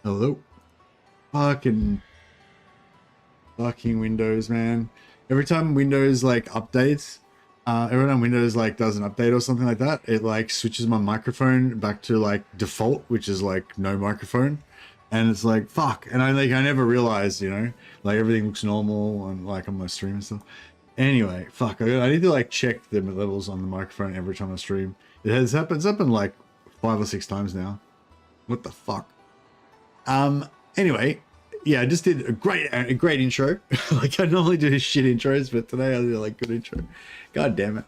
Hello. Fucking Windows, man. Every time Windows like updates, every time Windows like does an update or something like that, it like switches my microphone back to like default, which is like no microphone. And it's like fuck. And I never realized, like everything looks normal and like on my stream and stuff. Anyway, fuck. I need to like check the levels on the microphone every time I stream. It's happened like 5 or 6 times now. What the fuck? Anyway, yeah, I just did a great intro. Like I normally do shit intros, but today I did like good intro. God damn it.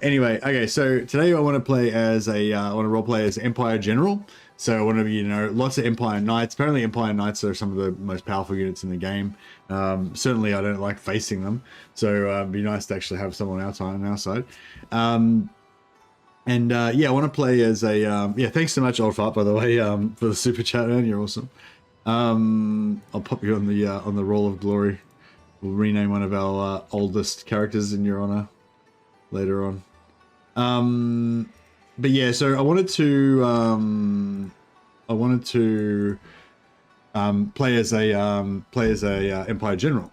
Anyway, okay, so today I want to play as I want to role play as Empire General. So I want to be, lots of Empire Knights. Apparently Empire Knights are some of the most powerful units in the game. Certainly I don't like facing them. So it'd be nice to actually have someone else on our side. Yeah, I want to play as a yeah. Thanks so much, Old Fart, by the way, for the super chat, man. You're awesome. I'll pop you on the Roll of Glory. We'll rename one of our oldest characters in your honor later on. But yeah, so I wanted to play as a Empire General,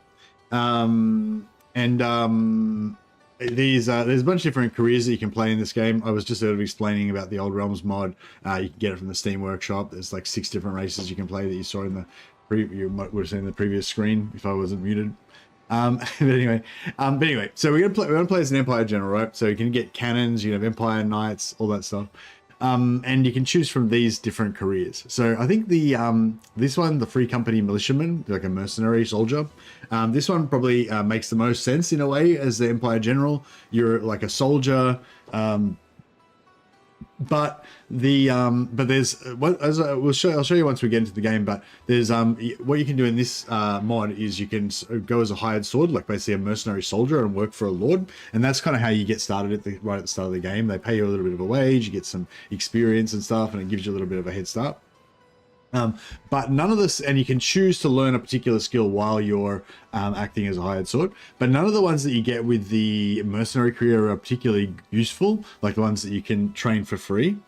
there's a bunch of different careers that you can play in this game. I was just sort of explaining about the Old Realms mod. You can get it from the Steam Workshop. There's like 6 different races you can play that you saw in you would have seen in the previous screen if I wasn't muted. But anyway, so we're gonna play as an Empire General, right? So you can get cannons, you have Empire Knights, all that stuff. And you can choose from these different careers. So I think this one, the Free Company Militiaman, like a mercenary soldier, this one probably makes the most sense in a way as the Empire General. You're like a soldier, but there's I'll show you once we get into the game. But there's what you can do in this mod is you can go as a hired sword, like basically a mercenary soldier, and work for a lord. And that's kind of how you get started right at the start of the game. They pay you a little bit of a wage, you get some experience and stuff, and it gives you a little bit of a head start. But none of this, and you can choose to learn a particular skill while you're acting as a hired sword, but none of the ones that you get with the mercenary career are particularly useful, like the ones that you can train for free.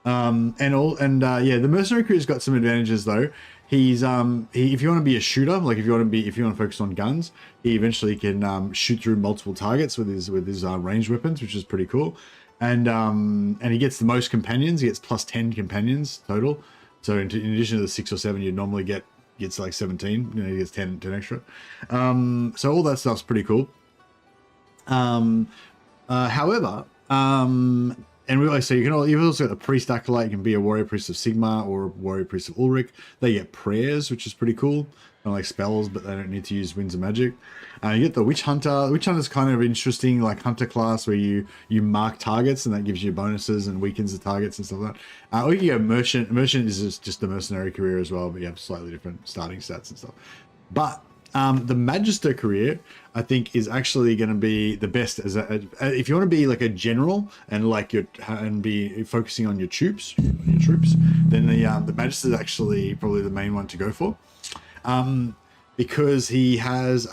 Yeah, the mercenary career's got some advantages though. He's if you want to be a shooter, like if you want to focus on guns, he eventually can shoot through multiple targets with his ranged weapons, which is pretty cool. And he gets the most companions. He gets plus 10 companions total. So in addition to the 6 or 7 you'd normally gets like 17, he gets 10 extra. So all that stuff's pretty cool. However, and we always say you've also got the Priest Acolyte. You can be a Warrior Priest of Sigmar or a Warrior Priest of Ulrich. They get prayers, which is pretty cool. Kind of like spells, but they don't need to use Winds of Magic. You get the Witch Hunter. The Witch Hunter is kind of interesting, like Hunter class, where you mark targets and that gives you bonuses and weakens the targets and stuff like that. Or you can go Merchant. Merchant is just a mercenary career as well, but you have slightly different starting stats and stuff. But the Magister career, I think, is actually going to be the best as if you want to be like a general and like be focusing on your troops, then the Magister is actually probably the main one to go for. Because he has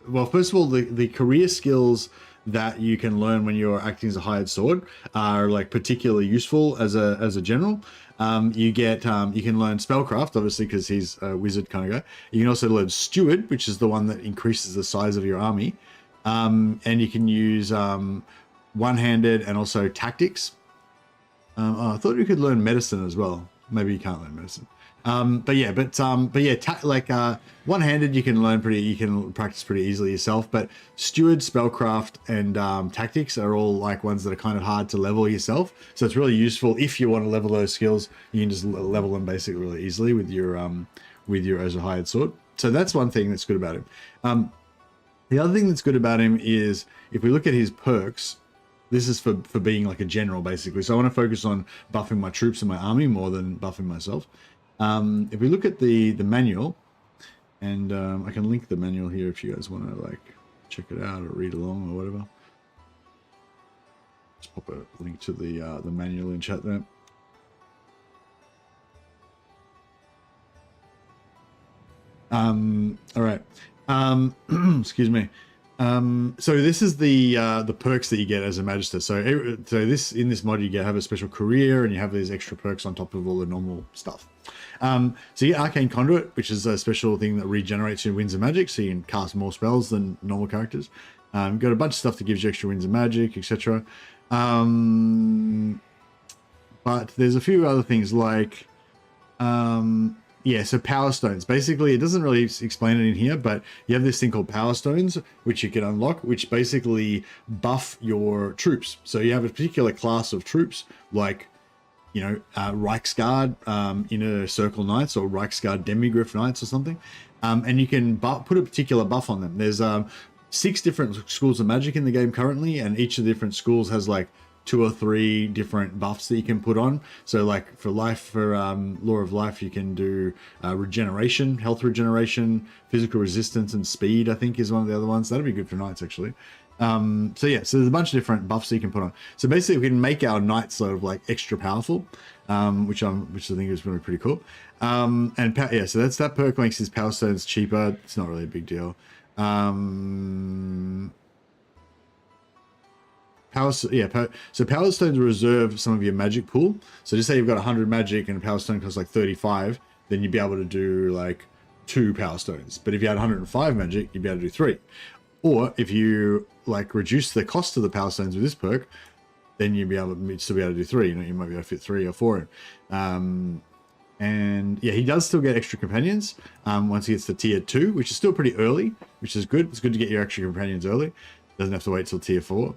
well, first of all, the career skills that you can learn when you're acting as a hired sword are like particularly useful as a general. You can learn spellcraft, obviously, because he's a wizard kind of guy. You can also learn steward, which is the one that increases the size of your army, and you can use one-handed and also tactics. I thought you could learn medicine as well. Maybe you can't learn medicine. One-handed you can practice pretty easily yourself, but steward, spellcraft, and tactics are all like ones that are kind of hard to level yourself. So it's really useful if you want to level those skills. You can just level them basically really easily with your as a hired sword. So that's one thing that's good about him. The other thing that's good about him is if we look at his perks. This is for being like a general, basically. So I want to focus on buffing my troops and my army more than buffing myself. If we look at the manual, and I can link the manual here if you guys want to like check it out or read along or whatever. Just pop a link to the manual in chat there. All right. Excuse me. So this is the perks that you get as a Magister. So this in this mod you have a special career and you have these extra perks on top of all the normal stuff. So you get Arcane Conduit, which is a special thing that regenerates your winds of magic, so you can cast more spells than normal characters. You've got a bunch of stuff that gives you extra winds of magic, etc. But there's a few other things like yeah, so Power Stones. Basically, it doesn't really explain it in here, but you have this thing called Power Stones, which you can unlock, which basically buff your troops. So you have a particular class of troops, like, you know, Reichsguard, Inner Circle Knights, or Reichsguard Demigryph Knights or something. And you can put a particular buff on them. There's 6 different schools of magic in the game currently, and each of the different schools has like 2 or 3 different buffs that you can put on. So like for Law of Life, you can do regeneration, health regeneration, physical resistance, and speed, I think is one of the other ones. That'd be good for knights actually. So yeah, so there's a bunch of different buffs that you can put on. So basically we can make our knights sort of like extra powerful, which I think is really pretty cool. Yeah, so that perk makes his Power Stones cheaper. It's not really a big deal. So Power Stones reserve some of your magic pool. So just say you've got 100 magic and a Power Stone costs like 35, then you'd be able to do like 2 Power Stones. But if you had 105 magic, you'd be able to do 3. Or if you like reduce the cost of the Power Stones with this perk, then you'd still be able to do 3. You know, you might be able to fit 3 or 4 in. And yeah, he does still get extra companions once he gets to tier 2, which is still pretty early, which is good. It's good to get your extra companions early. Doesn't have to wait till tier 4.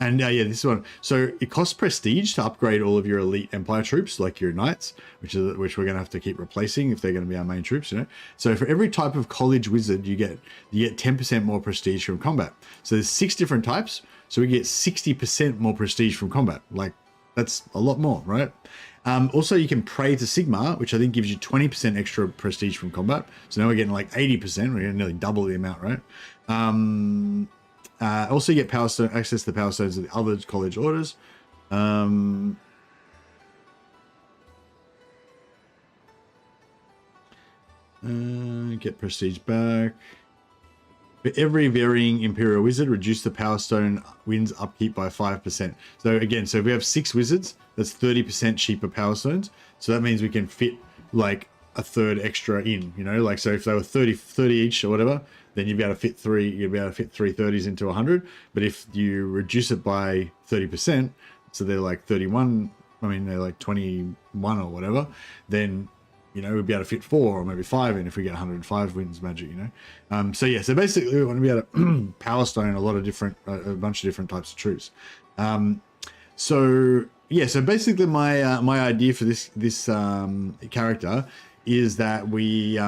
Yeah, this one. So it costs prestige to upgrade all of your elite Empire troops, like your knights, which we're going to have to keep replacing if they're going to be our main troops, you know. So for every type of college wizard, you get 10% more prestige from combat. So there's 6 different types, so we get 60% more prestige from combat. Like, that's a lot more, right? Also, you can pray to Sigmar, which I think gives you 20% extra prestige from combat. So now we're getting like 80%. We're getting nearly double the amount, right? Also, you get access to the Power Stones of the other college orders. Get prestige back. For every varying Imperial Wizard, reduce the Power Stone wins upkeep by 5%. So again, so if we have 6 wizards, that's 30% cheaper Power Stones. So that means we can fit like a third extra in, you know, like, so if they were 30 each or whatever, then you'd be able to fit 3 30s into 100. But if you reduce it by 30%, so they're like 31, I mean, they're like 21 or whatever, then, you know, we'd be able to fit 4 or maybe 5 in if we get 105 wins magic, you know. So yeah, so basically we want to be able to Power Stone a bunch of different types of troops. So yeah, so basically my idea for this character is that we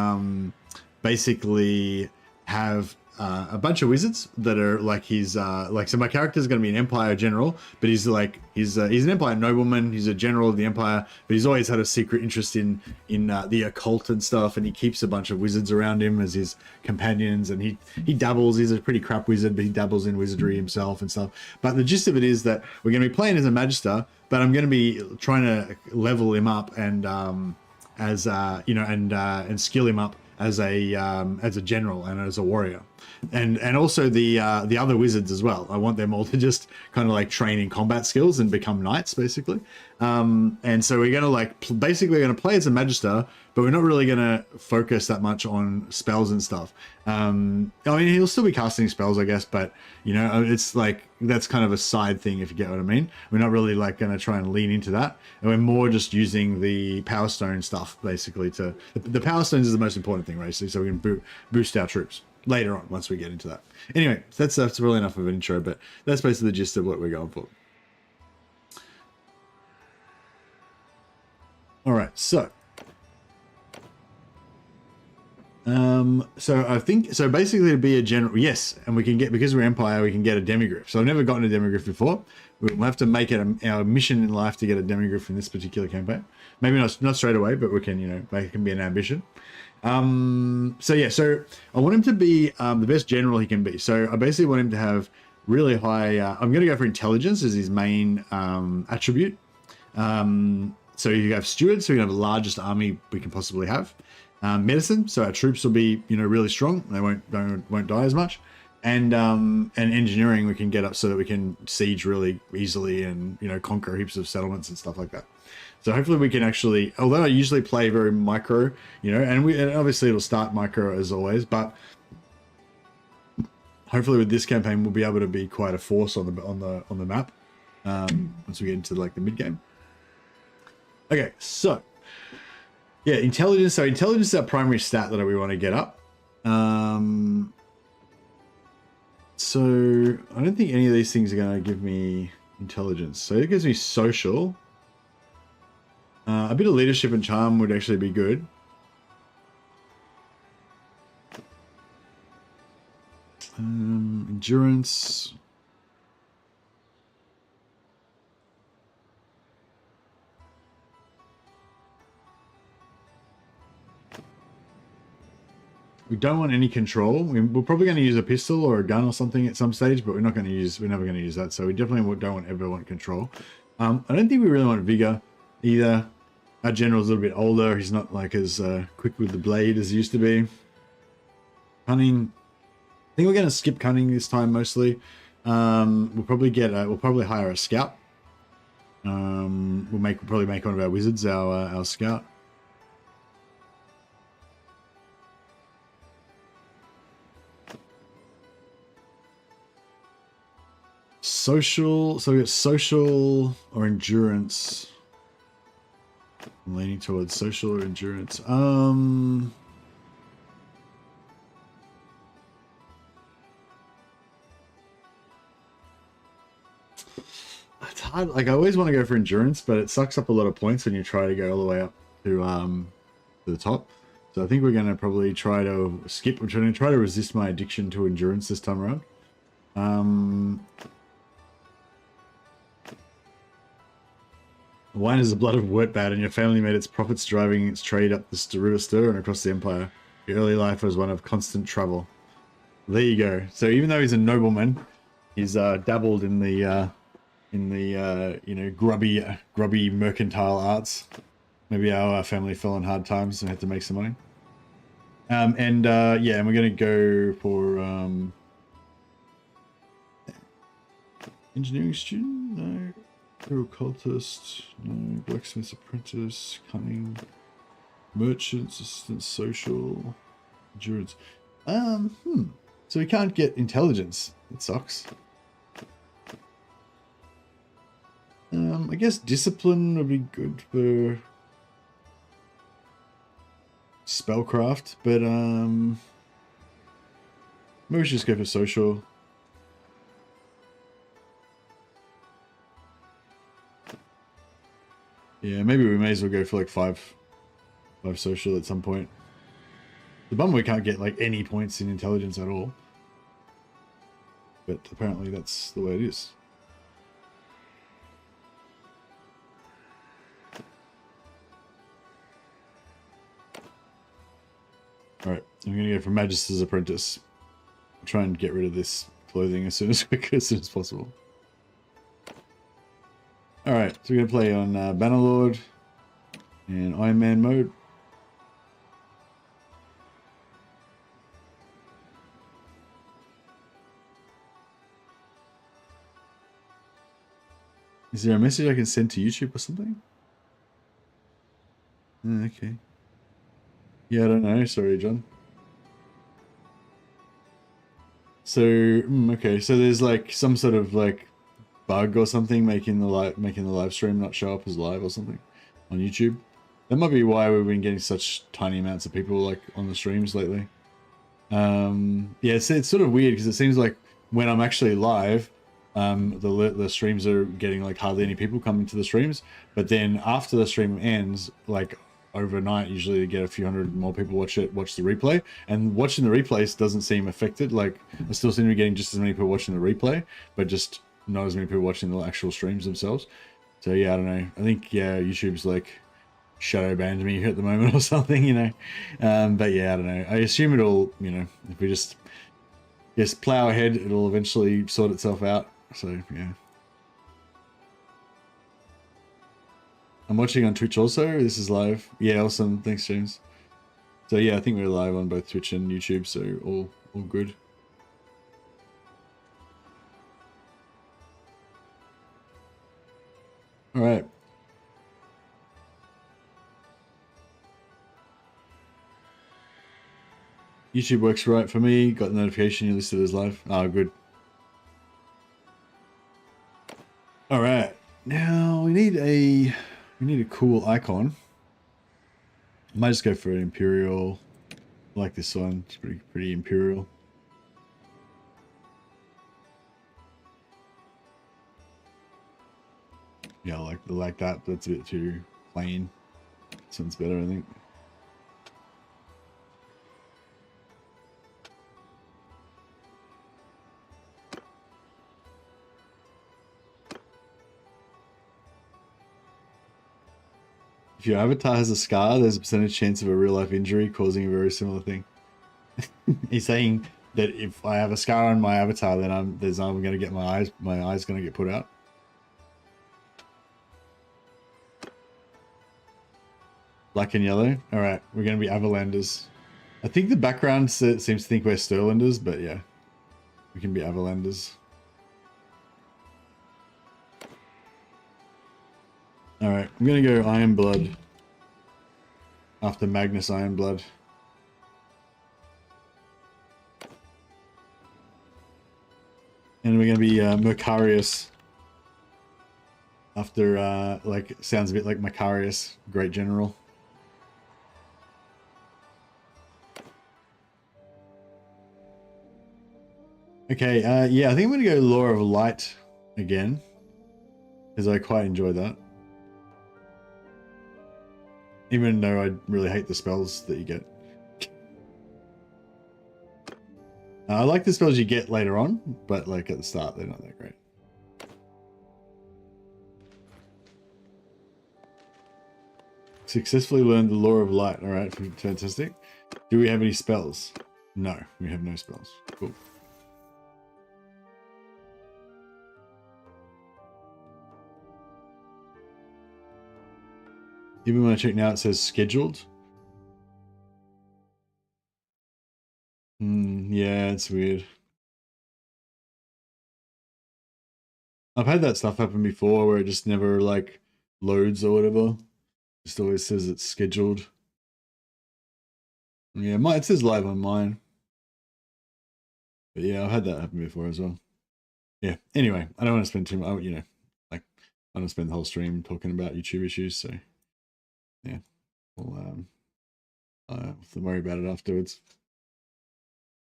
basically have a bunch of wizards that are like so my character is going to be an Empire general, but he's an Empire nobleman. He's a general of the Empire, but he's always had a secret interest in the occult and stuff, and he keeps a bunch of wizards around him as his companions, and he dabbles. He's a pretty crap wizard, but he dabbles in wizardry himself and stuff. But the gist of it is that we're going to be playing as a Magister, but I'm going to be trying to level him up and and skill him up as a general and as a warrior, and also the other wizards as well. I want them all to just kind of like train in combat skills and become knights, basically. And so we're gonna basically gonna play as a Magister, but we're not really gonna focus that much on spells and stuff. I mean, he'll still be casting spells, I guess, but you know, it's like that's kind of a side thing, if you get what I mean. We're not really like gonna try and lean into that, and we're more just using the Power Stone stuff basically to the Power Stones is the most important thing, basically, so we can boost our troops later on once we get into that. Anyway, that's really enough of an intro, but that's basically the gist of what we're going for. All right, so I think so basically to be a general, yes, and we can get, because we're Empire, we can get a Demigryph. So I've never gotten a Demigryph before. We'll have to make it our mission in life to get a Demigryph in this particular campaign. Maybe not straight away, but we can, you know, it can be an ambition. So yeah, so I want him to be the best general he can be. So I basically want him to have really high, I'm going to go for intelligence as his main attribute. So you have stewards, so you have the largest army we can possibly have. medicine, so our troops will be, you know, really strong. They won't die as much. And engineering we can get up so that we can siege really easily and, you know, conquer heaps of settlements and stuff like that. So hopefully we can actually, although I usually play very micro, you know, and obviously it'll start micro as always, but hopefully with this campaign we'll be able to be quite a force on the map once we get into like the mid game. Okay, so yeah, intelligence. So intelligence is our primary stat that we want to get up. So I don't think any of these things are going to give me intelligence. So it gives me social. A bit of leadership and charm would actually be good. Endurance. We don't want any control. We're probably going to use a pistol or a gun or something at some stage, but we're never going to use that. So we definitely don't ever want control. I don't think we really want vigor either. Our general's a little bit older. He's not like as quick with the blade as he used to be. Cunning. I think we're going to skip cunning this time mostly. We'll probably hire a scout. We'll probably make one of our wizards our scout. Social, so we got social or endurance. I'm leaning towards social or endurance. It's hard. Like I always want to go for endurance, but it sucks up a lot of points when you try to go all the way up to the top. So I think we're going to probably try to skip. We're going to try to resist my addiction to endurance this time around. Wine is the blood of Wurtbad, and your family made its profits driving its trade up the River Ster and across the Empire. Your early life was one of constant travel. There you go. So even though he's a nobleman, he's dabbled in the you know, grubby mercantile arts. Maybe our family fell on hard times and had to make some money. Yeah, and we're gonna go for engineering student. No. Occultist, no. Blacksmith's apprentice, cunning, merchant, assistant, social, endurance. So we can't get intelligence. It sucks. I guess discipline would be good for spellcraft, but maybe we should just go for social. Yeah, maybe we may as well go for like five social at some point. The bummer we can't get like any points in intelligence at all. But apparently that's the way it is. Alright, I'm going to go for Magister's Apprentice. I'll try and get rid of this clothing as soon as possible. Alright, so we're going to play on Bannerlord and Iron Man mode. Is there a message I can send to YouTube or something? Okay. Yeah, I don't know. Sorry, John. So, okay. So there's like some sort of like bug or something making the live stream not show up as live or something on YouTube. That might be why we've been getting such tiny amounts of people like on the streams lately. Yeah, it's sort of weird because it seems like when I'm actually live, the streams are getting like hardly any people coming to the streams, but then after the stream ends, like overnight, usually you get a few hundred more people watch the replay, and watching the replays doesn't seem affected. Like I still seem to be getting just as many people watching the replay, but just not as many people watching the actual streams themselves. So yeah, I don't know. I think yeah, YouTube's like shadow banned me at the moment or something, you know. But yeah, I don't know. I assume it'll, you know, if we just plow ahead, it'll eventually sort itself out. So yeah. I'm watching on Twitch also. This is live. Yeah, awesome. Thanks, James. So yeah, I think we're live on both Twitch and YouTube, so all good. All right. YouTube works right for me. Got the notification you listed as live. Oh, good. All right. Now we need a cool icon. Might just go for an Imperial. I like this one. It's pretty Imperial. Yeah, I like that, but it's a bit too plain. This one's better, I think. If your avatar has a scar, there's a percentage chance of a real-life injury causing a very similar thing. He's saying that if I have a scar on my avatar, then I'm going to get my eyes going to get put out. Black and yellow. All right, we're going to be Avalanders. I think the background seems to think we're Sterlanders, but yeah, we can be Avalanders. All right, I'm going to go Iron Blood after Magnus Iron Blood. And we're going to be Mercarius after, like, sounds a bit like Macarius, Great General. Okay, yeah, I think I'm going to go Law of Light again, because I quite enjoy that. Even though I really hate the spells that you get. I like the spells you get later on, but like at the start, they're not that great. Successfully learned the Law of Light. All right, fantastic. Do we have any spells? No, we have no spells. Cool. Even when I check now, it says scheduled. Yeah, it's weird. I've had that stuff happen before where it just never like loads or whatever. Just always says it's scheduled. Yeah, it says live on mine. But yeah, I've had that happen before as well. Yeah, anyway, I don't want to spend too much, you know, like, I don't spend the whole stream talking about YouTube issues, so yeah, we'll have to worry about it afterwards.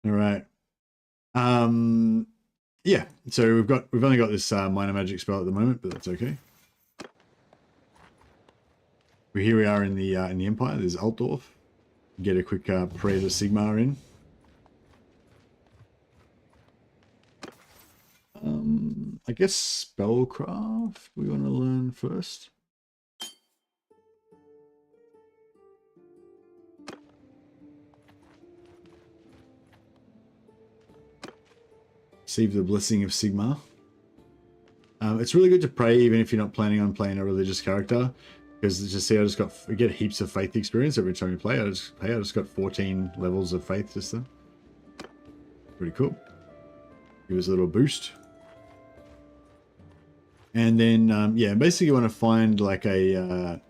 All right. Yeah, so we've only got this minor magic spell at the moment, but that's okay. Here we are in the Empire. There's Altdorf. Get a quick prayer to Sigmar in. I guess spellcraft we want to learn first. Receive the blessing of Sigmar. It's really good to pray even if you're not planning on playing a religious character, because just see, we get heaps of faith experience every time you play. I just got 14 levels of faith just then. Pretty cool. Give us a little boost. And then, yeah, basically you want to find like a,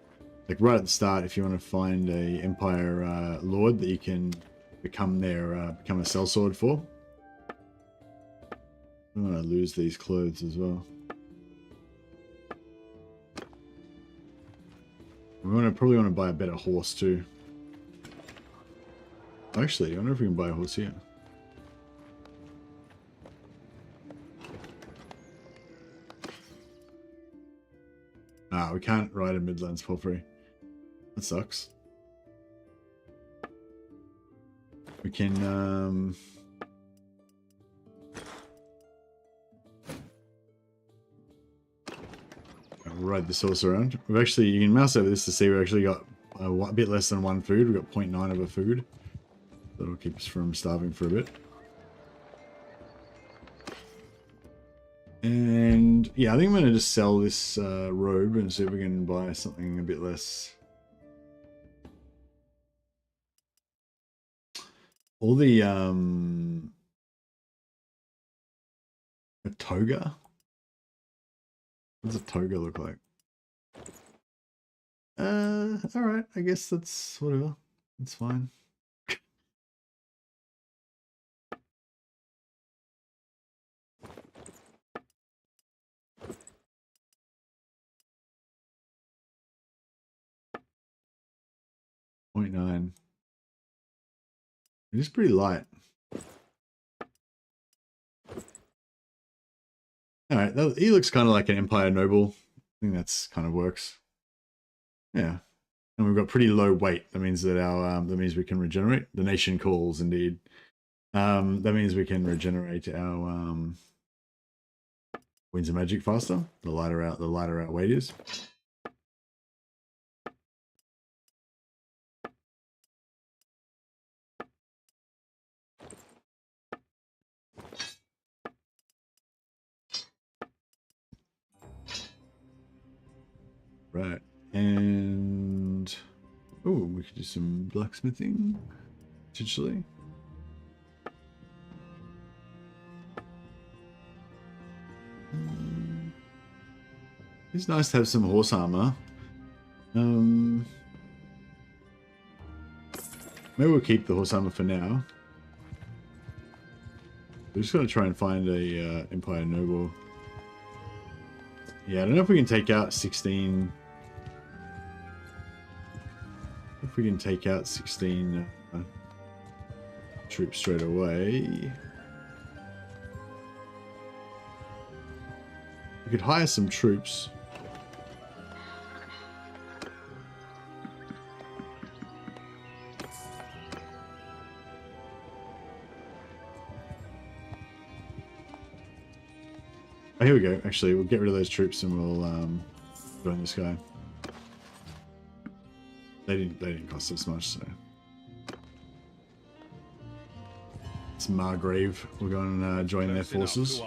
like right at the start, if you want to find a Empire Lord that you can become their, become a sellsword for. I don't want to lose these clothes as well. We probably want to buy a better horse too. Actually, I wonder if we can buy a horse here. Ah, we can't ride a Midlands for free. That sucks. We can ride this horse around. We've actually, you can mouse over this to see we actually got a bit less than 1 food. We've got 0.9 of a food. That'll keep us from starving for a bit. And yeah, I think I'm going to just sell this robe and see if we can buy something a bit less. all the a toga. What does a toga look like? All right. I guess that's whatever. That's fine. .9. It is pretty light. All right, he looks kind of like an Empire Noble. I think that's kind of works. Yeah, and we've got pretty low weight. That means that our that means we can regenerate. The nation calls, indeed. That means we can regenerate our Winds of Magic faster. The lighter our weight is. Right, and oh, we could do some blacksmithing, potentially. It's nice to have some horse armor. Maybe we'll keep the horse armor for now. We're just gonna try and find a Empire Noble. Yeah, I don't know if we can take out 16. If we can take out 16 troops straight away. We could hire some troops. Oh, here we go. Actually, we'll get rid of those troops and we'll join this guy. They didn't cost us much, so. It's Margrave. We're going to join their forces.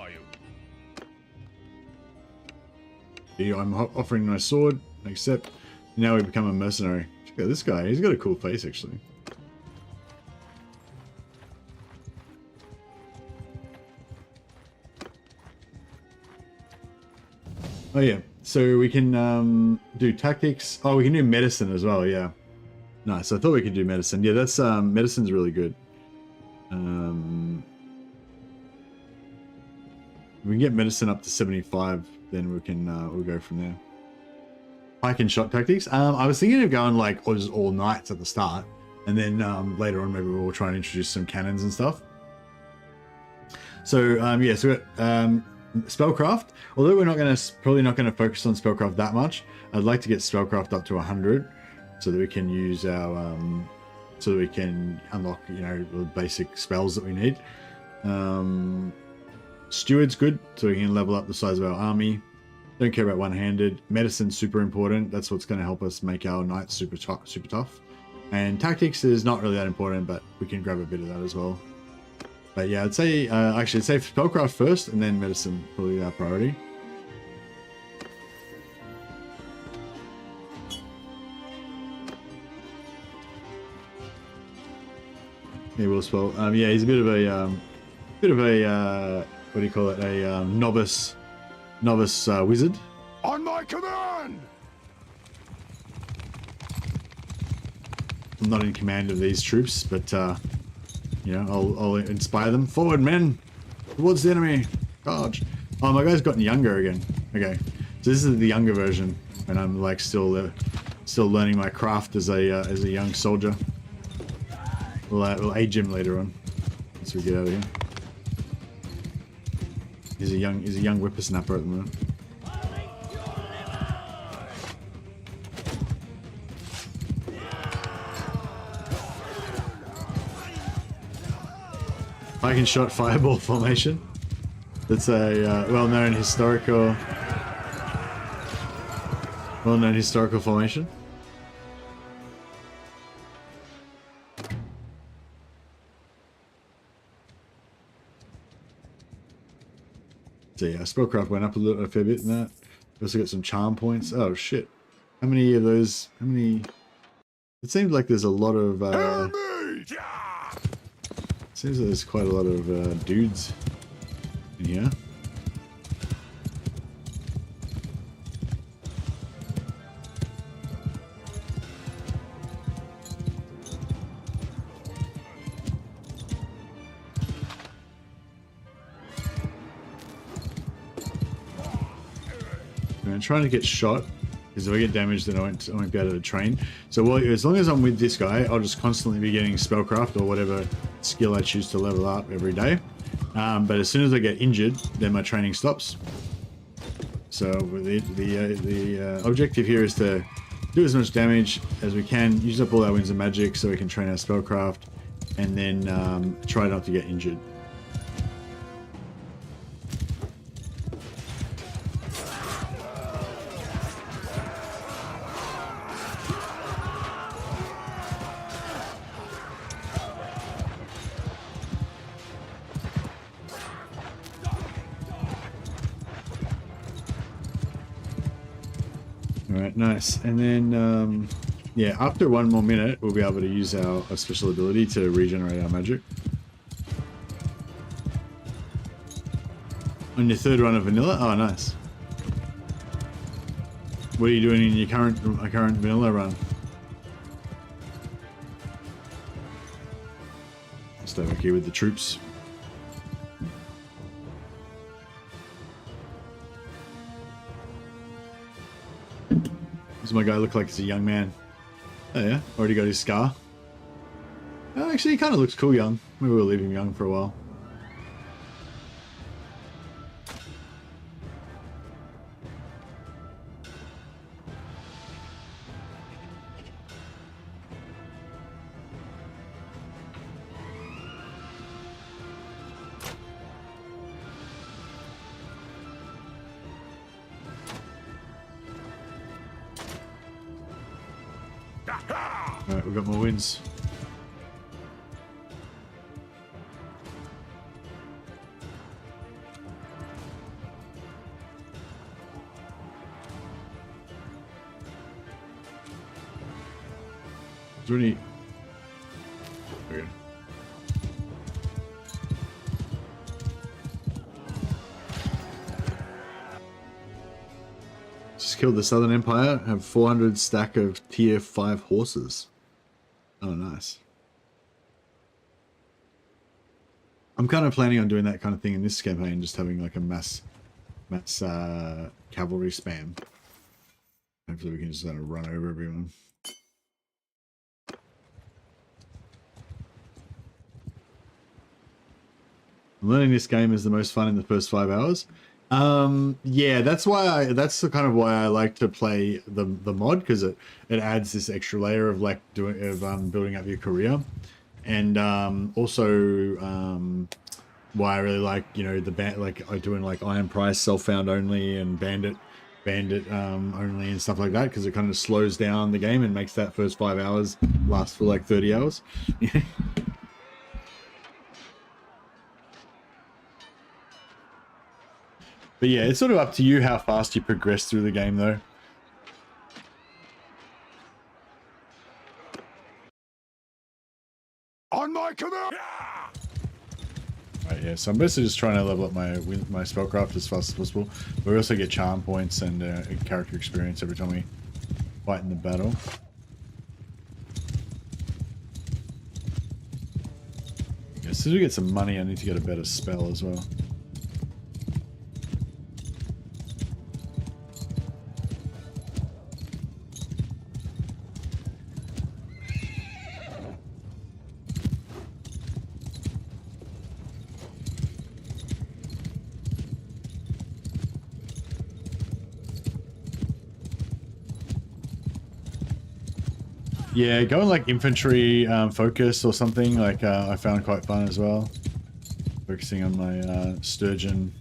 I'm offering my sword. Accept. Now we become a mercenary. Check out this guy. He's got a cool face, actually. Oh yeah, so we can do tactics. Oh, we can do medicine as well. Yeah, nice. I thought we could do medicine. Yeah, that's medicine's really good. We can get medicine up to 75, then we can we'll go from there. Pike and shot tactics. I was thinking of going like all knights at the start, and then later on maybe we'll try and introduce some cannons and stuff. So yeah, so we got spellcraft. Although we're probably not going to focus on spellcraft that much, I'd like to get spellcraft up to 100 so that we can use our so that we can unlock, you know, the basic spells that we need. Steward's good, so we can level up the size of our army. Don't care about one-handed. Medicine's super important. That's what's going to help us make our knights super tough. And tactics is not really that important, but we can grab a bit of that as well. But yeah, I'd say actually I'd say spellcraft first, and then medicine probably our priority. He will spell. Yeah, he's a bit of a what do you call it? A novice wizard. On my command. I'm not in command of these troops, but you know, I'll inspire them. Forward, men! Towards the enemy! Charge! Oh, my guy's gotten younger again. Okay, so this is the younger version, and I'm like still learning my craft as a young soldier. We'll age him later on once we get out of here. He's a young whippersnapper at the moment. I can shot fireball formation. That's a well-known historical formation. So yeah, spellcraft went up a fair bit in that. We also got some charm points. Oh shit! How many of those? How many? It seems like there's a lot of. Seems like there's quite a lot of dudes in here. I'm trying to get shot, because if I get damaged then I won't be able to train. So as long as I'm with this guy, I'll just constantly be getting spellcraft or whatever skill I choose to level up every day. But as soon as I get injured, then my training stops. So the objective here is to do as much damage as we can, use up all our winds of magic so we can train our spellcraft, and then try not to get injured. Alright, nice. And then, yeah, after 1 more minute, we'll be able to use our special ability to regenerate our magic. On your 3rd run of vanilla? Oh, nice. What are you doing in your current vanilla run? Stay back here with the troops. Does my guy look like he's a young man? Oh yeah, already got his scar. Oh, actually, he kind of looks cool young. Maybe we'll leave him young for a while. Alright, we've got more wins. Is there any... Okay. Just killed the Southern Empire, have 400 stack of tier 5 horses. Oh, nice. I'm kind of planning on doing that kind of thing in this campaign, just having like a mass cavalry spam. Hopefully we can just kind of run over everyone. Learning this game is the most fun in the first 5 hours. Yeah, that's the kind of why I like to play the mod, because it adds this extra layer of like building up your career, and also why I really like, you know, the band, like I doing like Iron Price self-found only and bandit only and stuff like that, because it kind of slows down the game and makes that first 5 hours last for like 30 hours. But yeah, it's sort of up to you how fast you progress through the game, though. On my command! Right, yeah, so I'm basically just trying to level up my spellcraft as fast as possible. But we also get charm points and character experience every time we fight in the battle. Yeah, as soon as we get some money, I need to get a better spell as well. Yeah, going like infantry focus or something like I found quite fun as well. Focusing on my sturgeon.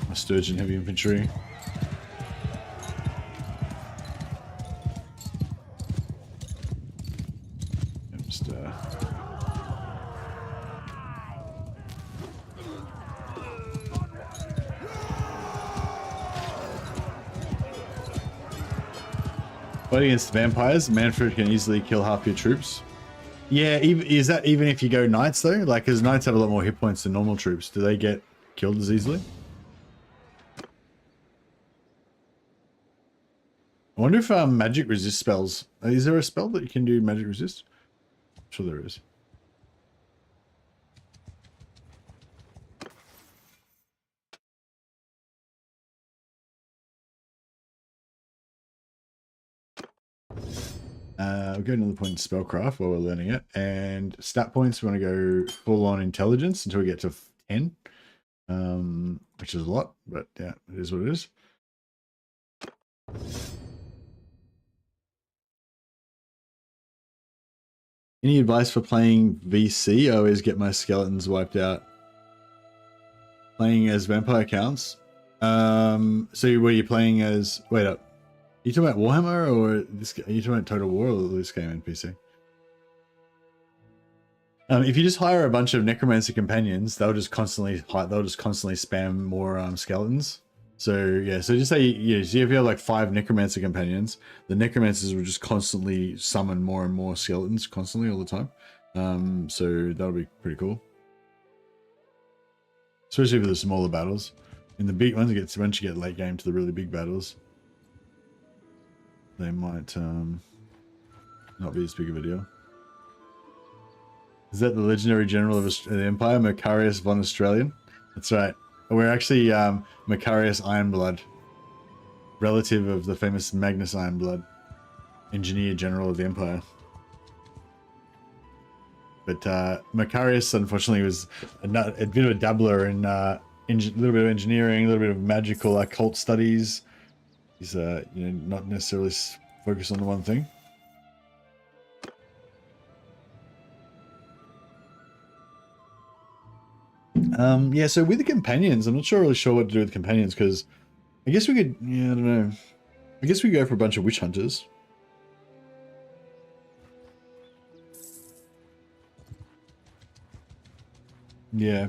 My sturgeon heavy infantry. Just Fight against vampires, Manfred can easily kill half your troops. Yeah, is that even if you go knights though? Like, because knights have a lot more hit points than normal troops. Do they get killed as easily? I wonder if magic resist spells. Is there a spell that you can do magic resist? I'm sure there is. We'll go another point in spellcraft while we're learning it. And stat points, we want to go full on intelligence until we get to 10. Which is a lot, but yeah, it is what it is. Any advice for playing VC? I always get my skeletons wiped out. Playing as vampire counts. So were you playing as... Wait up. Are you talking about Warhammer or this? Are you talking about Total War or this game in PC? If you just hire a bunch of necromancer companions, they'll just constantly spam more skeletons. So yeah, so just say if you have like 5 necromancer companions, the necromancers will just constantly summon more and more skeletons constantly all the time. So that'll be pretty cool, especially for the smaller battles. In the big ones, once you get late game to the really big battles, they might not be as big of a deal. Is that the legendary general of the Empire, Macarius von Australian? That's right. We're actually Macarius Ironblood, relative of the famous Magnus Ironblood, engineer general of the Empire. But Macarius, unfortunately, was a bit of a dabbler in a little bit of engineering, a little bit of magical occult studies. He's not necessarily focused on the one thing. Yeah, so with the companions, I'm not really sure what to do with companions, because I guess we could, yeah, I don't know. I guess we go for a bunch of witch hunters. Yeah.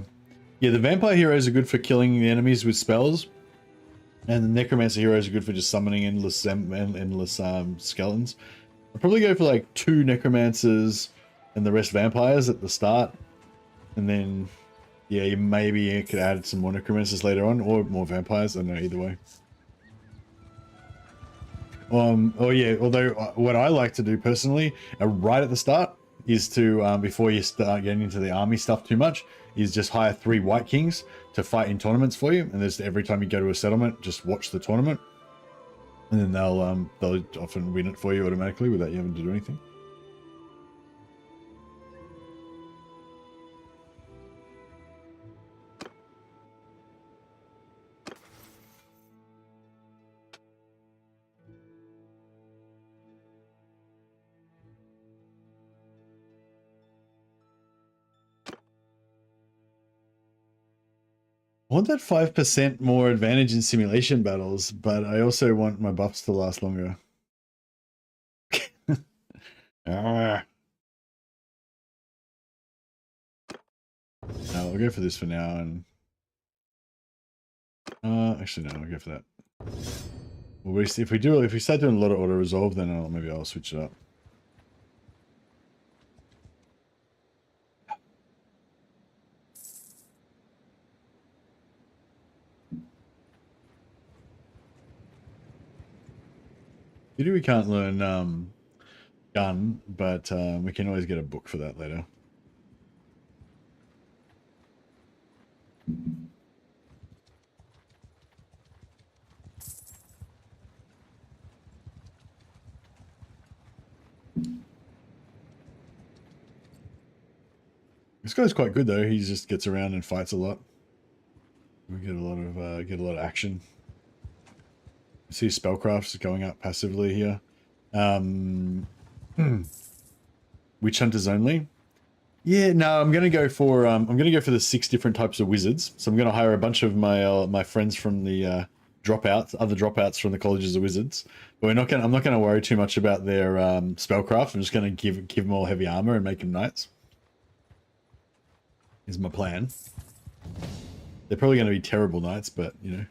Yeah, the vampire heroes are good for killing the enemies with spells, and the necromancer heroes are good for just summoning endless skeletons. I'll probably go for like 2 necromancers and the rest vampires at the start, and then yeah, you could add some more necromancers later on, or more vampires. I don't know, either way. Oh yeah, although what I like to do personally, right at the start, is to, before you start getting into the army stuff too much, is just hire 3 White Kings to fight in tournaments for you, and just every time you go to a settlement, just watch the tournament, and then they'll often win it for you automatically without you having to do anything. I want that 5% more advantage in simulation battles, but I also want my buffs to last longer. I'll go for this for now, and actually no, I'll go for that. Well, if we start doing a lot of auto resolve, then maybe I'll switch it up. Maybe we can't learn gun, but we can always get a book for that later. This guy's quite good though. He just gets around and fights a lot. We get a lot of action. I see spellcrafts going up passively here. Witch hunters only. Yeah, no, I'm gonna go for the 6 different types of wizards. So I'm gonna hire a bunch of my my friends from the other dropouts from the colleges of wizards. But I'm not gonna worry too much about their spellcraft. I'm just gonna give them all heavy armor and make them knights. Is my plan. They're probably gonna be terrible knights, but you know,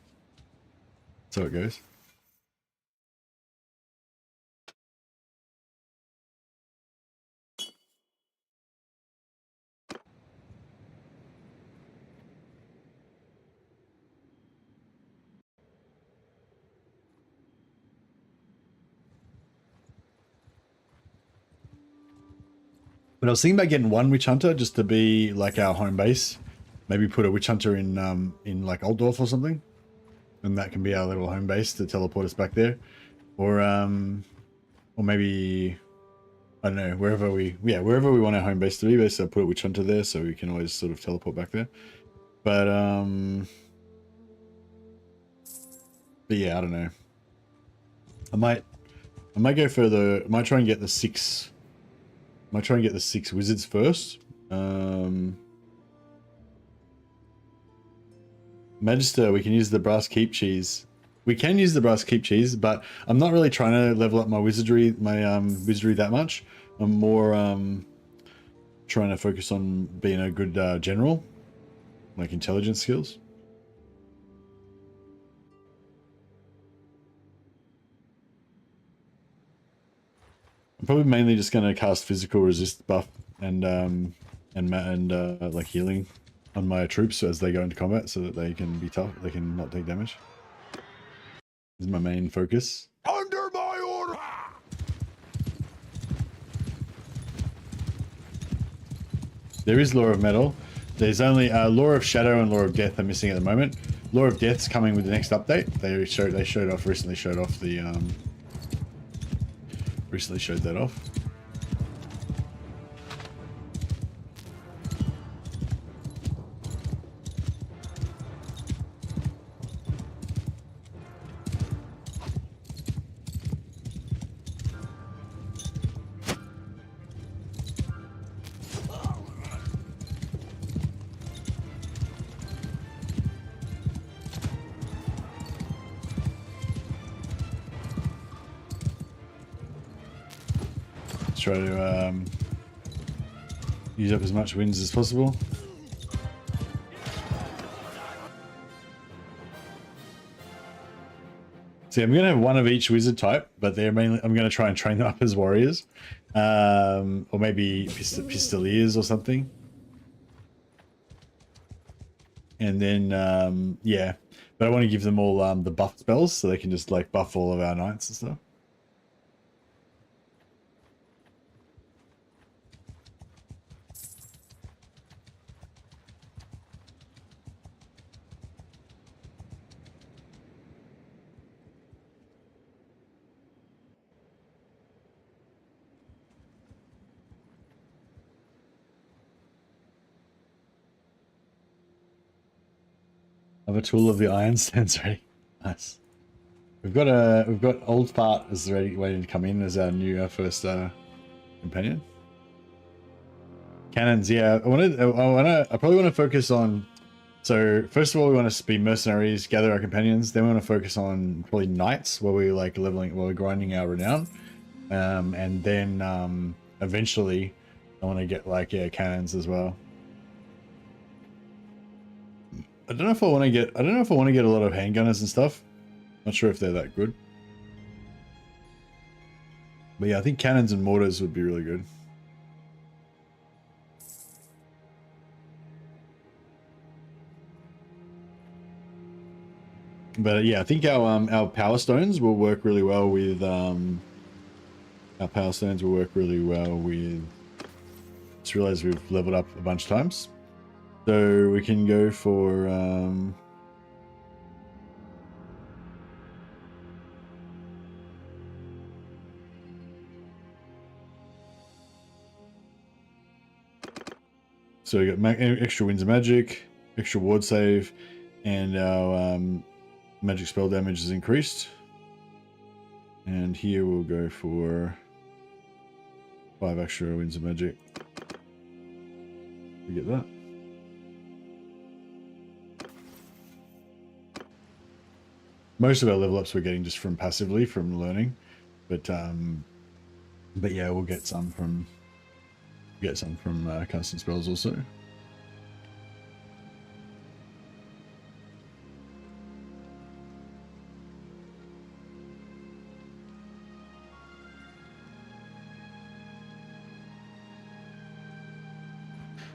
that's how it goes. But I was thinking about getting one witch hunter just to be like our home base. Maybe put a witch hunter in like OLDWORLD or something, and that can be our little home base to teleport us back there, or maybe I don't know, wherever we want our home base to be. Basically, I'll put a witch hunter there so we can always sort of teleport back there. But yeah, I don't know. I might go further. I might try and get the 6. I might try and get the 6 wizards first. Magister, we can use the brass keep cheese. We can use the brass keep cheese, but I'm not really trying to level up my wizardry, wizardry that much. I'm more trying to focus on being a good general, like intelligence skills. I'm probably mainly just going to cast physical resist buff and like healing on my troops as they go into combat, so that they can be tough. They can not take damage. This is my main focus. Under my order! There is Lore of Metal. There's only Lore of Shadow and Lore of Death are missing at the moment. Lore of Death's coming with the next update. They recently showed off the recently showed that off. Try to use up as much wins as possible. See, I'm gonna have one of each wizard type, but they're mainly I'm gonna try and train them up as warriors, or maybe pistoliers or something. And then yeah, but I want to give them all the buff spells so they can just like buff all of our knights and stuff. Have a tool of the iron stands ready. Nice. We've got Old Fart is ready, waiting to come in as our new first companion. Cannons, yeah. I probably want to focus on. So first of all, we want to be mercenaries, gather our companions. Then we want to focus on probably knights, where we're like leveling, where we're grinding our renown, and then eventually, I want to get like cannons as well. I don't know if I want to get a lot of handgunners and stuff. Not sure if they're that good. But yeah, I think cannons and mortars would be really good. But yeah, I think our power stones will work really well with Just realized we've leveled up a bunch of times. So we can go for so we got extra winds of magic, extra ward save, and our magic spell damage is increased. And here we'll go for 5 extra winds of magic. We get that. Most of our level ups we're getting just from passively from learning, but yeah, we'll get some from casting spells also.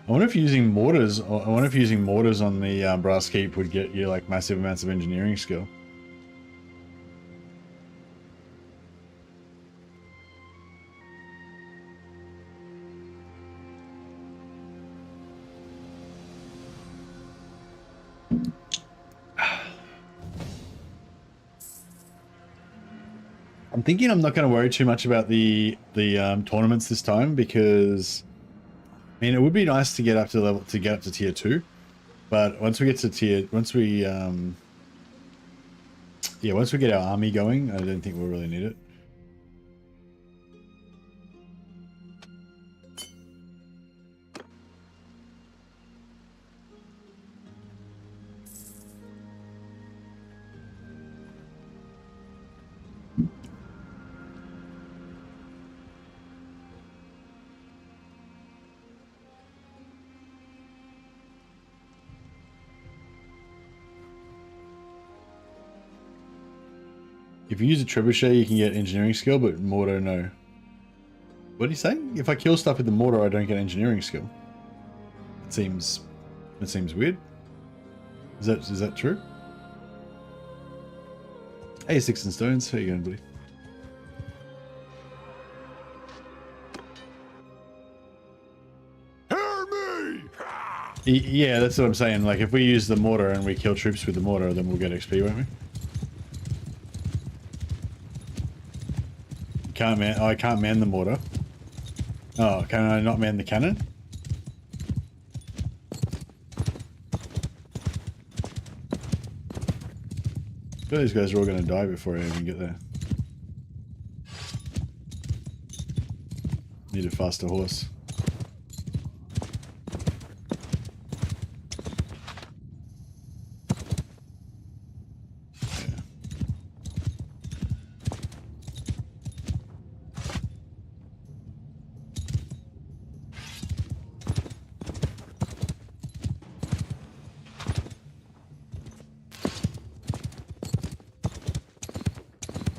I wonder if using mortars on the brass keep would get you like massive amounts of engineering skill. I'm thinking I'm not going to worry too much about the tournaments this time because, I mean, it would be nice to get up to tier 2, but once we get to once we get our army going, I don't think we'll really need it. If you use a trebuchet, you can get engineering skill, but mortar, no. What are you saying? If I kill stuff with the mortar, I don't get engineering skill. It seems weird. Is that true? Hey, Sticks and Stones, how you going, buddy? Hear me! Yeah, that's what I'm saying. Like, if we use the mortar and we kill troops with the mortar, then we'll get XP, won't we? Can't man. Oh, I can't man the mortar. Oh, can I not man the cannon? I feel these guys are all going to die before I even get there. Need a faster horse.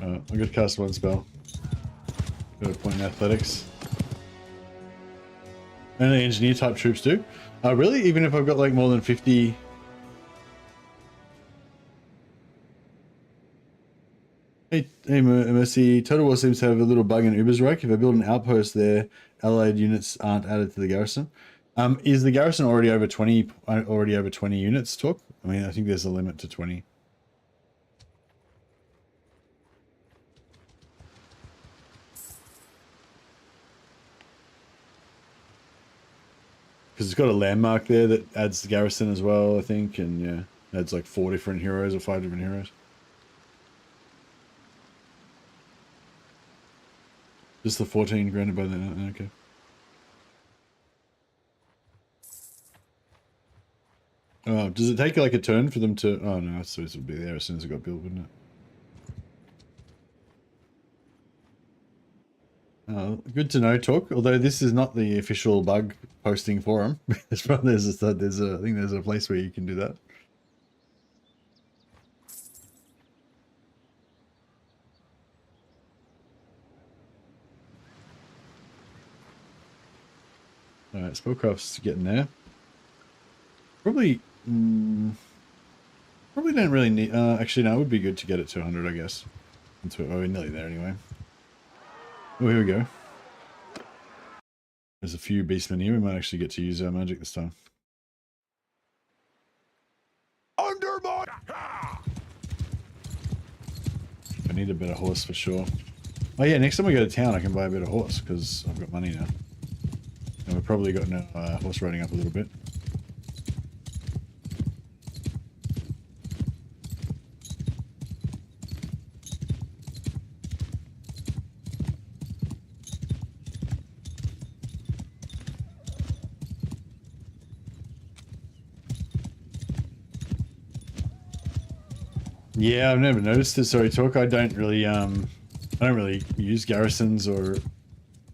I'm going to cast one spell. Got a point in athletics. Only engineer type troops do. Really? Even if I've got like more than 50... Hey, Mercy. Total War seems to have a little bug in Ubersreich. If I build an outpost there, allied units aren't added to the garrison. Is the garrison already over 20 units, Talk? I mean, I think there's a limit to 20. Because it's got a landmark there that adds the garrison as well, I think, and yeah, adds like 4 different heroes or 5 different heroes. Just the 14 granted by the... okay. Oh, does it take like a turn for them to... Oh no, I suppose it would be there as soon as it got built, wouldn't it? Good to know, Talk. Although this is not the official bug posting forum. I think there's a place where you can do that. Alright, Spellcraft's getting there. Probably don't really need... actually, no, it would be good to get it to 100, I guess. Oh, we're nearly there anyway. Oh, here we go. There's a few beastmen here. We might actually get to use our magic this time. Under my... I need a better horse for sure. Oh yeah, next time we go to town I can buy a better horse because I've got money now. And we've probably got horse riding up a little bit. Yeah, I've never noticed it. Sorry, Talk. I don't really use garrisons or,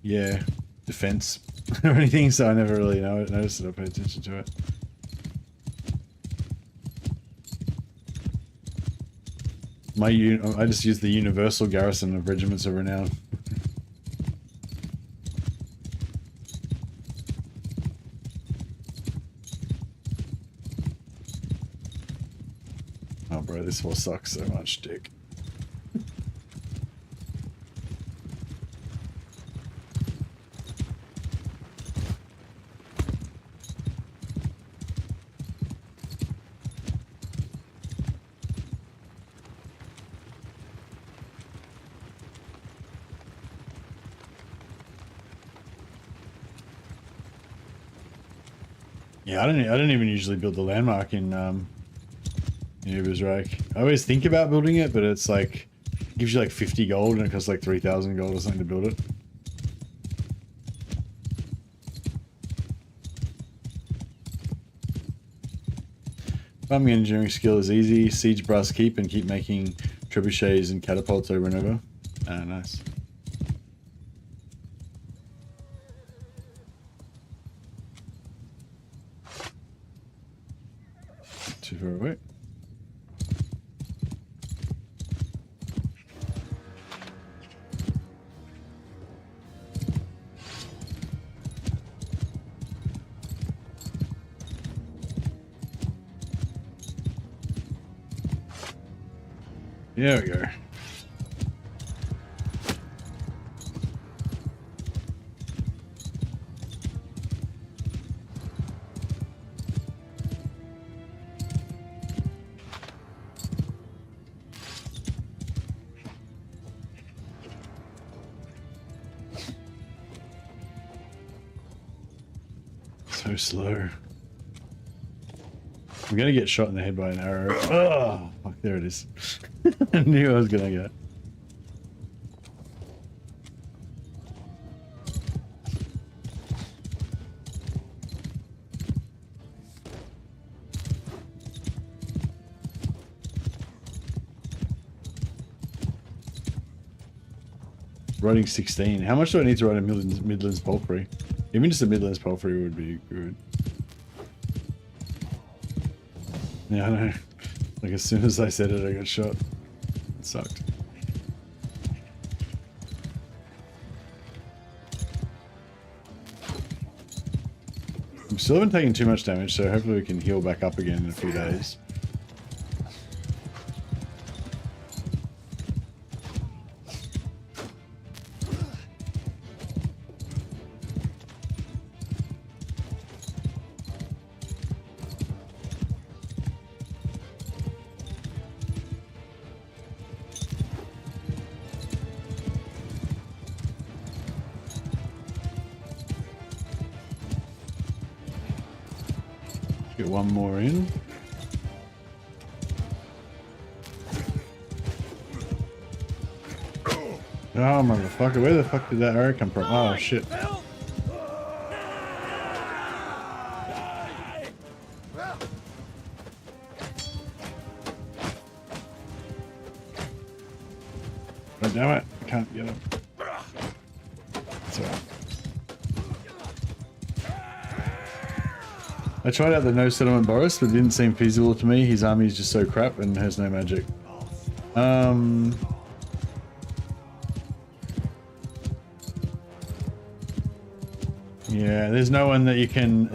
yeah, defense or anything, so I never really noticed it or pay attention to it. I just use the universal garrison of regiments of renown. Oh, bro, this horse sucks so much, dick. Yeah, I don't even usually build the landmark in Ubersreich. I always think about building it, but it's like it gives you like 50 gold and it costs like 3,000 gold or something to build it. Farming engineering skill is easy. Siege brass keep and keep making trebuchets and catapults over and over. Ah, nice. Too far away. There we go. So slow. I'm gonna get shot in the head by an arrow. Oh, fuck, there it is. I knew I was gonna get. Writing 16. How much do I need to write a Midlands Palfrey? Even just a Midlands Palfrey would be good. Yeah, I know. Like as soon as I said it, I got shot. It sucked. I'm still haven't taken too much damage, so hopefully we can heal back up again in a few days. Get one more in. Oh, motherfucker. Where the fuck did that arrow come from? Oh, shit. God damn it. I can't get him. That's alright. I tried out the no settlement Boris, but it didn't seem feasible to me. His army is just so crap and has no magic. Yeah, there's no one you can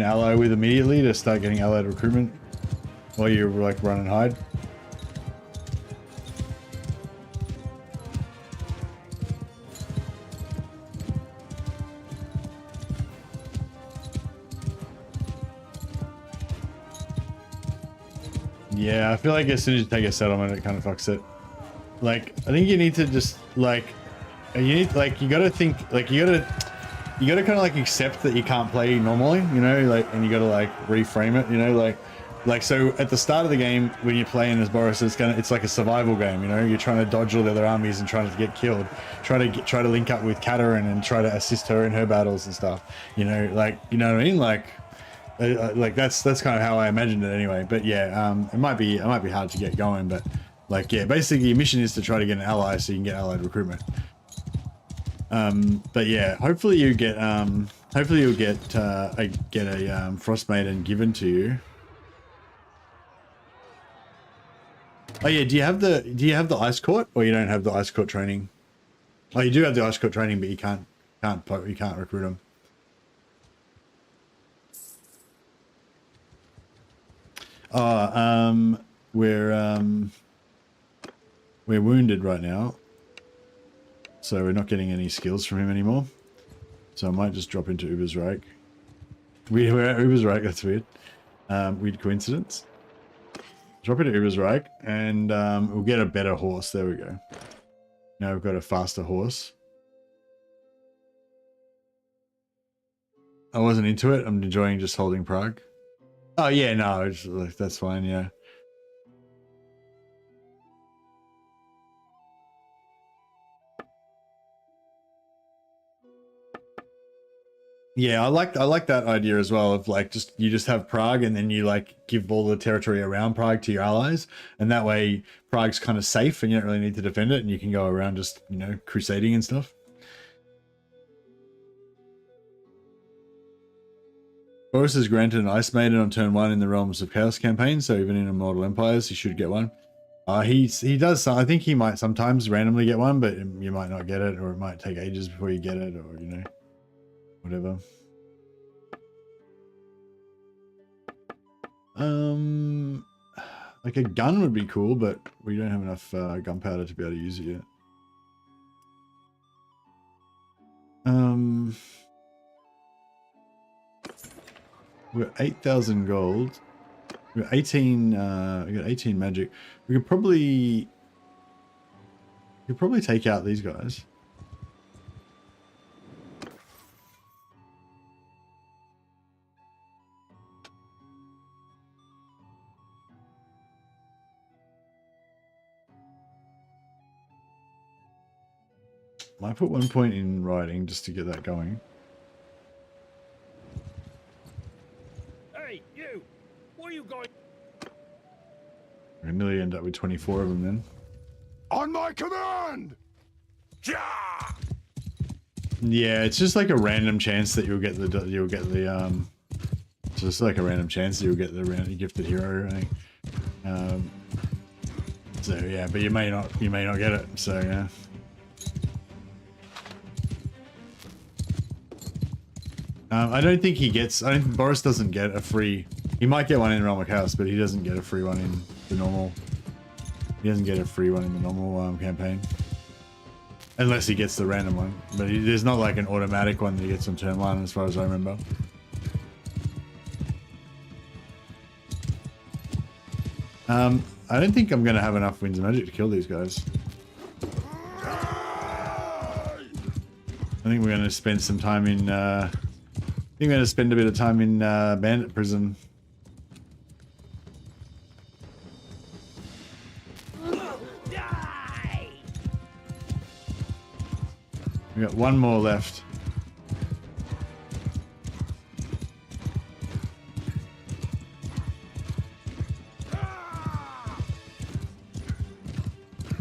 ally with immediately to start getting allied recruitment while you like run and hide. Yeah, I feel like as soon as you take a settlement, it kind of fucks it. Like, I think you need to just like, you gotta think, like, you gotta kind of like accept that you can't play normally, you know, like, and you gotta like reframe it, you know, like so at the start of the game when you're playing as Boris, it's like a survival game, you know, you're trying to dodge all the other armies and trying to get killed, try to link up with Katarine and try to assist her in her battles and stuff, you know, like, you know what I mean, like that's kind of how I imagined it anyway. But yeah, it might be hard to get going, but like, yeah, basically your mission is to try to get an ally so you can get allied recruitment. But yeah, hopefully you'll get a Frost Maiden given to you. Oh yeah, do you have the Ice Court, or you don't have the Ice Court training? Oh, you do have the Ice Court training, but you can't recruit them. Oh, we're wounded right now, so we're not getting any skills from him anymore. So I might just drop into Ubersreich. We're at Ubersreich, that's weird. Weird coincidence. Drop into Ubersreich, and we'll get a better horse. There we go. Now we've got a faster horse. I wasn't into it. I'm enjoying just holding Prague. Oh yeah, no, it's, like, that's fine. Yeah. Yeah, I like that idea as well of like you just have Prague and then you like give all the territory around Prague to your allies, and that way Prague's kind of safe and you don't really need to defend it, and you can go around just, you know, crusading and stuff. Boris is granted an Ice Maiden on turn 1 in the Realms of Chaos campaign, so even in Immortal Empires he should get one. He does. I think he might sometimes randomly get one, but you might not get it, or it might take ages before you get it, or you know, whatever. Like a gun would be cool, but we don't have enough gunpowder to be able to use it yet. We got 8,000 gold. We got 18. We got 18 magic. We could probably take out these guys. Might put 1 point in writing just to get that going. Hey, you! Where are you going? We nearly end up with 24 of them then. On my command! Yeah! Yeah, it's just like a random chance that you'll get the it's just like a random chance that you'll get the gifted hero, I think. So yeah, but you may not get it. So yeah. I don't think he gets. I don't. Boris doesn't get a free. He might get one in Realm of Chaos, but he doesn't get a free one in the normal. He doesn't get a free one in the normal campaign, unless he gets the random one. But there's not like an automatic one that he gets on turn 1, as far as I remember. I don't think I'm gonna have enough Winds of Magic to kill these guys. I think we're gonna spend some time in. I think we're gonna spend a bit of time in Bandit Prison. We got one more left.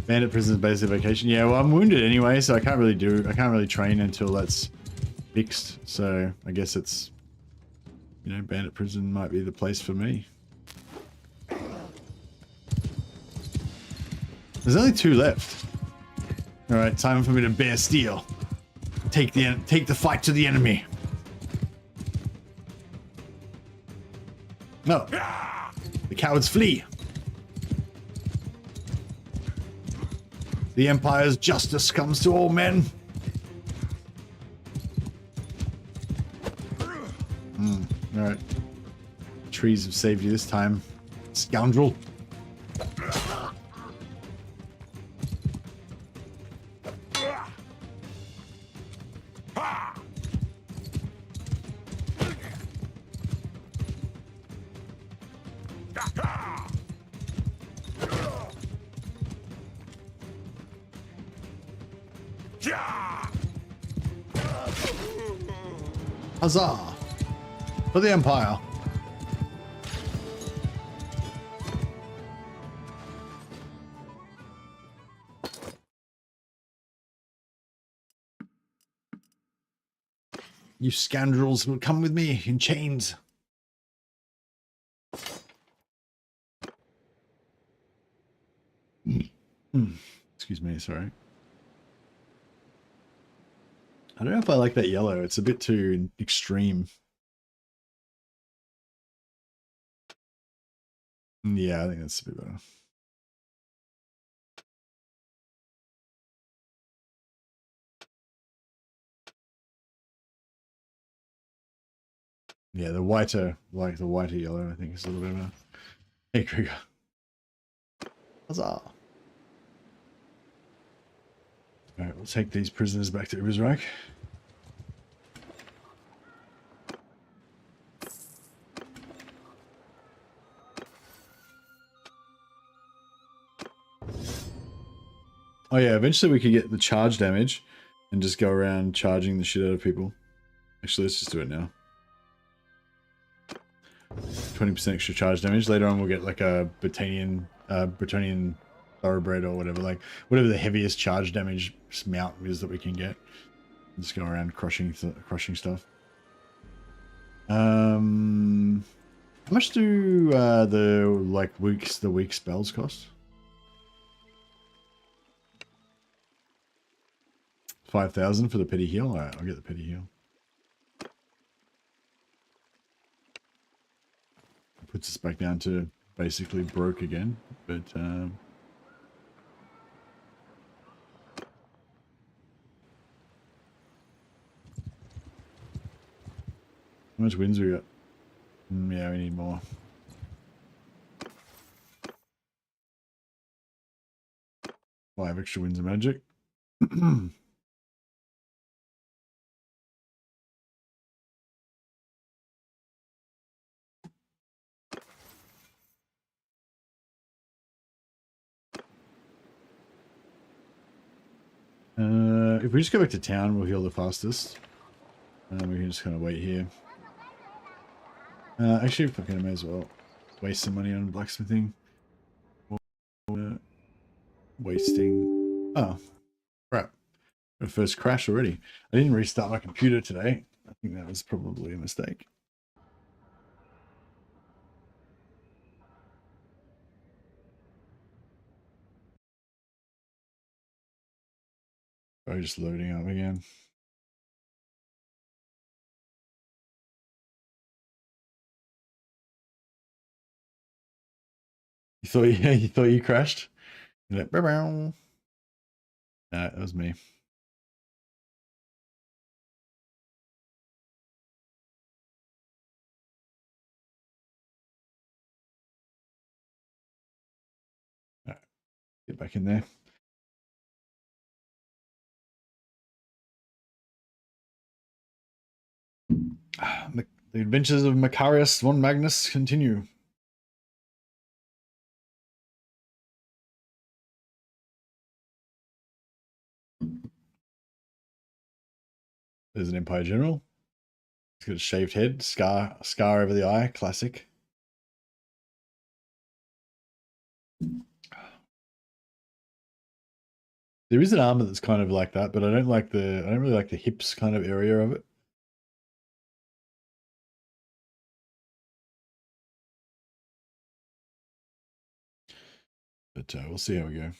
Bandit Prison is basically vacation. Yeah, well, I'm wounded anyway, so I can't really train until that's fixed. So I guess it's, you know, Bandit Prison might be the place for me. There's only 2 left. All right, time for me to bear steel. Take the fight to the enemy. No, the cowards flee. The Empire's justice comes to all men. All right. Trees have saved you this time, scoundrel. Huzzah! For the Empire. You scoundrels will come with me in chains. Excuse me, sorry. I don't know if I like that yellow. It's a bit too extreme. Yeah, I think that's a bit better. Yeah, the whiter, like the whiter yellow, I think is a little bit better. Hey, Krieger. Huzzah. Alright, we'll take these prisoners back to Ubersreich. Oh yeah, eventually we could get the charge damage and just go around charging the shit out of people. Actually, let's just do it now. 20% extra charge damage. Later on we'll get like a Bretonnian thoroughbred or whatever, like whatever the heaviest charge damage mount is that we can get. Just go around crushing stuff. How much do the weak spells cost? 5,000 for the petty heal. All right, I'll get the petty heal. Puts us back down to basically broke again, but how much wins we got? Yeah, we need more. 5 extra wins of magic. If we just go back to town, we'll heal the fastest. We can just kind of wait here. Actually, fucking may as well waste some money on blacksmithing. Wasting. Oh, crap. The first crash already. I didn't restart my computer today. I think that was probably a mistake. Probably just loading up again. You thought, yeah, you thought you crashed? You're like, bow. Nah, that was me. Right, get back in there. The adventures of Macarius von Magnus continue. There's an Empire General. He's got a shaved head, scar over the eye, classic. There is an armor that's kind of like that, but I don't really like the hips kind of area of it. But we'll see how we go.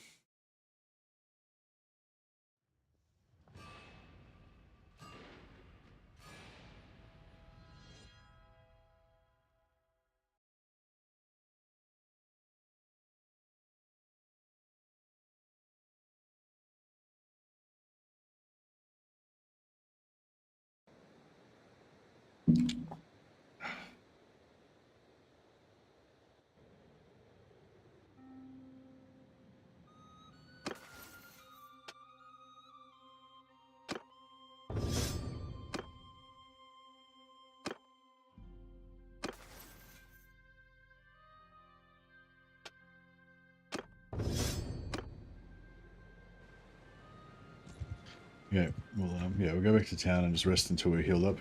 Okay, we'll go back to town and just rest until we're healed up.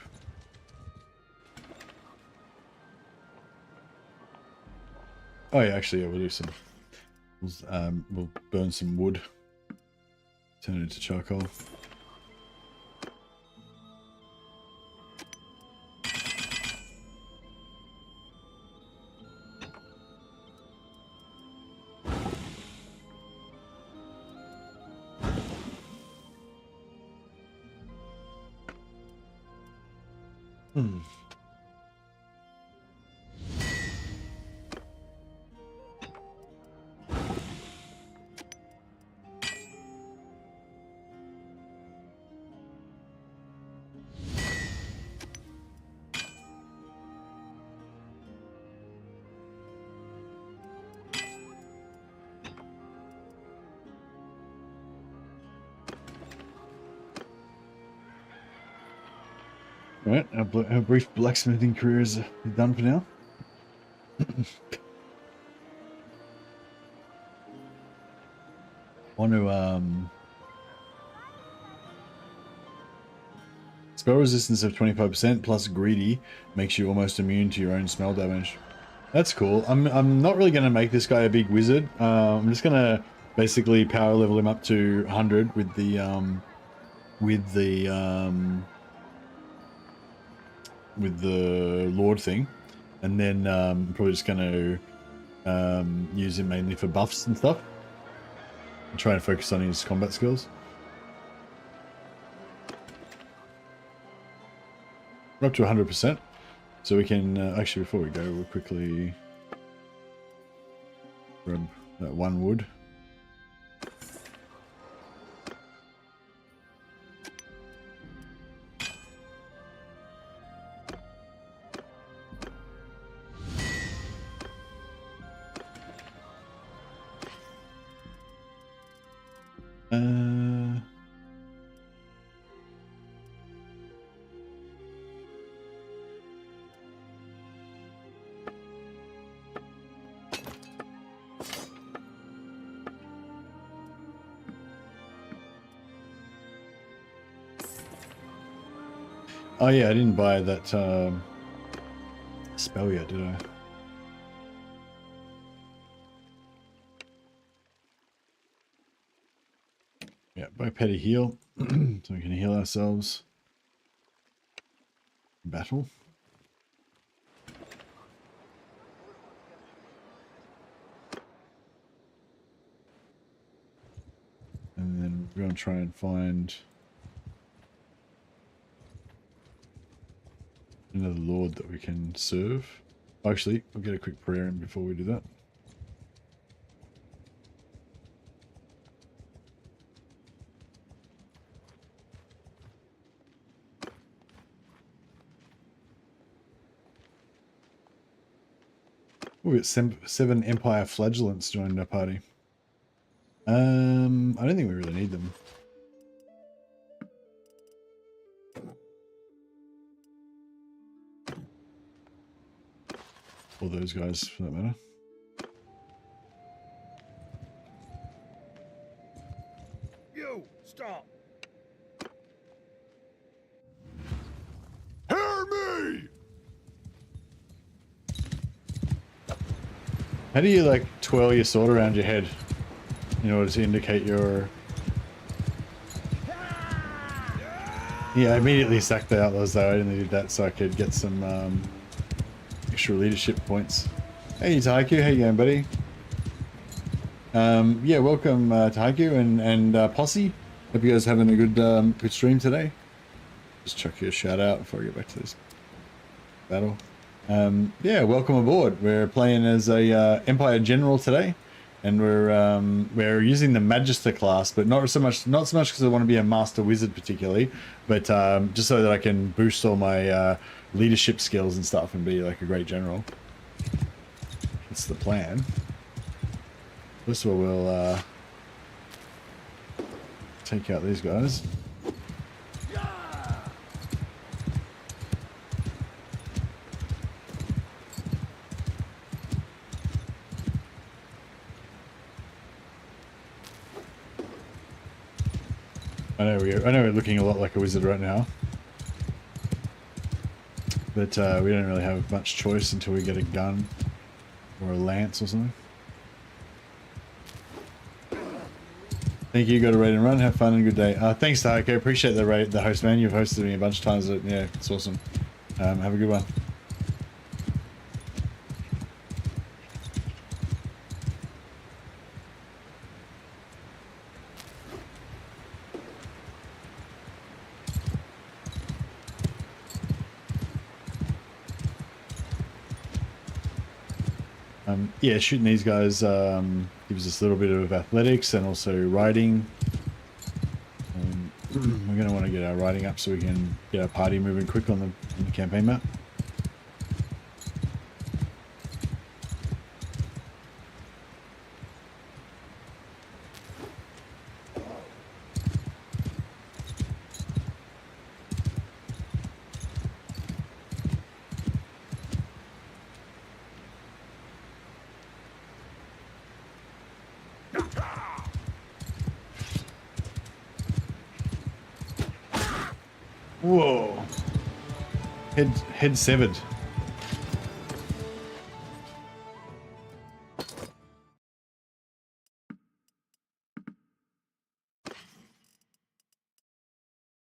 Oh yeah, actually, yeah, we'll do some. We'll burn some wood, turn it into charcoal. Right, our brief blacksmithing career is done for now. want to spell resistance of 25% plus greedy makes you almost immune to your own smell damage. That's cool. I'm not really going to make this guy a big wizard. I'm just going to basically power level him up to 100 with the Lord thing, and then probably just going to use him mainly for buffs and stuff, and try and focus on his combat skills. We're up to 100%, so we can actually, before we go, we'll quickly grab that one wood. Oh yeah, I didn't buy that spell yet, did I? Yeah, buy petty heal, so we can heal ourselves in battle. And then we're going to try and find another lord that we can serve. Actually, we'll get a quick prayer in before we do that. We got 7 Empire Flagellants joined our party. I don't think we really need them. Or those guys, for that matter. You stop. Hear me! How do you like twirl your sword around your head in order to indicate your... Yeah, I immediately sacked the outlaws though. I only did that so I could get some extra leadership points. Hey Taiku, how you going, buddy? Yeah, welcome to Haiku and Posse. Hope you guys are having a good stream today. Just chuck you a shout out before I get back to this battle. Yeah, welcome aboard. We're playing as a Empire General today, and we're using the Magister class, but not so much because I want to be a Master Wizard particularly, but just so that I can boost all my leadership skills and stuff and be like a great general. That's the plan. First of all, we'll take out these guys. I know we're looking a lot like a wizard right now, but we don't really have much choice until we get a gun or a lance or something. Thank you. Got a raid and run. Have fun and good day. Thanks, Taiko. Appreciate the host, man. You've hosted me a bunch of times. Yeah, it's awesome. Have a good one. Yeah, shooting these guys gives us a little bit of athletics and also riding. We're going to want to get our riding up so we can get our party moving quick on the campaign map. Whoa. Head severed.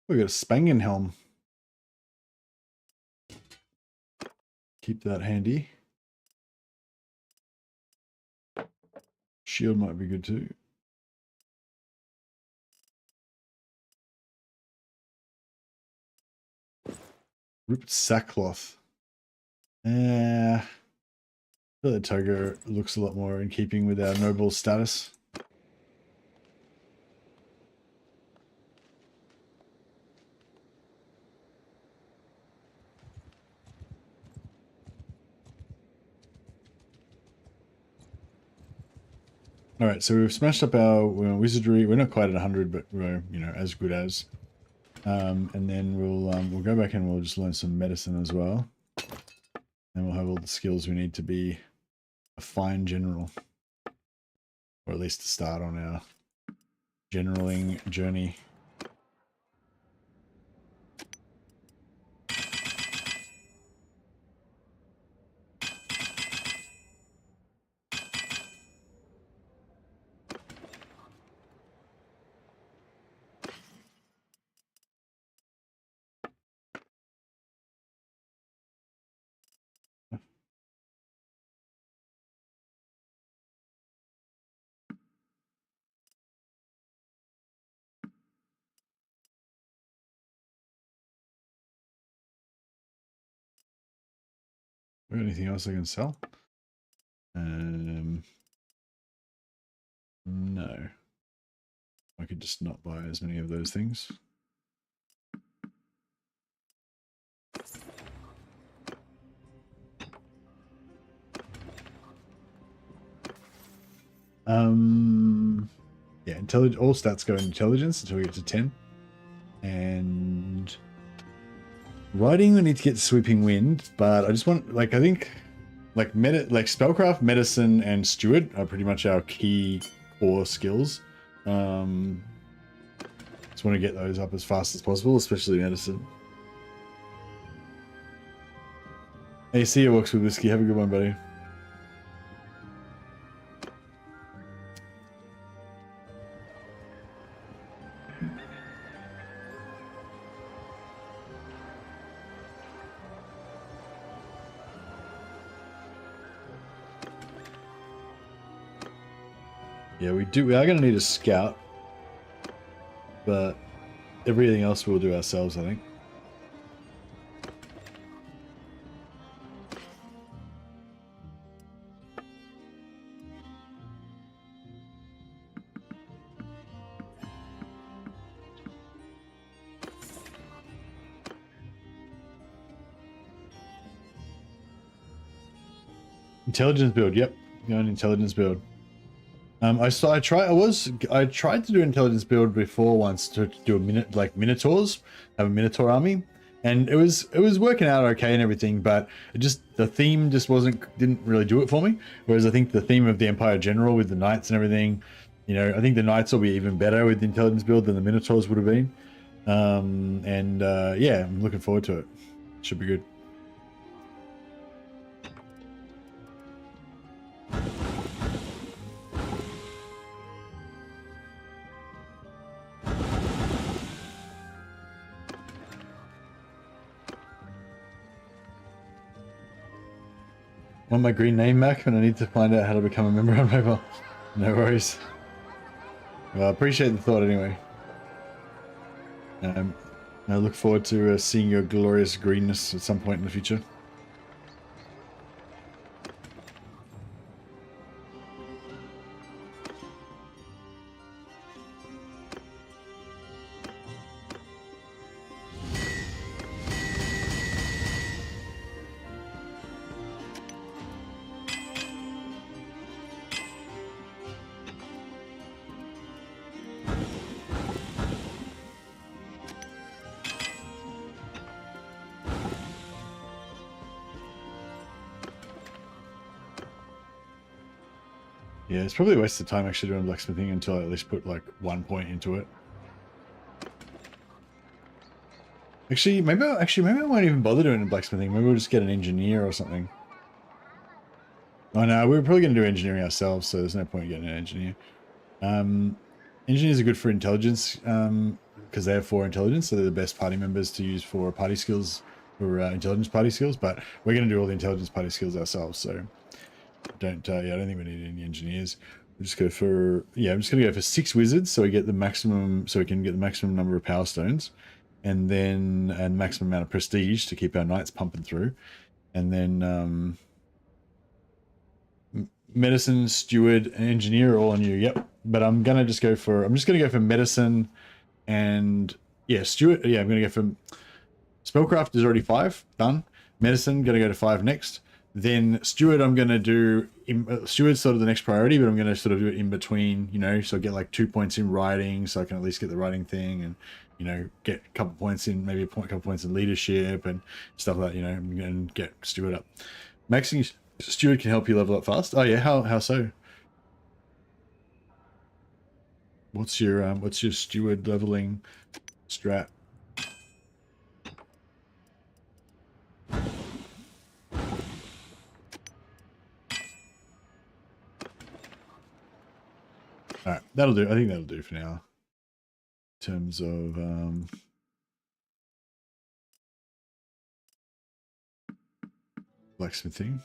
We got a Spangen helm. Keep that handy. Shield might be good too. Ripped sackcloth. The toga looks a lot more in keeping with our noble status. All right, so we've smashed up our wizardry. We're not quite at 100, but we're, you know, as good as. And then we'll go back and we'll just learn some medicine as well. And we'll have all the skills we need to be a fine general. Or at least to start on our generaling journey. Anything else I can sell? No. I could just not buy as many of those things. Yeah, all stats go in intelligence until we get to 10. And riding, we need to get sweeping wind, but I just want, like, I think like spellcraft, medicine, and steward are pretty much our key core skills. Just want to get those up as fast as possible, especially medicine. Hey, see you, Walks with Whiskey. Have a good one, buddy. Yeah, we are going to need a scout, but everything else we'll do ourselves, I think. Intelligence build, yep. Going intelligence build. I tried to do intelligence build before once to do minotaurs, have a minotaur army, and it was working out okay and everything, but the theme just didn't really do it for me. Whereas I think the theme of the Empire General with the knights and everything, you know, I think the knights will be even better with the intelligence build than the minotaurs would have been. Yeah, I'm looking forward to it. Should be good. Want my green name, Mac, and I need to find out how to become a member on mobile. No worries. Well, I appreciate the thought anyway. I look forward to seeing your glorious greenness at some point in the future. Yeah, it's probably a waste of time actually doing blacksmithing until I at least put like 1 point into it. maybe I won't even bother doing the blacksmithing. Maybe we'll just get an engineer or something. Oh no, we're probably going to do engineering ourselves, so there's no point in getting an engineer. Engineers are good for intelligence, because they have 4 intelligence, so they're the best party members to use for party skills, for intelligence party skills. But we're going to do all the intelligence party skills ourselves, so I don't think we need any engineers. We'll just go for I'm just going to go for 6 wizards, so we get the maximum, so we can get the maximum number of power stones, and then maximum amount of prestige to keep our knights pumping through, and then medicine, steward, and engineer are all on you. Yep. But I'm just gonna go for medicine and steward. Yeah, I'm gonna go for spellcraft is already 5 done. Medicine gonna go to 5 next. Then steward, I'm gonna do steward's sort of the next priority, but I'm gonna sort of do it in between. So I get like 2 points in writing, so I can at least get the writing thing, and get a couple points in, maybe a couple points in leadership and stuff like that. And get steward up. Maxing steward can help you level up fast. Oh yeah, how so? What's your steward leveling strat? All right, that'll do. I think that'll do for now. In terms of blacksmithing.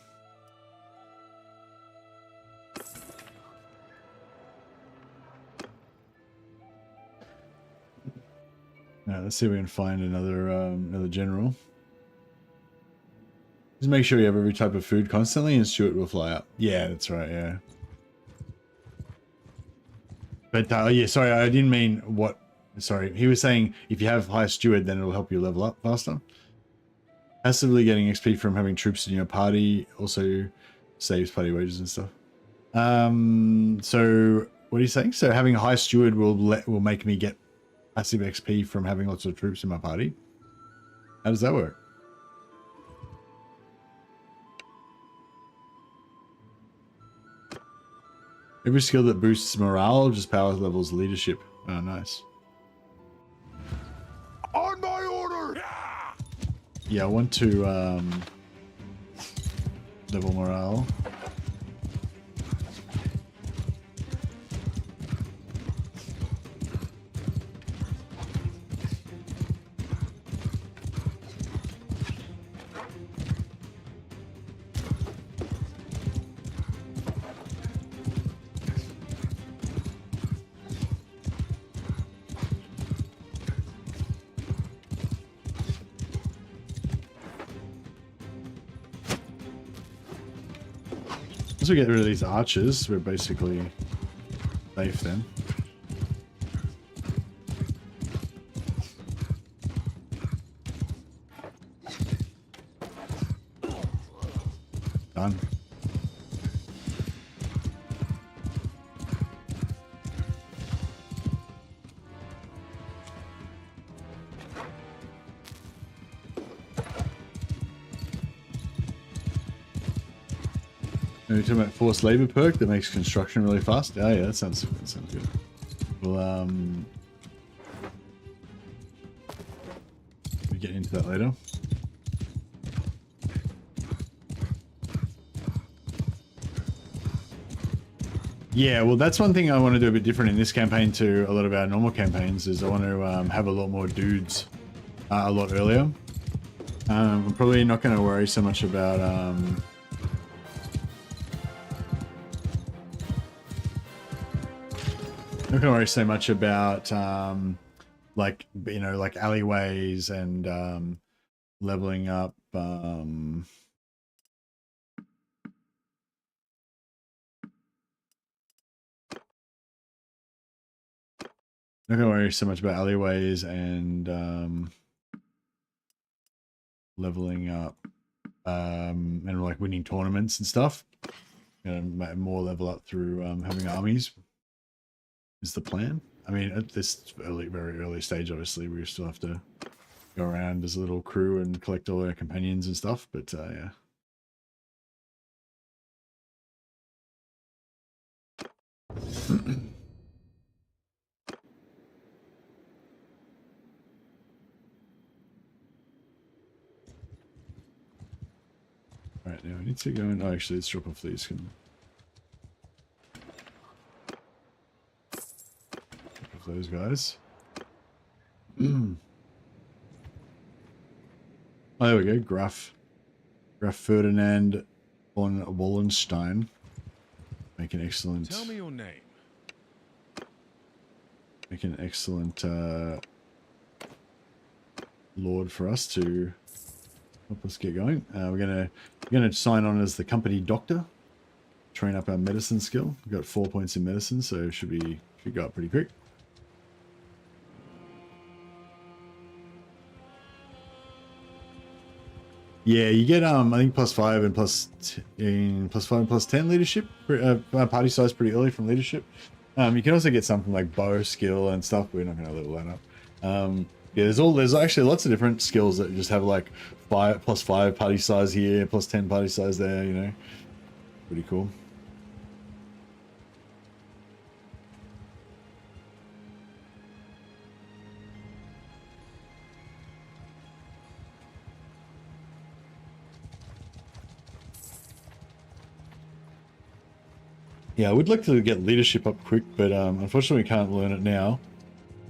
Now let's see if we can find another general. Just make sure you have every type of food constantly, and Stuart will fly up. Yeah, that's right. Yeah. But yeah, sorry, I didn't mean what. Sorry, he was saying if you have high steward, then it'll help you level up faster. Passively getting XP from having troops in your party also saves party wages and stuff. So what are you saying? So having a high steward will make me get passive XP from having lots of troops in my party. How does that work? Every skill that boosts morale just power levels leadership. Oh, nice. On my order! Yeah, I want to level morale. Once we get rid of these archers, we're basically safe then. Done. Are you talking about forced labor perk that makes construction really fast? Oh yeah, that sounds good. We'll get into that later. Yeah, well, that's one thing I want to do a bit different in this campaign to a lot of our normal campaigns is I want to have a lot more dudes a lot earlier. I'm probably not going to worry so much about not going to worry so much about like like alleyways and leveling up not gonna worry so much about alleyways and leveling up and like winning tournaments and stuff. More level up through having armies is the plan. I mean, at this very early stage, obviously, we still have to go around as a little crew and collect all our companions and stuff. But yeah. Now we need to go in. Oh, actually, let's drop off these. Drop off those guys. Oh, there we go. Graf Ferdinand von Wallenstein. Make an excellent. Tell me your name. Make an excellent lord for us to help us get going. We're gonna sign on as the company doctor. Train up our medicine skill. We've got 4 points in medicine, so should go up pretty quick. Yeah, you get I think +5 and +5 and +10 leadership, party size pretty early from leadership. You can also get something like bow skill and stuff. We're not going to level that up. Yeah, there's actually lots of different skills that just have like +5 party size here, +10 party size there. You know, pretty cool. Yeah, I would like to get leadership up quick, but unfortunately we can't learn it now.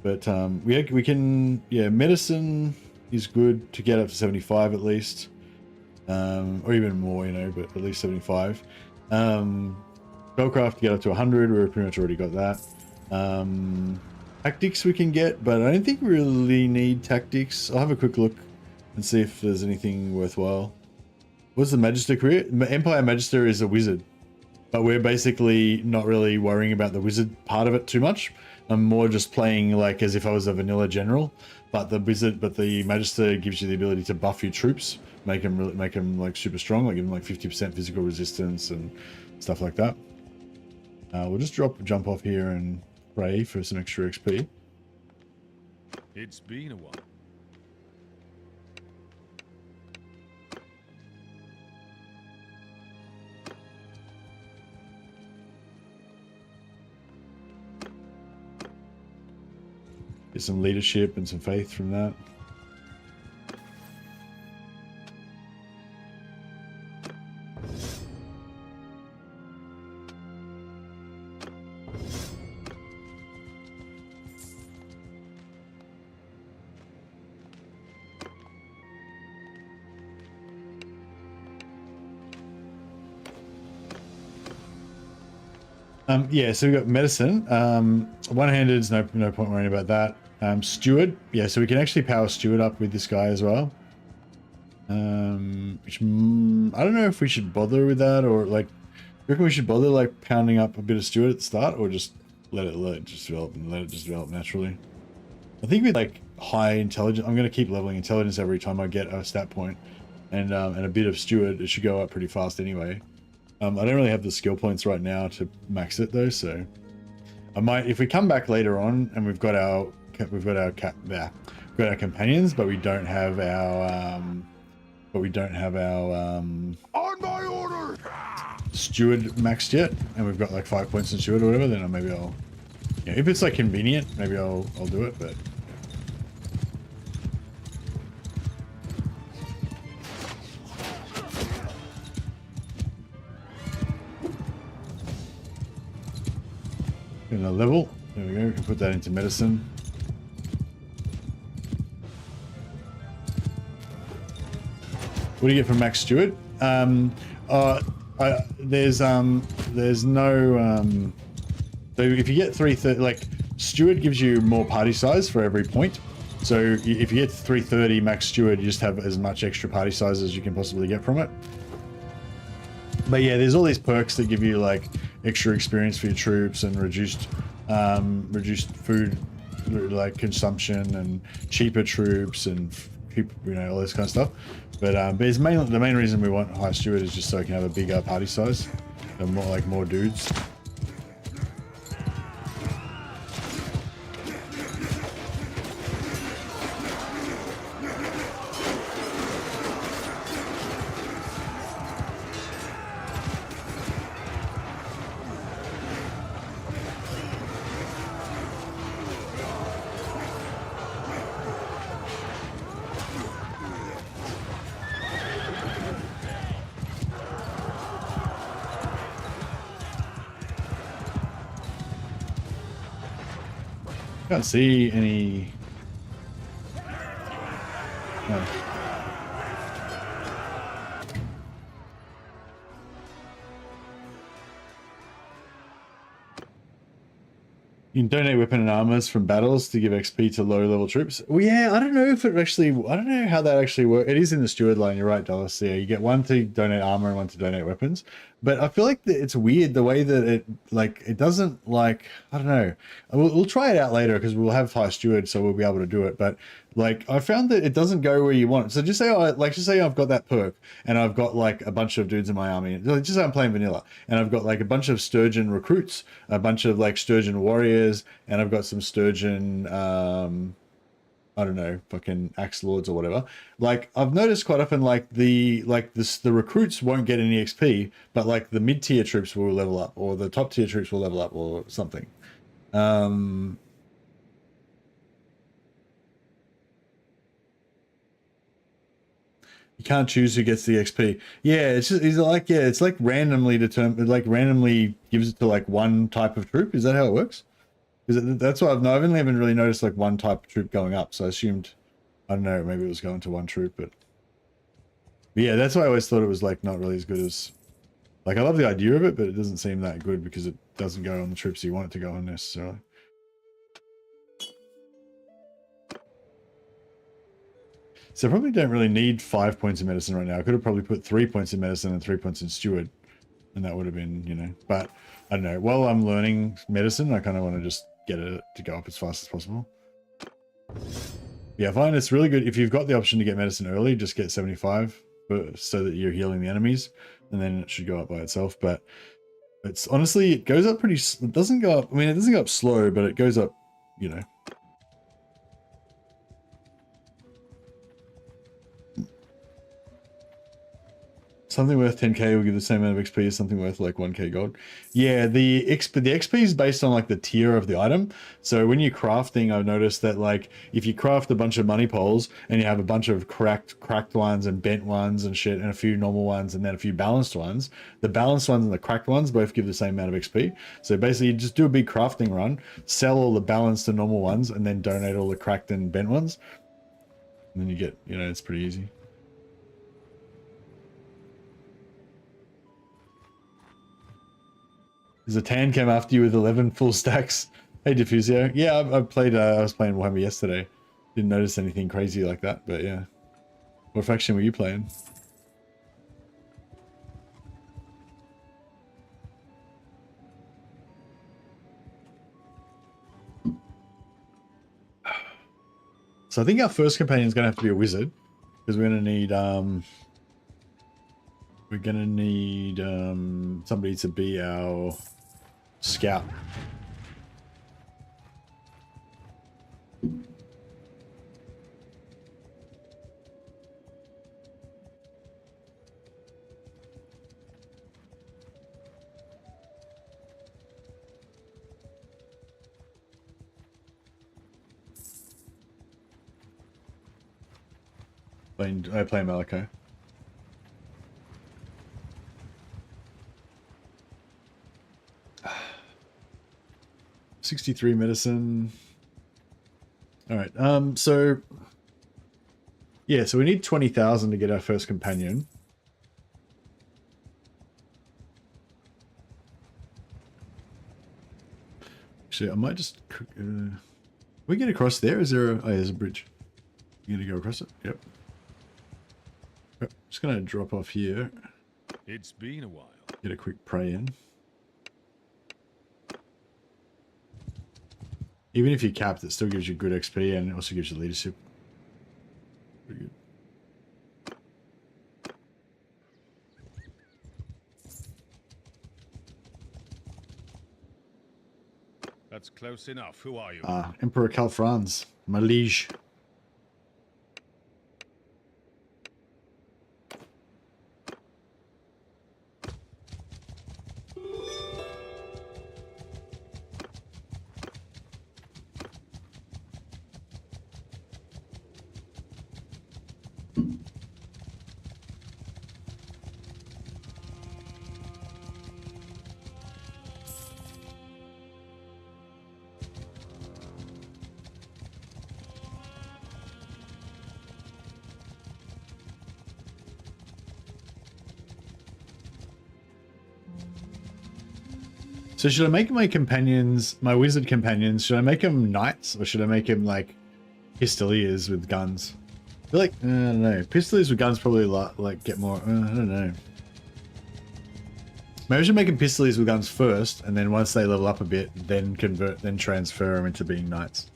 But we can, yeah, medicine is good to get up to 75 at least, or even more, you know, but at least 75. Spellcraft to get up to 100, we've pretty much already got that. Tactics we can get, but I don't think we really need tactics. I'll have a quick look and see if there's anything worthwhile. What's the Magister career? Empire Magister is a wizard. But we're basically not really worrying about the wizard part of it too much. I'm more just playing like as if I was a vanilla general. But the Magister gives you the ability to buff your troops, make them like super strong, like give them like 50% physical resistance and stuff like that. We'll just jump off here and pray for some extra XP. It's been a while. Get some leadership and some faith from that. Yeah, so we've got medicine. One-handed is no point worrying about that. Steward, yeah, so we can actually power Steward up with this guy as well. Which I don't know if we should bother with that, or like, you reckon we should bother like pounding up a bit of Steward at the start, or just let it just develop and let it just develop naturally. I think with like high intelligence, I'm gonna keep leveling intelligence every time I get a stat point, and a bit of Steward. It should go up pretty fast anyway. I don't really have the skill points right now to max it though, so I might, if we come back later on and we've got our companions, but we don't have our On my order. Steward maxed yet, and we've got like 5 points in Steward or whatever, then maybe I'll, yeah, if it's like convenient, maybe I'll do it, but. Get another level. There we go. We can put that into medicine. What do you get from Max Steward? There's no so if you get 330, like Steward gives you more party size for every point. So if you get 330 Max Steward, you just have as much extra party size as you can possibly get from it. But yeah, there's all these perks that give you like extra experience for your troops and reduced food like consumption and cheaper troops and all this kind of stuff. But it's mainly the main reason we want high Steward is just so I can have a bigger party size and more dudes. Can't see any. No. You can donate weapon and armors from battles to give XP to low level troops. Well, yeah, I don't know if it actually, I don't know how that actually works. It is in the steward line, you're right, Dallas. Yeah, you get one to donate armor and one to donate weapons. But I feel like it's weird the way that it, like, it doesn't, like, I don't know. We'll try it out later because we'll have high steward, so we'll be able to do it. But like, I found that it doesn't go where you want it. So just say, just say I've got that perk and I've got like a bunch of dudes in my army. Just say I'm playing vanilla and I've got like a bunch of Sturgeon recruits, a bunch of like Sturgeon warriors, and I've got some Sturgeon, I don't know, fucking axe lords or whatever. Like, I've noticed quite often, like the recruits won't get any XP, but like the mid tier troops will level up, or the top tier troops will level up, or something. You can't choose who gets the XP. Yeah, it's just, it's like randomly determined, like randomly gives it to like one type of troop. Is that how it works? Because that's what I've only ever really noticed like one type of troop going up. So I assumed, I don't know, maybe it was going to one troop, but yeah, that's why I always thought it was like not really as good as, like, I love the idea of it, but it doesn't seem that good because it doesn't go on the troops you want it to go on necessarily. So I probably don't really need 5 points of medicine right now. I could have probably put 3 points in medicine and 3 points in steward, and that would have been, you know, but I don't know. While I'm learning medicine, I kind of want to just get it to go up as fast as possible. Yeah, I find it's really good. If you've got the option to get medicine early, just get 75 so that you're healing the enemies, and then it should go up by itself. But it's honestly, it goes up pretty, it doesn't go up, I mean, it doesn't go up slow, but it goes up, you know. Something worth 10k will give the same amount of XP as something worth like 1k gold. Yeah, the XP is based on like the tier of the item. So when you're crafting, I've noticed that like if you craft a bunch of money poles and you have a bunch of cracked ones and bent ones and shit and a few normal ones and then a few balanced ones, the balanced ones and the cracked ones both give the same amount of XP. So basically you just do a big crafting run, sell all the balanced and normal ones, and then donate all the cracked and bent ones. And then you get, you know, it's pretty easy. Zatan came after you with 11 full stacks. Hey, Diffusio. Yeah, I played, I was playing Warhammer yesterday. Didn't notice anything crazy like that, but yeah. What faction were you playing? So I think our first companion is going to have to be a wizard, because we're going to need, somebody to be our scout. I play Malachi. $63 medicine. All right. So yeah, so we need 20,000 to get our first companion. Actually, I might just we get across there. Is there a, oh, there's a bridge. You gonna go across it? Yep. Just gonna drop off here. It's been a while. Get a quick pray in. Even if you're capped, it still gives you good XP and it also gives you leadership. Pretty good. That's close enough. Who are you? Emperor Calfranz, my liege. So should I make my companions, my wizard companions, should I make them knights or should I make them like pistoliers with guns? I feel like, I don't know. Pistoliers with guns probably like get more, I don't know. Maybe I should make them pistoliers with guns first, and then once they level up a bit, then transfer them into being knights.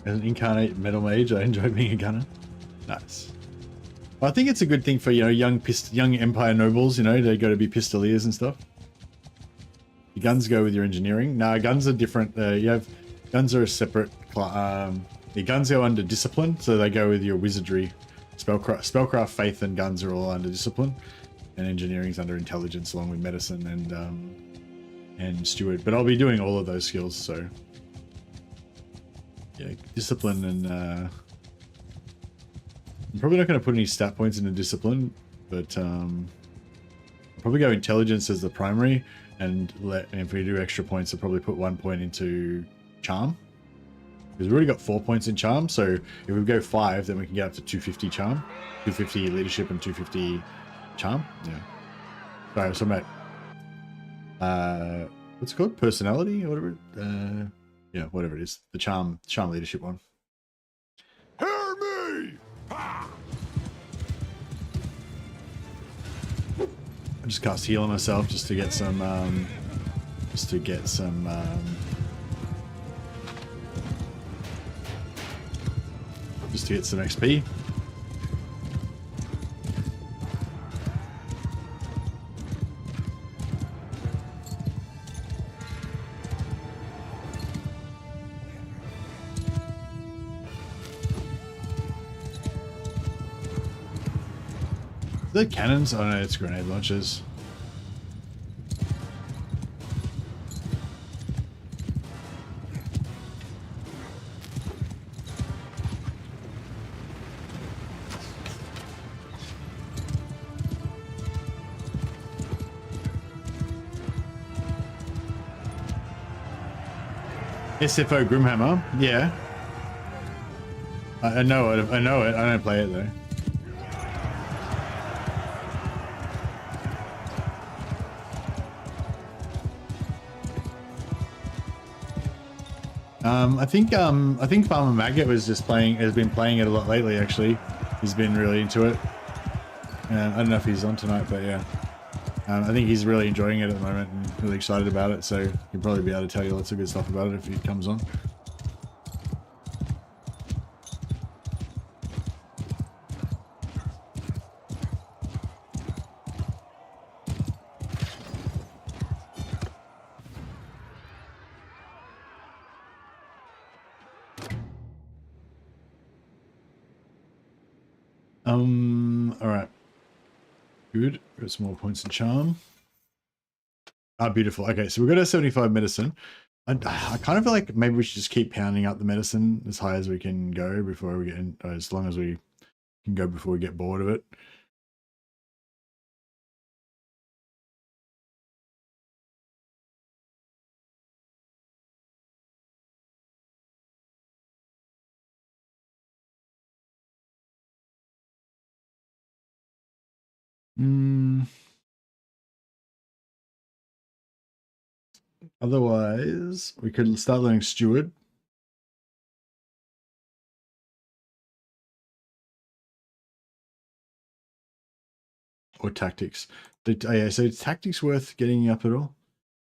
As an incarnate metal mage, I enjoy being a gunner. Nice. Well, I think it's a good thing for, you know, young Empire nobles, you know, they go to be pistoliers and stuff. Your guns go with your engineering. Nah, guns are different. Guns are a separate. Your guns go under discipline, so they go with your wizardry. Spellcraft, faith, and guns are all under discipline, and engineering's under intelligence, along with medicine and steward. But I'll be doing all of those skills, so yeah, discipline and I'm probably not going to put any stat points into discipline, but I'll probably go intelligence as the primary, and if we do extra points, I'll probably put 1 point into charm. Because we've already got 4 points in charm, so if we go 5, then we can get up to 250 charm, 250 leadership, and 250 charm. Yeah. Sorry, I was talking about what's it called? Personality or whatever. Yeah, whatever it is. The charm leadership one. Hear me! Ha! I just cast heal on myself just to get some just to get some XP. Are they cannons? Oh no, it's grenade launchers. SFO Grimhammer, yeah. I know it. I know it. I don't play it though. I think Farmer Maggot has been playing it a lot lately. Actually, he's been really into it. I don't know if he's on tonight, but yeah, I think he's really enjoying it at the moment and really excited about it. So he'll probably be able to tell you lots of good stuff about it if he comes on. All right. Good. Got some more points in charm. Ah, beautiful. Okay, so we've got our 75 medicine. I kind of feel like maybe we should just keep pounding out the medicine as high as we can go before we get in, as long as we can go before we get bored of it. Otherwise, we could start learning steward. Or tactics. But, yeah, so tactics worth getting up at all.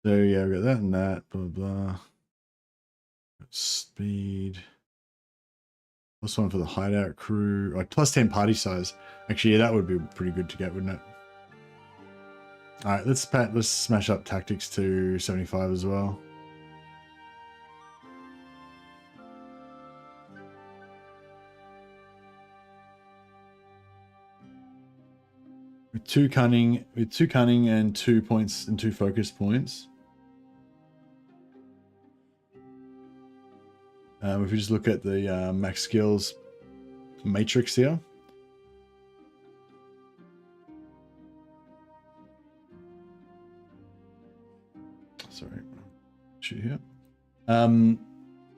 So yeah, we've got that and that, blah, blah, blah. Speed. Plus 1 for the hideout crew. Oh, plus 10 party size. Actually, yeah, that would be pretty good to get, wouldn't it? All right, let's smash up tactics to 75 as well. With two cunning and 2 points and 2 focus points. If we just look at the max skills matrix here. sorry. Shoot here.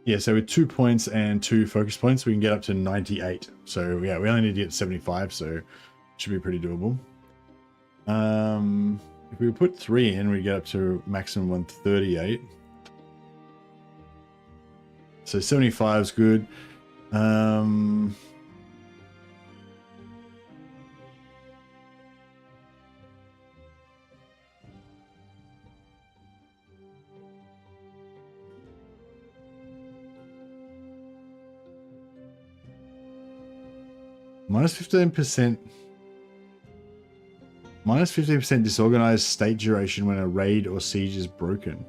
Yeah, so with 2 points and 2 focus points, we can get up to 98. So yeah, we only need to get 75, so it should be pretty doable. If we put 3 in, we get up to maximum 138. So 75 is good. Minus 15%. Minus 15% disorganized state duration when a raid or siege is broken.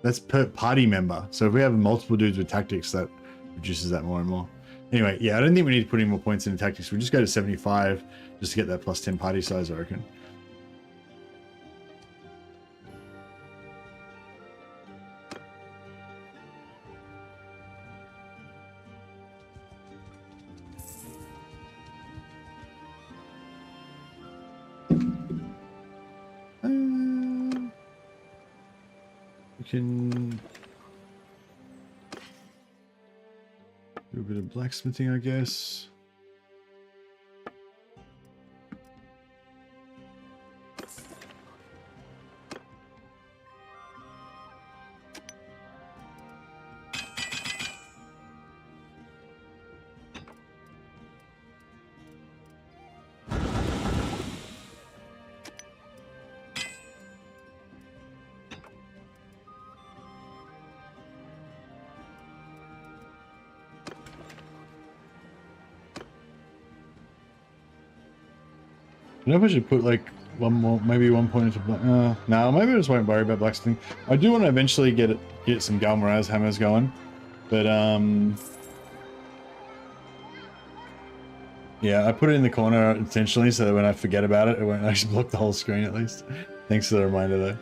That's per party member. So if we have multiple dudes with tactics, that reduces that more and more. Anyway, yeah, I don't think we need to put any more points into tactics. We'll just go to 75 just to get that plus 10 party size, I reckon. We can do a bit of blacksmithing, I guess. I don't know if I should put like one more, maybe 1 point into black. No, maybe I just won't worry about blacksmithing. I do want to eventually get some Galmaraz hammers going, but yeah, I put it in the corner intentionally so that when I forget about it, it won't actually block the whole screen at least. Thanks for the reminder though.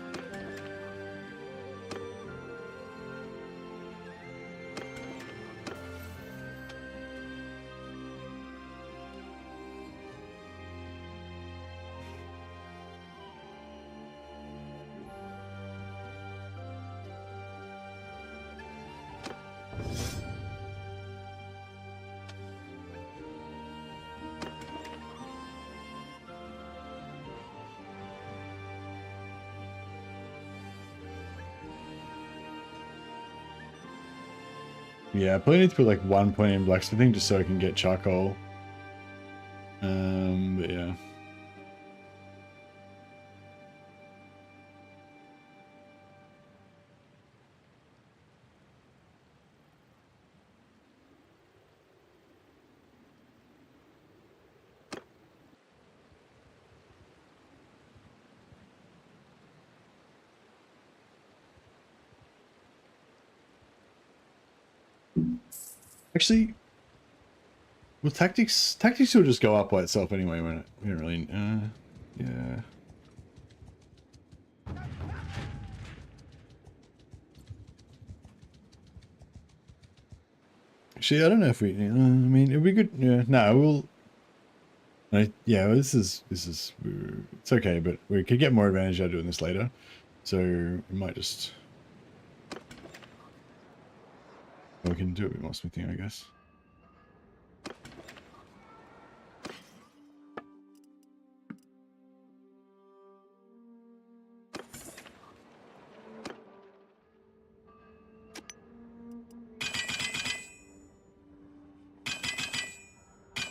Yeah, I probably need to put like 1 point in blacksmithing just so I can get charcoal. But yeah. Actually, well, tactics will just go up by itself anyway. When we don't really, yeah. Actually, I don't know if we. I mean, it'd be good. Yeah, no, we'll. Yeah, well, this is. It's okay, but we could get more advantage out of doing this later. So we might just. We can do a bit more smithing, I guess.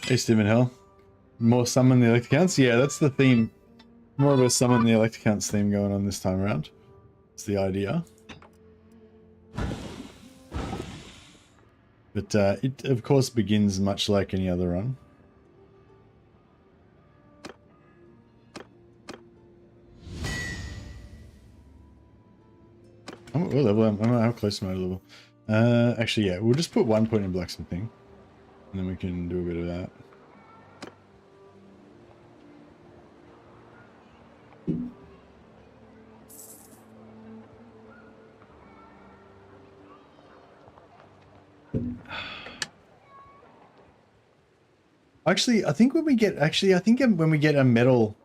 Hey, Stephen Hill. More summon the Electrocounts? Yeah, that's the theme. More of a summon the Electrocounts theme going on this time around. That's the idea. But it, of course, begins much like any other run. What level am I? How close am I to level? Actually, yeah, we'll just put 1 point in blacksmithing. And then we can do a bit of that. Actually, I think when we get when we get a metal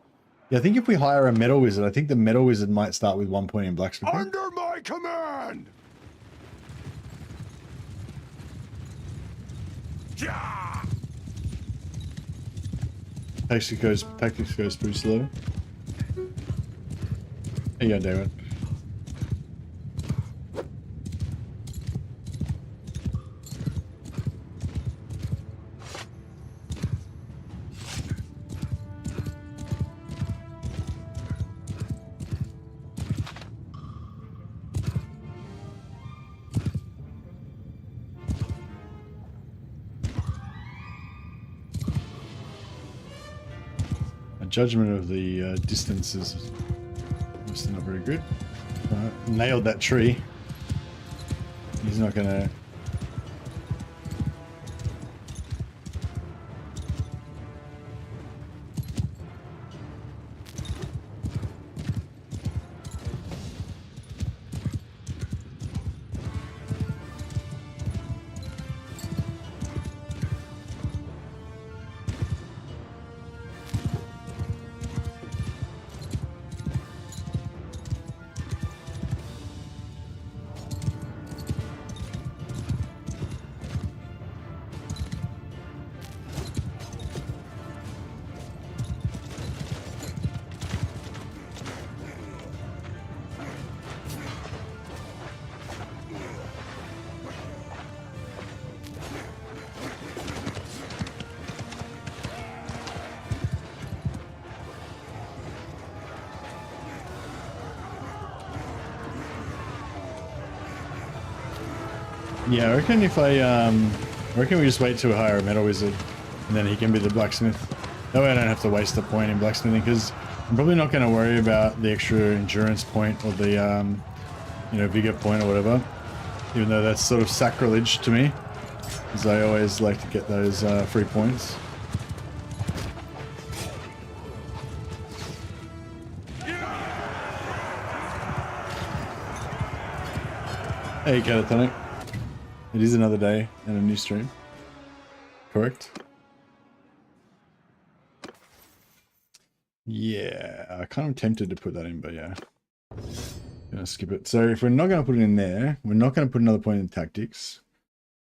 Yeah, I think if we hire a metal wizard, I think the metal wizard might start with 1 point in blacksmithing. Under my command! Yeah! Tactics goes pretty slow. There you go, David. Judgment of the distance is obviously not very good. Nailed that tree. He's not gonna. Yeah, I reckon if I reckon we just wait till we hire a metal wizard, and then he can be the blacksmith. That way I don't have to waste a point in blacksmithing, because I'm probably not going to worry about the extra endurance point or the you know, vigor point or whatever. Even though that's sort of sacrilege to me, because I always like to get those free points. Hey, Catatonic. It is another day and a new stream. Correct? Yeah, I kind of tempted to put that in, but yeah. Gonna skip it. So if we're not going to put it in there, we're not going to put another point in tactics.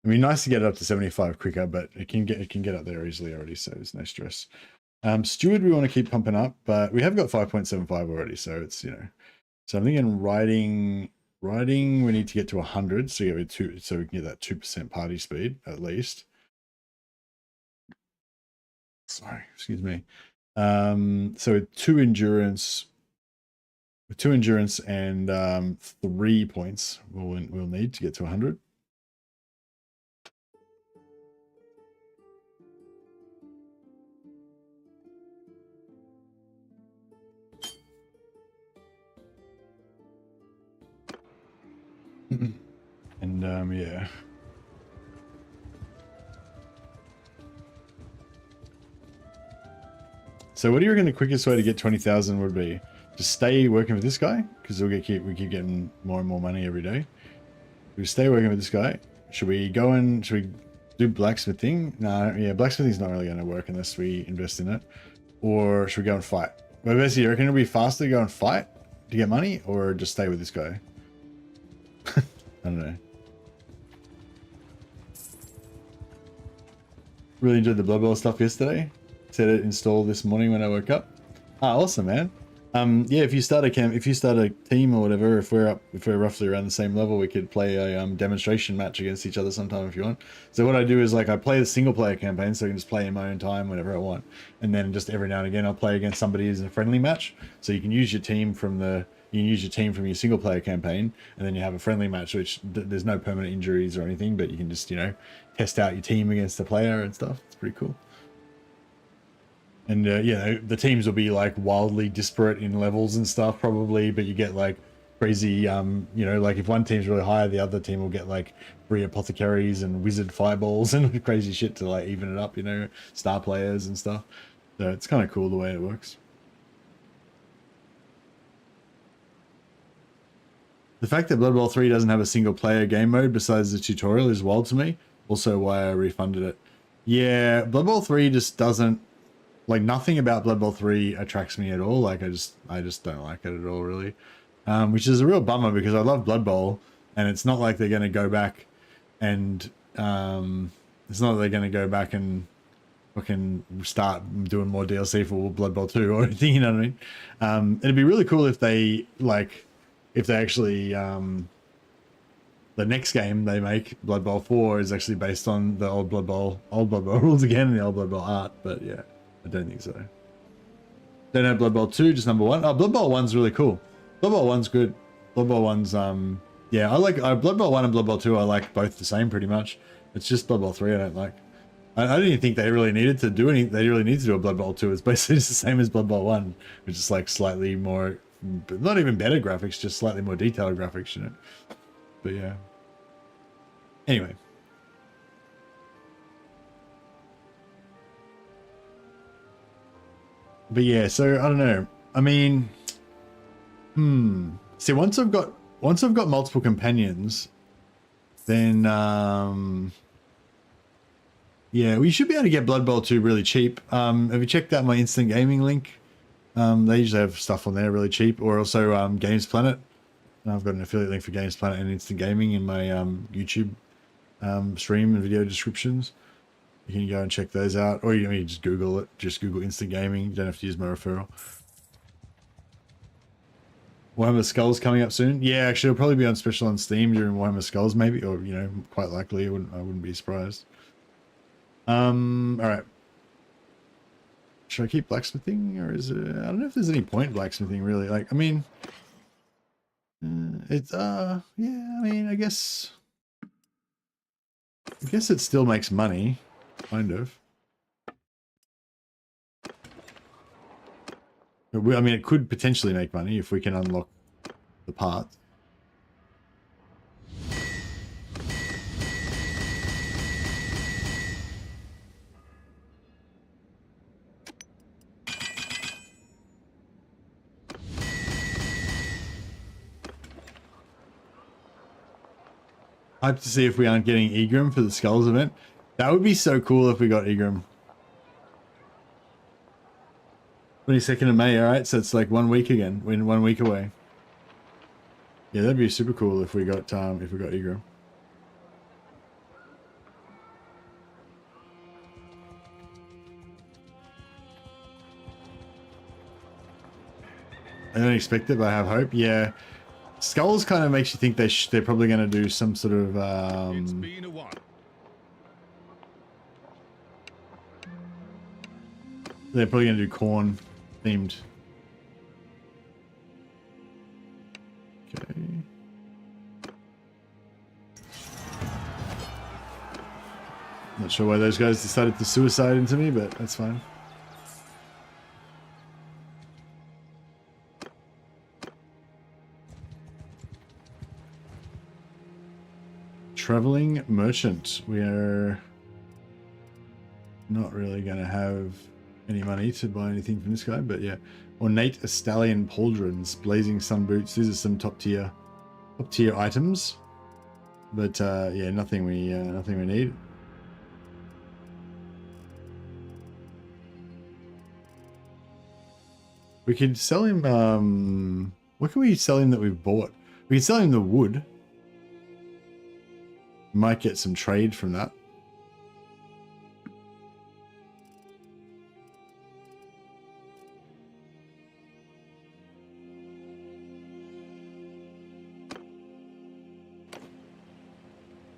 It'd be nice to get it up to 75 quicker, but it can get up there easily already, so there's no stress. Steward we want to keep pumping up, but we have got 5.75 already, so it's, you know. So I'm thinking riding we need to get to 100, so we can get that 2% party speed at least. Sorry, excuse me. So with 2 endurance and 3 points we'll need to get to 100. And yeah. So what do you reckon the quickest way to get 20,000 would be? Just stay working with this guy, because we keep getting more and more money every day. We stay working with this guy. Should we do blacksmithing? No, yeah, blacksmithing's not really going to work unless we invest in it. Or should we go and fight? Well, basically, you reckon it'll be faster to go and fight to get money, or just stay with this guy? I don't know. Really enjoyed the Blood Bowl stuff yesterday. Said it installed this morning when I woke up. Ah, awesome, man. Yeah, if you start a team or whatever, if we're roughly around the same level, we could play a demonstration match against each other sometime if you want. So what I do is, like, I play the single player campaign, so I can just play in my own time whenever I want, and then just every now and again I'll play against somebody who's in a friendly match. So you can use your team from your single player campaign, and then you have a friendly match, which there's no permanent injuries or anything, but you can just, you know, test out your team against the player and stuff. It's pretty cool. And yeah, the teams will be like wildly disparate in levels and stuff probably, but you get like crazy, you know, like if one team's really high, the other team will get like 3 apothecaries and wizard fireballs and crazy shit to like even it up, you know, star players and stuff. So it's kind of cool the way it works. The fact that Blood Bowl 3 doesn't have a single player game mode besides the tutorial is wild to me. Also why I refunded it. Yeah, Blood Bowl 3 just doesn't. Like nothing about Blood Bowl 3 attracts me at all. Like I just don't like it at all, really. Which is a real bummer because I love Blood Bowl, and it's not like they're going to go back and it's not like they're going to go back and fucking start doing more DLC for Blood Bowl 2 or anything. You know what I mean? It'd be really cool if they actually the next game they make, Blood Bowl 4, is actually based on the old Blood Bowl rules again and the old Blood Bowl art. But yeah, I don't think so. Don't have Blood Bowl 2, just number 1. Oh, Blood Bowl 1's really cool. Blood Bowl 1's good. Blood Bowl 1's, yeah, I like Blood Bowl 1 and Blood Bowl 2, I like both the same pretty much. It's just Blood Bowl 3 I don't like. I don't even think they really needed to do they really need to do a Blood Bowl 2. It's basically just the same as Blood Bowl 1, which is like slightly more, not even better graphics, just slightly more detailed graphics, you know. But yeah. Anyway. But yeah, so I don't know. I mean, see, once I've got multiple companions, then yeah, we should be able to get Blood Bowl 2 really cheap. Have you checked out my Instant Gaming link? They usually have stuff on there really cheap, or also Games Planet. I've got an affiliate link for Games Planet and Instant Gaming in my YouTube stream and video descriptions. You can go and check those out, or you just Google it. Just Google Instant Gaming. You don't have to use my referral. Warhammer Skulls coming up soon. Yeah, actually, it'll probably be on special on Steam during Warhammer Skulls, maybe, or you know, quite likely. I wouldn't be surprised. All right. Should I keep blacksmithing, or is it? I don't know if there's any point blacksmithing really. Like, I mean, it's yeah. I mean, I guess it still makes money, kind of. I mean, it could potentially make money if we can unlock the parts. Hype to see if we aren't getting Egram for the Skulls event. That would be so cool if we got Egram. 22nd of May, alright, so it's like 1 week again. We're 1 week away. Yeah, that'd be super cool if we got Egram. I don't expect it, but I have hope. Yeah. Skulls kind of makes you think they're probably going to do some sort of It's been a while. They're probably going to do corn themed. Okay. Not sure why those guys decided to suicide into me, but that's fine. Traveling merchant. We are not really going to have any money to buy anything from this guy, but yeah. Ornate Estallion pauldrons, blazing sun boots. These are some top tier items, but yeah, nothing we need. We could sell him. What can we sell him that we've bought? We could sell him the wood. Might get some trade from that.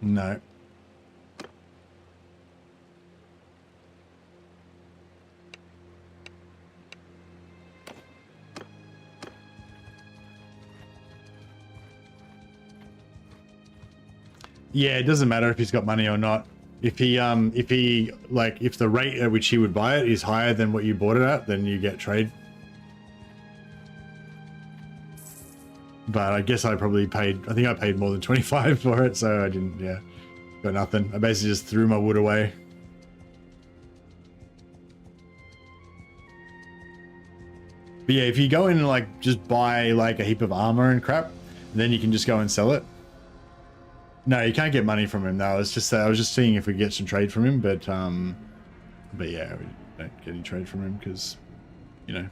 No. Yeah, it doesn't matter if he's got money or not. If the rate at which he would buy it is higher than what you bought it at, then you get trade. But I guess I think I paid more than 25 for it, so I didn't, yeah, got nothing. I basically just threw my wood away. But yeah, if you go in and like just buy like a heap of armor and crap, then you can just go and sell it. No, you can't get money from him. No, it's just I was just seeing if we get some trade from him, but yeah, Don't get any trade from him because, you know.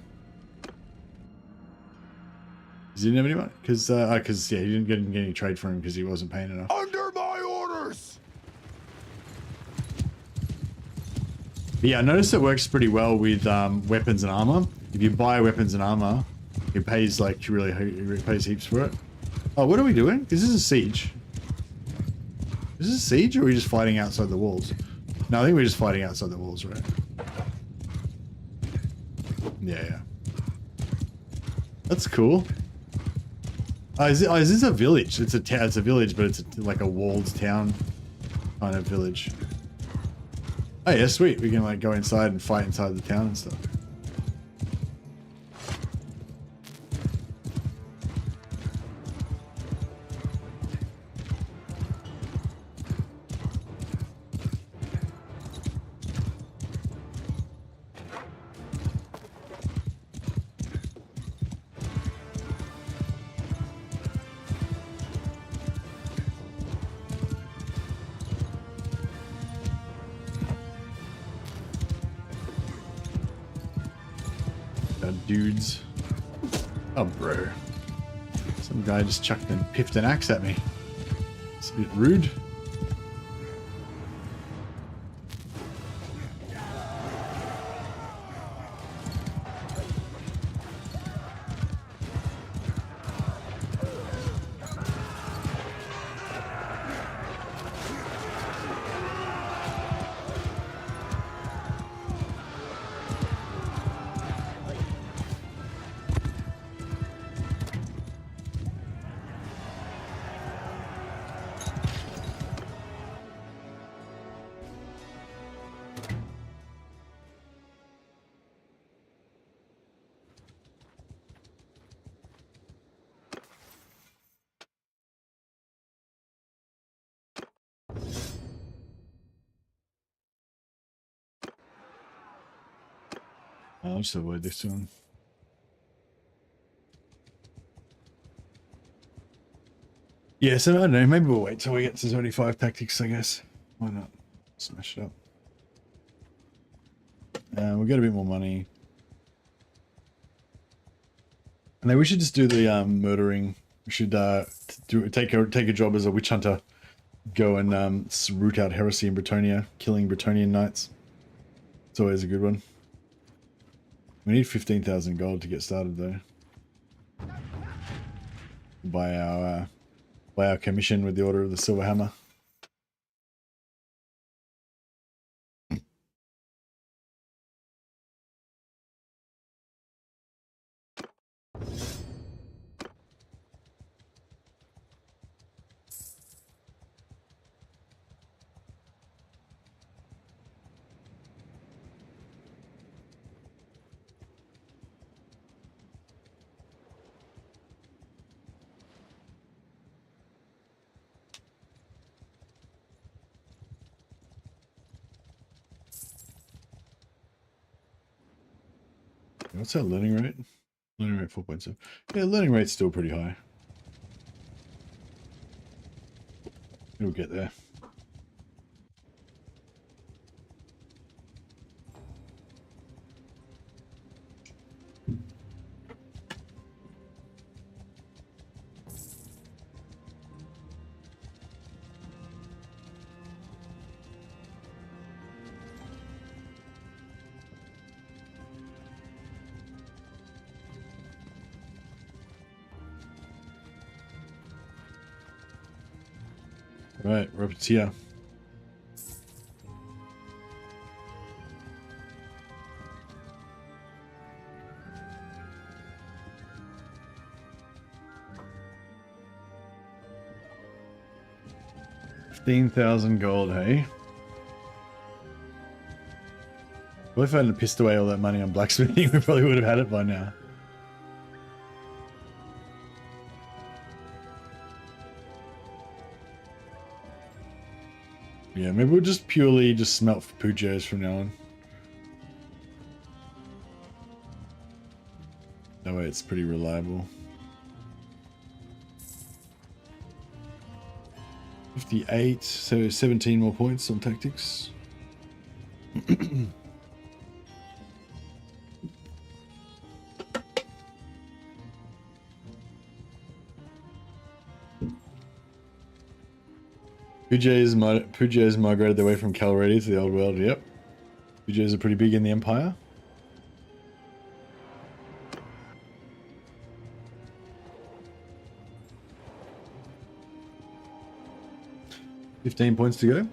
Does he didn't have any money? Because yeah, he didn't get any trade from him because he wasn't paying enough. Under my orders! But yeah, I noticed it works pretty well with weapons and armor. If you buy weapons and armor, it pays like it pays heaps for it. Oh, what are we doing? Is this a siege? Is this a siege or are we just fighting outside the walls? No, I think we're just fighting outside the walls, right? Yeah. That's cool. Oh, is this a village? It's a village, but it's like a walled town kind of village. Oh yeah, sweet. We can like go inside and fight inside the town and stuff. Dudes. Oh, bro. Some guy just chucked and piffed an axe at me. It's a bit rude. I'll just avoid this one. Yeah, so I don't know, maybe we'll wait till we get to 75 tactics, I guess. Why not? Smash it up. We'll get a bit more money. And then we should just do the murdering. We should take a job as a witch hunter. Go and root out heresy in Bretonnia, killing Bretonian knights. It's always a good one. We need 15,000 gold to get started though. By our commission with the Order of the Silver Hammer. What's our learning rate? Learning rate 4.7. Yeah, learning rate's still pretty high. It'll get there. Right, Robert's here. $15,000 gold, hey? Well, if I hadn't pissed away all that money on blacksmithing, we probably would have had it by now. Yeah, maybe we'll just purely just smelt for Pujos from now on. That way it's pretty reliable. 58, so 17 more points on tactics. Puja's migrated their way from Calready to the old world. Yep. Pujas are pretty big in the Empire. £15 to go.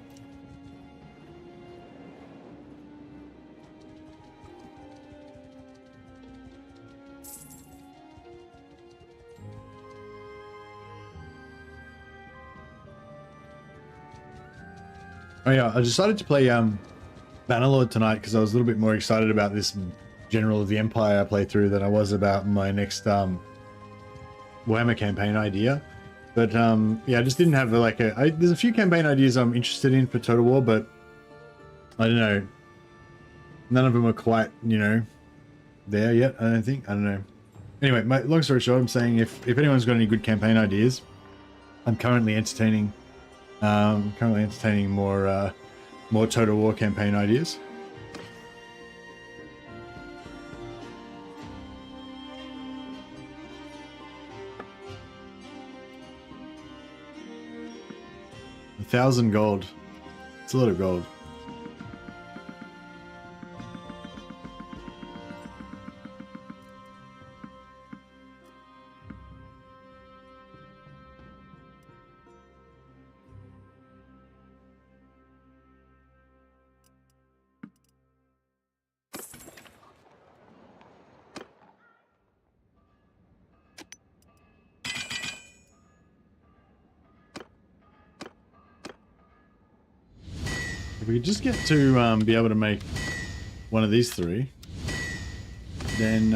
Oh yeah, I decided to play Bannerlord tonight because I was a little bit more excited about this General of the Empire playthrough than I was about my next Warhammer campaign idea. But yeah, I just didn't have like there's a few campaign ideas I'm interested in for Total War, but I don't know. None of them are quite, you know, there yet, I don't think. I don't know. Anyway, long story short, I'm saying if anyone's got any good campaign ideas, I'm currently entertaining more Total War campaign ideas. $1,000 gold. It's a lot of gold. If we could just get to be able to make one of these three, then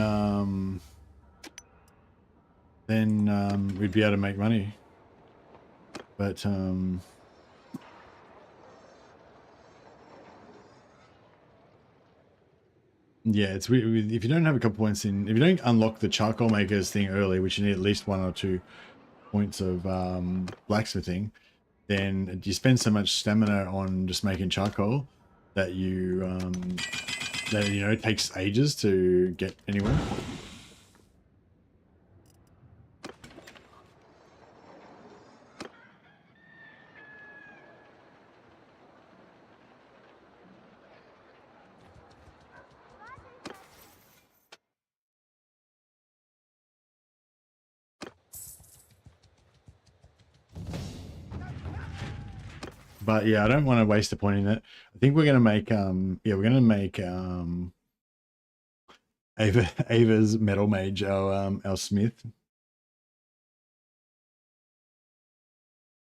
we'd be able to make money. But yeah, it's weird. If you don't have a couple points in, if you don't unlock the charcoal makers thing early, which you need at least 1 or 2 points of blacksmithing, then you spend so much stamina on just making charcoal that you know, it takes ages to get anywhere. But yeah, I don't want to waste a point in it. I think we're gonna make Ava's Metal Mage our smith.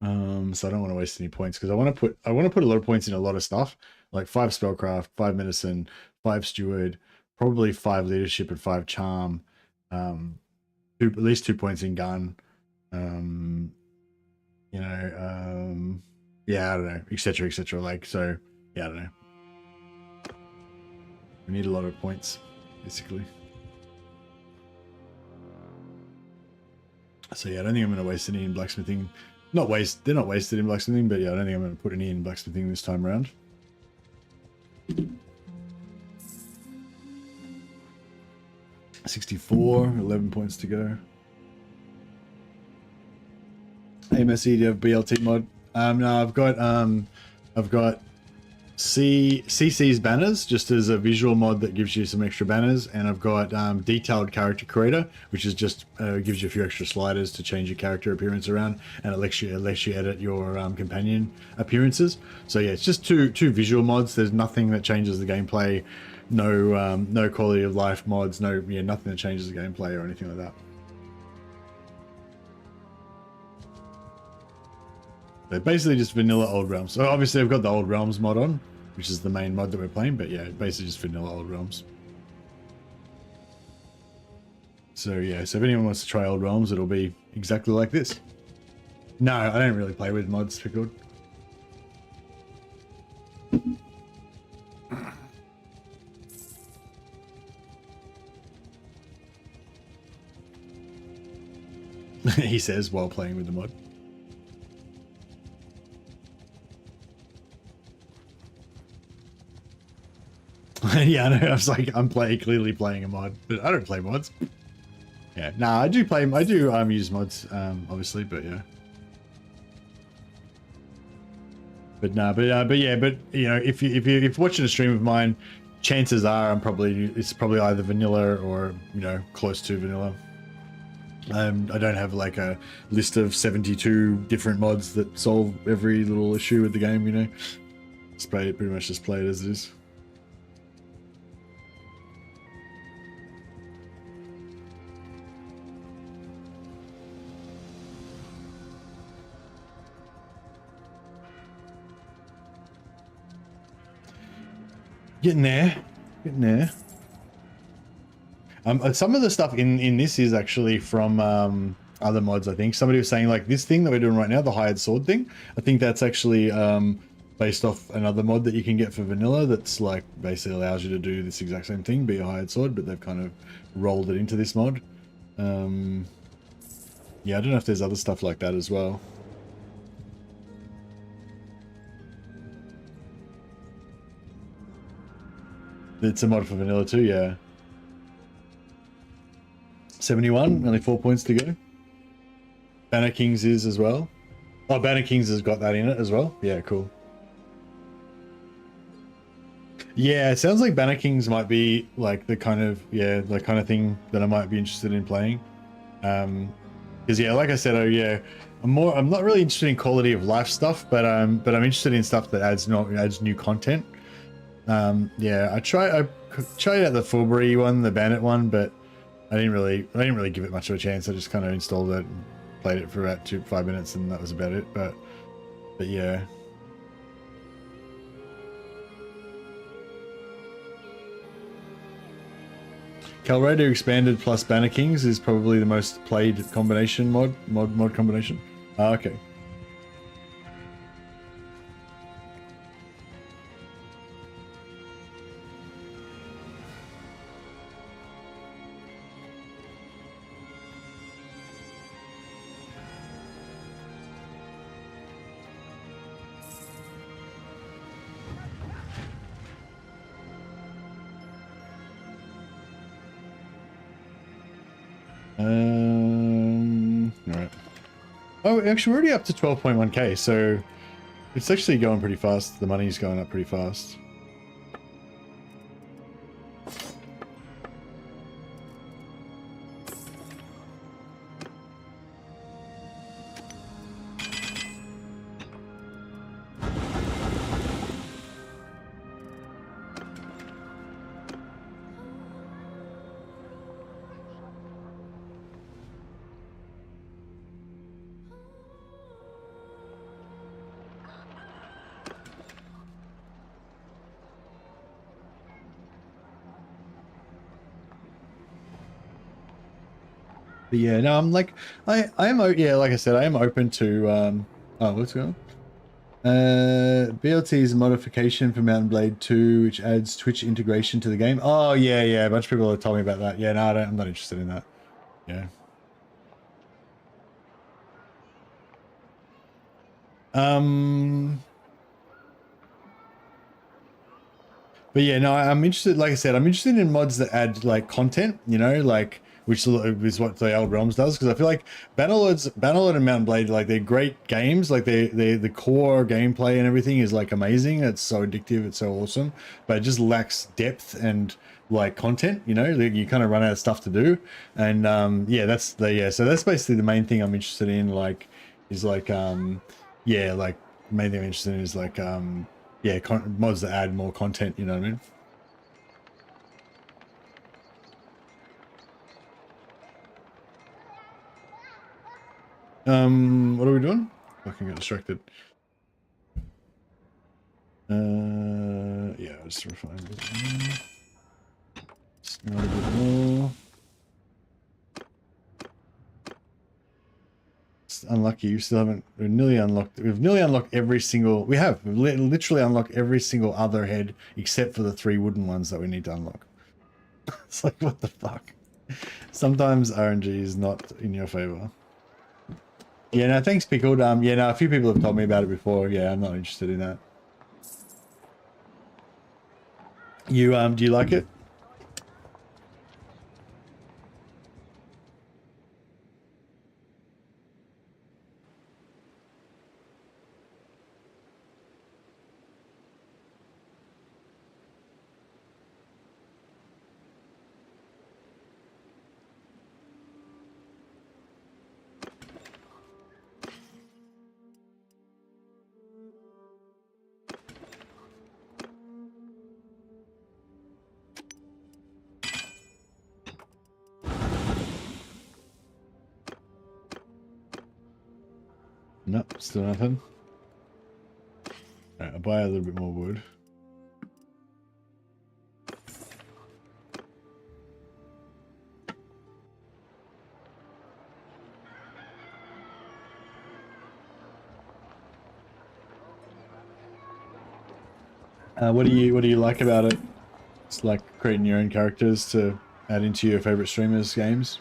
So I don't want to waste any points because I want to put a lot of points in a lot of stuff, like 5 spellcraft, 5 medicine, 5 steward, probably 5 leadership and 5 charm, at least 2 points in gun, you know, yeah, I don't know, etc, etc. Like, so yeah, I don't know. We need a lot of points, basically. So yeah, I don't think I'm going to waste any in blacksmithing. They're not wasted in blacksmithing, but yeah, I don't think I'm going to put any in blacksmithing this time around. $64, 11 points to go. Hey Messi, do you have BLT mod? No, I've got CC's banners, just as a visual mod that gives you some extra banners, and I've got detailed character creator, which is just gives you a few extra sliders to change your character appearance around, and it lets you edit your companion appearances. So yeah, it's just two visual mods. There's nothing that changes the gameplay, no quality of life mods, nothing that changes the gameplay or anything like that. They're basically just vanilla Old Realms. So obviously I've got the Old Realms mod on, which is the main mod that we're playing, but yeah, basically just vanilla Old Realms. So yeah, so if anyone wants to try Old Realms, it'll be exactly like this. No, I don't really play with mods, Pickled. He says while playing with the mod. Yeah, I know. I was like, clearly playing a mod, but I don't play mods. Yeah, nah, I do use mods, obviously, but yeah. But nah, but yeah, but you know, if you're watching a stream of mine, chances are it's probably either vanilla or, you know, close to vanilla. I don't have like a list of 72 different mods that solve every little issue with the game, you know. Pretty much just play it as it is. Getting there. Some of the stuff in this is actually from other mods, I think. Somebody was saying like this thing that we're doing right now, the hired sword thing, I think that's actually based off another mod that you can get for vanilla that's like basically allows you to do this exact same thing, be a hired sword, but they've kind of rolled it into this mod. Yeah, I don't know if there's other stuff like that as well. It's a mod for vanilla too, yeah. 71, only 4 points to go. Banner Kings is as well. Oh, Banner Kings has got that in it as well. Yeah, cool. Yeah, it sounds like Banner Kings might be like the kind of thing that I might be interested in playing. Because yeah, like I said, I'm not really interested in quality of life stuff, but I'm interested in stuff that adds new content. Yeah, I tried out the Fulbury one, the Bandit one, but I didn't really give it much of a chance. I just kind of installed it and played it for about 5 minutes, and that was about it. But yeah. Calraider Expanded plus Banner Kings is probably the most played combination mod combination. Ah, okay. Alright. Oh, actually, we're already up to 12.1k, so it's actually going pretty fast. The money's going up pretty fast. But yeah, no, I'm like, like I said, I am open to, oh, what's going on? BLT's modification for Mountain Blade 2, which adds Twitch integration to the game. Oh, yeah, a bunch of people have told me about that. Yeah, no, I'm not interested in that. Yeah. But yeah, no, I'm interested, like I said, I'm interested in mods that add like content, you know, like, which is what the Old Realms does, because I feel like Bannerlord and Mountain Blade, like, they're great games, like the core gameplay and everything is like amazing. It's so addictive, it's so awesome, but it just lacks depth and like content, you know, like, you kind of run out of stuff to do. And yeah, so that's basically the main thing I'm interested in, like, is like yeah, like, main thing I'm interested in is like yeah, mods that add more content, you know what I mean? What are we doing? Fucking got distracted. Yeah, I'll just refine a bit more. Smell a bit more. It's unlucky, you still haven't, we've nearly unlocked every single, we've literally unlocked every single other head except for the 3 wooden ones that we need to unlock. It's like, what the fuck? Sometimes RNG is not in your favor. Yeah, no, thanks, Pickled. Yeah, no, a few people have told me about it before. Yeah, I'm not interested in that. You, do you like it? Nope, still nothing. Alright, I'll buy a little bit more wood. What do you like about it? It's like creating your own characters to add into your favorite streamers' games.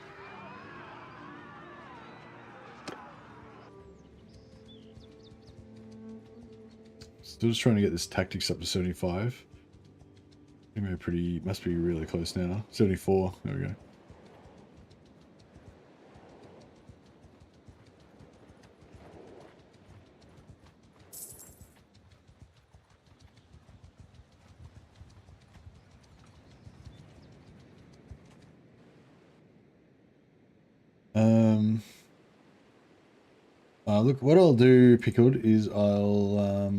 Still just trying to get this tactics up to 75. I think we're must be really close now. 74, there we go. Look, what I'll do, Pickled, is I'll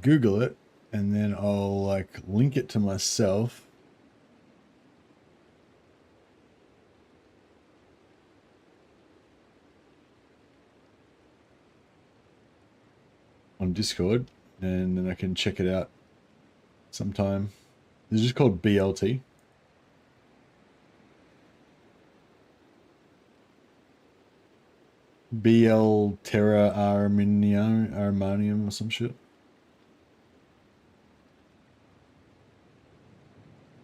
Google it and then I'll like link it to myself. On Discord, and then I can check it out sometime. It's just called BLT. BL Terra Armanium or some shit.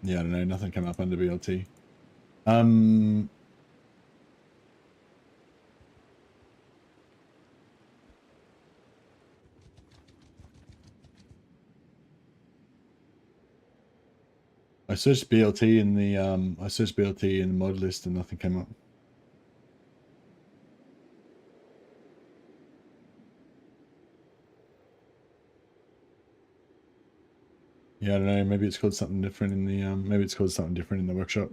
Yeah, I don't know, nothing came up under BLT. I searched BLT in the mod list and nothing came up. Yeah, I don't know. Maybe it's called something different in the workshop.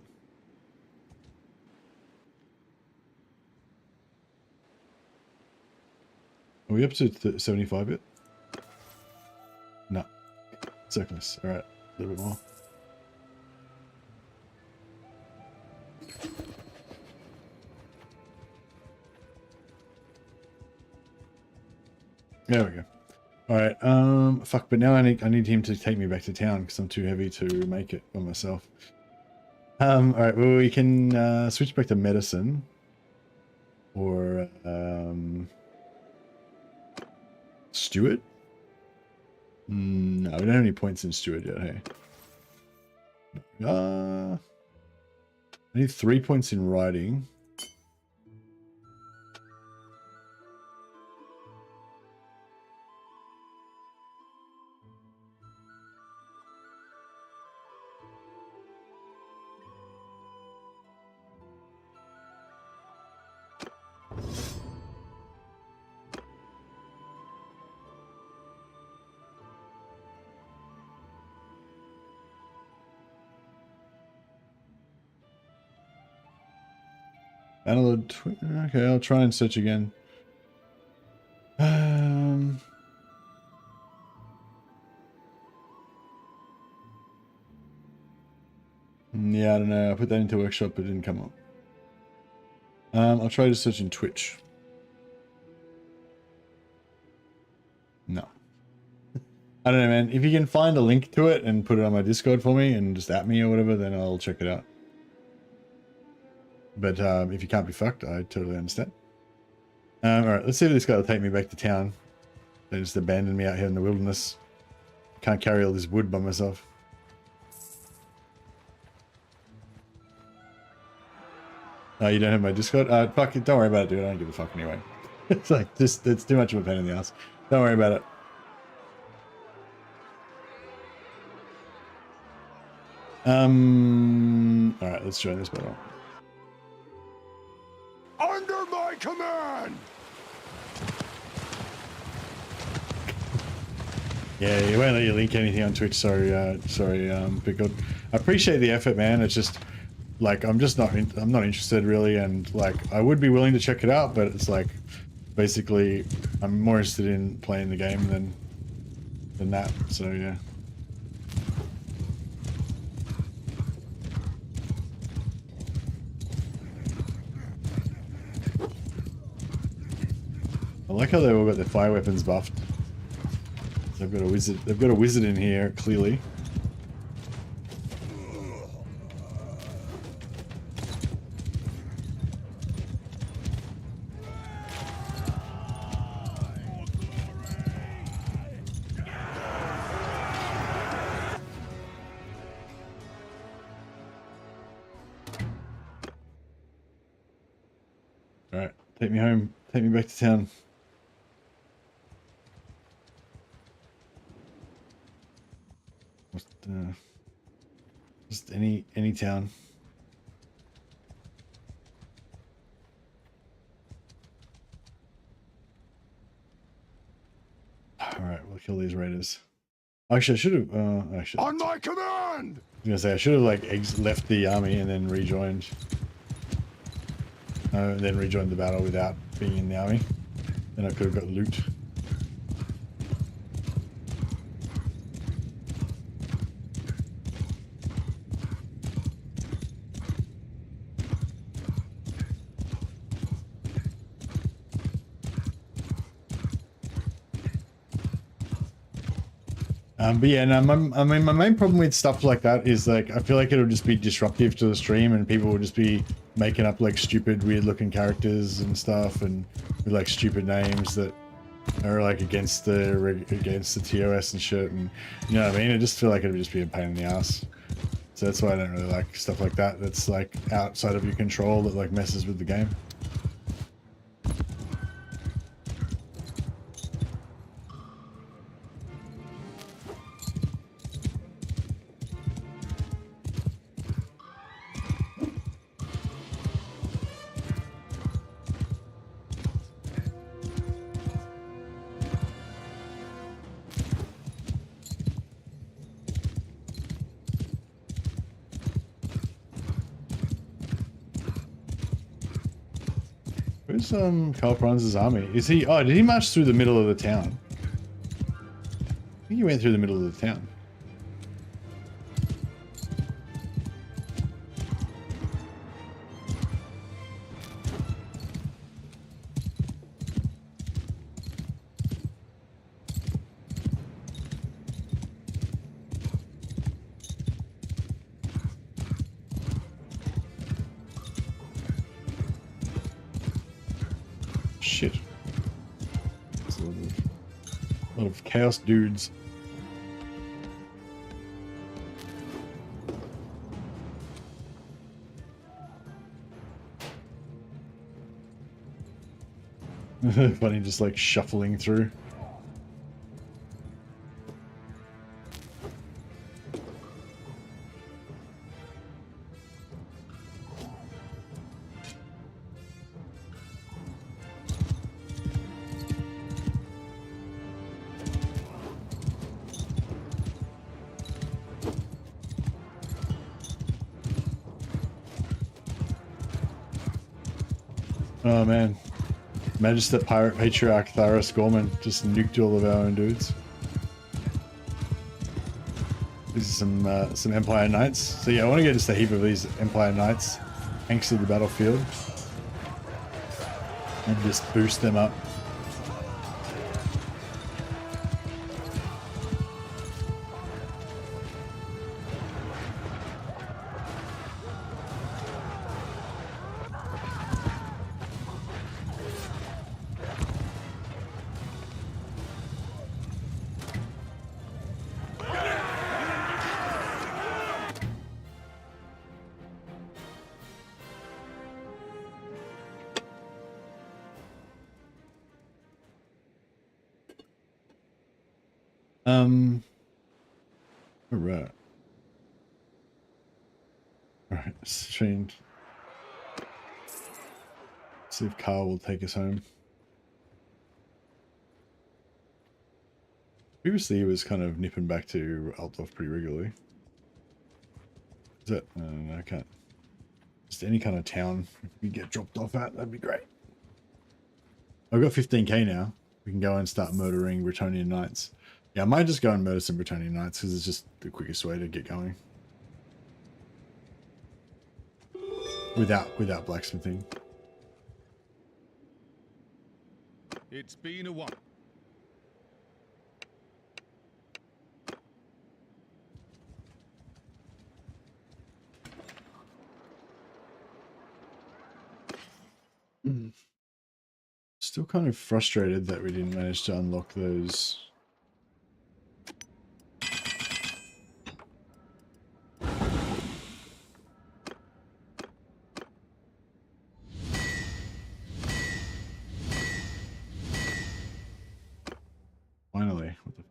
Are we up to 75 yet? No. Circus. All right, a little bit more. There we go. All right, fuck, but now I need him to take me back to town because I'm too heavy to make it by myself. All right, well, we can switch back to medicine or Steward. No, we don't have any points in Steward yet. Hey, I need 3 points in writing. Okay, I'll try and search again. Yeah, I don't know. I put that into workshop, but it didn't come up. I'll try to search in Twitch. No. I don't know, man. If you can find a link to it and put it on my Discord for me and just at me or whatever, then I'll check it out. But if you can't be fucked, I totally understand. Alright, let's see if this guy will take me back to town. They just abandoned me out here in the wilderness. Can't carry all this wood by myself. Oh, you don't have my Discord? Fuck it, don't worry about it, dude. I don't give a fuck anyway. It's like, it's too much of a pain in the ass. Don't worry about it. Alright, let's join this battle. Under my command! Yeah, you won't let you link anything on Twitch. Sorry, Pickled. I appreciate the effort, man. It's just like I'm not interested really, and like I would be willing to check it out, but it's like basically I'm more interested in playing the game than that. So yeah. I like how they all got their fire weapons buffed. They've got a wizard. They've got a wizard in here, clearly. All right, take me home. Take me back to town. Just any town. All right, we'll kill these raiders. Actually, I should have. On my command! I was gonna say I should have like left the army and then rejoined. And then rejoined the battle without being in the army. Then I could have got loot. But yeah, no, I mean, my main problem with stuff like that is like, I feel like it'll just be disruptive to the stream and people will just be making up like stupid, weird looking characters and stuff and with like stupid names that are like against the TOS and shit. And you know what I mean? I just feel like it'll just be a pain in the ass. So that's why I don't really like stuff like that. That's like outside of your control that like messes with the game. Where's Karl Franz's army? Is he? Oh, did he march through the middle of the town? I think he went through the middle of the town. Shit. It's a lot of chaos dudes. Funny, just like shuffling through. Oh man, Magister Pirate Patriarch Tharos Gorman just nuked all of our own dudes. These are some Empire Knights. So yeah, I want to get just a heap of these Empire Knights thanks to the battlefield and just boost them up. Alright. Alright, let's train. See if Carl will take us home. Previously he was kind of nipping back to Altdorf pretty regularly. Is that no, I can't. Just any kind of town we get dropped off at, that'd be great. I've got 15k now. We can go and start murdering Bretonnian Knights. Yeah, I might just go and murder some Bretonnian Knights because it's just the quickest way to get going. Without blacksmithing. It's been a while. Still kind of frustrated that we didn't manage to unlock those. Finally, what the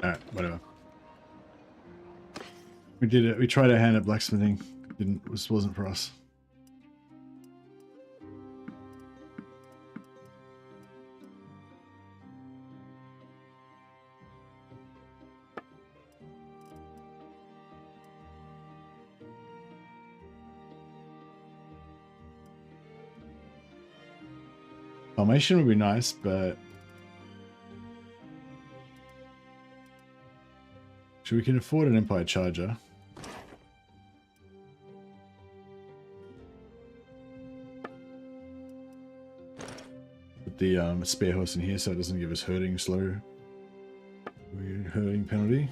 Alright, whatever. We did it. We tried our hand at blacksmithing. This wasn't for us. Formation would be nice, but so we can afford an Empire Charger. Put the spare horse in here so it doesn't give us herding slow. Weird herding penalty.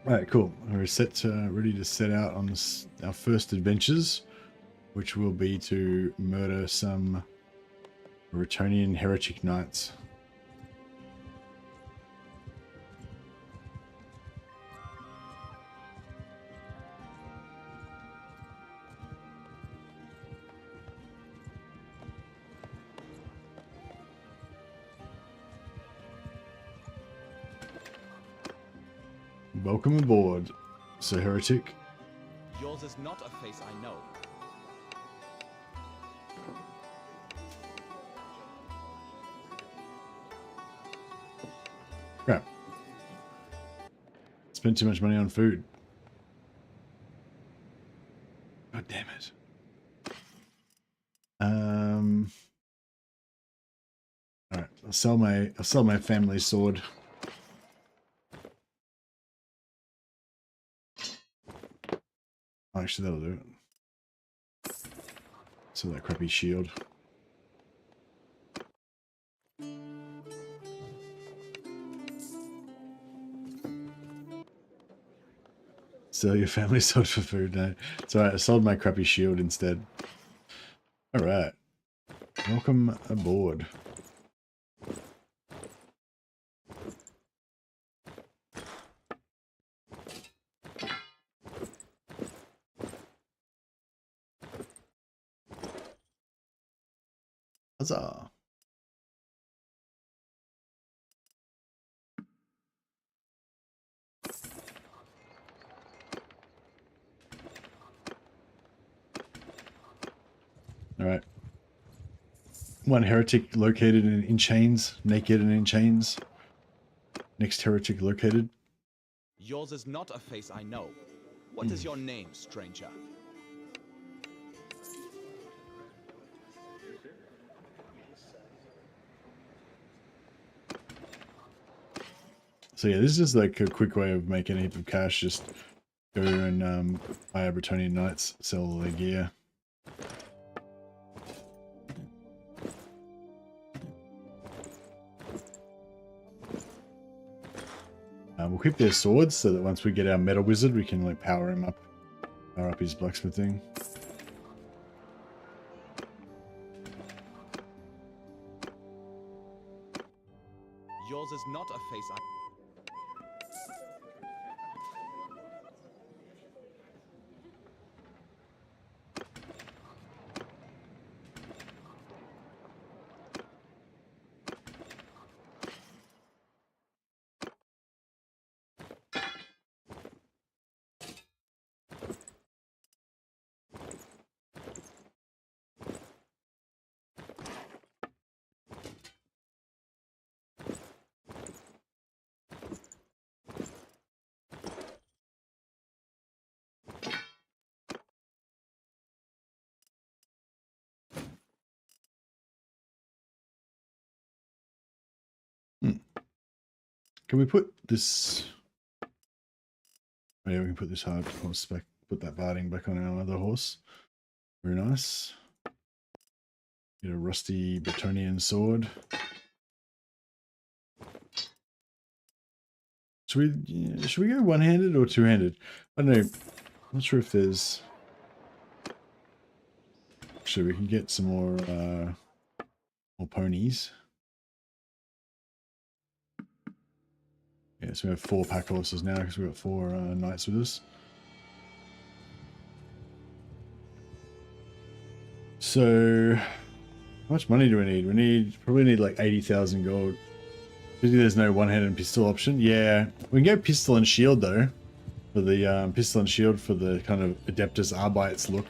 Alright, cool. We're ready to set out on our first adventures, which will be to murder some Retonian heretic knights. Welcome aboard, Sir Heretic. Yours is not a face I know. Crap. Spent too much money on food. God damn it. Alright, I'll sell my family sword. Actually, that'll do it. So that crappy shield. Sell your family sword for food. No, it's alright. I sold my crappy shield instead. Alright. Welcome aboard. Huzzah. Alright. One heretic located in chains, naked and in chains. Next heretic located. Yours is not a face I know. What is your name, stranger? So yeah, this is like a quick way of making a heap of cash. Just go and buy Bretonian knights, sell all their gear. We'll keep their swords so that once we get our metal wizard, we can like power him up, power up his blacksmithing. Yours is not a face I... Can we put this? Oh yeah, we can put this hard horse back. Put that barding back on our other horse. Very nice. Get a rusty Bretonian sword. Should we go one-handed or two-handed? I don't know. I'm not sure if there's. Actually, we can get some more ponies. Yeah, so we have 4 pack horses now because we've got 4 knights with us. So, how much money do we need? We probably need like 80,000 gold. There's no one-handed pistol option. Yeah, we can go pistol and shield though. For the pistol and shield for the kind of Adeptus Arbites look,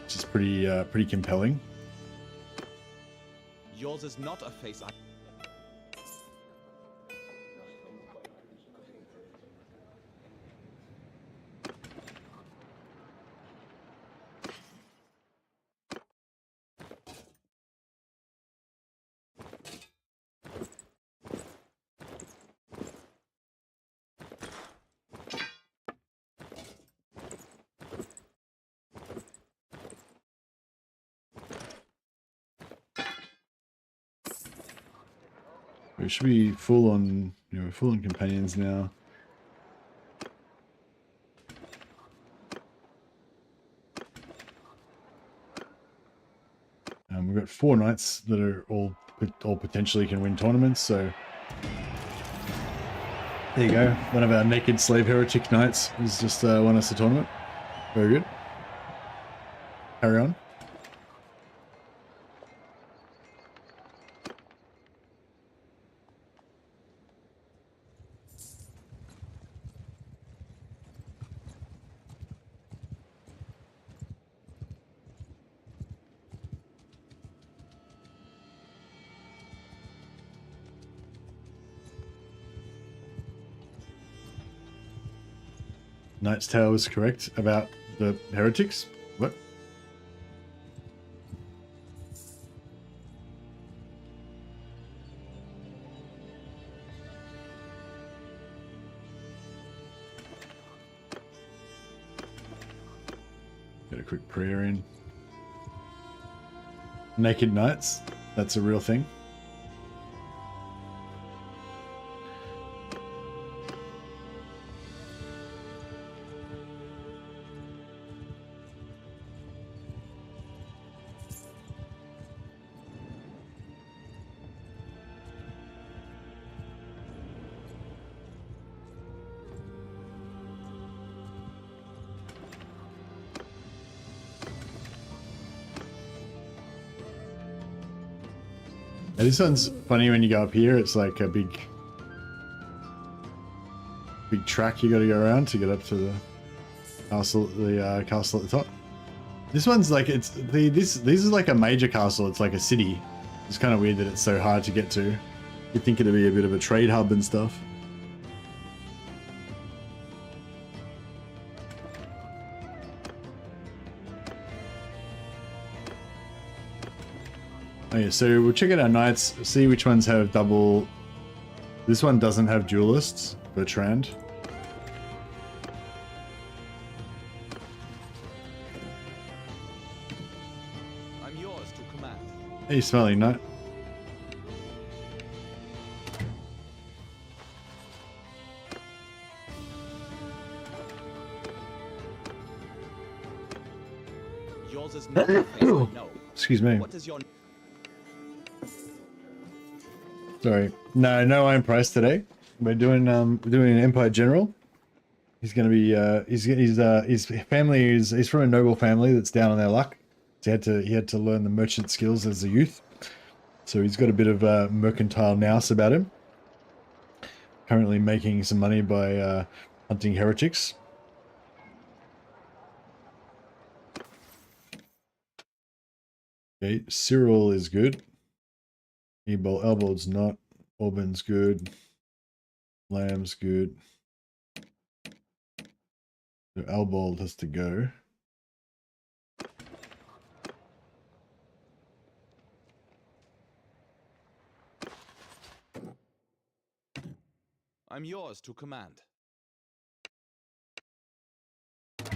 which is pretty compelling. Yours is not a face I... We should be full on, we're full on companions now. We've got 4 knights that are all potentially can win tournaments, so there you go. One of our naked slave heretic knights has just won us a tournament. Very good. Carry on. Knight's Tale was correct about the heretics. What? Get a quick prayer in. Naked knights. That's a real thing. Yeah, this one's funny when you go up here. It's like a big track you got to go around to get up to the castle. The castle at the top. This one's like this is like a major castle. It's like a city. It's kind of weird that it's so hard to get to. You'd think it'd be a bit of a trade hub and stuff. Oh yeah, so we'll check out our knights, see which ones have double. This one doesn't have duelists, Bertrand. Hey, smelling nut. Yours is not a face I know. Excuse me. What is your Sorry. No iron price today. We're doing an Empire General. He's gonna be his family is he's from a noble family that's down on their luck. So he had to learn the merchant skills as a youth. So he's got a bit of mercantile nous about him. Currently making some money by hunting heretics. Okay, Cyril is good. Elbold's not. Auburn's good. Lamb's good. So Elbold has to go. I'm yours to command. A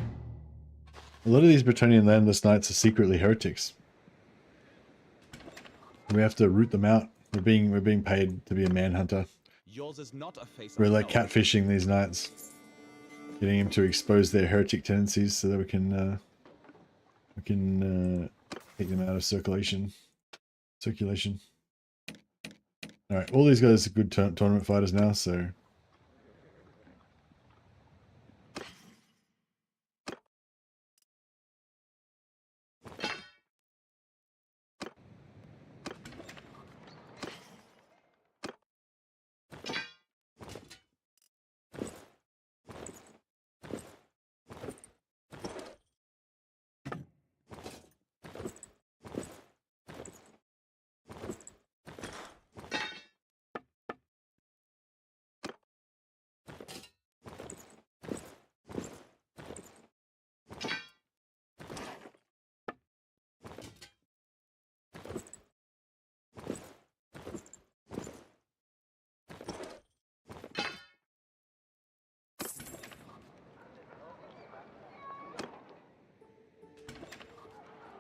lot of these Bretonnian landless knights are secretly heretics. We have to root them out. We're being paid to be a manhunter. Yours is not a face We're I like know. catfishing these knights, getting them to expose their heretic tendencies so that we can take them out of circulation. All right, all these guys are good tournament fighters now, so.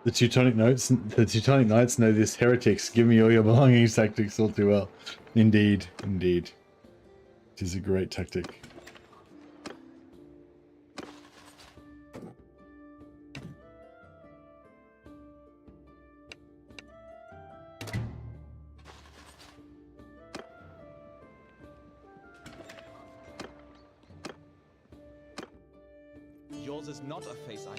The Teutonic Knights know this. Heretics, give me all your belongings tactics all too well. Indeed, indeed. It is a great tactic. Yours is not a face I...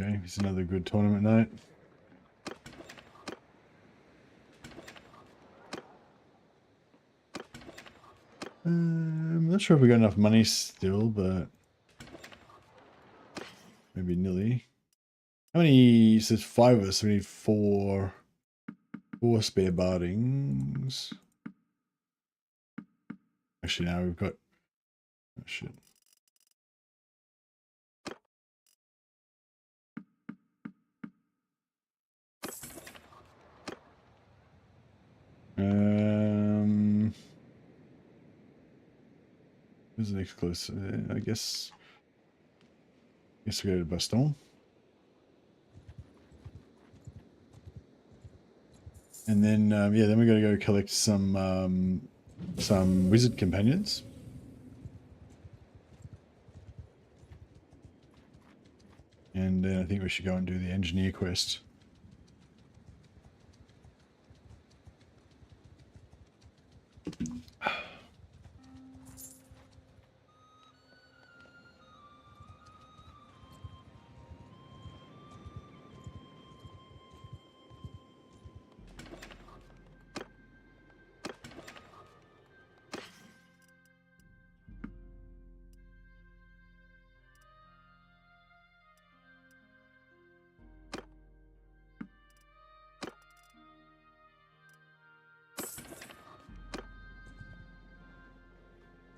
Okay, he's another good tournament night. I'm not sure if we got enough money still, but maybe nearly. How many? He says 5 of us. We need 4 spare bardings. Actually, now we've got. Oh shit. Who's the next close? I guess we go to Baston. And then, yeah, then we got to go collect some wizard companions. And then I think we should go and do the engineer quest.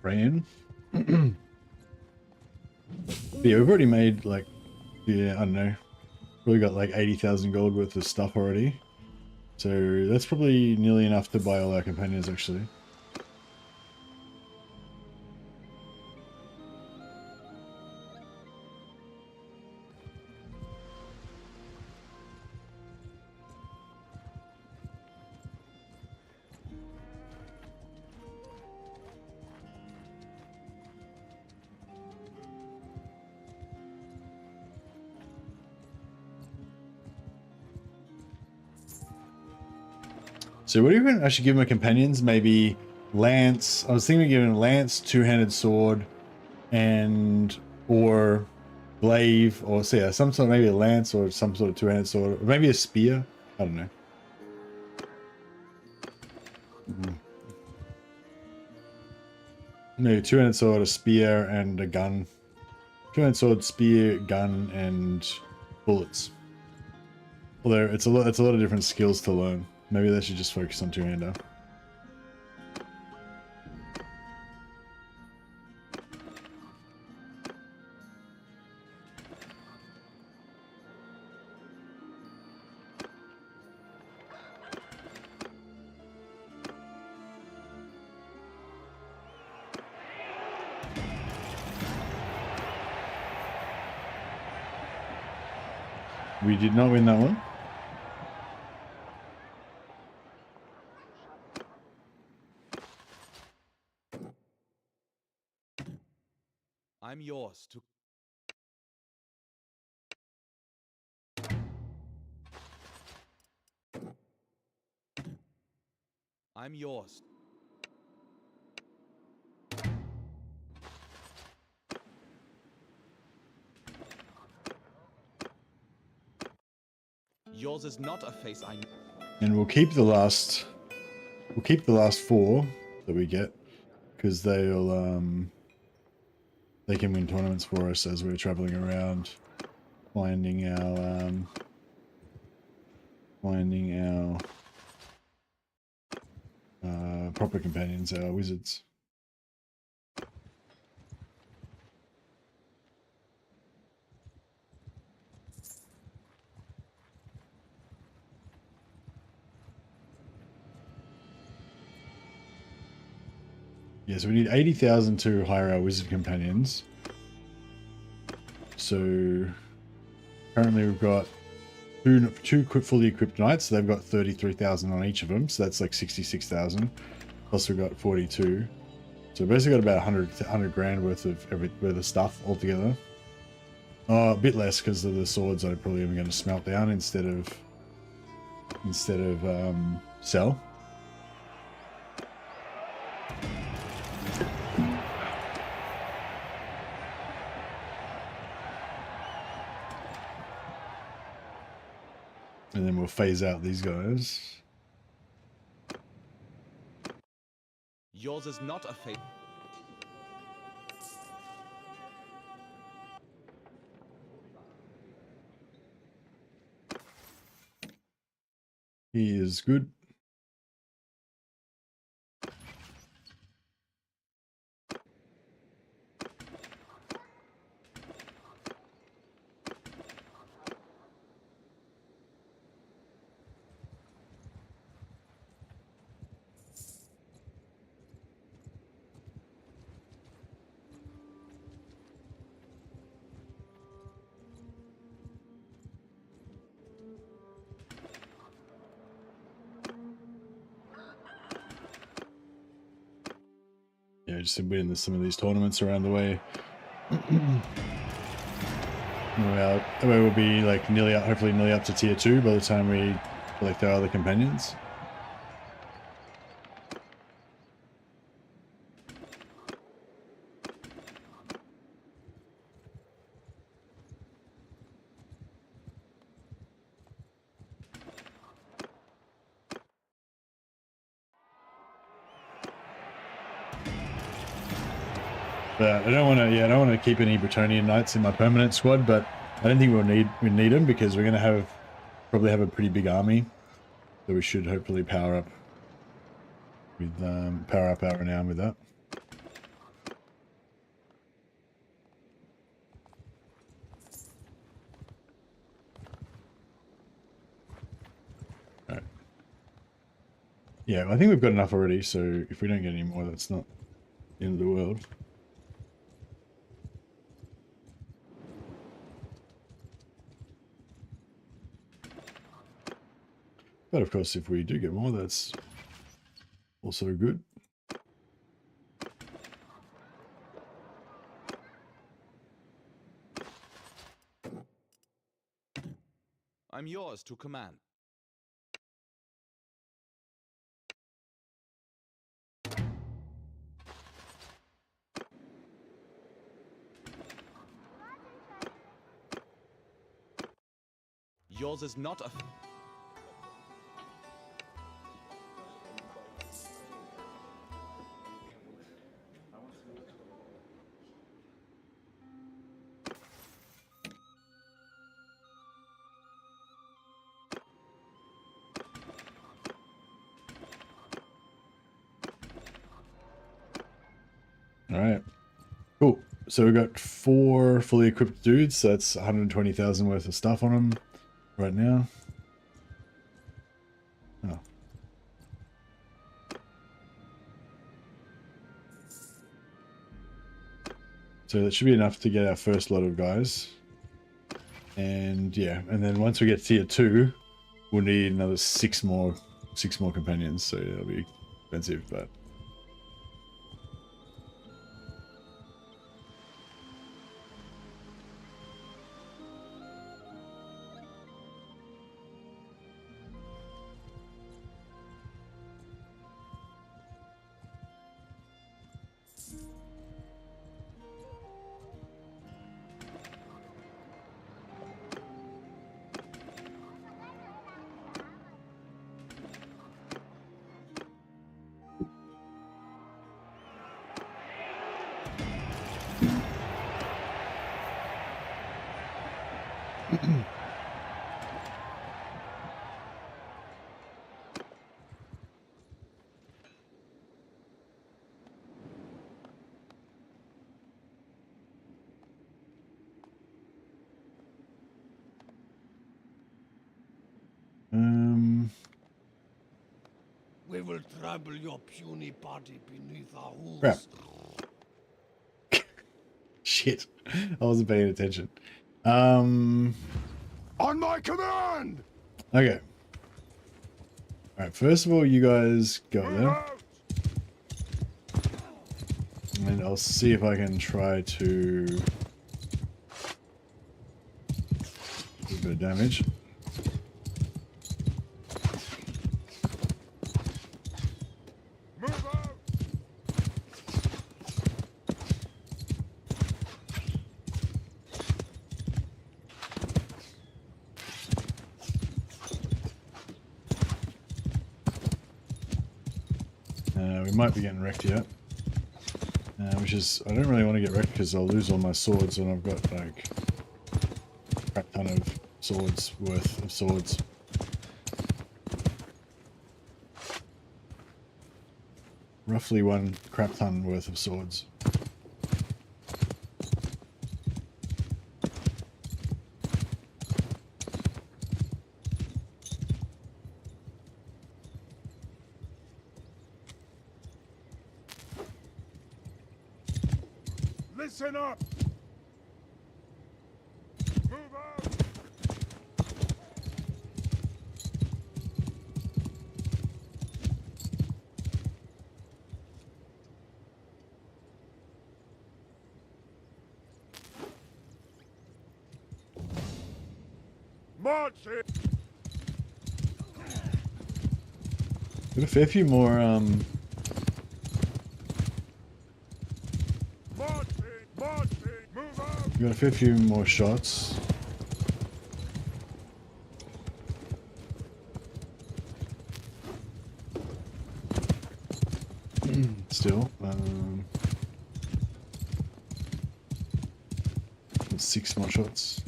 Rain. Yeah, we've already made like, yeah, I don't know. Probably got like 80,000 gold worth of stuff already. So that's probably nearly enough to buy all our companions, actually. So what do you reckon I should give my companions? Maybe lance. I was thinking of giving lance, two-handed sword, and or glaive, or so yeah, some sort of maybe a lance or some sort of two-handed sword, or maybe a spear. I don't know. Maybe two-handed sword, a spear, and a gun. Two-handed sword, spear, gun, and bullets. Although it's a lot of different skills to learn. Maybe they should just focus on two-hander. We did not win that one. I'm yours to... I'm yours. Yours is not a face I know. And we'll keep the last four that we get, because they'll they can win tournaments for us as we're traveling around, finding our proper companions, our wizards. Yeah, so we need 80,000 to hire our wizard companions. So currently we've got two fully equipped knights. So they've got 33,000 on each of them. So that's like 66,000. Plus we've got 42. So basically got about 100 grand worth of stuff altogether. Oh, a bit less because of the swords I'm probably even going to smelt down instead of sell. And then we'll phase out these guys. Yours is not a face. He is good. Yeah, just winning some of these tournaments around the way. Well, we'll be like hopefully nearly up to tier 2 by the time we select our other companions. But I don't want to keep any Bretonian knights in my permanent squad, but I don't think we need them because we're going to probably have a pretty big army, so we should hopefully power up our renown with that. All right. Yeah, I think we've got enough already, so if we don't get any more, that's not the end of the world. But of course, if we do get more, that's also good. I'm yours to command. Yours is not a... All right, cool. So we got 4 fully equipped dudes. So that's 120,000 worth of stuff on them right now. Oh. So that should be enough to get our first lot of guys. And yeah, and then once we get tier 2, we'll need another 6 more companions. So that'll be expensive, but We will trample your puny body beneath our crap. hooves. Shit, I wasn't paying attention. On my command! Okay. All right. First of all, you guys go Move there, out! and I'll see if I can try to do a bit of damage. Move out! We might be getting wrecked here. Which is, I don't really want to get wrecked because I'll lose all my swords, and I've got like a crap ton of swords worth of swords. Roughly 1 crap ton worth of swords. Listen up! Move out! March it! Got a fair few more March it! March it! Move out! got a fair few more shots. Still, 6 more shots.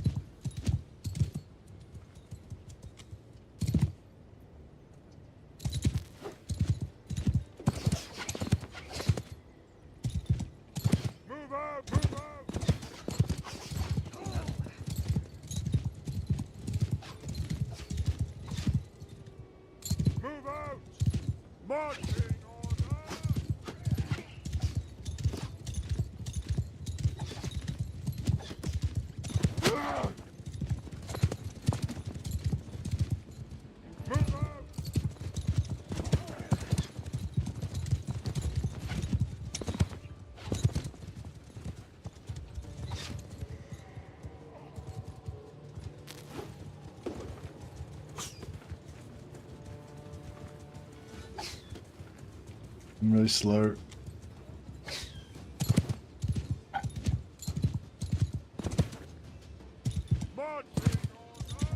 Move out! Move out! Move out! Marching order! Move out! I'm really slow. Marching order!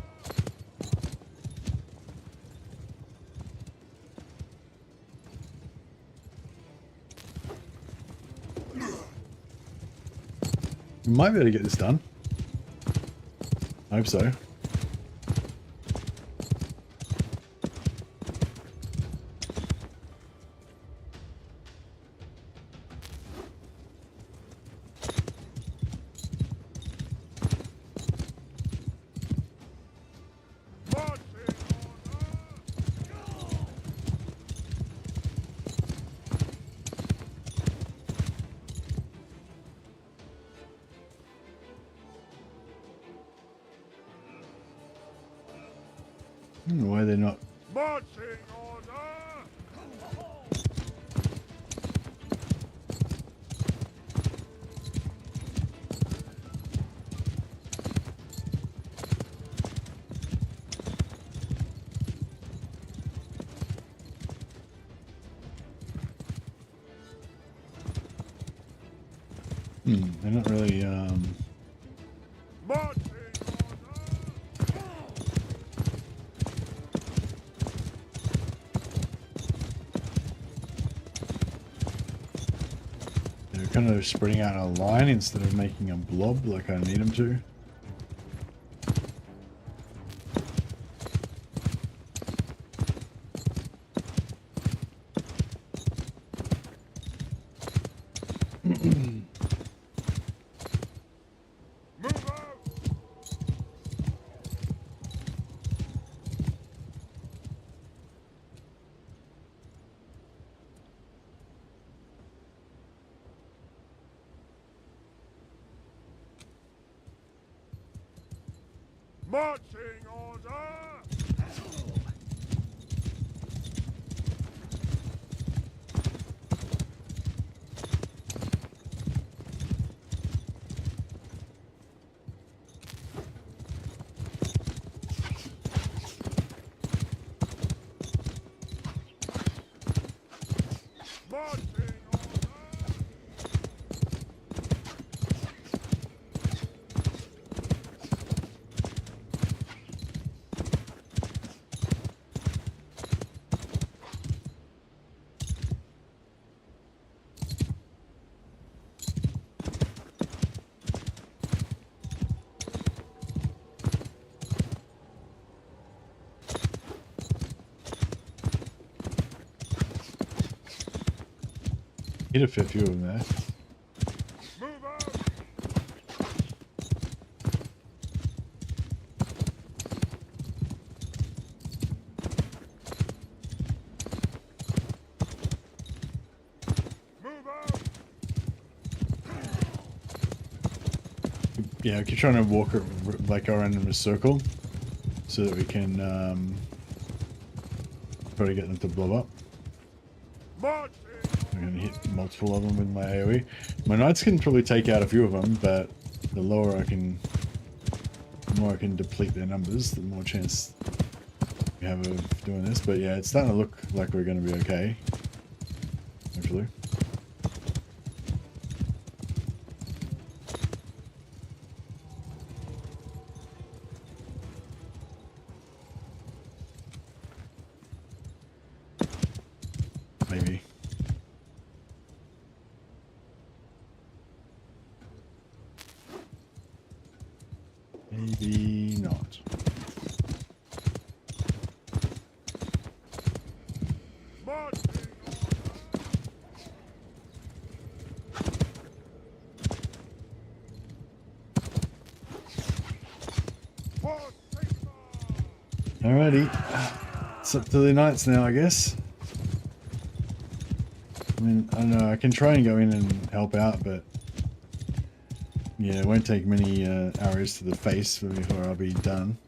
We might be able to get this done. I hope so. Marching order! I don't know why they're not. Marching order! They're not really. Marching order! They're kind of spreading out a line instead of making a blob like I need them to. Move out! Marching order! Marching order! Hit a fair few of them there. Move out! Move out! Yeah, I keep trying to walk it like around in a circle so that we can try to get them to blow up. Marching! I'm gonna hit multiple of them with my AoE. My knights can probably take out a few of them, but the lower I can, the more I can deplete their numbers, the more chance we have of doing this. But yeah, it's starting to look like we're going to be okay. Hopefully. Maybe. Maybe not. Marching order! For safety! Alrighty. It's up to the knights now, I guess. I mean, I don't know. I can try and go in and help out, but yeah, it won't take many arrows to the face before I'll be done.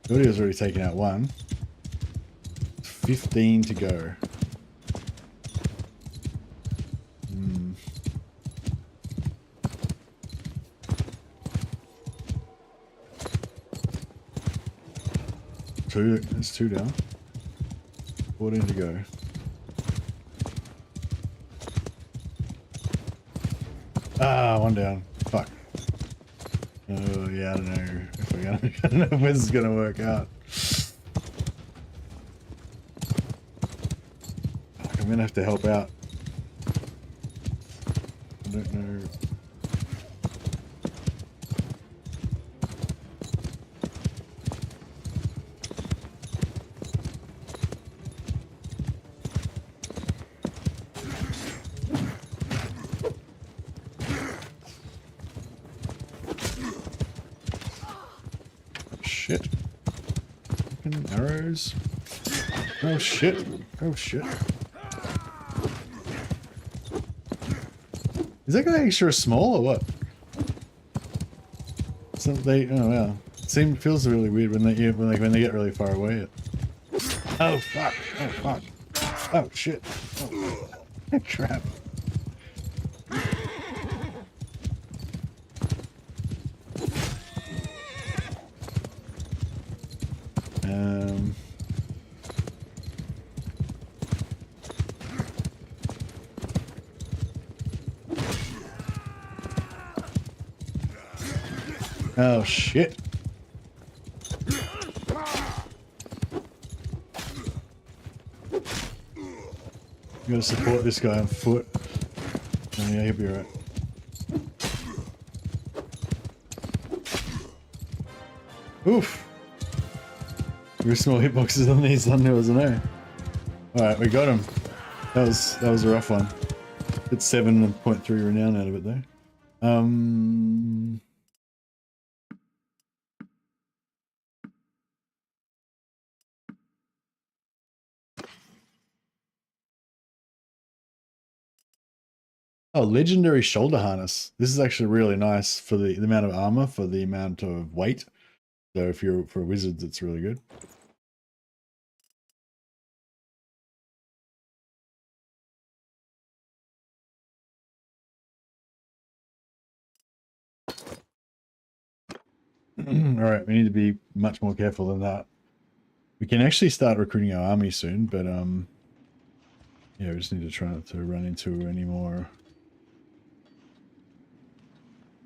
Audio's already taken out one. 15 to go. There's two down. 14 to go. Ah, one down. Fuck. Oh yeah, I don't know if we're gonna. I don't know if this is gonna work out. Fuck, I'm gonna have to help out. I don't know. Shit. Fucking arrows. Oh shit. Oh shit. Is that guy extra small or what? So they, oh wow. Feels really weird when they get really far away. Oh fuck. Oh fuck. Oh shit. Oh crap. Oh shit. You gotta support this guy on foot. Oh yeah, he'll be alright. Oof. Very small hitboxes on these thumbnails, I know. Alright, we got him. That was a rough one. It's 7.3 renown out of it though. Oh, legendary shoulder harness. This is actually really nice for the amount of armor, for the amount of weight. So if you're for wizards, it's really good. All right, we need to be much more careful than that. We can actually start recruiting our army soon, but yeah, we just need to try not to run into any more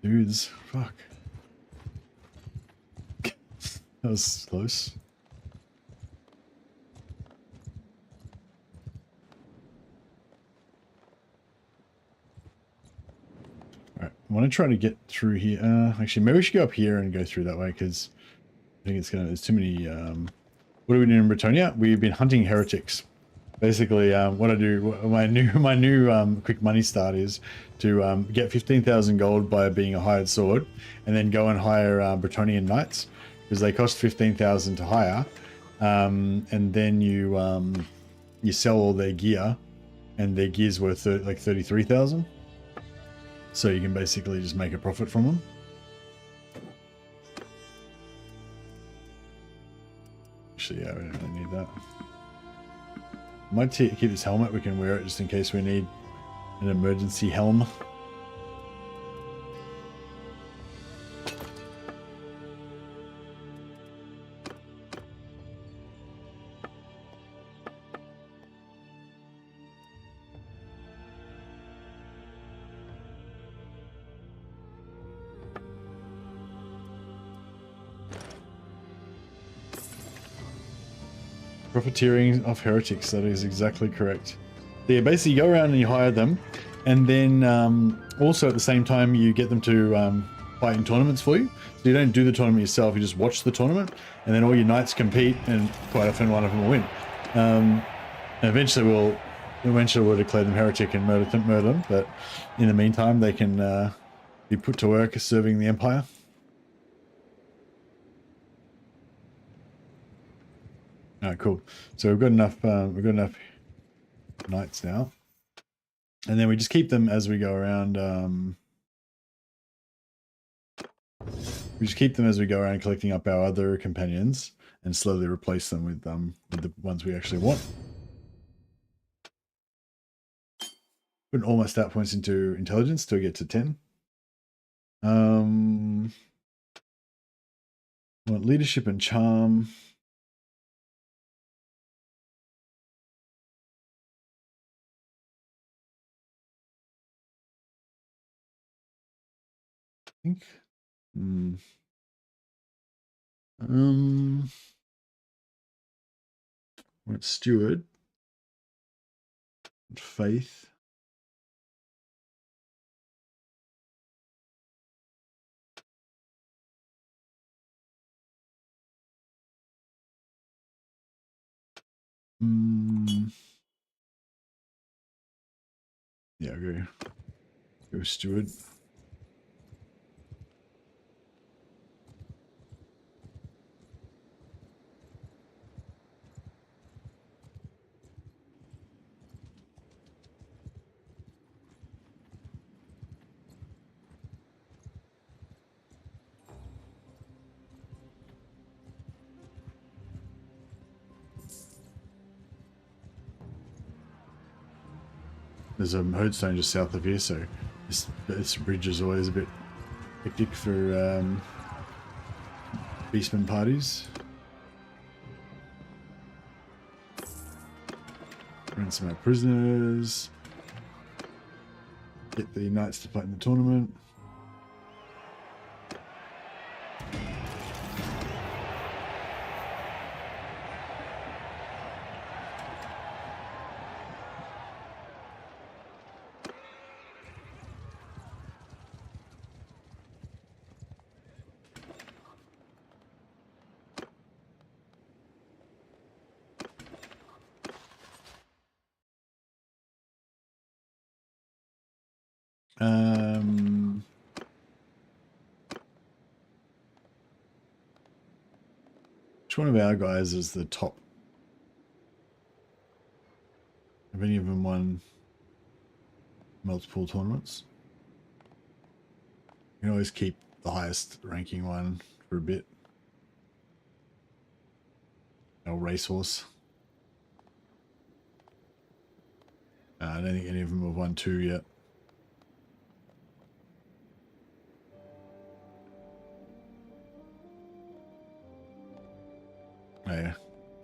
dudes. Fuck. That was close. Alright, I want to try to get through here. Actually, maybe we should go up here and go through that way, because I think there's too many, what are we doing in Bretonia? We've been hunting heretics. Basically, what I do, my new quick money start is to get 15,000 gold by being a hired sword, and then go and hire Bretonian knights, because they cost 15,000 to hire, and then you sell all their gear, and their gear's worth like 33,000. So you can basically just make a profit from them. Actually, yeah, we don't really need that. Might keep this helmet. We can wear it just in case we need an emergency helm. Profiteering of heretics, that is exactly correct. Yeah, basically you go around and you hire them, and then also at the same time you get them to fight in tournaments for you. So you don't do the tournament yourself, you just watch the tournament, and then all your knights compete, and quite often one of them will win. And eventually we'll declare them heretic and murder them, but in the meantime they can be put to work serving the Empire. Alright, cool. So we've got enough knights now. And then we just keep them as we go around. We just keep them as we go around collecting up our other companions and slowly replace them with the ones we actually want. Put all my stat points into intelligence till we get to 10. I want leadership and charm. I think. Want steward. Faith. Yeah, go steward. There's a Hodestone just south of here, so this bridge is always a bit hectic for beastman parties. Ransom our prisoners. Get the knights to fight in the tournament. Which one of our guys is the top? Have any of them won multiple tournaments? You can always keep the highest ranking one for a bit. Our racehorse. I don't think any of them have won 2 yet. Oh yeah.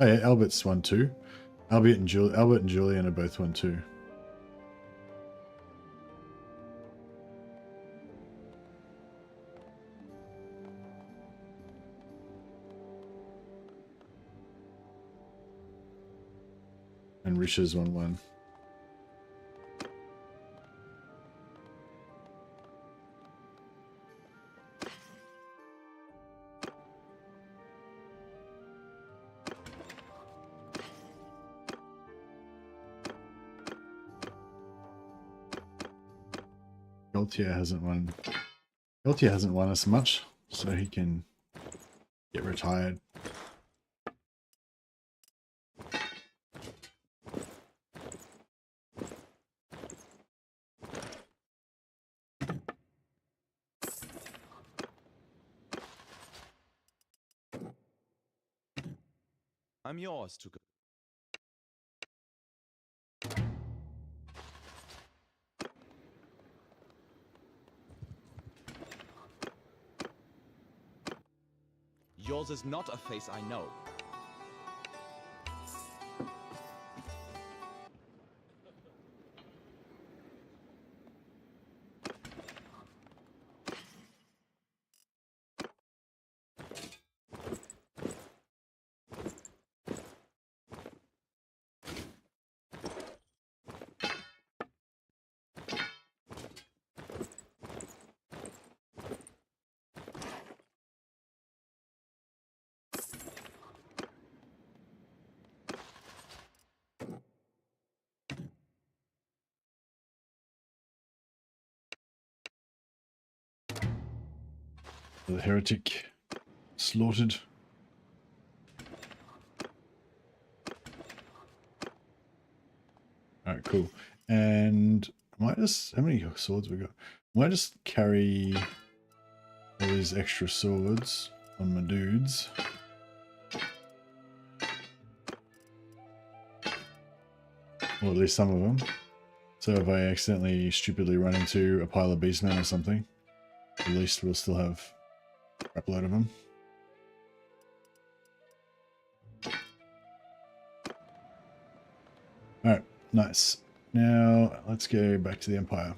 Oh yeah, Albert's won 2. Albert and Julian are both won 2. And Risha's won 1. Galtier hasn't won. Galtier hasn't won us much, so he can get retired. I'm yours to go. Yours is not a face I know. The heretic slaughtered. Alright, cool. And might just, how many swords we got? Might just carry all these extra swords on my dudes. Or at least some of them. So if I accidentally stupidly run into a pile of beastmen or something, at least we'll still have a crap load of them. Alright, nice. Now let's go back to the Empire.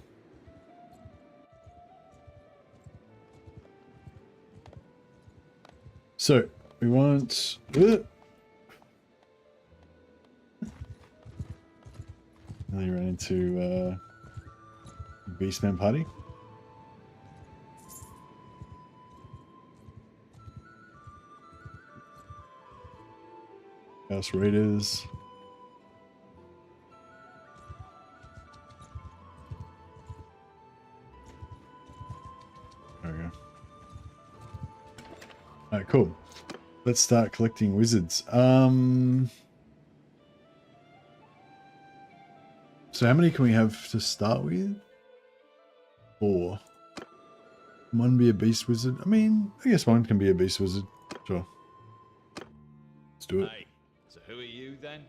So we want really ran into Beastman party. House Raiders. There we go. Alright, cool. Let's start collecting wizards. So how many can we have to start with? 4. One be a beast wizard. I mean, I guess one can be a beast wizard. Sure. Let's do it. Hey, so who are you then?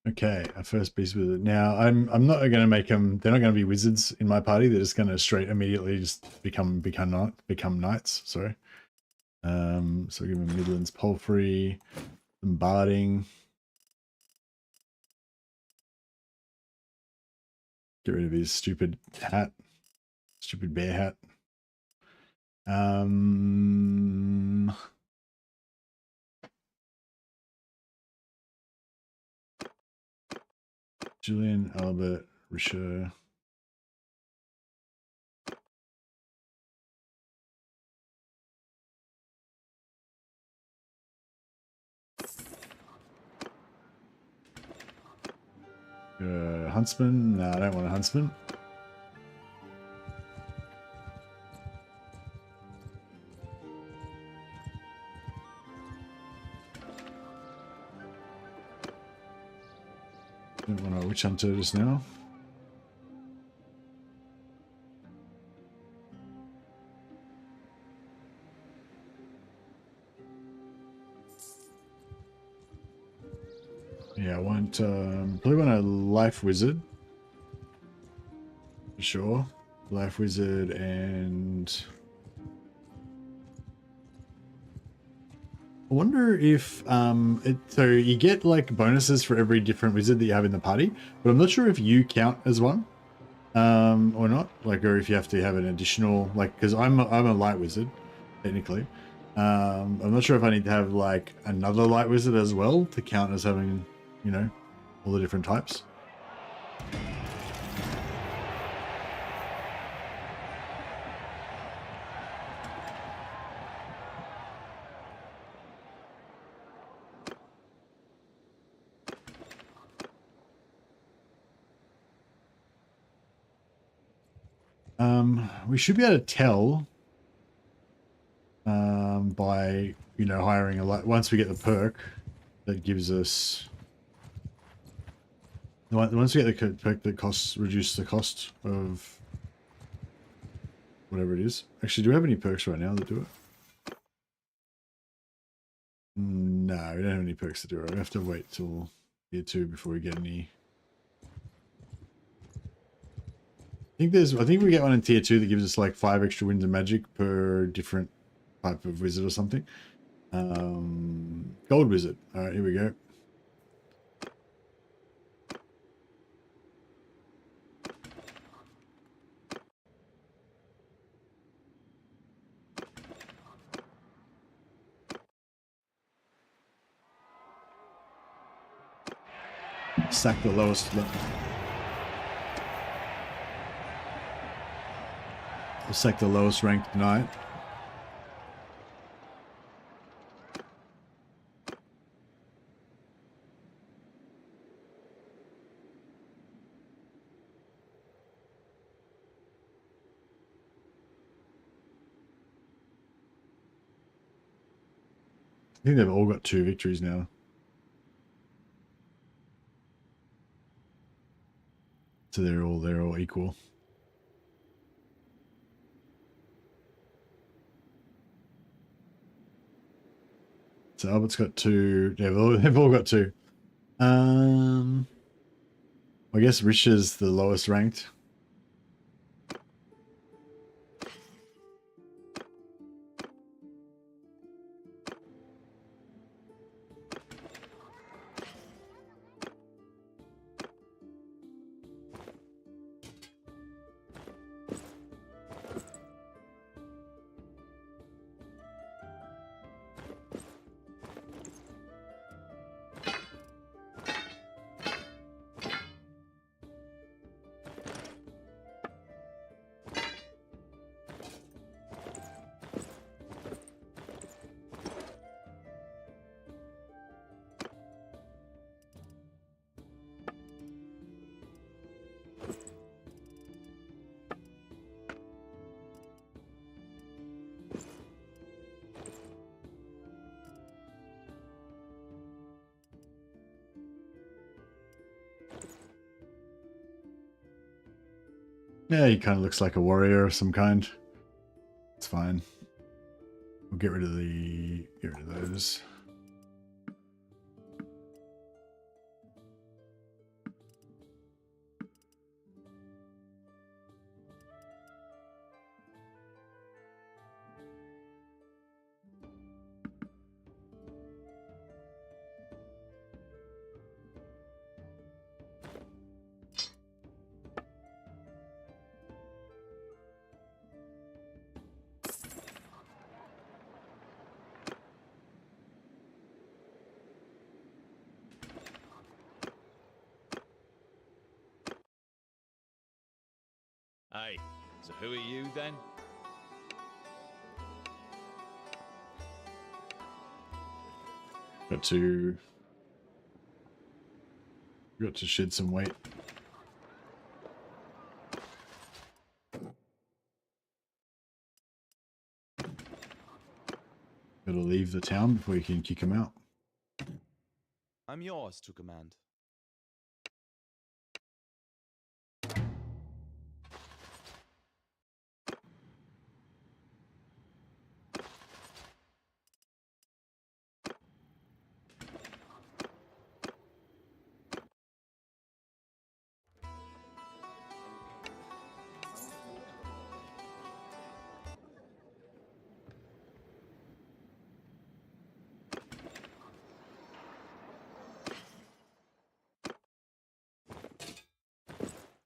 Okay, our first beast wizard. Now, I'm not going to make them. They're not going to be wizards in my party. They're just going to straight immediately just become knights. Sorry. So give them Midlands Palfrey, some barding. Get rid of his stupid hat, stupid bear hat. Julian, Albert, Richard. Huntsman? No, I don't want a huntsman. Don't want a witch hunter just now. Yeah, I want probably want a life wizard. For sure. Life wizard and I wonder if so you get like bonuses for every different wizard that you have in the party, but I'm not sure if you count as one or not, like, or if you have to have an additional, like, because I'm a light wizard technically. I'm not sure if I need to have like another light wizard as well to count as having, you know, all the different types. We should be able to tell by, you know, hiring a light, once we get the perk that gives us, once we get the perk that reduce the cost of whatever it is. Actually, do we have any perks right now that do it? No, we don't have any perks to do it. We have to wait till year 2 before we get any. I think we get one in tier 2 that gives us like 5 extra winds of magic per different type of wizard or something. Gold wizard. All right, here we go. Sack the lowest. We'll sack the lowest ranked knight. I think they've all got 2 victories now. So they're all equal. So Albert's got 2. Yeah, they've all got 2. I guess Rich is the lowest ranked. Yeah, he kind of looks like a warrior of some kind. It's fine. We'll get rid of those. Hey, so who are you then? Got to shed some weight. Got to leave the town before you can kick him out. I'm yours to command.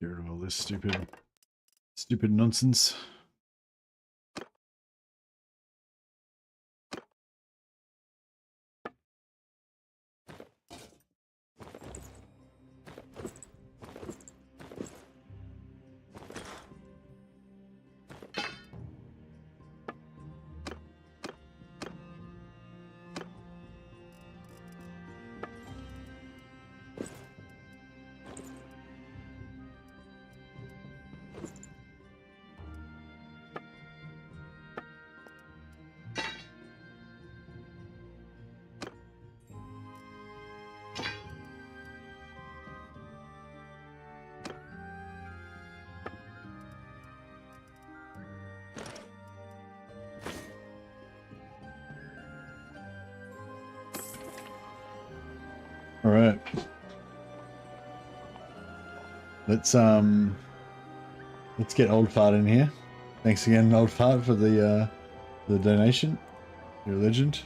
Get rid of all this stupid nonsense. All right. Let's get Old Fart in here. Thanks again, Old Fart, for the donation. You're a legend.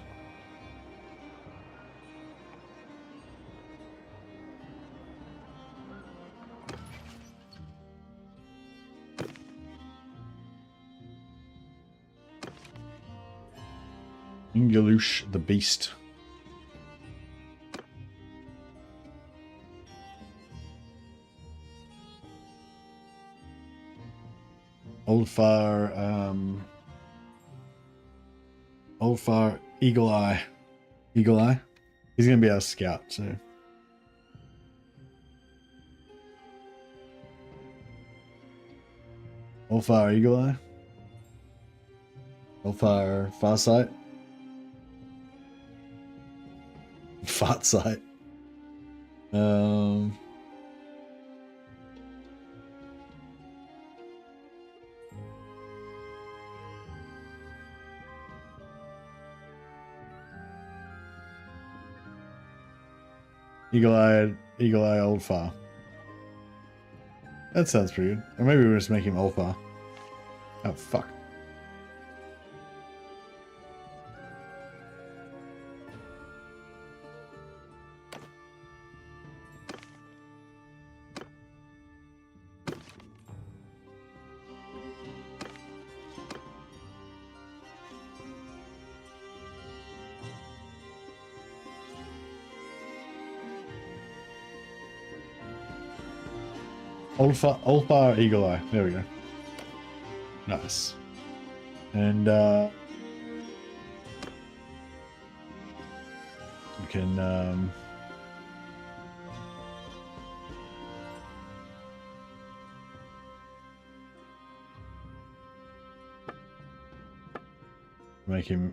Ingalush the Beast. Old Far Eagle Eye. Eagle Eye? He's gonna be our scout, so. Old Far Eagle Eye. Old Far Farsight. Fart site. Eagle Eye Old Far. That sounds pretty good. Or maybe we'll just make him Old Far. Oh, fuck. Old Far Eagle Eye. There we go. Nice. And we can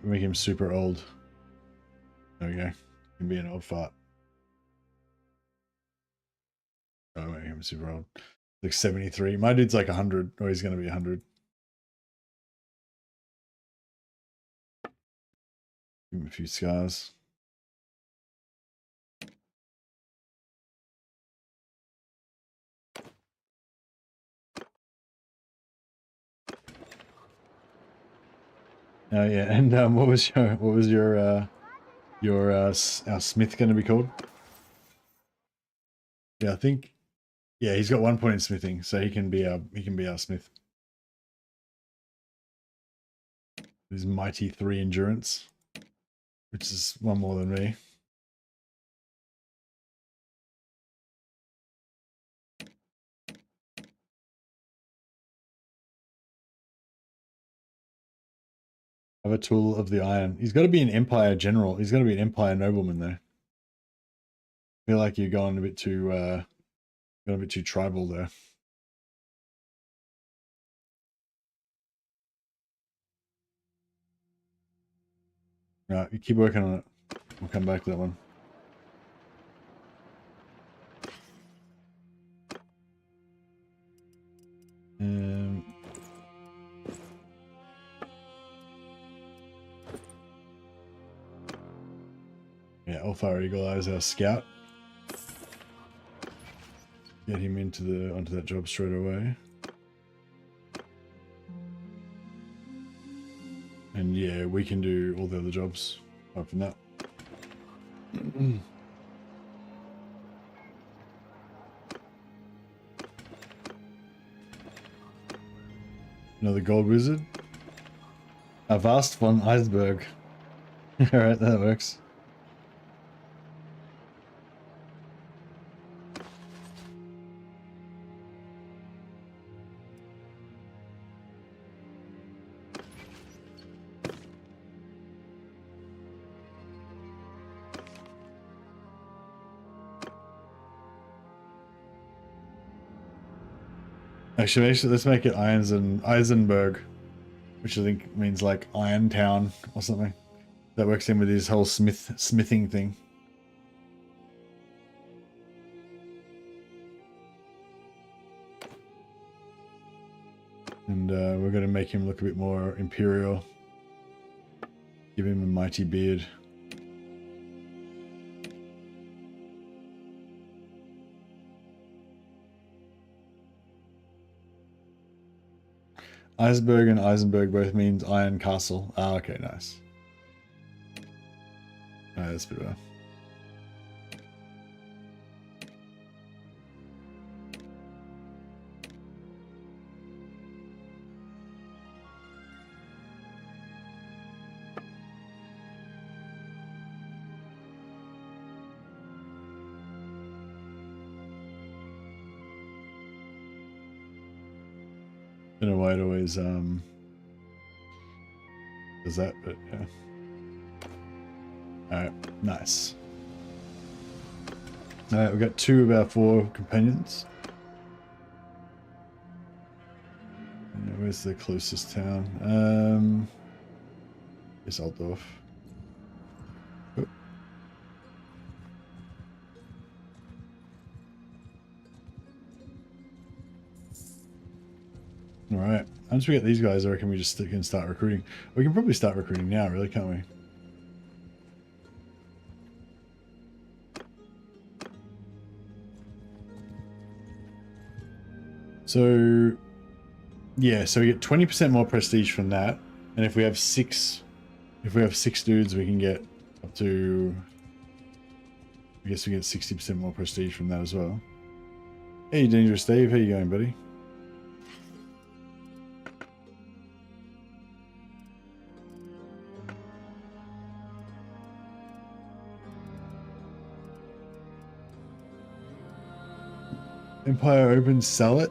make him super old. There we go. He can be an old fart. Oh, make him super old. Like 73. My dude's like 100, or he's gonna be 100. Give him a few scars. Oh yeah, and what was your our smith going to be called? Yeah, I think. Yeah, he's got 1 point in smithing, so he can be our smith. His mighty 3 endurance, which is 1 more than me. Have a tool of the iron. He's got to be an empire general. He's got to be an empire nobleman though. I feel like you're going a bit too tribal there. Right, you keep working on it. We'll come back to that one. Yeah, Alpha Eagle Eye is our scout. Get him onto that job straight away. And yeah, we can do all the other jobs apart from that. Another gold wizard. Avast von Eisberg. Alright, that works. Actually, let's make it Eisenberg, which I think means like Iron Town or something. That works in with his whole smithing thing. And we're going to make him look a bit more imperial. Give him a mighty beard. Eisberg and Eisenberg both means Iron Castle. Ah, okay, nice. Alright, that's a bit better. Don't know why it always does that, but yeah. Alright, nice. Alright, we've got 2 of our 4 companions. Where's the closest town? It's Altdorf. Oh. All right. Once we get these guys, I reckon we just can start recruiting. We can probably start recruiting now, really, can't we? So, yeah. So we get 20% more prestige from that, and if we have six dudes, we can get up to. I guess we get 60% more prestige from that as well. Hey, Dangerous Dave, how you going, buddy? Empire Open, sell it.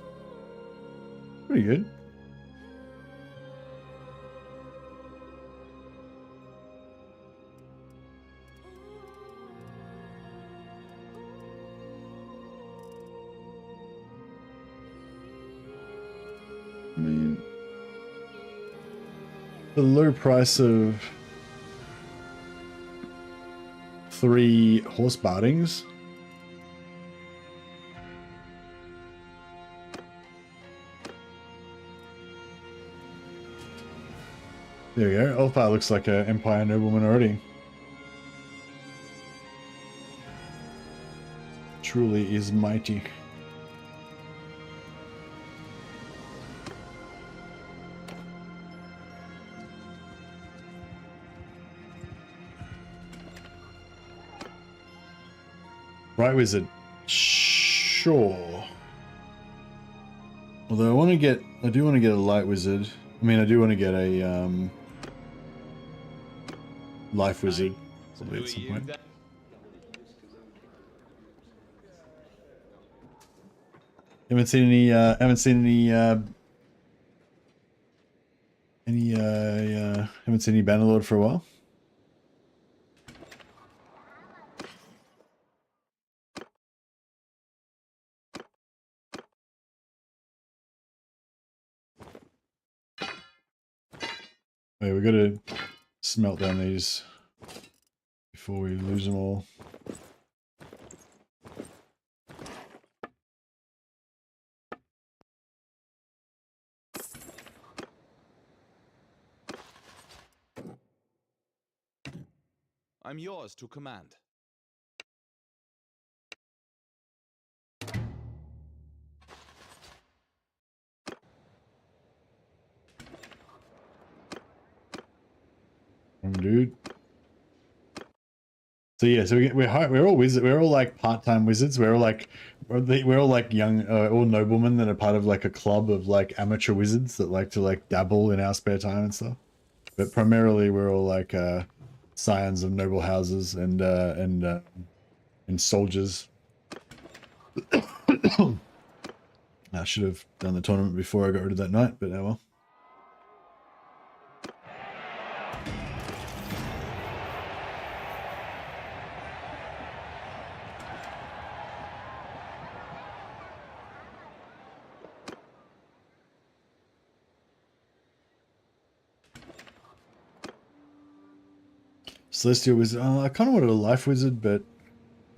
Pretty good. I mean, the low price of 3 horse bardings. There we go. Ulfar looks like an Empire nobleman already. Truly is mighty. Right wizard. Sure. Although I do want to get a light wizard. I mean, I do want to get a life wizard probably at some point. Haven't seen any Bannerlord for a while. Okay, we got to smelt down these before we lose them all. I'm yours to command. Dude. So yeah, so we're all wizards. We're all like part-time wizards. We're all like young, all noblemen that are part of like a club of like amateur wizards that like to like dabble in our spare time and stuff. But primarily, we're all like scions of noble houses and soldiers. I should have done the tournament before I got rid of that knight, but oh well. Celestial Wizard. Oh, I kind of wanted a life wizard, but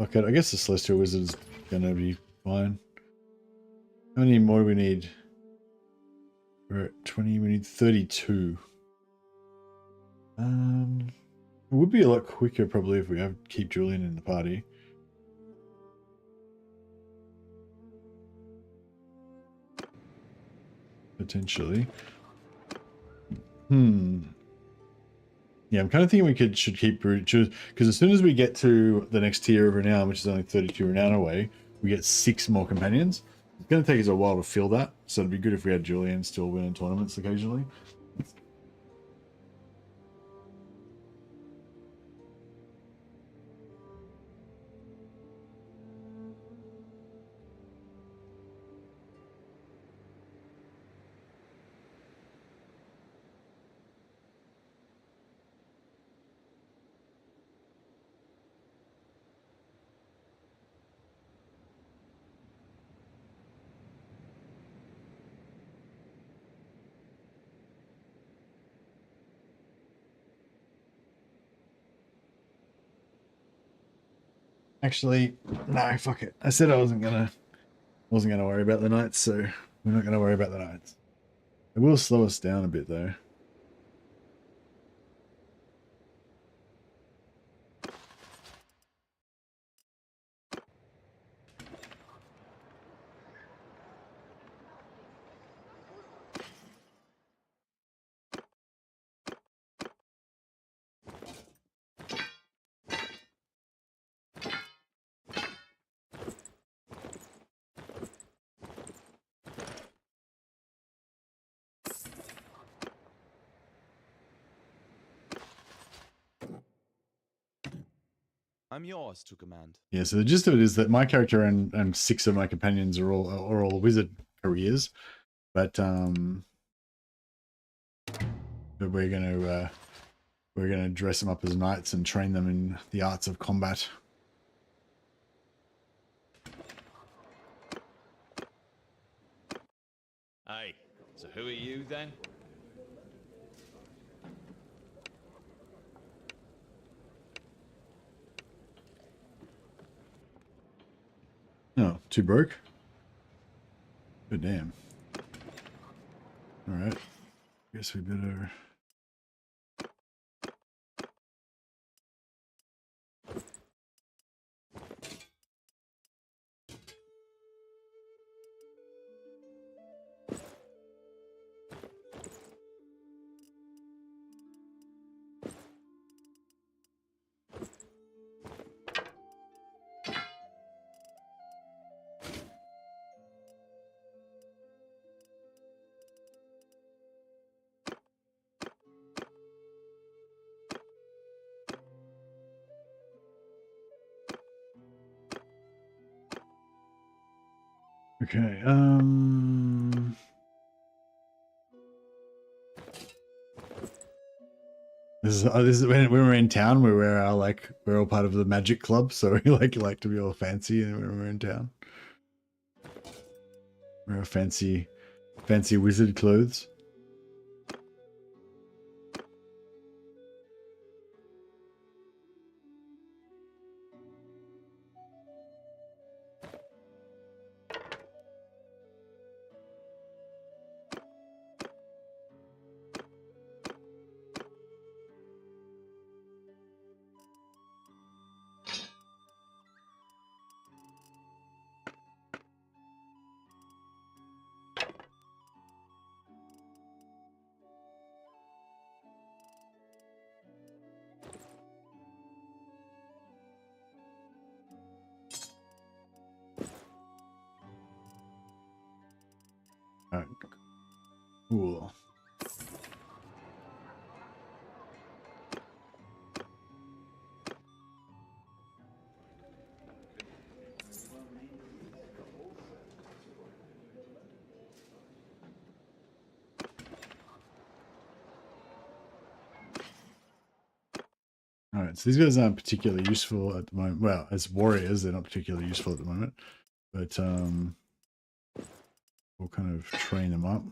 okay, I guess the Celestial Wizard is gonna be fine. How many more do we need? We're at 20. We need 32. It would be a lot quicker probably if we keep Julian in the party. Potentially. Yeah, I'm kind of thinking we should keep because as soon as we get to the next tier of renown, which is only 32 renown away, we get 6 more companions. It's going to take us a while to fill that, so it'd be good if we had Julian still winning tournaments occasionally. Actually, no, fuck it. I said I wasn't gonna worry about the knights, so we're not gonna worry about the knights. It will slow us down a bit though. I'm yours to command. Yeah, so the gist of it is that my character and 6 of my companions are all wizard careers, but we're gonna dress them up as knights and train them in the arts of combat. Hey, so who are you then? Oh, too broke? Good damn. Alright. Guess we better... Okay, this is when we're in town. We're all part of the magic club, so we like to be all fancy when we're in town. Wear fancy wizard clothes. Alright, cool. Alright, so these guys aren't particularly useful at the moment. Well, as warriors, they're not particularly useful at the moment. But we'll kind of train them up.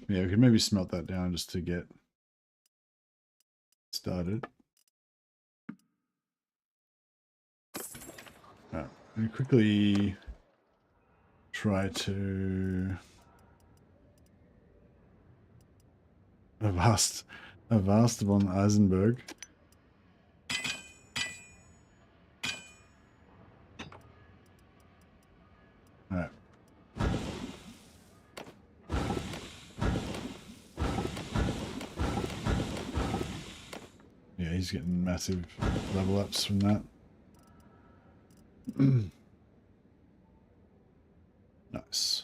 Yeah, we could maybe smelt that down just to get started. Alright, let me quickly try to Avast von Eisenberg. Alright. Yeah, he's getting massive level ups from that. Nice.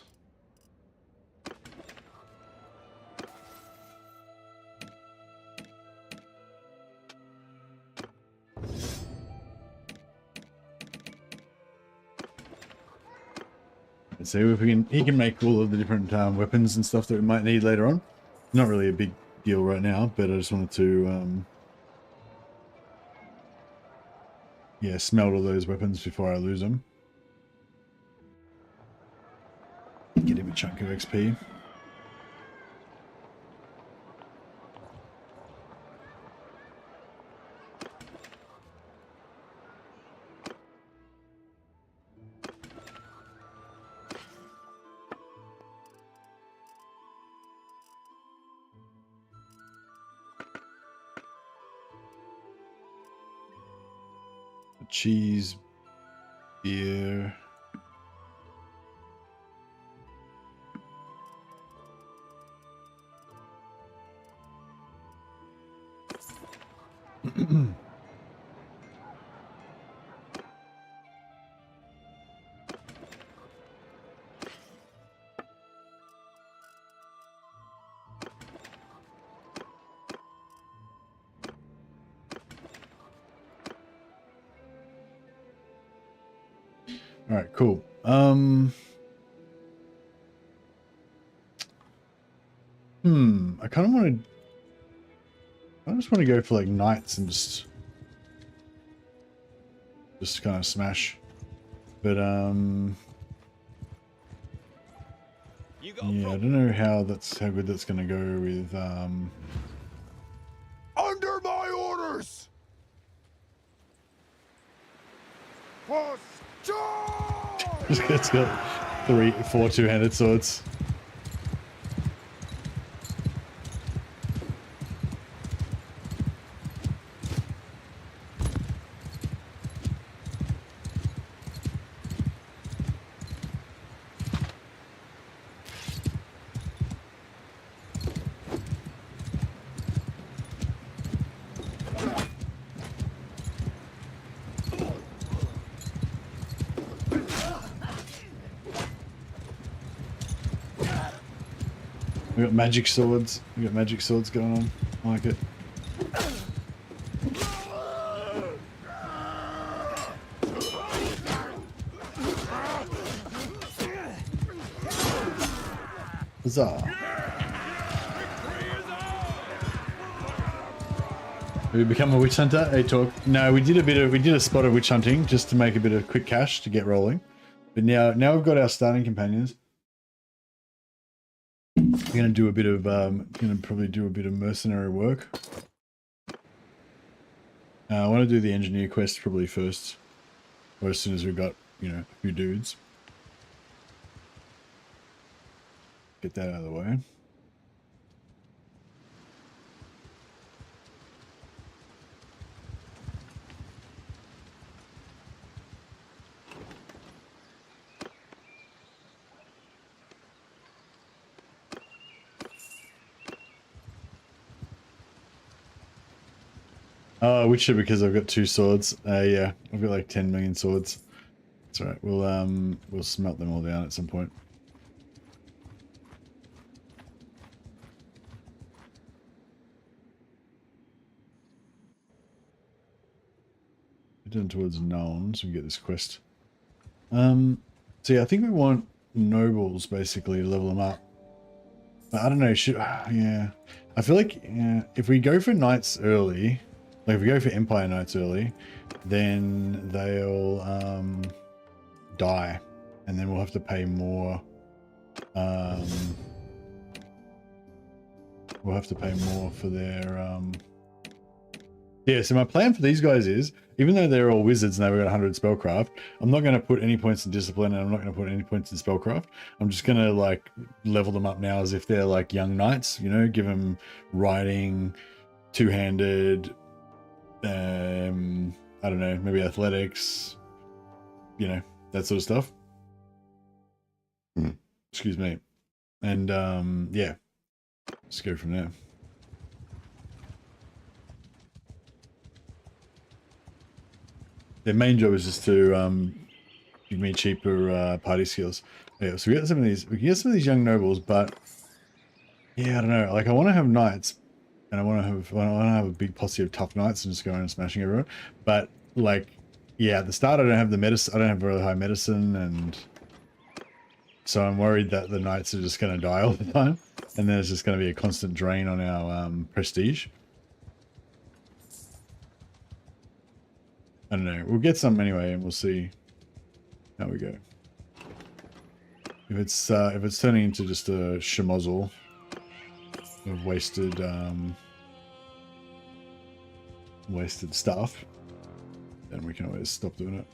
Let's see if we can. He can make all of the different weapons and stuff that we might need later on. Not really a big deal right now, but I just wanted to yeah, smelt all those weapons before I lose them. Get him a chunk of XP. Cheese, beer. All right, cool. I kind of want to. I just want to go for like knights and just kind of smash. But You go yeah, I don't know how good that's going to go with Under my orders! For charge! It's got 4 two-handed swords. We got magic swords. We got magic swords going on. I like it. Huzzah. Have we become a witch hunter? Hey, talk. No, we did a spot of witch hunting just to make a bit of quick cash to get rolling. But now we've got our starting companions. We're gonna do a bit of probably do a bit of mercenary work. I want to do the engineer quest probably first, or as soon as we've got, you know, a few dudes. Get that out of the way. Oh, Witcher, because I've got 2 swords. Yeah, I've got like 10 million swords. That's all right. We'll smelt them all down at some point. Down towards Nuln, so we get this quest. So yeah, I think we want nobles basically to level them up. But I don't know. Yeah, I feel like if we go for knights early. Like if we go for Empire Knights early, then they'll die, and then we'll have to pay more. We'll have to pay more for their. Yeah. So my plan for these guys is, even though they're all wizards and they've got 100 spellcraft, I'm not going to put any points in discipline, and I'm not going to put any points in spellcraft. I'm just going to like level them up now as if they're like young knights. You know, give them riding, two-handed. I don't know, maybe athletics, you know, that sort of stuff. Excuse me. And yeah, let's go from there. Their main job is just to give me cheaper party skills. Yeah, so we can get some of these young nobles, but yeah, I don't know. Like I want to have knights. And I want to have a big posse of tough knights and just go around and smashing everyone. But like, yeah, at the start I don't have the medicine. I don't have really high medicine, and So I'm worried that the knights are just going to die all the time, and there's just going to be a constant drain on our prestige. I don't know. We'll get some anyway, and we'll see how we go. If it's turning into just a schmozzle of wasted wasted stuff, then we can always stop doing it.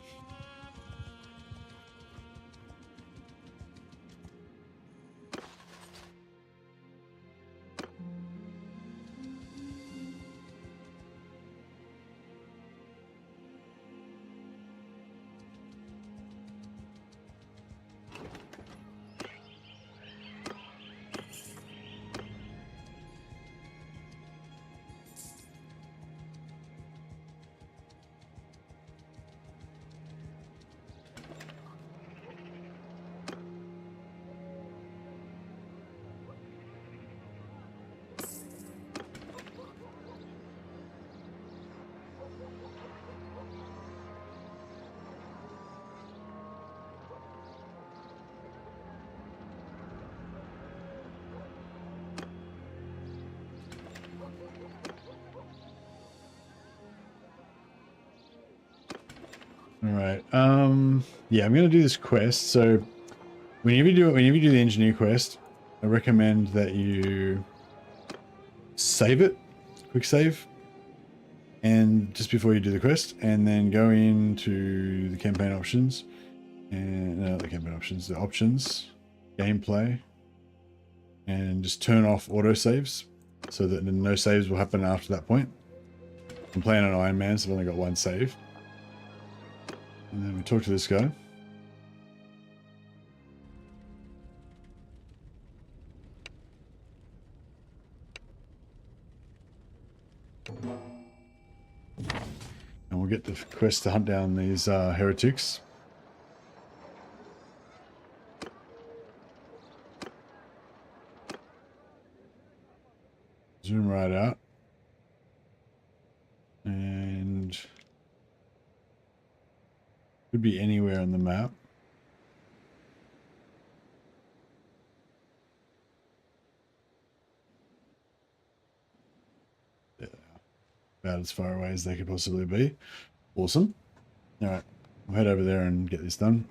All right. Yeah, I'm gonna do this quest. So whenever you do the engineer quest, I recommend that you save it, quick save, and just before you do the quest, and then go into the campaign options, and the campaign options, the options, gameplay, and just turn off auto saves, so that no saves will happen after that point. I'm playing on Iron Man, so I've only got one save. And then we talk to this guy. And we'll get the quest to hunt down these heretics. Zoom right out. And could be anywhere on the map. Yeah, about as far away as they could possibly be. Awesome. All right, we'll head over there and get this done.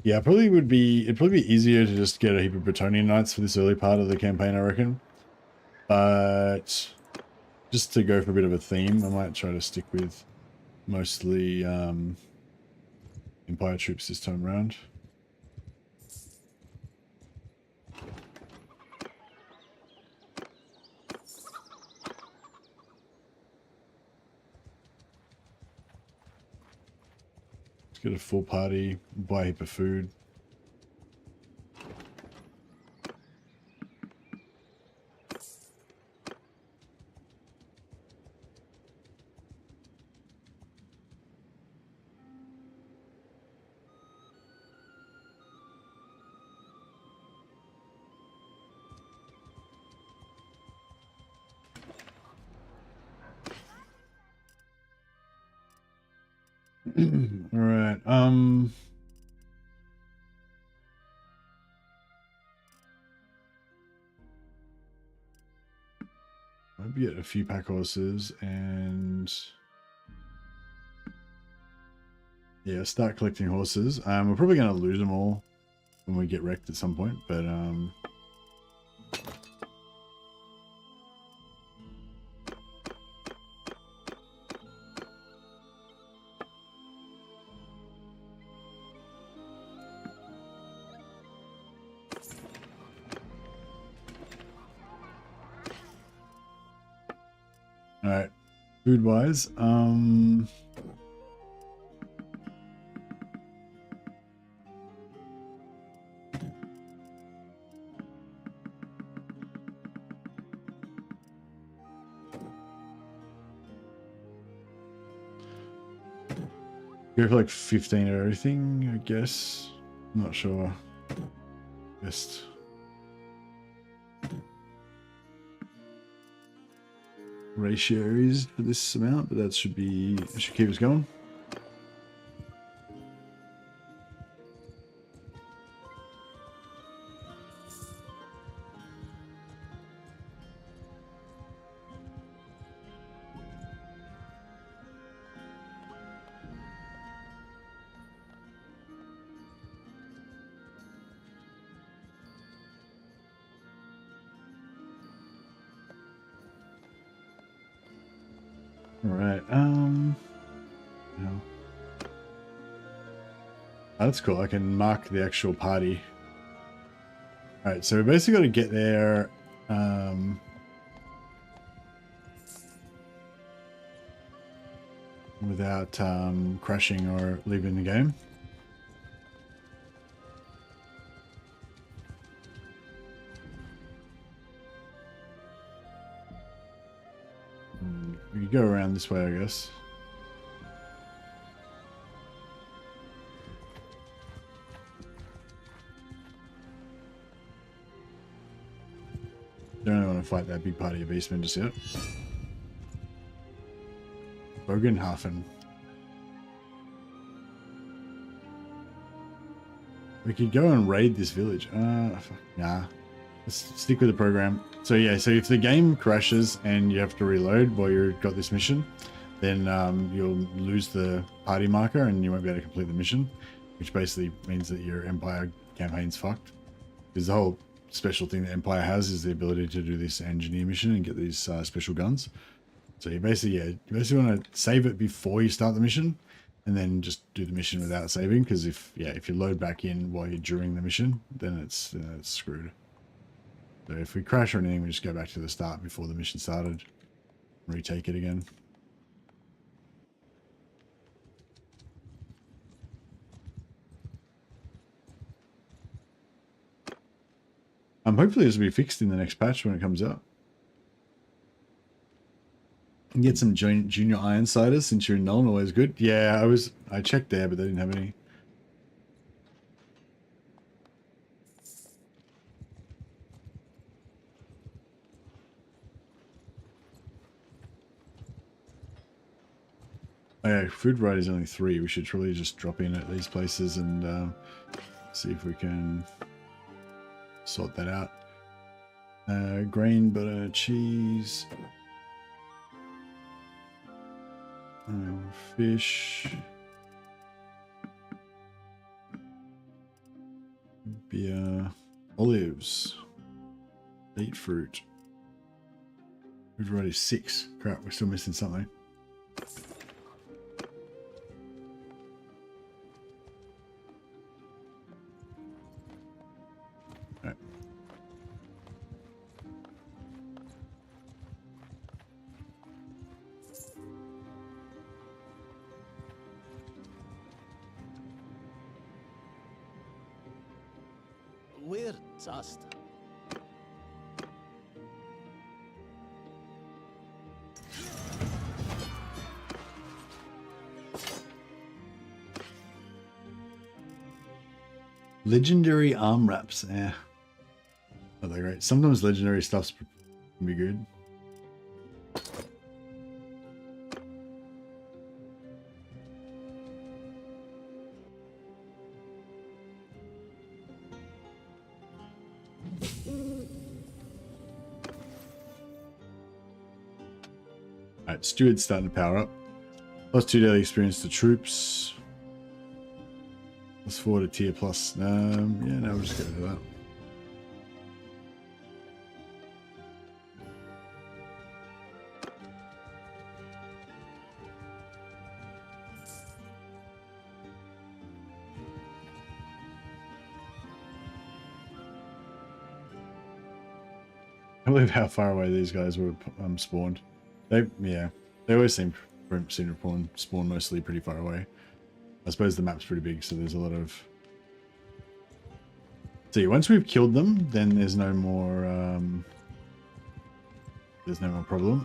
Yeah, it'd probably be easier to just get a heap of Bretonian Knights for this early part of the campaign, I reckon. But just to go for a bit of a theme, I might try to stick with mostly Empire troops this time around. Get a full party, buy a heap of food. All right. Maybe get a few pack horses and yeah, start collecting horses. We're probably going to lose them all when we get wrecked at some point, but all right, food wise, go for like 15 of everything, I guess. I'm not sure. Best. ratio is for this amount, but that should keep us going. All right. No. Oh, that's cool. I can mark the actual party. All right. So we basically got to get there. Without crashing or leaving the game. We could go around this way, I guess. Don't really want to fight that big party of beastmen just yet. Bogenhafen. We could go and raid this village. Nah. Let's stick with the program. So yeah, so if the game crashes and you have to reload while you've got this mission, then you'll lose the party marker and you won't be able to complete the mission, which basically means that your Empire campaign's fucked. Because the whole special thing that Empire has is the ability to do this engineer mission and get these special guns. So you basically want to save it before you start the mission, and then just do the mission without saving. Because if you load back in while you're during the mission, then it's screwed. So if we crash or anything, we just go back to the start before the mission started, retake it again. Hopefully this will be fixed in the next patch when it comes out. And get some junior Ironsiders since you're in Null, always good. Yeah, I checked there, but they didn't have any. Oh yeah, food variety is only 3. We should really just drop in at these places and see if we can sort that out. Grain, butter, cheese, fish, beer, olives, beet fruit. Food variety 6. Crap, we're still missing something. We're just. Legendary arm wraps. Eh. Oh, they're great. Sometimes legendary stuff's can be good. Alright, Steward's starting to power up. Plus 2 daily experience to troops. Plus 4 to tier plus. Yeah, no, we'll just go to that. I believe how far away these guys were spawned. They always seem to spawn mostly pretty far away. I suppose the map's pretty big, so there's a lot of. See, once we've killed them, then there's no more. There's no more problem.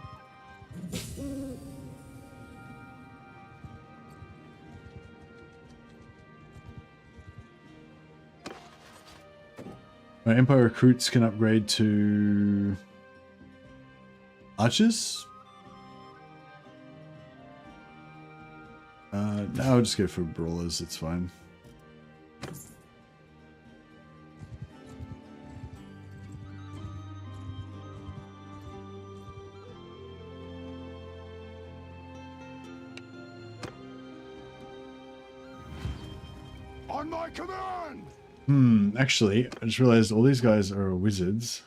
My Empire recruits can upgrade to archers. No, I'll just go for brawlers. It's fine. On my command! Actually, I just realized all these guys are wizards.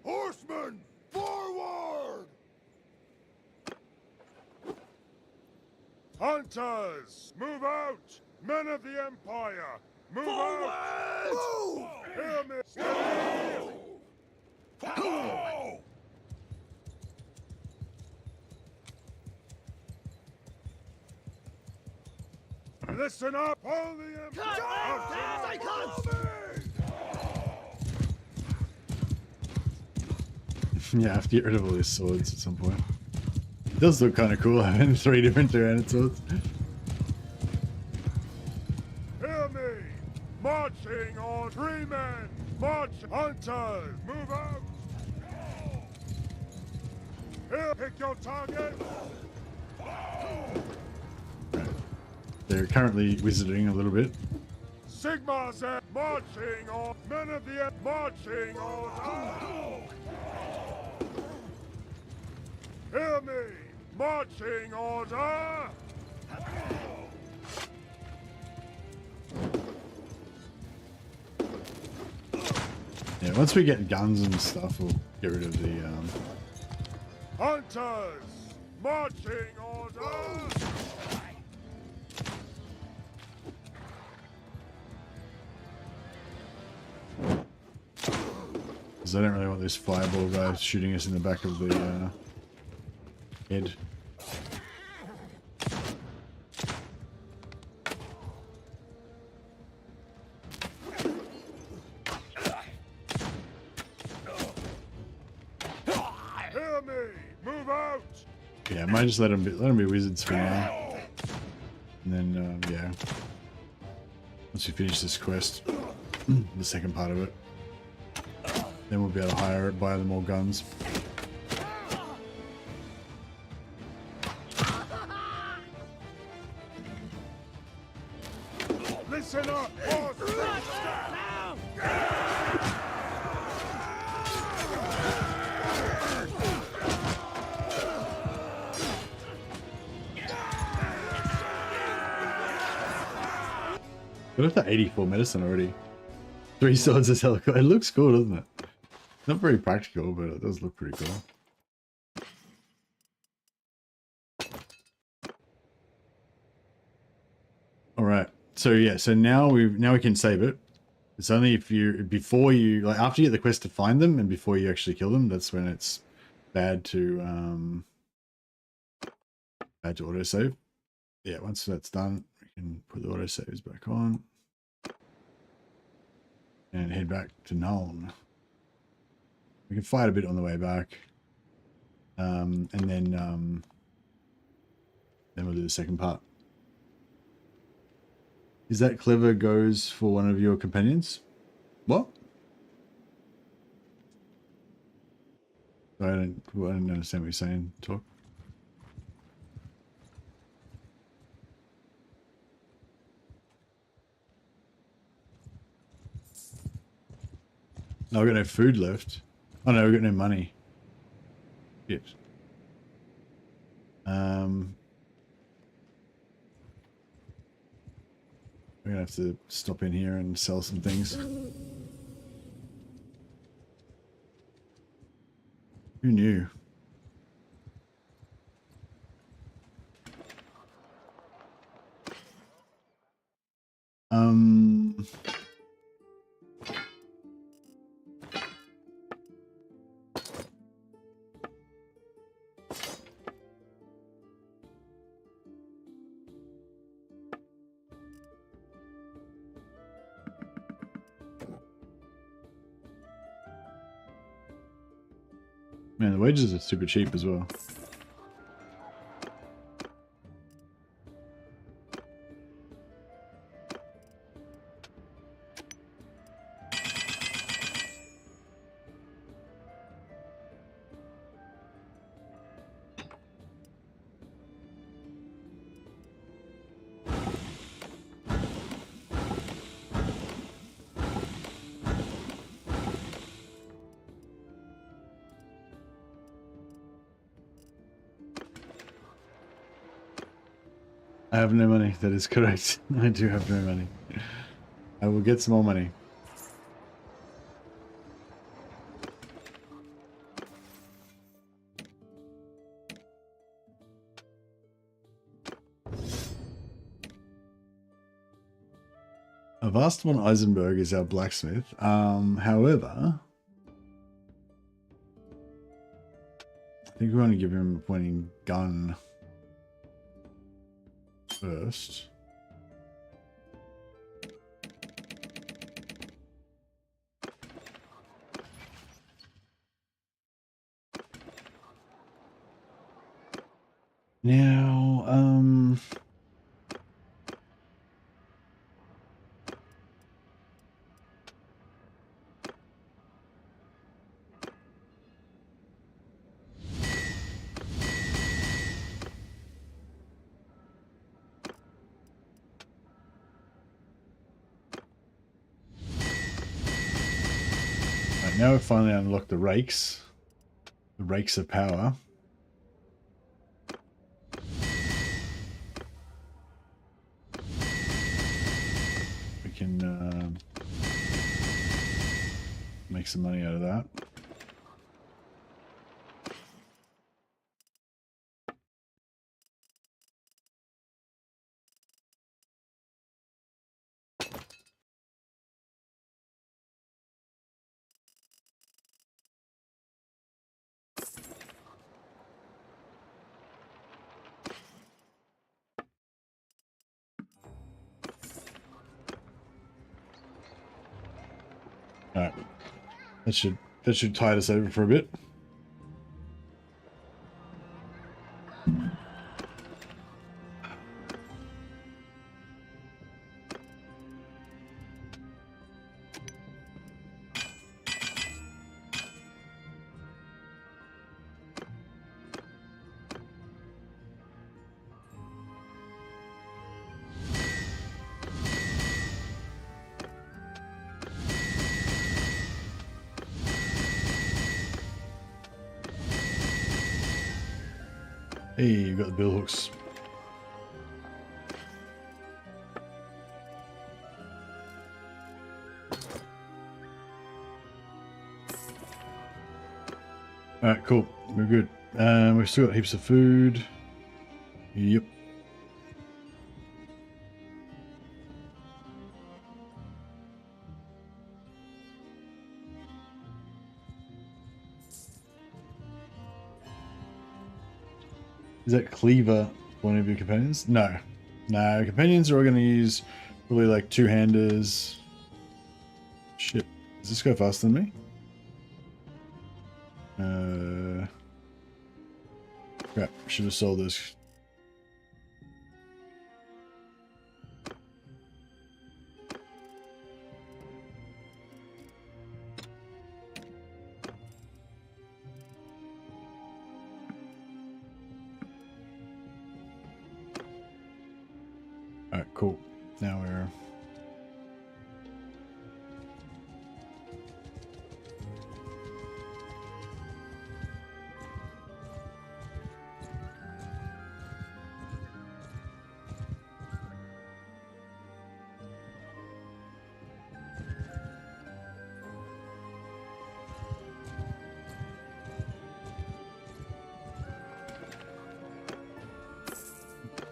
Horsemen, forward! Hunters, move out! Men of the Empire, move out! Move! Hear me! Steady! Listen up, all the Empire! Yeah, I have to get rid of all these swords at some point. It does look kind of cool having 3 different two-handed swords. Hear me! Marching on 3 men! March! Hunters! Move out! Here, pick your target! They're currently wizarding a little bit. Sigma's marching on! Men of the marching on! Hear me! Marching order! Yeah, once we get guns and stuff, we'll get rid of the Hunters! Marching order! because I don't really want those fireball guys shooting us in the back of the head. Hear me! Move out! Yeah, I might just let them be wizards for now, and then yeah, once we finish this quest, the second part of it, then we'll be able to buy them all guns. Listen up! Horse! Got up to 84 medicine already. 3 swords is hella cool. It looks cool, doesn't it? Not very practical, but it does look pretty cool. All right. So yeah, so now we can save it. It's only if you before you like after you get the quest to find them and before you actually kill them, that's when it's bad to autosave. Yeah, once that's done, we can put the autosaves back on and head back to Nuln. We can fight a bit on the way back, and then we'll do the second part. Is that clever goes for one of your companions? What? I don't understand what you're saying. Talk. No, I've got no food left. Oh no, we've got no money. Shit. We're gonna have to stop in here and sell some things. Who knew? Man, the wages are super cheap as well. I have no money. That is correct. I do have no money. I will get some more money. Avast von Eisenberg is our blacksmith. However, I think we want to give him a pointing gun first. Now, right, now we've finally unlocked the rakes of power. We can make some money out of that. All right, that should tide us over for a bit. Hey, you got the bill hooks. Alright, cool. We're good. We've still got heaps of food. Yep. Is that Cleaver one of your companions? No. No, companions are all going to use probably like two-handers. Shit. Does this go faster than me? Crap. Should have sold this. Alright, cool. Now we're...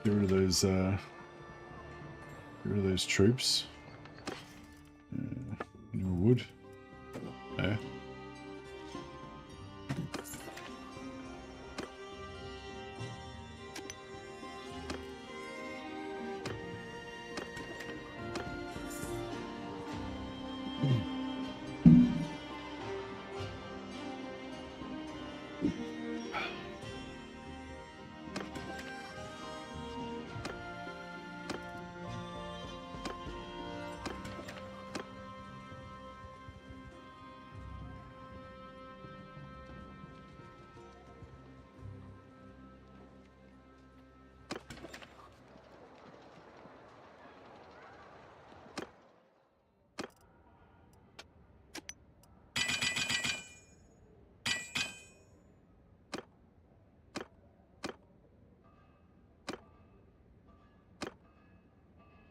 Get rid of those troops. Any more wood? No.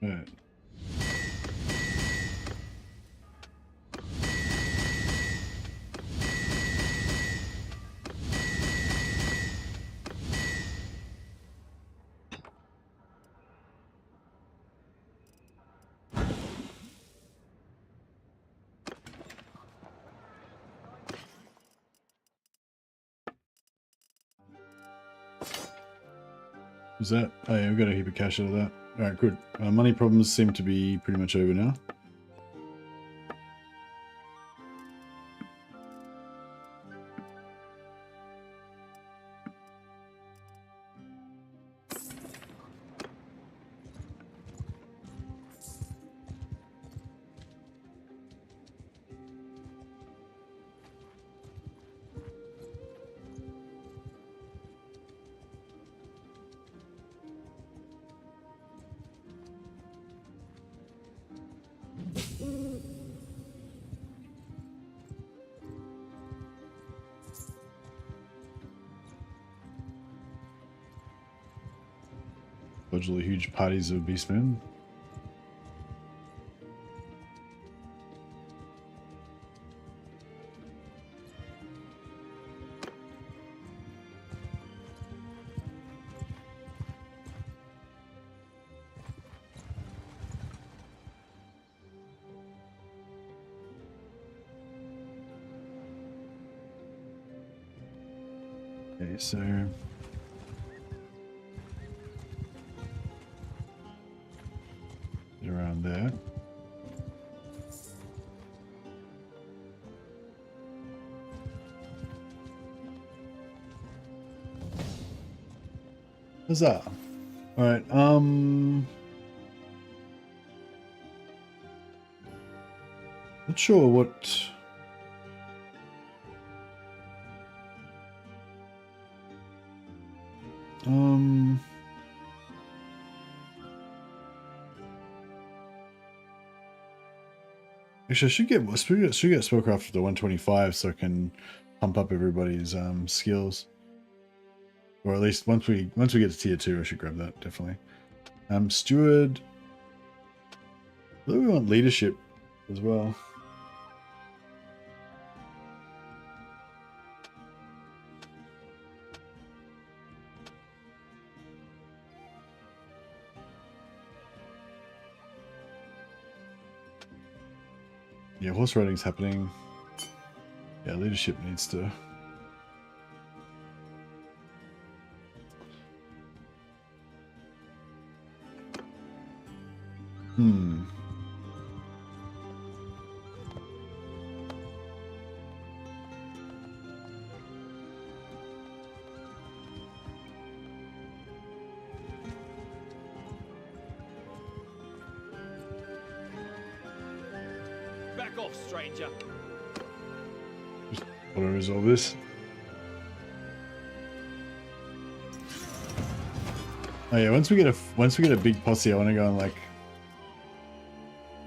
Alright. Was that? Oh yeah, we've got a heap of cash out of that. Alright, good. Money problems seem to be pretty much over now. Budgely huge parties of beastmen. Okay, so around there. Huzzah. Alright, not sure what actually, I should get spellcraft to 125 so I can pump up everybody's skills, or at least once we get to tier 2, I should grab that definitely. Steward. I think we want leadership as well. Yeah, horse riding's happening. Yeah, leadership needs to. Back off, stranger. Just want to resolve this. Oh yeah, once we get a big posse, I want to go on like.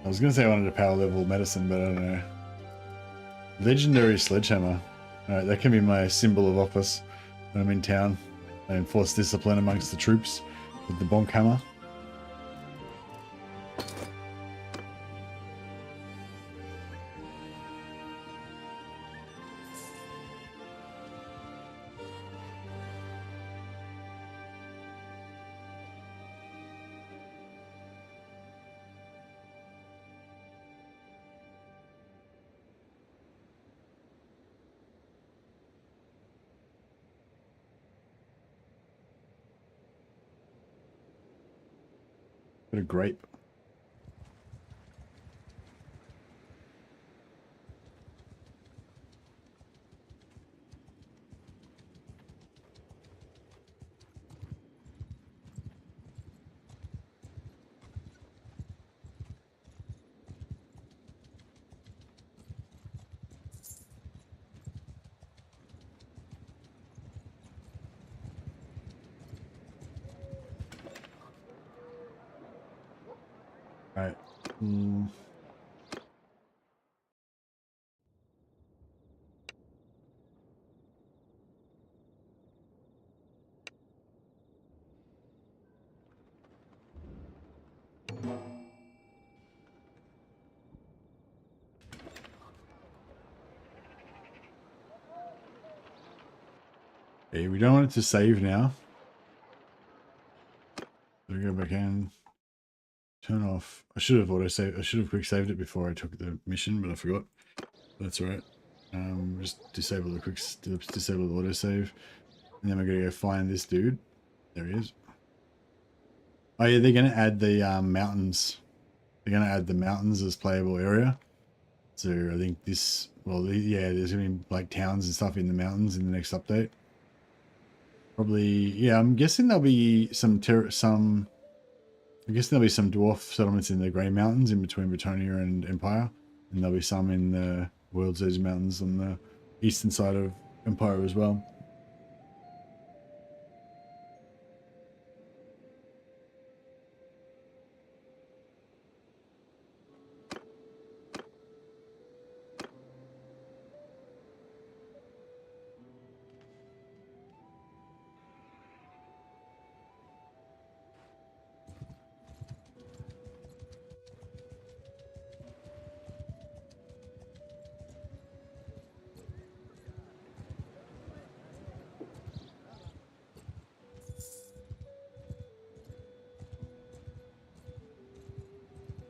I was gonna say I wanted a power level medicine, but I don't know. Legendary sledgehammer. Alright, that can be my symbol of office when I'm in town. I enforce discipline amongst the troops with the bonk hammer. Bit of grape. Alright. Okay, we don't want it to save now. So we go back in. Turn off. I should have auto-saved. I should have quick saved it before I took the mission, but I forgot. That's all right. Just disable the disable the autosave. And then we're gonna go find this dude. There he is. Oh yeah, they're gonna add the mountains. They're gonna add the mountains as playable area. So I think this, well, yeah, there's gonna be like towns and stuff in the mountains in the next update. Probably, yeah. I'm guessing there'll be some dwarf settlements in the Grey Mountains in between Bretonia and Empire, and there'll be some in the World's Edge Mountains on the eastern side of Empire as well.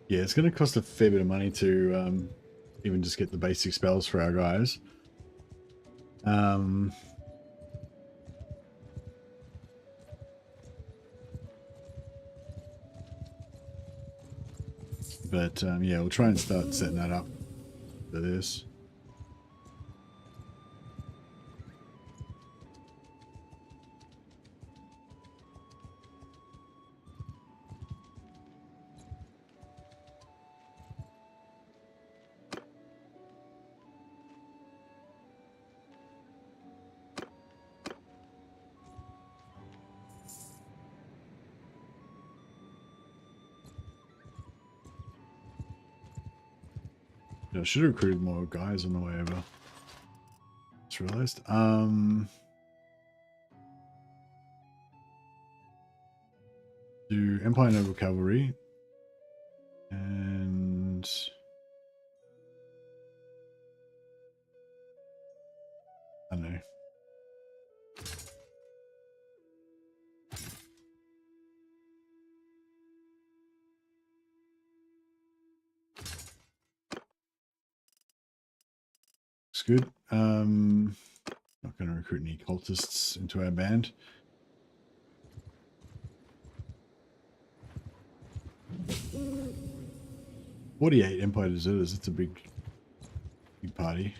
Yeah, it's going to cost a fair bit of money to even just get the basic spells for our guys. But yeah, we'll try and start setting that up for this. I should have recruited more guys on the way over. Just realized. Do Empire Noble Cavalry. And I don't know. Looks good. Not going to recruit any cultists into our band. "48 Empire Deserters." It's a big party.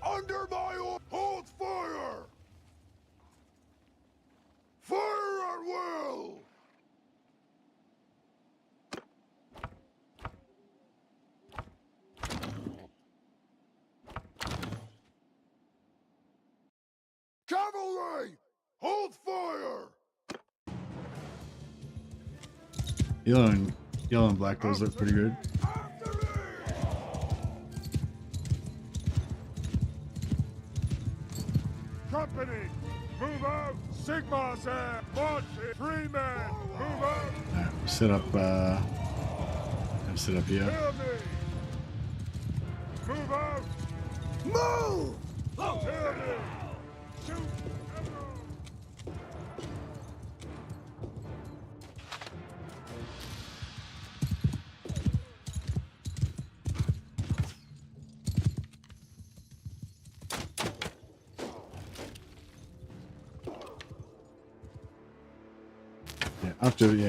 Under my order, hold fire! Fire at will! Cavalry! Hold fire! Yellow and black those look pretty good. After me! Company, move out! Sigma's there! March it! 3 men, move out! Alright, set up here. Hear me! Move out! Move! Hear me! Shoot! Arrow!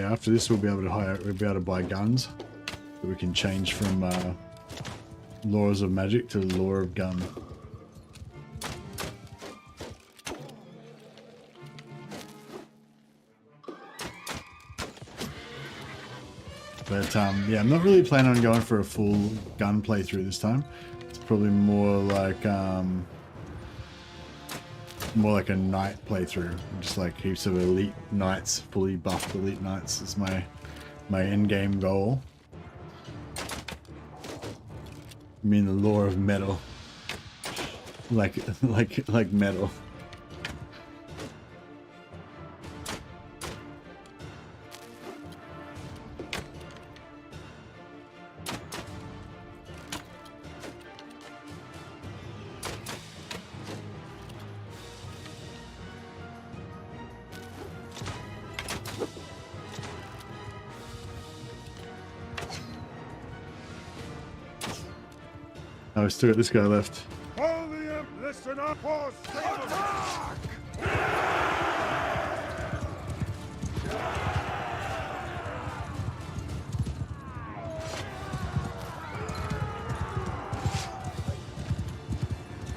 After this we'll be able to buy guns, so we can change from laws of magic to law of gun. But yeah, I'm not really planning on going for a full gun playthrough this time. It's probably more like a knight playthrough, just like heaps of elite knights, fully buffed elite knights is my end game goal. I mean the lore of metal. like metal. Oh, we still got this guy left. All the imp, listen up, or attack!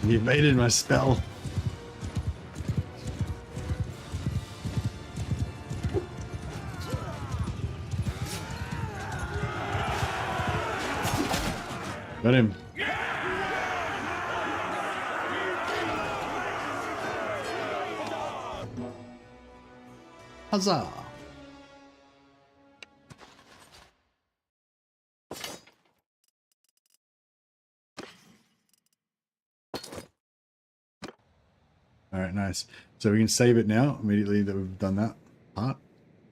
You evaded my spell. Got him. Huzzah! All right, nice. So we can save it now immediately that we've done that part,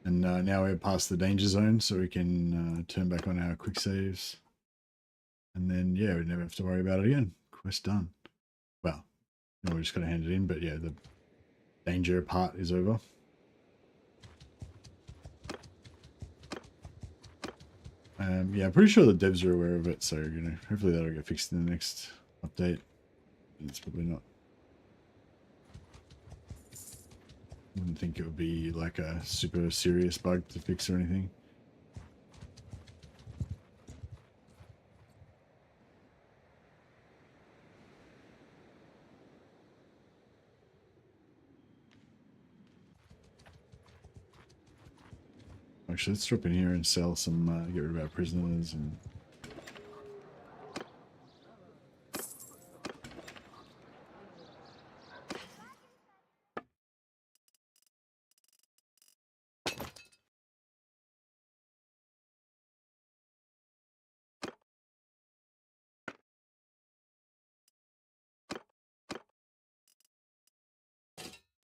and now we're past the danger zone, so we can turn back on our quick saves, and then yeah, we never have to worry about it again. Quest done. Well, no, we're just gonna hand it in, but yeah, the danger part is over. Yeah, I'm pretty sure the devs are aware of it, so you know, hopefully that'll get fixed in the next update. It's probably not. Wouldn't think it would be like a super serious bug to fix or anything. Actually, let's drop in here and sell some, get rid of our prisoners and...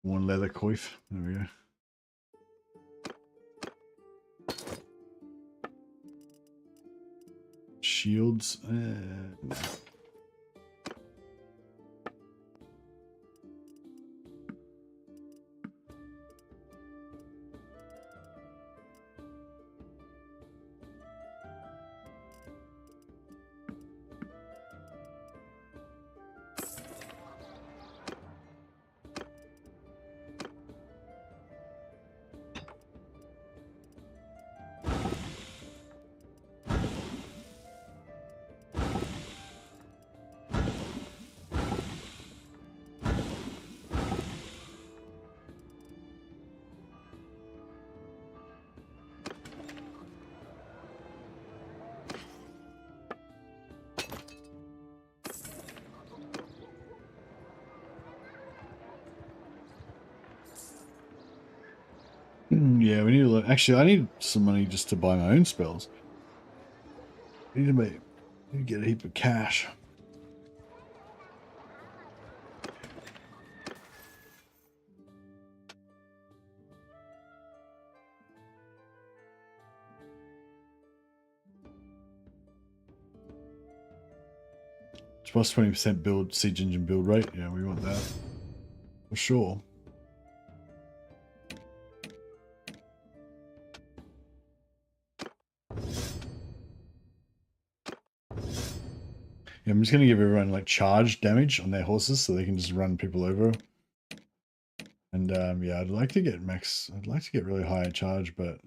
One leather coif. There we go. Shields. Nah. Yeah, we need to look. Actually, I need some money just to buy my own spells. I need to get a heap of cash. It's plus 20% build siege engine build rate. Yeah, we want that for sure. Yeah, I'm just going to give everyone like charge damage on their horses so they can just run people over. And yeah, I'd like to get max. I'd like to get really high charge, but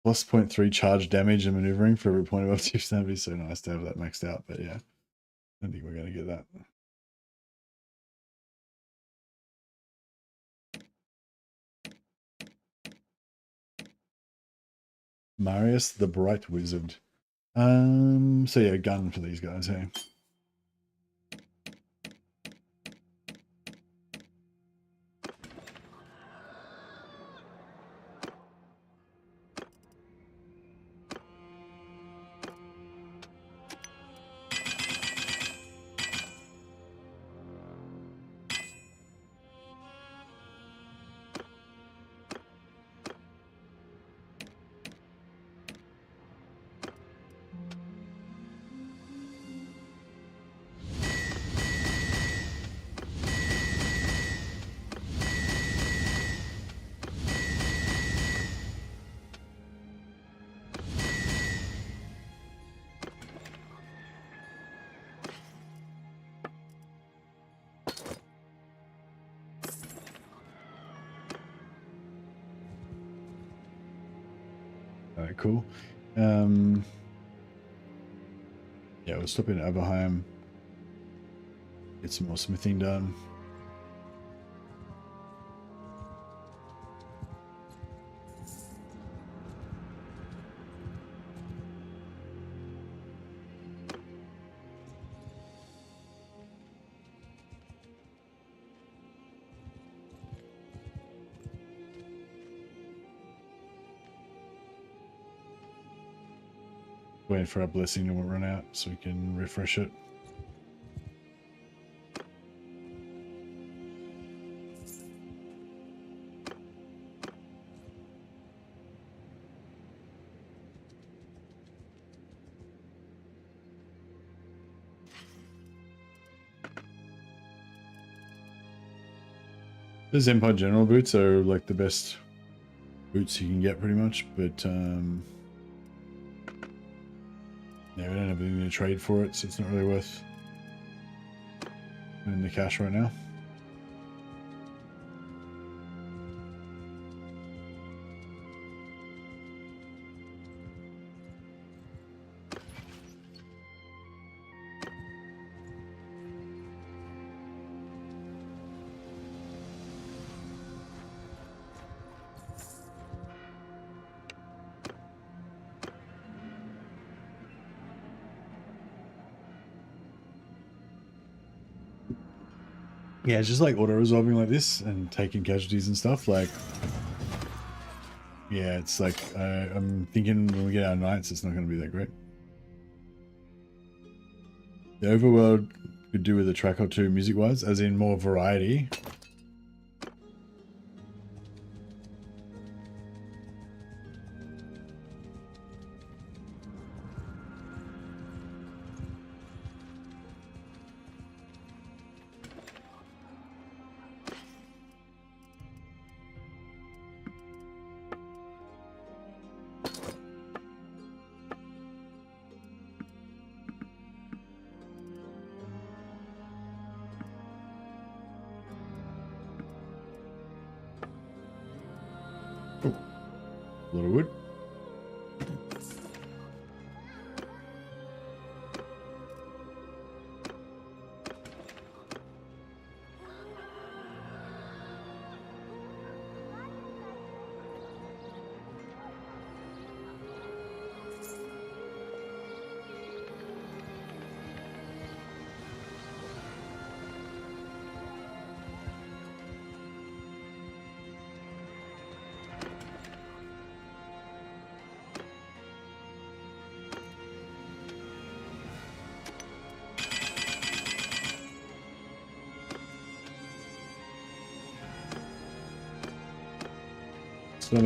plus 0.3 charge damage and maneuvering for every point of objective. That'd be so nice to have that maxed out. But yeah, I don't think we're going to get that. Marius the Bright Wizard. So yeah, gun for these guys, hey. Alright, cool. Yeah, we'll stop in Aberheim. Get some more smithing done. Waiting for our blessing to run out so we can refresh it. Those Empire General boots are like the best boots you can get pretty much, but yeah, we don't have anything to trade for it, so it's not really worth in the cash right now. Yeah, it's just like auto-resolving like this and taking casualties and stuff. Like, yeah, it's like, I'm thinking when we get our knights, it's not going to be that great. The overworld could do with a track or two music-wise, as in more variety. A lot of wood. Still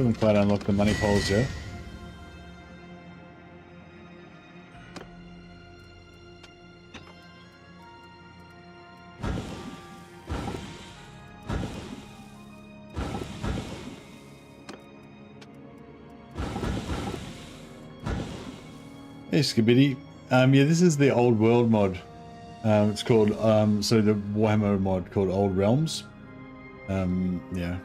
haven't quite unlocked the money poles yet. Hey Skibidi. Yeah, this is the Old World mod. It's called, so the Warhammer mod called Old Realms. Yeah.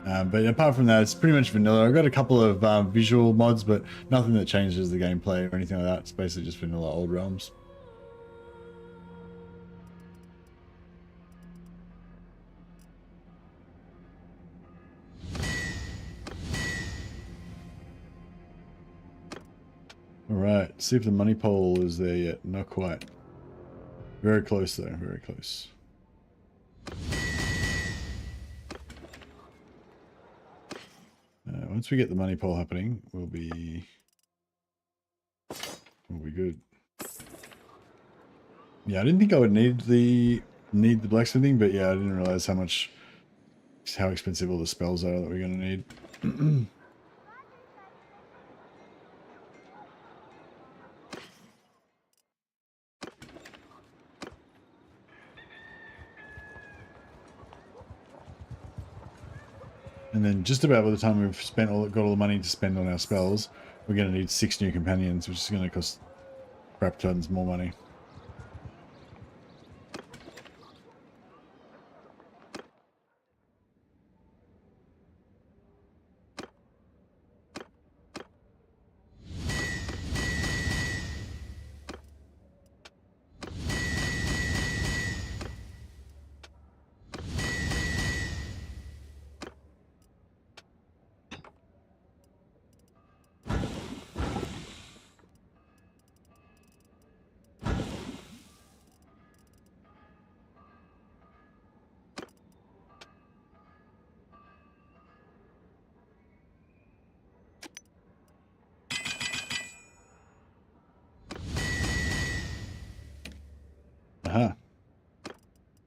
But apart from that, it's pretty much vanilla. I've got a couple of visual mods, but nothing that changes the gameplay or anything like that. It's basically just vanilla Old Realms. Alright, see if the money pole is there yet. Not quite. Very close though, very close. Once we get the money pole happening, we'll be good. Yeah, I didn't think I would need the blacksmithing, but yeah, I didn't realize how expensive all the spells are that we're gonna need. And then just about by the time we've got all the money to spend on our spells, we're going to need 6 new companions, which is going to cost crap tons more money.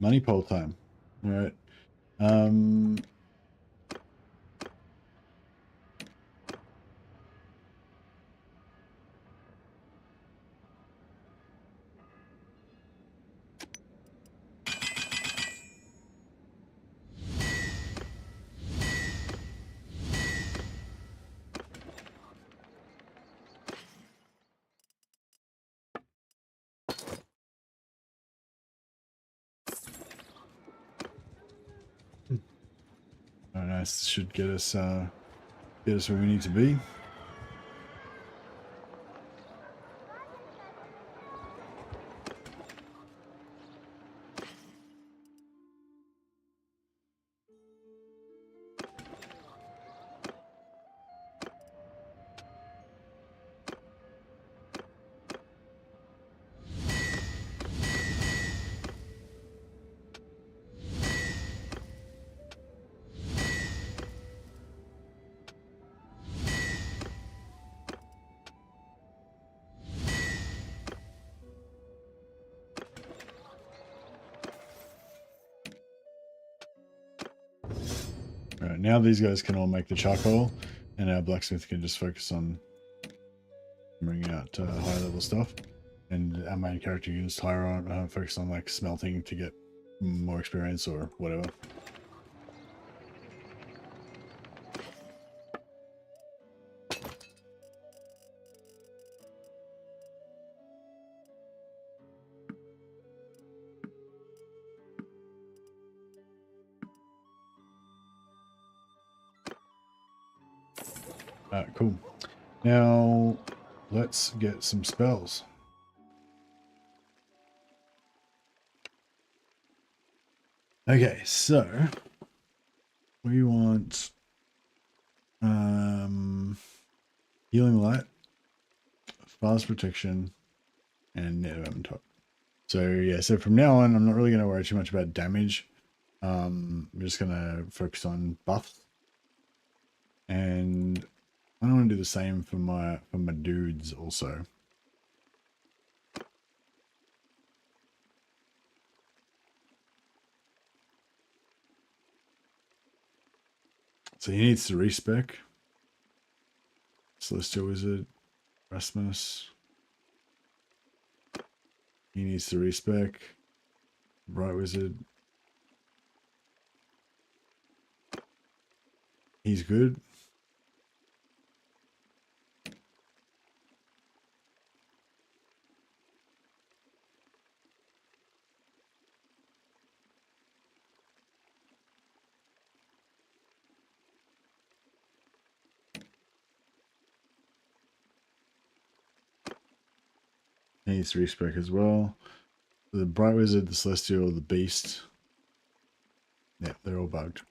Money poll time. All right. Oh, nice. This should get us where we need to be. Alright, now these guys can all make the charcoal, and our blacksmith can just focus on bringing out higher level stuff. And our main character can just focus on like smelting to get more experience or whatever. Alright, cool. Now, let's get some spells. Okay, so we want healing light, fast protection, and net weapon top. So yeah, so from now on, I'm not really going to worry too much about damage. I'm just going to focus on buffs, and I want to do the same for my dudes also. So he needs to respec. Celestial Wizard, Rasmus. He needs to respec. Bright Wizard. He's good. He needs to respec as well. The Bright Wizard, the Celestial, the Beast. Yeah, they're all bugged.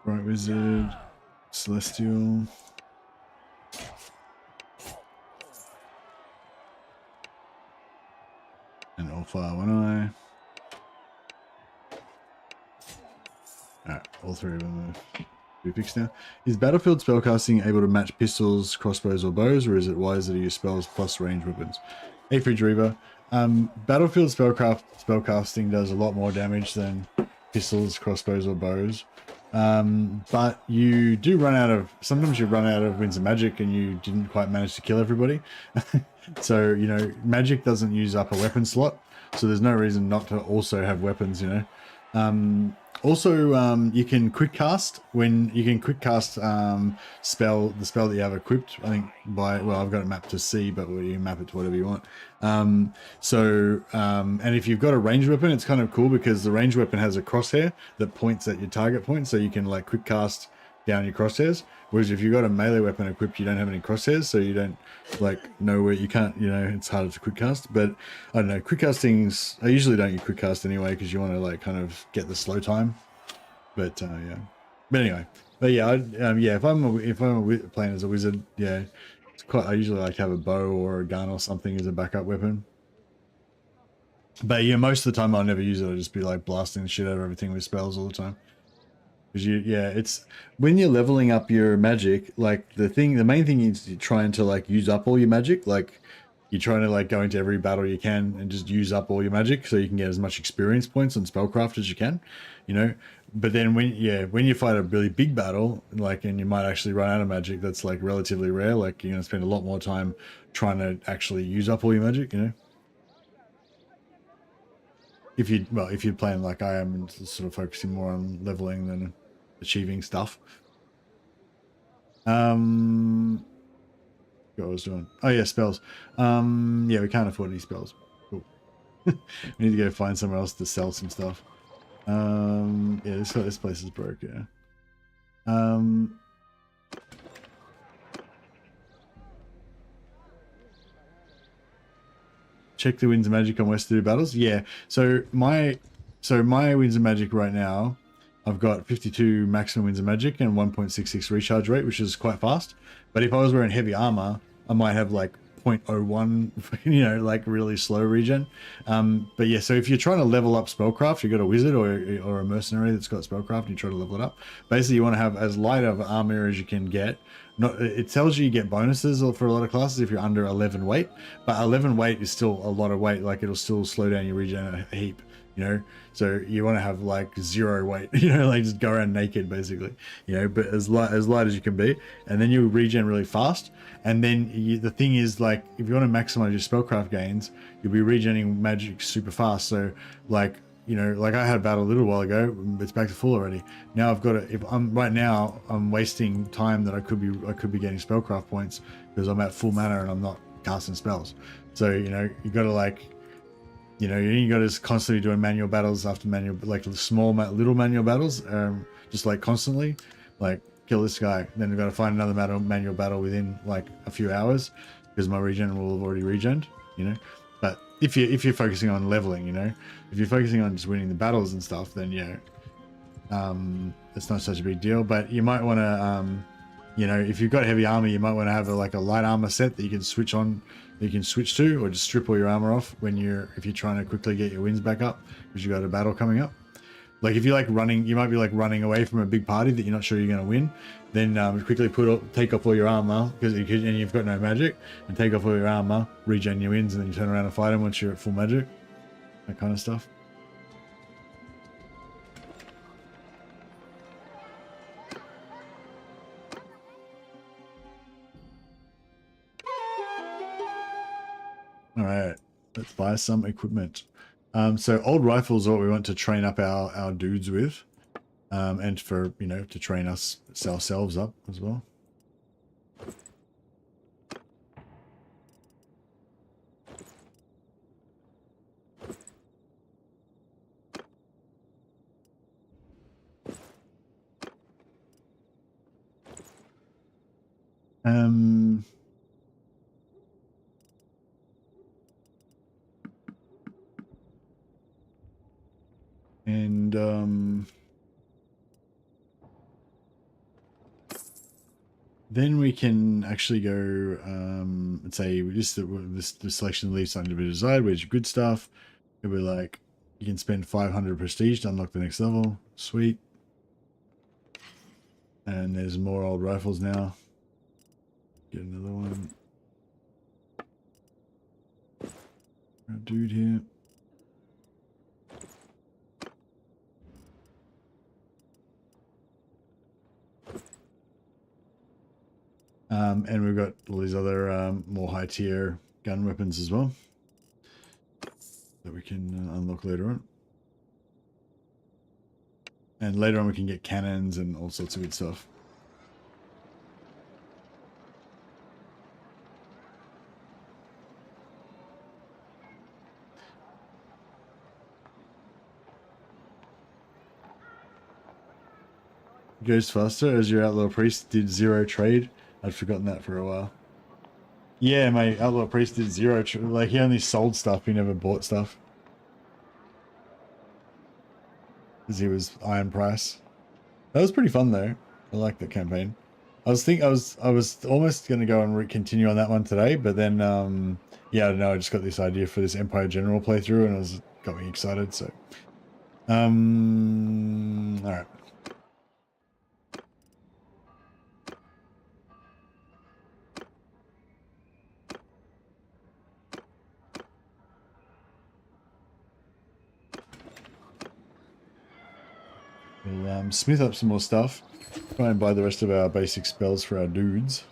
Bright Wizard, Celestial. And all fire one eye. Alright, all three of them are be fixed now. Is battlefield spellcasting able to match pistols, crossbows, or bows, or is it wise to use spells plus range weapons? Hey, Fridge Reaver. Battlefield spellcasting does a lot more damage than pistols, crossbows, or bows. But you do run out of, sometimes you run out of Winds of Magic and you didn't quite manage to kill everybody. So, you know, magic doesn't use up a weapon slot, so there's no reason not to also have weapons, you know. Also, you can quick cast the spell that you have equipped, I think well, I've got it mapped to C, but you map it to whatever you want. And if you've got a ranged weapon, it's kind of cool because the ranged weapon has a crosshair that points at your target point, so you can like quick cast down your crosshairs. Whereas if you've got a melee weapon equipped, you don't have any crosshairs, so you don't like know where you can't. You know, it's harder to quick cast. But I don't know. Quick castings. I usually don't use quick cast anyway because you want to like kind of get the slow time. But yeah. But anyway. But yeah, yeah. If I'm playing as a wizard, yeah, it's quite. I usually like to have a bow or a gun or something as a backup weapon. But yeah, most of the time I'll never use it. I'll just be like blasting the shit out of everything with spells all the time. Because yeah, it's when you're leveling up your magic, like the main thing is you're trying to like use up all your magic. Like you're trying to like go into every battle you can and just use up all your magic so you can get as much experience points on spellcraft as you can, you know. But then when you fight a really big battle, like, and you might actually run out of magic, that's like relatively rare. Like you're gonna spend a lot more time trying to actually use up all your magic, you know. If you're playing like I am and sort of focusing more on leveling than achieving stuff. What I was doing. Oh yeah, spells. Yeah, we can't afford any spells. Cool. We need to go find somewhere else to sell some stuff. Yeah, this place is broke, yeah. Check the Winds of Magic on West to do battles. Yeah. So my Winds of Magic right now, I've got 52 maximum Winds of Magic and 1.66 recharge rate, which is quite fast. But if I was wearing heavy armor, I might have like 0.01, you know, like really slow regen. But yeah, so if you're trying to level up spellcraft, you've got a wizard or a mercenary that's got spellcraft and you try to level it up. Basically, you want to have as light of armor as you can get. It tells you get bonuses for a lot of classes if you're under 11 weight, but 11 weight is still a lot of weight. Like it'll still slow down your regen a heap, you know. So you want to have like 0 weight, you know, like just go around naked basically, you know, but as light as you can be, and then you regen really fast. And then the thing is, like, if you want to maximize your spellcraft gains, you'll be regenerating magic super fast. So like, you know, like I had a battle a little while ago, it's back to full already. Now I've got to, if I'm right now, I'm wasting time that I could be getting spellcraft points because I'm at full mana and I'm not casting spells. So, you know, you got to like, you know, you got to constantly doing manual battles after manual, like little manual battles, just like constantly, like kill this guy. Then you've got to find another manual battle within like a few hours because my regen will have already regened, you know. But if you're focusing on leveling, you know, if you're focusing on just winning the battles and stuff, then yeah, it's not such a big deal. But you might want to, you know, if you've got heavy armor, you might want to have a light armor set that you can switch on, that you can switch to, or just strip all your armor off if you're trying to quickly get your wins back up because you got a battle coming up. Like if you're like running, you might be like running away from a big party that you're not sure you're going to win. Then quickly take off all your armor and you've got no magic, and take off all your armor, regen your wins, and then you turn around and fight them once you're at full magic. That kind of stuff. All right, let's buy some equipment. So old rifles are what we want to train up our dudes with, and for, you know, to train ourselves up as well. And then we can actually go and say this selection leaves something to be desired. Where's your good stuff? It'll be like you can spend 500 prestige to unlock the next level. Sweet. And there's more old rifles now. Get another one. Our dude here. And we've got all these other more high tier gun weapons as well that we can unlock later on. And later on we can get cannons and all sorts of good stuff. goes faster as your Outlaw Priest did 0 trade. I'd forgotten that for a while. Yeah, my Outlaw Priest did 0 like he only sold stuff, he never bought stuff. Because he was iron price. That was pretty fun though. I like that campaign. I was almost gonna go and continue on that one today, but then yeah, I don't know, I just got this idea for this Empire General playthrough and got me excited, so alright. We'll smith up some more stuff. Try and buy the rest of our basic spells for our dudes.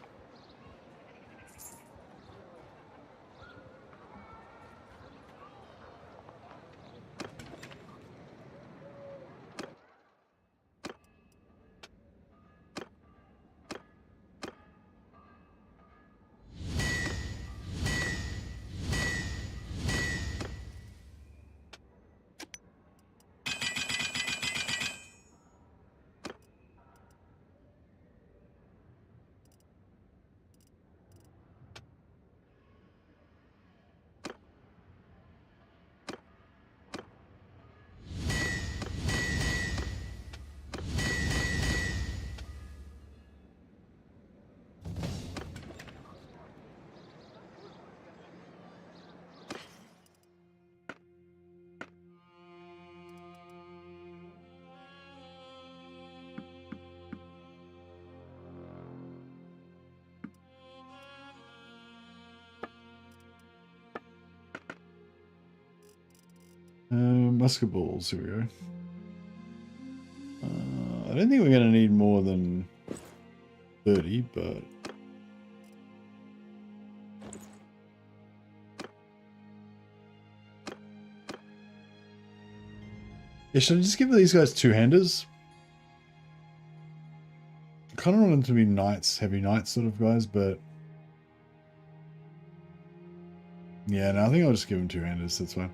Musket balls, here we go. I don't think we're going to need more than 30, but... yeah, should I just give these guys two-handers? I kind of want them to be knights, heavy knights sort of guys, but... yeah, no, I think I'll just give them two-handers, that's fine.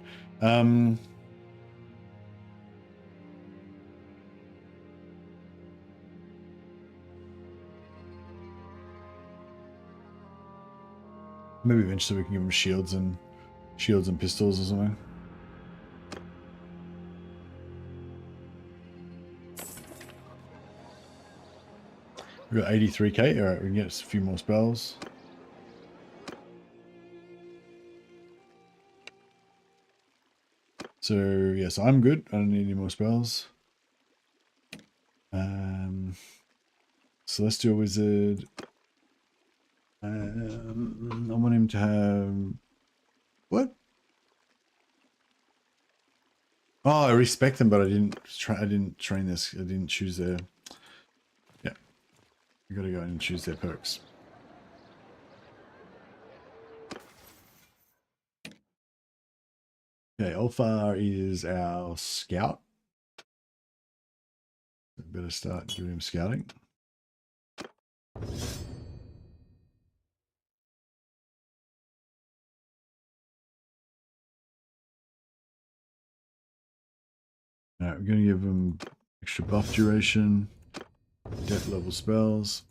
Maybe eventually we can give them shields and pistols or something. We've got 83k. Alright, we can get a few more spells. So, yes, I'm good. I don't need any more spells. Celestial Wizard. I want him to have... what? Oh, I respect them, but I didn't train this. I didn't choose their... yeah. You gotta go and choose their perks. Okay, Ulfar is our scout. Better start doing him scouting. Alright, we're going to give him extra buff duration, death level spells.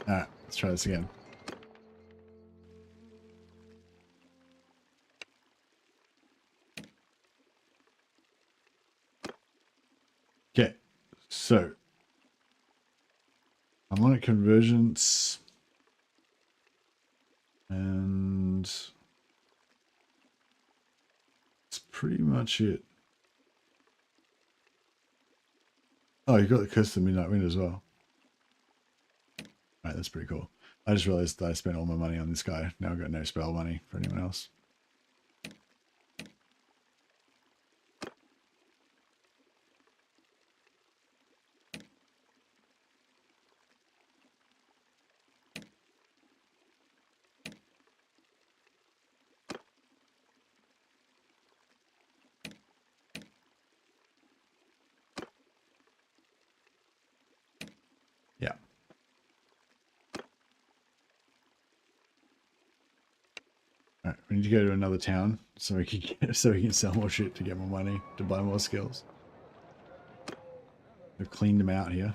Alright, let's try this again. Okay, so harmonic convergence and that's pretty much it. Oh, you got the Curse of the Midnight Wind as well. Right, that's pretty cool. I just realized that I spent all my money on this guy. Now I've got no spell money for anyone else. All right, we need to go to another town so we can sell more shit to get more money to buy more skills. They've cleaned them out here.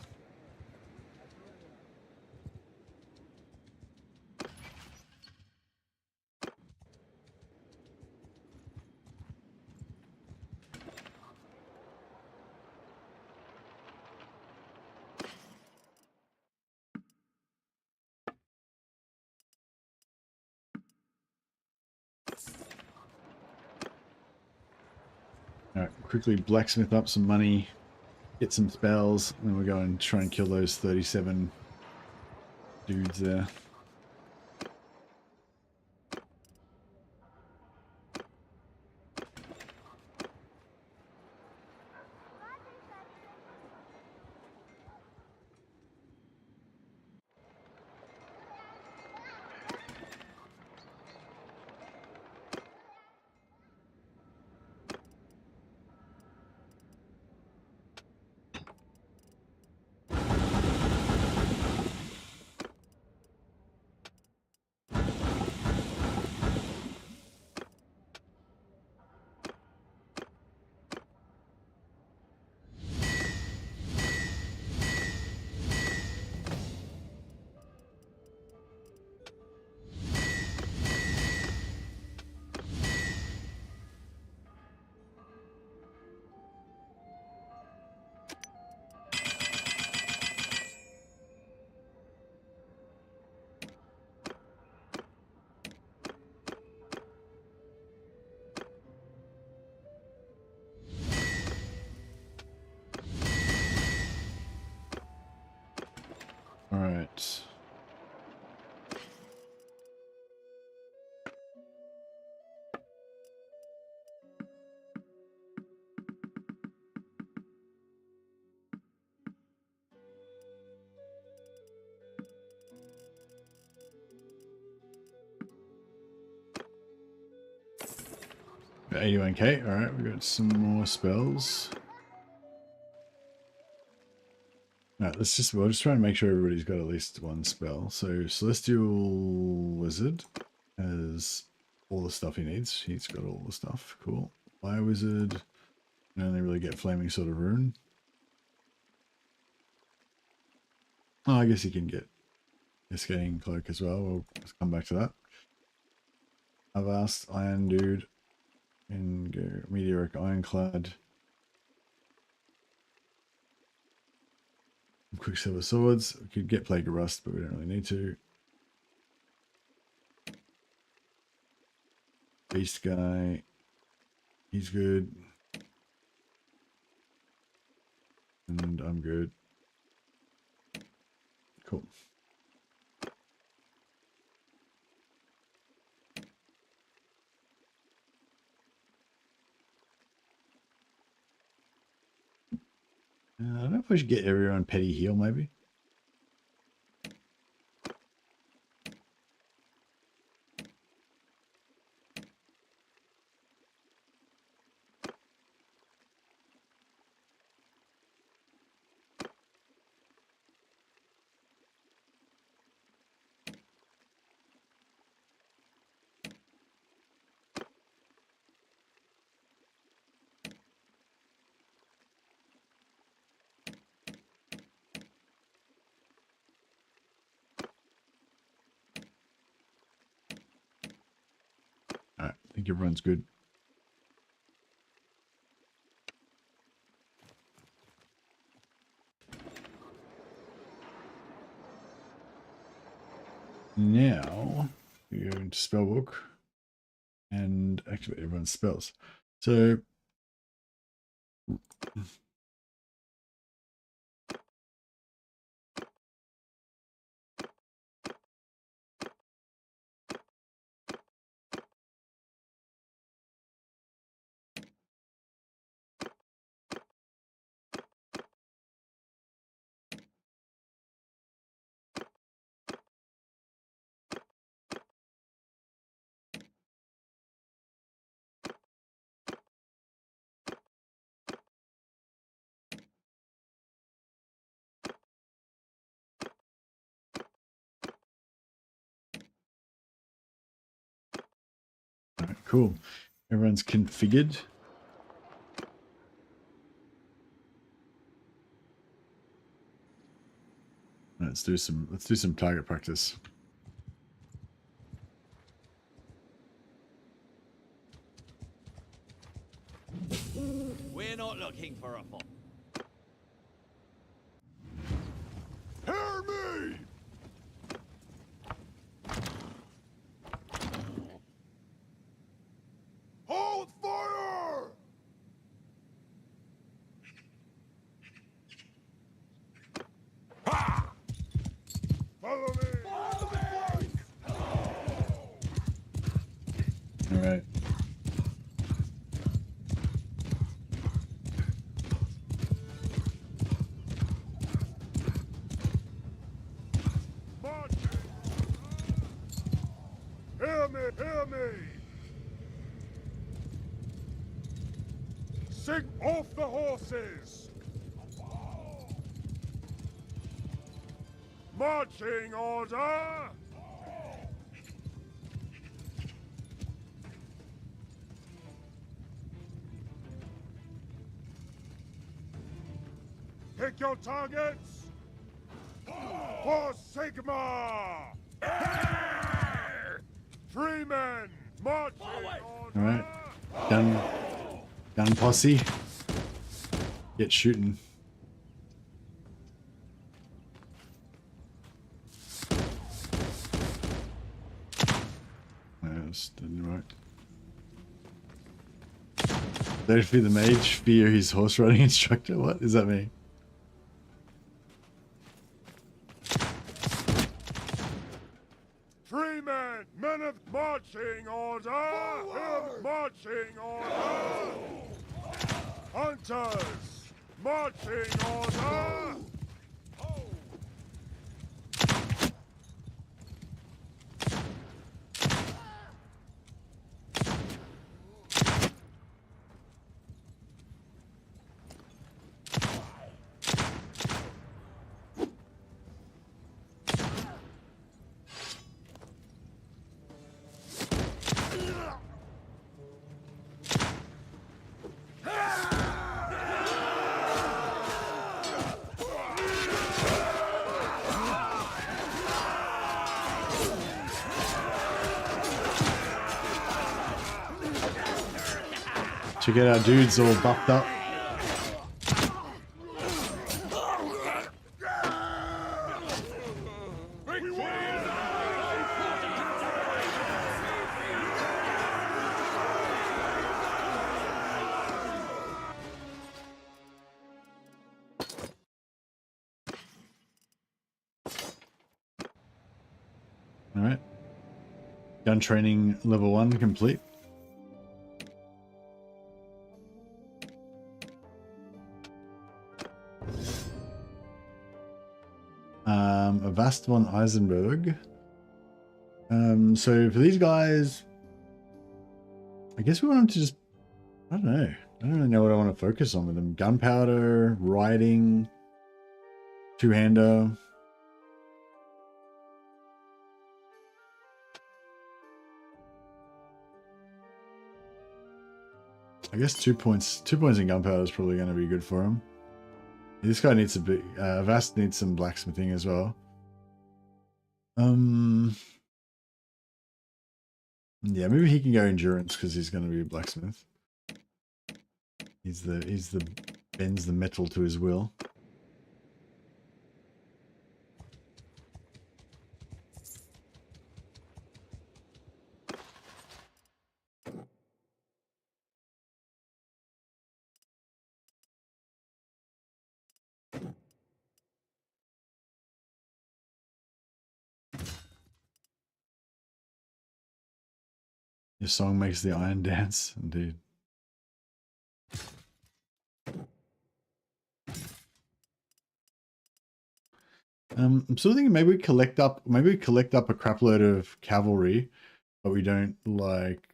All right, quickly blacksmith up some money, get some spells, and then we'll go and try and kill those 37 dudes there. All right. Got 81k. All right, we got some more spells. All right, we'll just try and make sure everybody's got at least one spell. So Celestial Wizard has all the stuff he needs. He's got all the stuff. Cool. Fire Wizard can only really get Flaming Sword of Rune. Oh, I guess he can get Escalating Cloak as well. We'll come back to that. Avast, Iron Dude, and go Meteoric Ironclad. Quicksilver Swords. We could get Plague of Rust, but we don't really need to. Beast Guy. He's good. And I'm good. Cool. I don't know if we should get everyone petty heal, maybe. All right, I think everyone's good. Now we go into Spellbook and activate everyone's spells. So cool. Everyone's configured. Let's do some target practice. We're not looking for a fall. Hear me! Hold fire! Ha! Follow me! All right. March! Hear me! Hear me! Sing off the horses! Marching order! Pick your targets! For Sigma! 3 men! Marching order! All right. Gun posse. Get shooting. That's didn't right. Don't fear the mage, fear his horse riding instructor. What does that mean? Three men! Men of marching order! Marching order! Hunters! Marching order! Check out our dudes all buffed up. All right. Gun training level 1 complete. Avast von Eisenberg. So for these guys, I guess we want them to just, I don't know. I don't really know what I want to focus on with them. Gunpowder, riding, two-hander. I guess 2 points. 2 points in gunpowder is probably going to be good for him. This guy needs a bit. Avast needs some blacksmithing as well. Yeah, maybe he can go endurance because he's going to be a blacksmith. He's the bends the metal to his will. Your song makes the iron dance, indeed. I'm sort of thinking maybe we collect up a crap load of cavalry, but we don't like.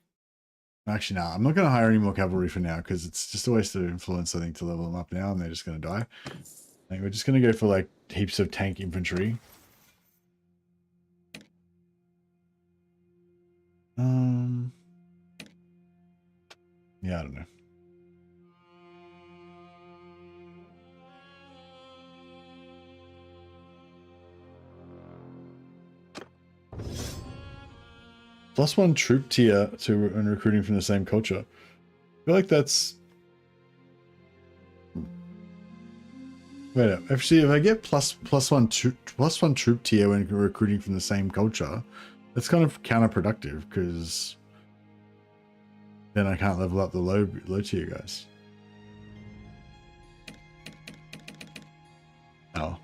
Actually, no, I'm not going to hire any more cavalry for now because it's just a waste of influence. I think to level them up now, and they're just going to die. I think we're just going to go for like heaps of tank infantry. Yeah, I don't know. +1 troop tier to and recruiting from the same culture. I feel like that's... Wait up. Actually, if I get +1 troop tier when recruiting from the same culture, that's kind of counterproductive because then I can't level up the low tier guys. Oh.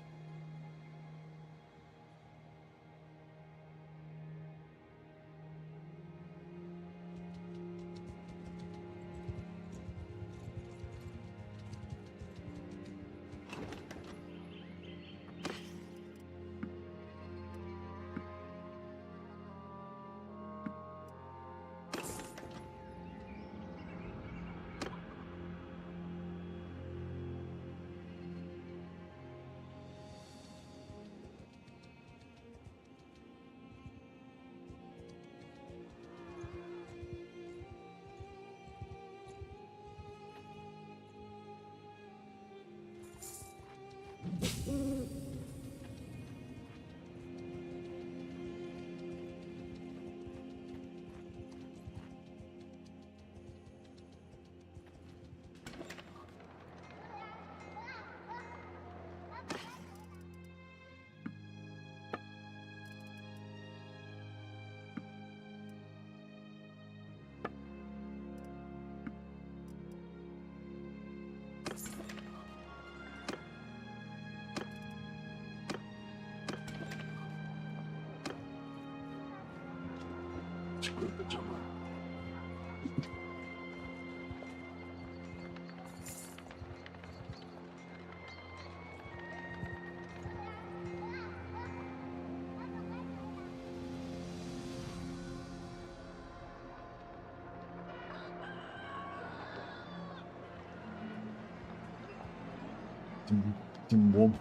Some warm.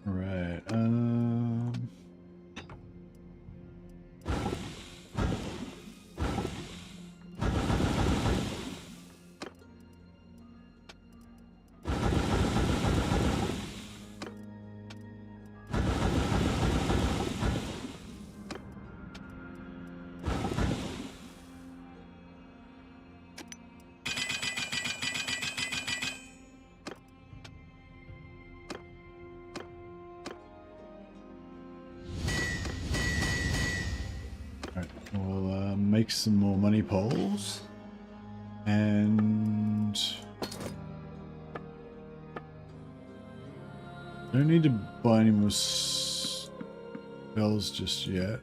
All right. We'll make some more money poles, and don't need to buy any more spells just yet.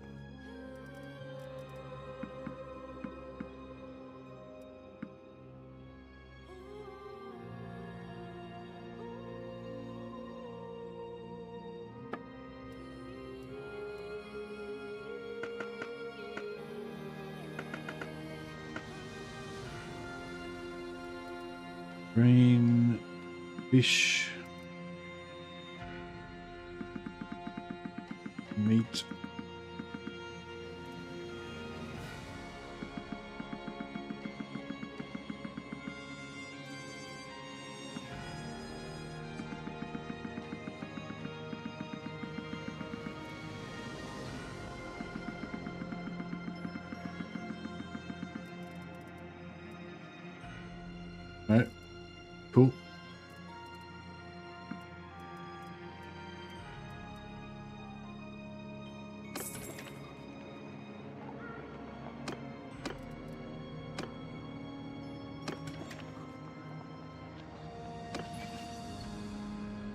Green fish, meat. All right. Cool.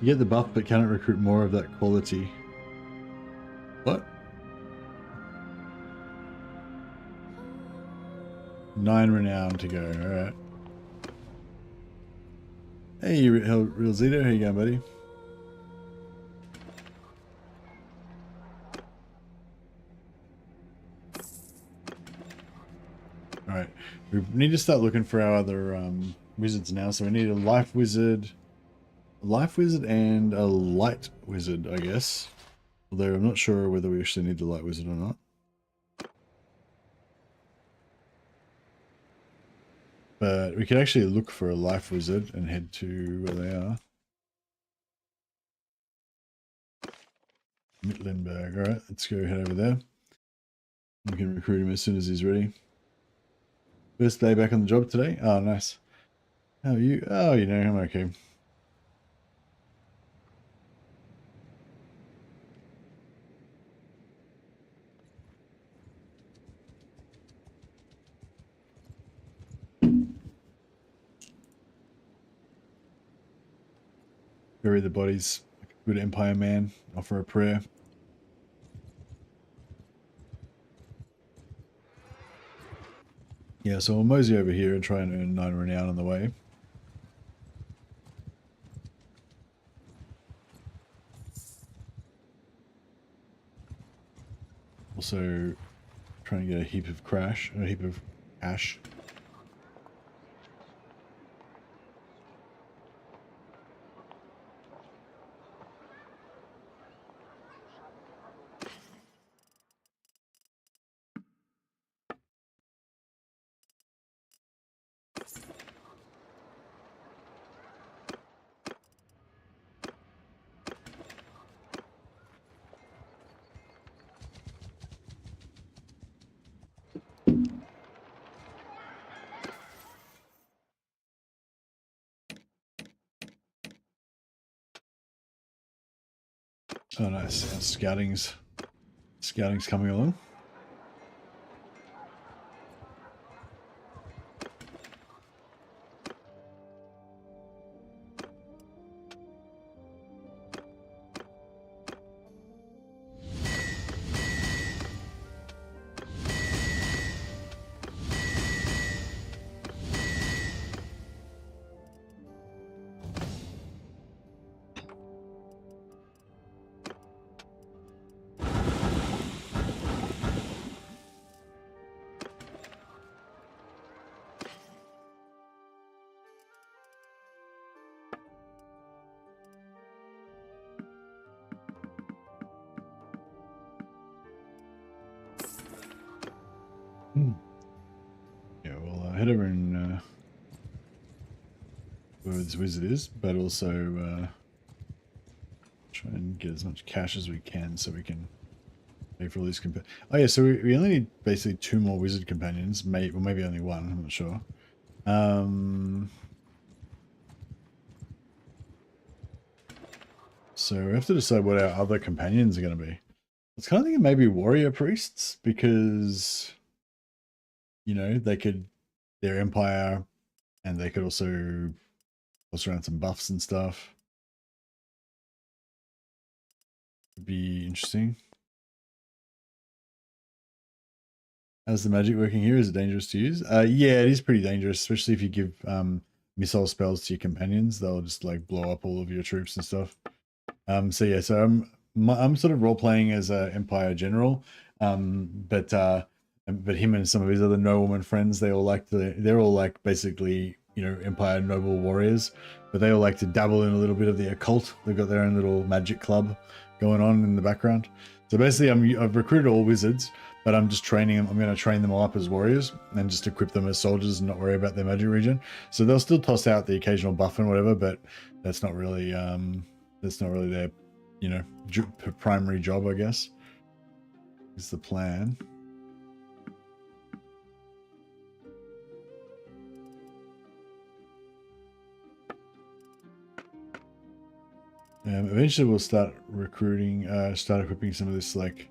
You get the buff but cannot recruit more of that quality. What? 9 renown to go, alright. Hey, Real Zito, how you going, buddy? Alright, we need to start looking for our other wizards now. So we need a life wizard and a light wizard, I guess. Although I'm not sure whether we actually need the light wizard or not. But we could actually look for a life wizard and head to where they are. Mittlenberg. Alright, let's go head over there. We can recruit him as soon as he's ready. First day back on the job today? Oh, nice. How are you? Oh, you know, I'm okay. Bury the bodies like a good Empire man. Offer a prayer. Yeah, so we'll mosey over here and try and earn 9 renown on the way. Also, trying to get a heap of cash. Oh, nice. Scouting's coming along. Yeah, we'll head over and where this wizard is, but also try and get as much cash as we can so we can pay for all these oh yeah, so we only need basically 2 more wizard companions, maybe only 1, I'm not sure. So we have to decide what our other companions are going to be. I was kind of thinking maybe warrior priests, because, you know, their empire, and they could also toss around some buffs and stuff. Would be interesting. How's the magic working here? Is it dangerous to use? Yeah, it is pretty dangerous, especially if you give missile spells to your companions. They'll just like blow up all of your troops and stuff. So yeah, so I'm sort of role playing as an Empire general, but him and some of his other nobleman friends, they're all like basically, you know, Empire noble warriors, but they all like to dabble in a little bit of the occult. They've got their own little magic club going on in the background. So basically, I've recruited all wizards, but I'm just training them. I'm going to train them all up as warriors and just equip them as soldiers and not worry about their magic regen. So they'll still toss out the occasional buff and whatever, but that's not really their, you know, primary job, I guess. Is the plan. Eventually we'll start recruiting, start equipping some of this like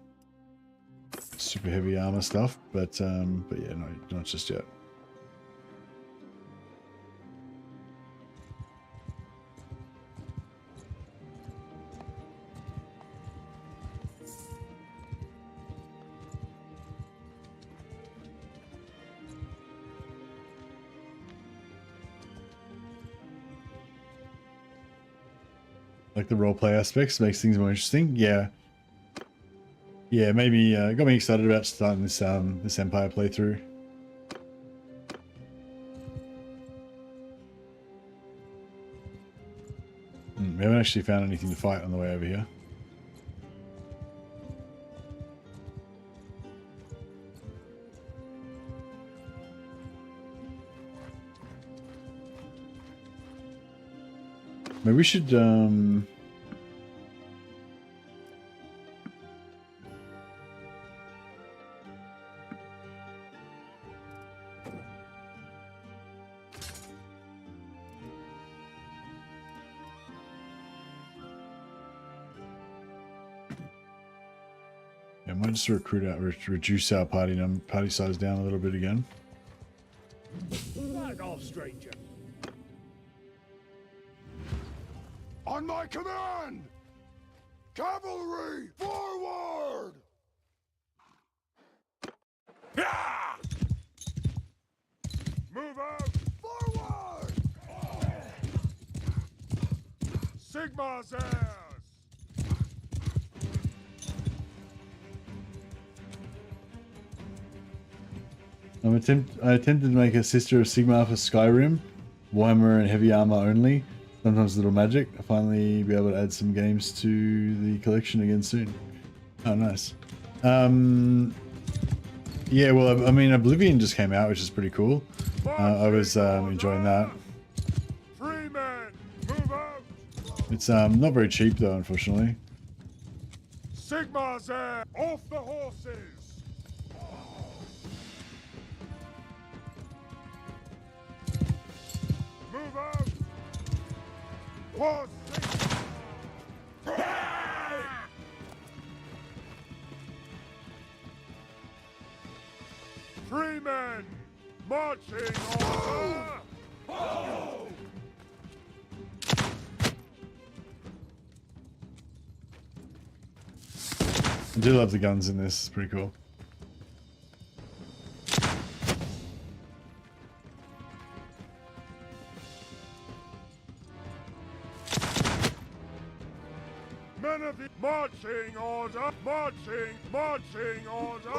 super heavy armor stuff, but yeah, no, not just yet. Like the roleplay aspects makes things more interesting. Yeah. Yeah, maybe got me excited about starting this this Empire playthrough. We haven't actually found anything to fight on the way over here. Maybe we should yeah, I might just recruit out, reduce our party size down a little bit again. Back off, stranger. On my command! Cavalry, forward! Yeah! Move out! Forward! Sigma's heirs! I attempted to make a sister of Sigma for Skyrim, Warhammer and heavy armor only. Sometimes a little magic. I'll finally be able to add some games to the collection again soon. Oh, nice. Yeah, well, I mean, Oblivion just came out, which is pretty cool. I was enjoying that. Free men, move out! It's not very cheap though, unfortunately. Sigma's heir, off the horses! Move out! Horse Free men, marching order! I do love the guns in this, it's pretty cool. Men of the marching order! Marching order!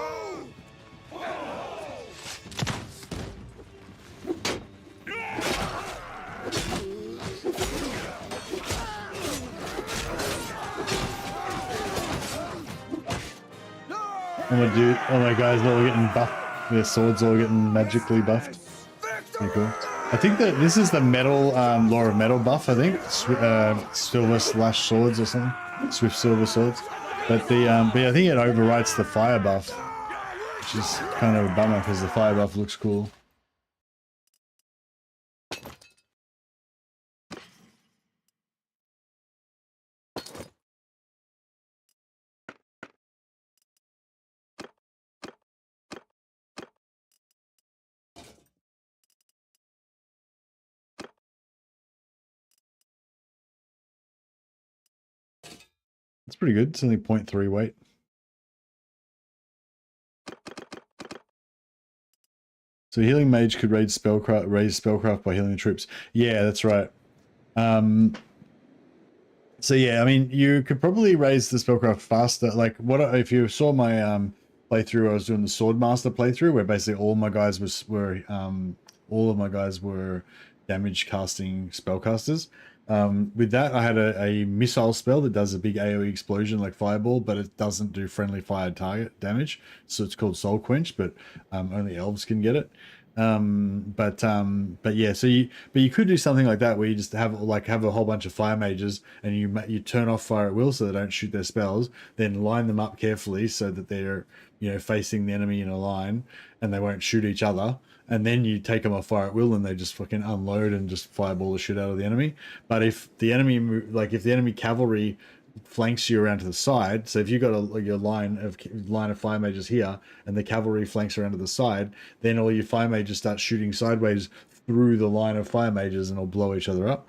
All my guys are all getting buffed. Their swords all getting magically buffed. Pretty cool. I think that this is the metal, Law of Metal buff, I think. Silver slash swords or something. Swift silver swords. But the but I think it overwrites the fire buff. Which is kind of a bummer because the fire buff looks cool. It's pretty good. It's only 0.3 weight. So healing mage could raise spellcraft by healing the troops. Yeah, that's right. So yeah, I mean, you could probably raise the spellcraft faster. Like, what if you saw my playthrough? I was doing the Swordmaster playthrough, where basically all of my guys were damage casting spellcasters. With that, I had a missile spell that does a big AoE explosion like Fireball, but it doesn't do friendly fire target damage. So it's called Soul Quench, but only elves can get it. But yeah, so you could do something like that where you just have a whole bunch of fire mages and you turn off fire at will so they don't shoot their spells, then line them up carefully so that they're, you know, facing the enemy in a line and they won't shoot each other. And then you take them off fire at will and they just fucking unload and just fireball the shit out of the enemy. But if the enemy cavalry flanks you around to the side, so if you've got your line of fire mages here and the cavalry flanks around to the side, then all your fire mages start shooting sideways through the line of fire mages and it'll blow each other up.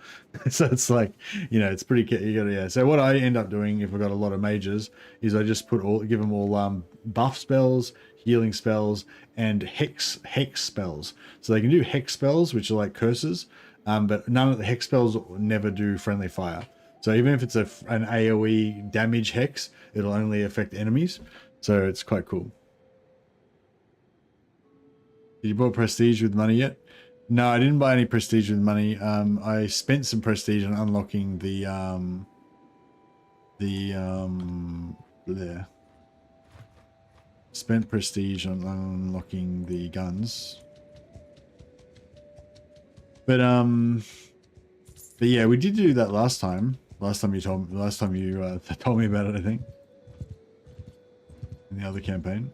So it's like, you know, it's pretty, yeah. So what I end up doing if I've got a lot of mages is I just give them all buff spells, healing spells, and hex spells. So they can do hex spells, which are like curses, but none of the hex spells never do friendly fire. So even if it's an AoE damage hex, it'll only affect enemies. So it's quite cool. Did you buy prestige with money yet? No, I didn't buy any prestige with money. I spent some prestige on unlocking spent prestige on unlocking the guns. But But yeah, we did do that last time. Last time you told me about it, I think. In the other campaign.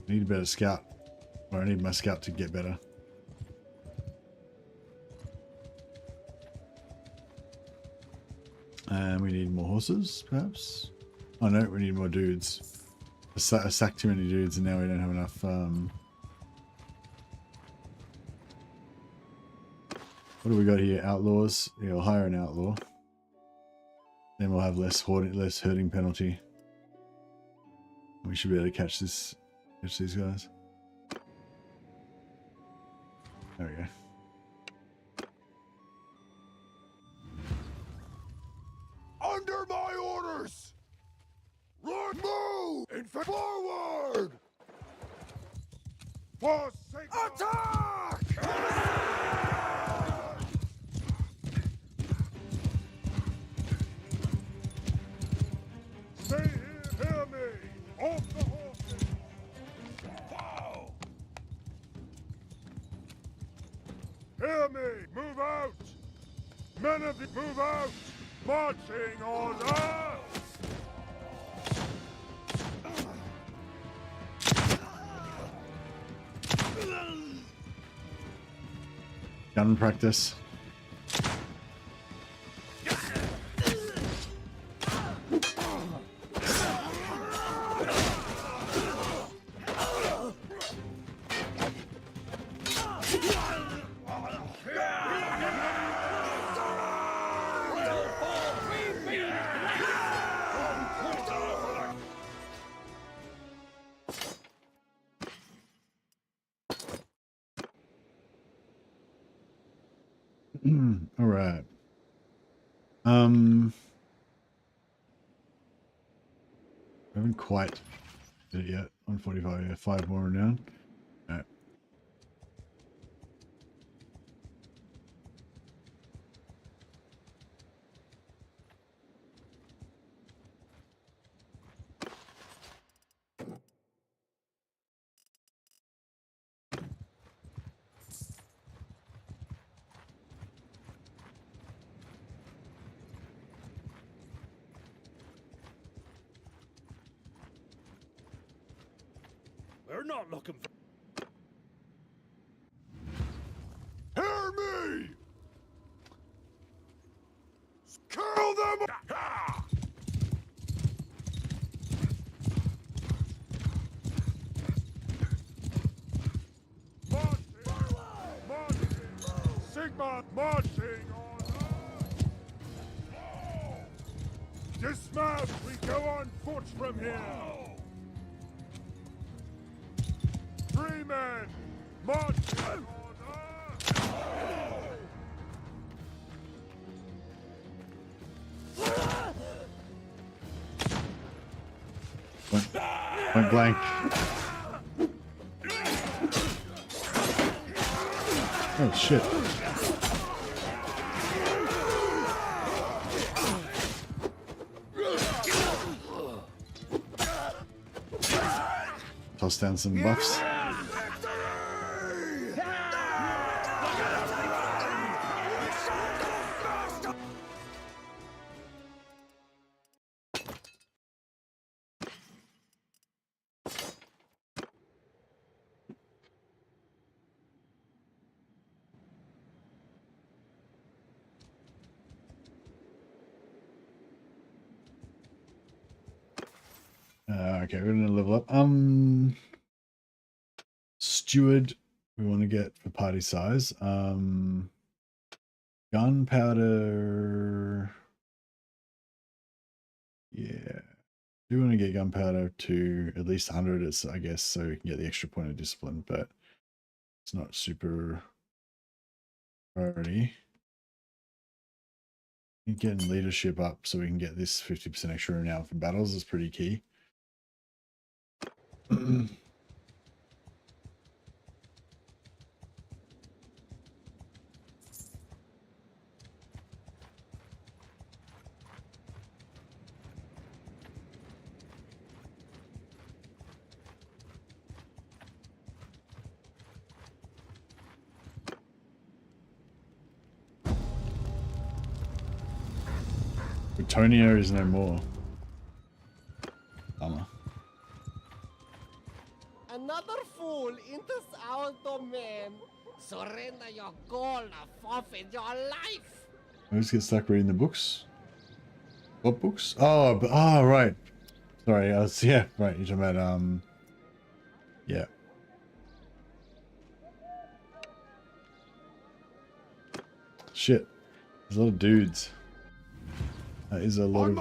I need a better scout. Or I need my scout to get better. And we need more horses, perhaps? Oh no, we need more dudes. I sacked too many dudes and now we don't have enough. What do we got here? Outlaws. Yeah, we'll hire an outlaw. Then we'll have less herding penalty. We should be able to catch these guys. There we go. Under my orders! Lord, move! And forward! Forsake attack! Stay here, hear me! Off the horses! Wow! Hear me! Move out! Men of the move out! Marching order! Gun practice. All right. I haven't quite did it yet. 145. Yeah, 5 more down. All right. We're not looking for... Hear me! Kill them! Ha! Marching! Marching! Sigma marching on! Dismount! We go on foot from here! 3 men! Marching Point blank. Oh shit. Toss down some buffs. Okay, we're gonna level up. Steward, we want to get for party size. Gunpowder. Yeah, we want to get gunpowder to at least 100, I guess, so we can get the extra point of discipline, but it's not super priority. Getting leadership up so we can get this 50% extra now for battles is pretty key. Britonia is no more. Bummer. Another fool enters our domain. Surrender your gold or forfeit your life. I just get stuck reading the books. What books? Oh, right. Sorry, yeah, right. You're talking about yeah. Shit. There's a lot of dudes. That is a lot of.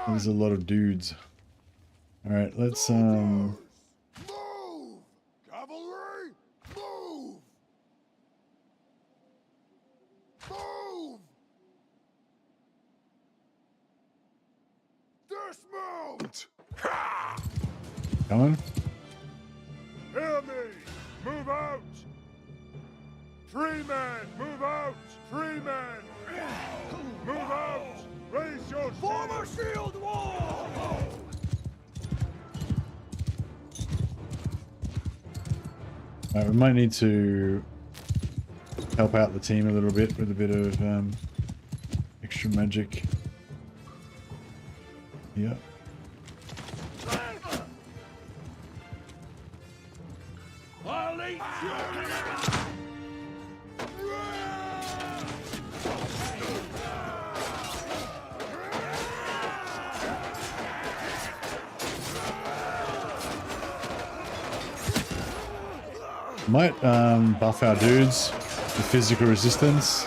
There's a lot of dudes. All right, let's Move! Cavalry! Move! Move! Dismount! Coming. Hear me! Move out! Free men! Move out! Free men! Move out! Raise your Form a shield wall! All right, we might need to help out the team a little bit with a bit of extra magic. Yeah. I'll eat you! Might buff our dudes with physical resistance.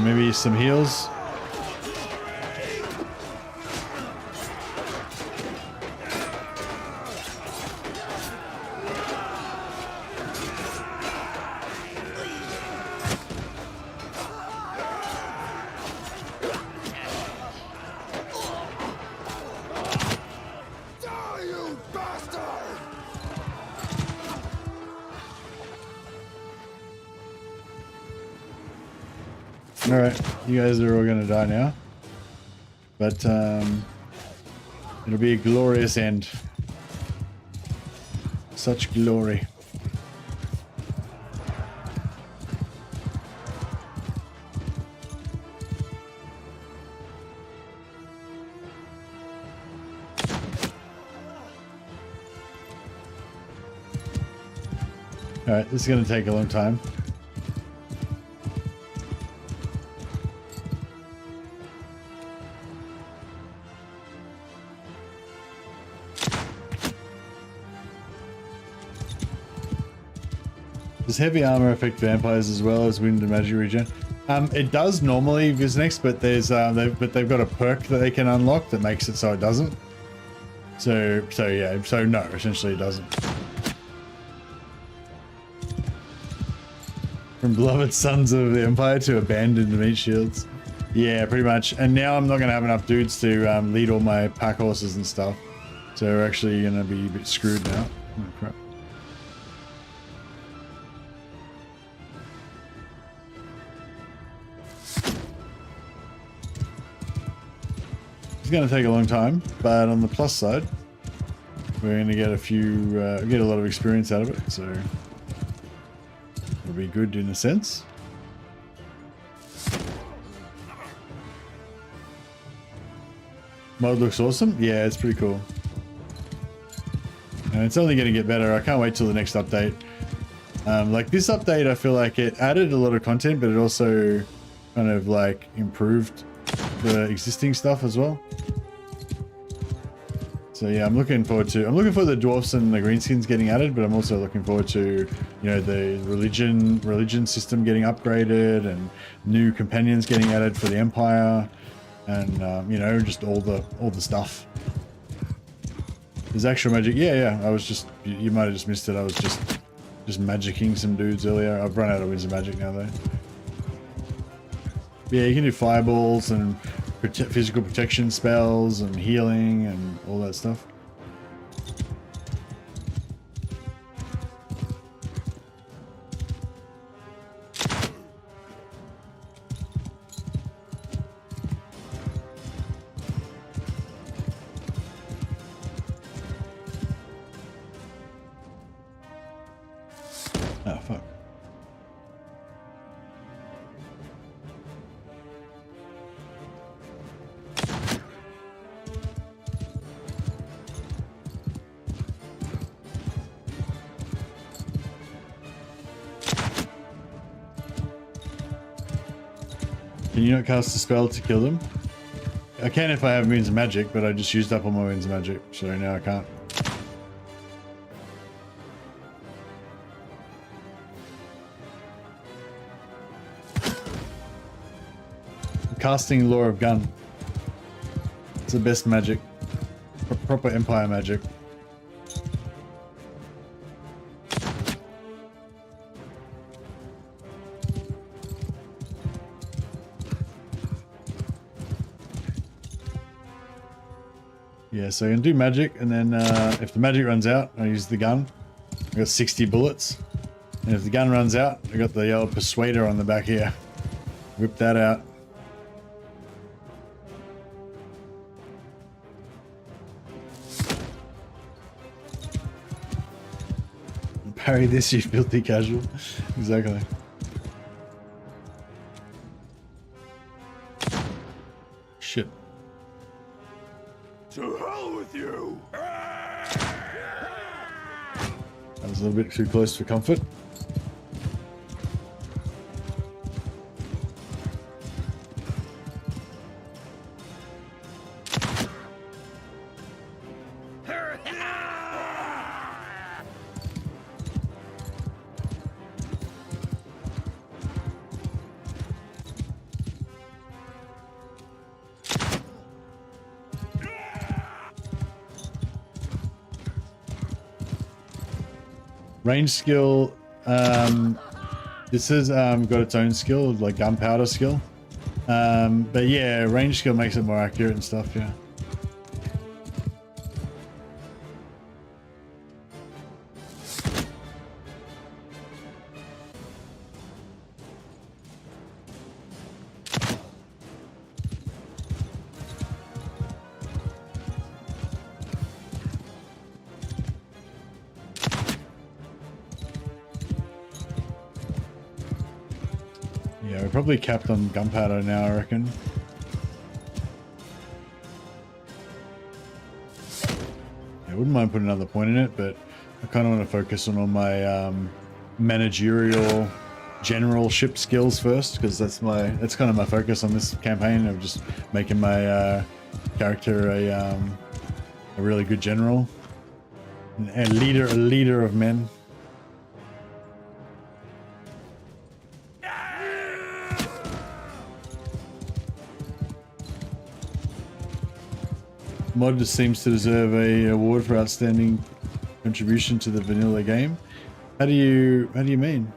Maybe some heals. Alright, you guys are all gonna die now. But it'll be a glorious end. Such glory. Alright, this is gonna take a long time. Does heavy armor affect vampires as well as wind and magic regen? It does normally, Visnex, but there's they've got a perk that they can unlock that makes it so it doesn't. So no, essentially it doesn't. From beloved sons of the Empire to abandoned meat shields. Yeah, pretty much. And now I'm not gonna have enough dudes to lead all my pack horses and stuff. So we're actually gonna be a bit screwed now. Oh crap. It's going to take a long time, but on the plus side, we're going to get get a lot of experience out of it, so it'll be good in a sense. Mode looks awesome. Yeah, it's pretty cool. And it's only going to get better. I can't wait till the next update. Like this update, I feel like it added a lot of content, but it also kind of like improved the existing stuff as well. So yeah, I'm looking forward to the dwarfs and the greenskins getting added, but I'm also looking forward to, you know, the religion system getting upgraded and new companions getting added for the Empire, and you know, just all the stuff. There's actual magic. Yeah. I was just, you might have just missed it. I was just magicking some dudes earlier. I've run out of winds of magic now though. Yeah, you can do fireballs and physical protection spells and healing and all that stuff. Oh, fuck. Can you not cast a spell to kill them? I can if I have Means of Magic, but I just used up all my Means of Magic, so now I can't. Casting Law of Gun. It's the best magic. Proper Empire magic. Yeah, so I can do magic, and then if the magic runs out, I use the gun. I got 60 bullets. And if the gun runs out, I got the old Persuader on the back here. Whip that out. Parry this, you filthy casual. Exactly. Shit. To hell with you! That was a little bit too close for comfort. Range skill, this has got its own skill, like gunpowder skill. But yeah, range skill makes it more accurate and stuff, yeah. Yeah, we're probably capped on gunpowder now, I reckon. I wouldn't mind putting another point in it, but I kind of want to focus on all my managerial generalship skills first, because that's kind of my focus on this campaign, of just making my character a really good general, a leader of men. Mod just seems to deserve a award for outstanding contribution to the vanilla game. How do you mean?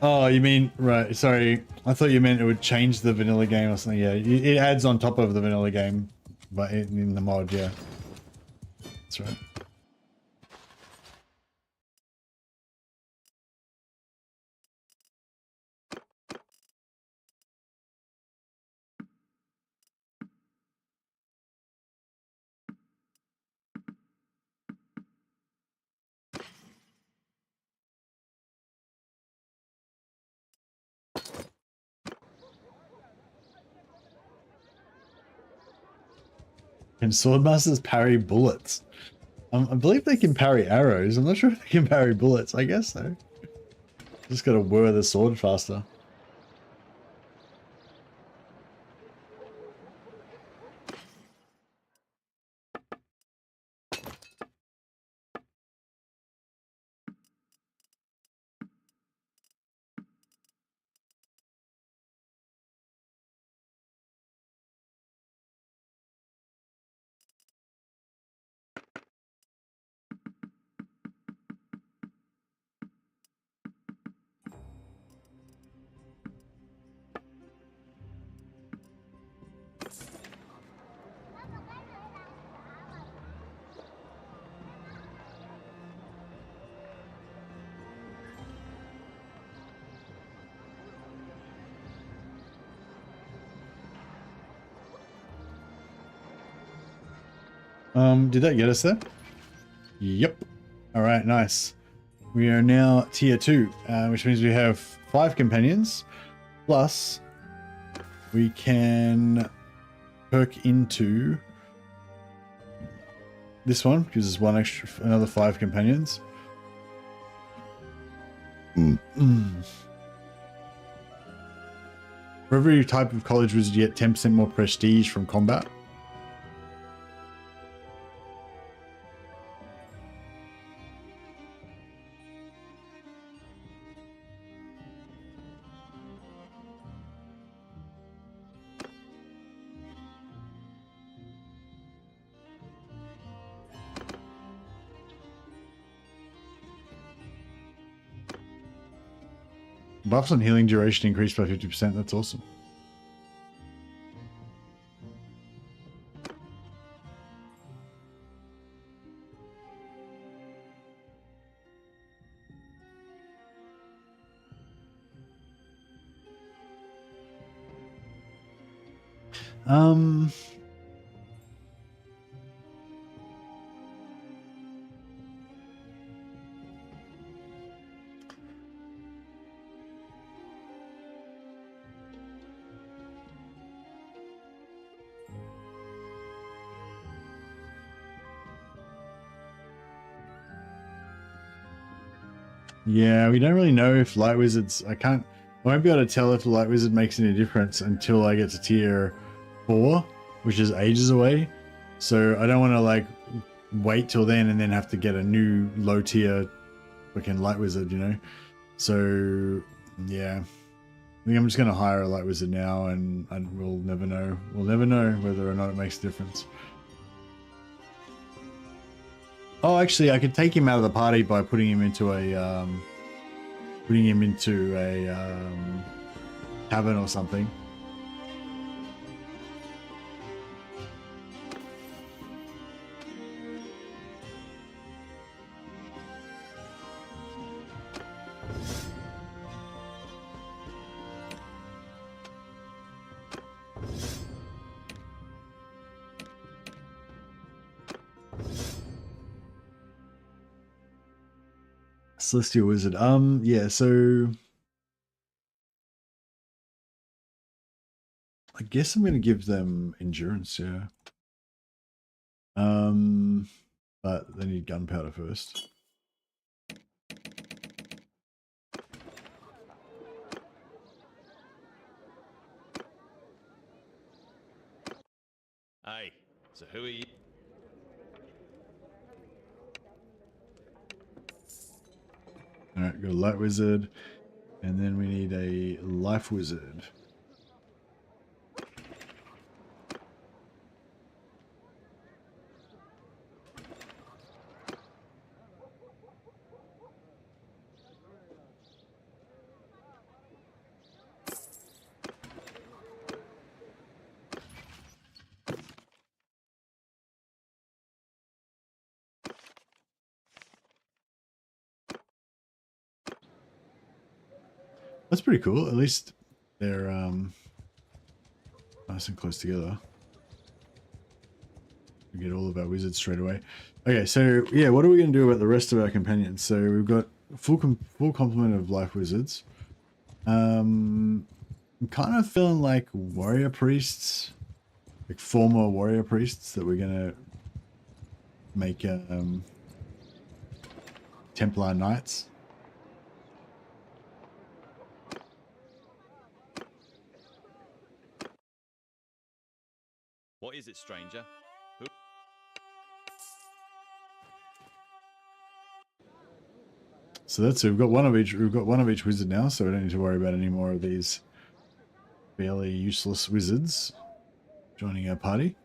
Oh, you mean, right, sorry. I thought you meant it would change the vanilla game or something. Yeah, it adds on top of the vanilla game, but in the mod, yeah. That's right. Can swordmasters parry bullets? I believe they can parry arrows. I'm not sure if they can parry bullets. I guess so. Just gotta whir the sword faster. Did that get us there? Yep. All right, nice. We are now tier 2, which means we have 5 companions, plus we can perk into this one, gives us one extra, another 5 companions. For every type of college wizard, you get 10% more prestige from combat. Buffs on healing duration increased by 50%. That's awesome. Yeah, we don't really know if light wizards. I won't be able to tell if the light wizard makes any difference until I get to tier 4, which is ages away. So I don't want to like wait till then and then have to get a new low tier fucking light wizard, you know. So yeah, I think I'm just gonna hire a light wizard now, and we'll never know. We'll never know whether or not it makes a difference. Oh, actually, I could take him out of the party by putting him into a tavern or something. Celestial Wizard. Yeah, so I guess I'm gonna give them endurance, yeah. But they need gunpowder first. Hey, so who are you? Alright, got a light wizard, and then we need a life wizard. That's pretty cool. At least they're nice and close together. We get all of our wizards straight away. Okay, so yeah, what are we going to do about the rest of our companions? So we've got full complement of life wizards. I'm kind of feeling like warrior priests, like former warrior priests, that we're going to make Templar knights. What is it, stranger? Who? So that's it. We've got one of each. We've got one of each wizard now, so we don't need to worry about any more of these fairly useless wizards joining our party.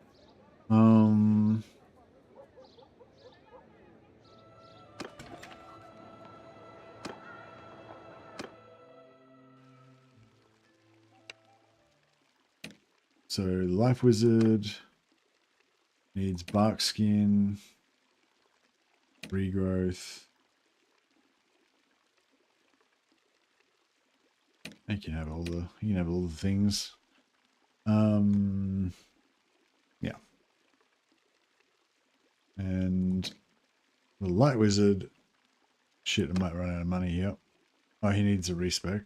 So life wizard needs bark skin, regrowth. You can have all the things. Yeah. And the light wizard. Shit, I might run out of money here. Oh, he needs a respec.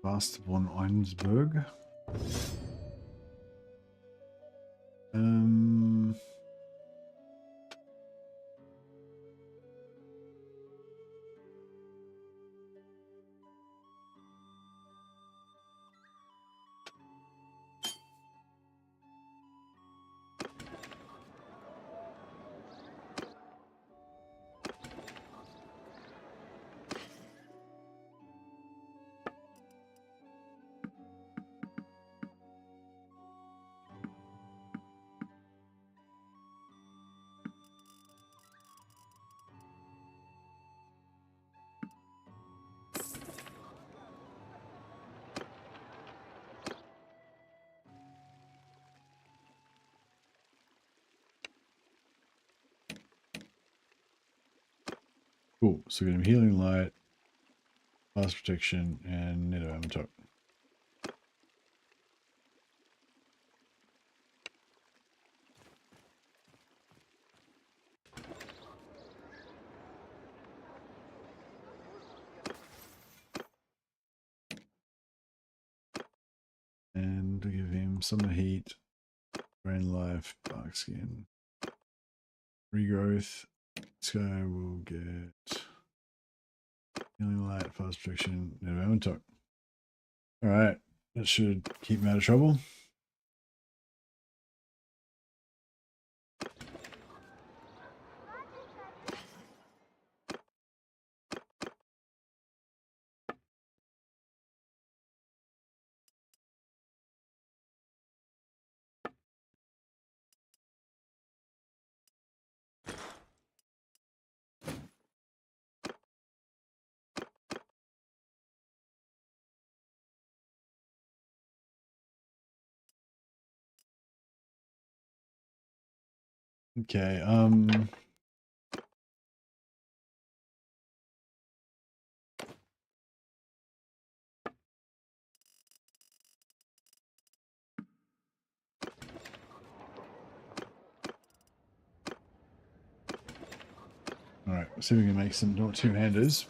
Vast von Einsberg. Cool. So we get him healing light, fast protection, and net of top. And to give him summer heat, brain life, bark skin, regrowth. This guy will get healing light, fast protection, net of top. All right, that should keep him out of trouble. Okay, see if we can make some two-handers.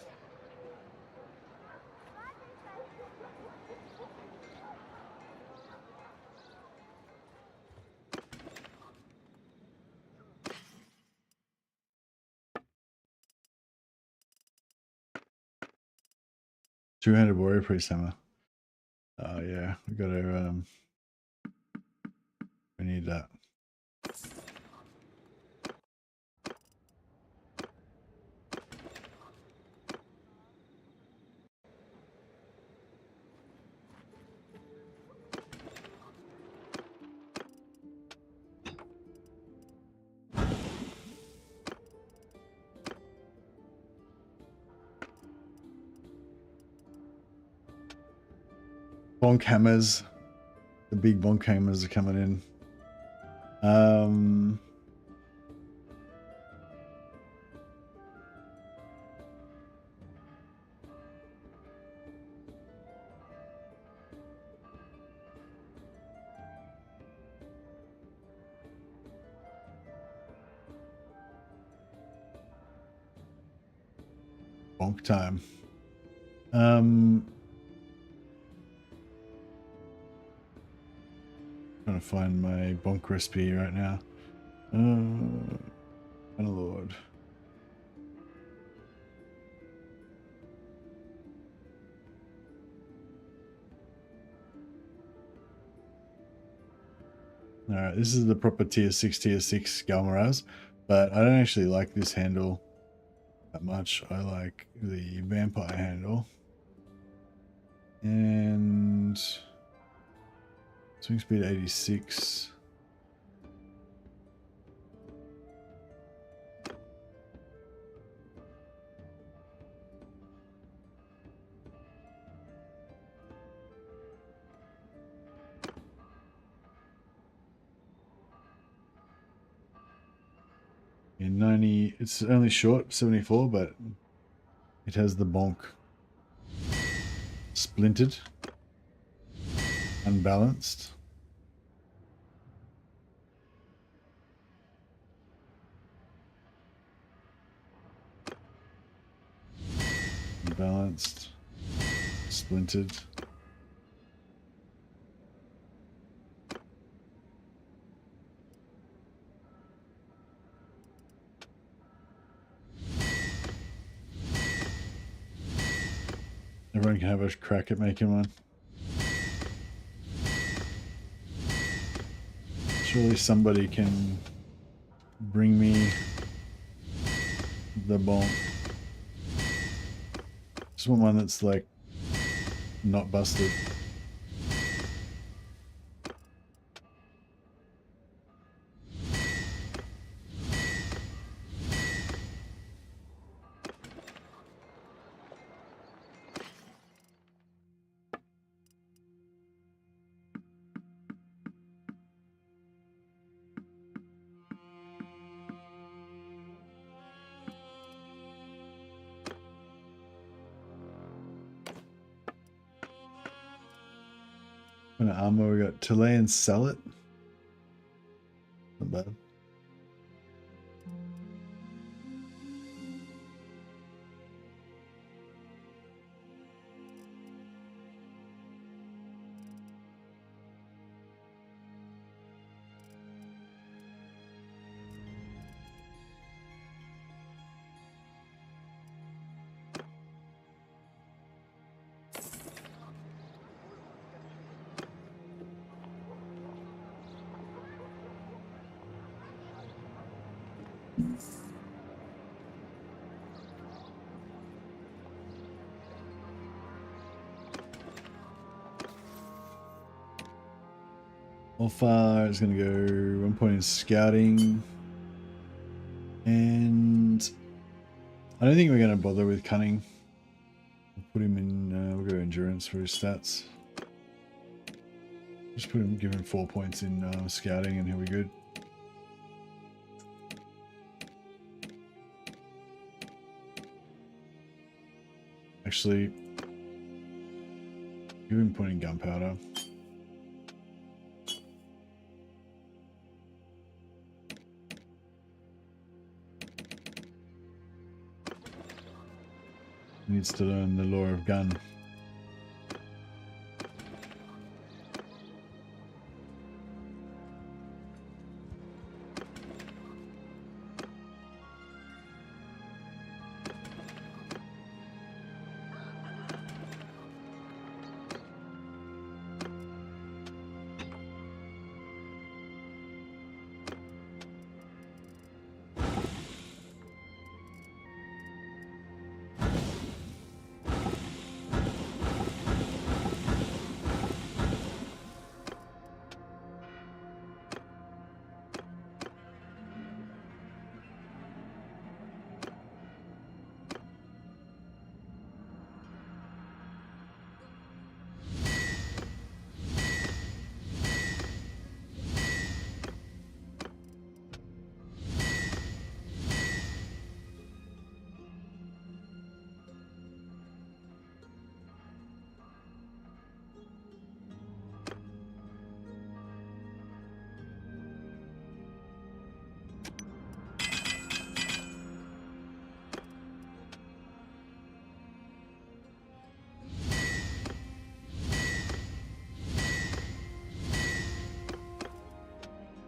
Two-handed warrior priest hammer. Oh yeah, we got to we need that. Bonk hammers. The big bonk hammers are coming in. Bonk time. Trying to find my bonk recipe right now. Lord. Alright, this is the proper tier 6 Galmaraz, but I don't actually like this handle that much. I like the vampire handle. And swing speed 86. In 90, it's only short, 74, but it has the bonk. Splintered. Unbalanced. Unbalanced. Splintered. Everyone can have a crack at making one. Surely somebody can bring me the bomb. Just want one that's like not busted. What kind of armor we got? Tillet and sell it? Not bad. How far is going to go? 1 point in scouting. And I don't think we're going to bother with cunning. We'll put him in, we'll go endurance for his stats. Just put him, give him 4 points in scouting and he'll be good. Actually, give him a point in gunpowder. Needs to learn the lore of gun.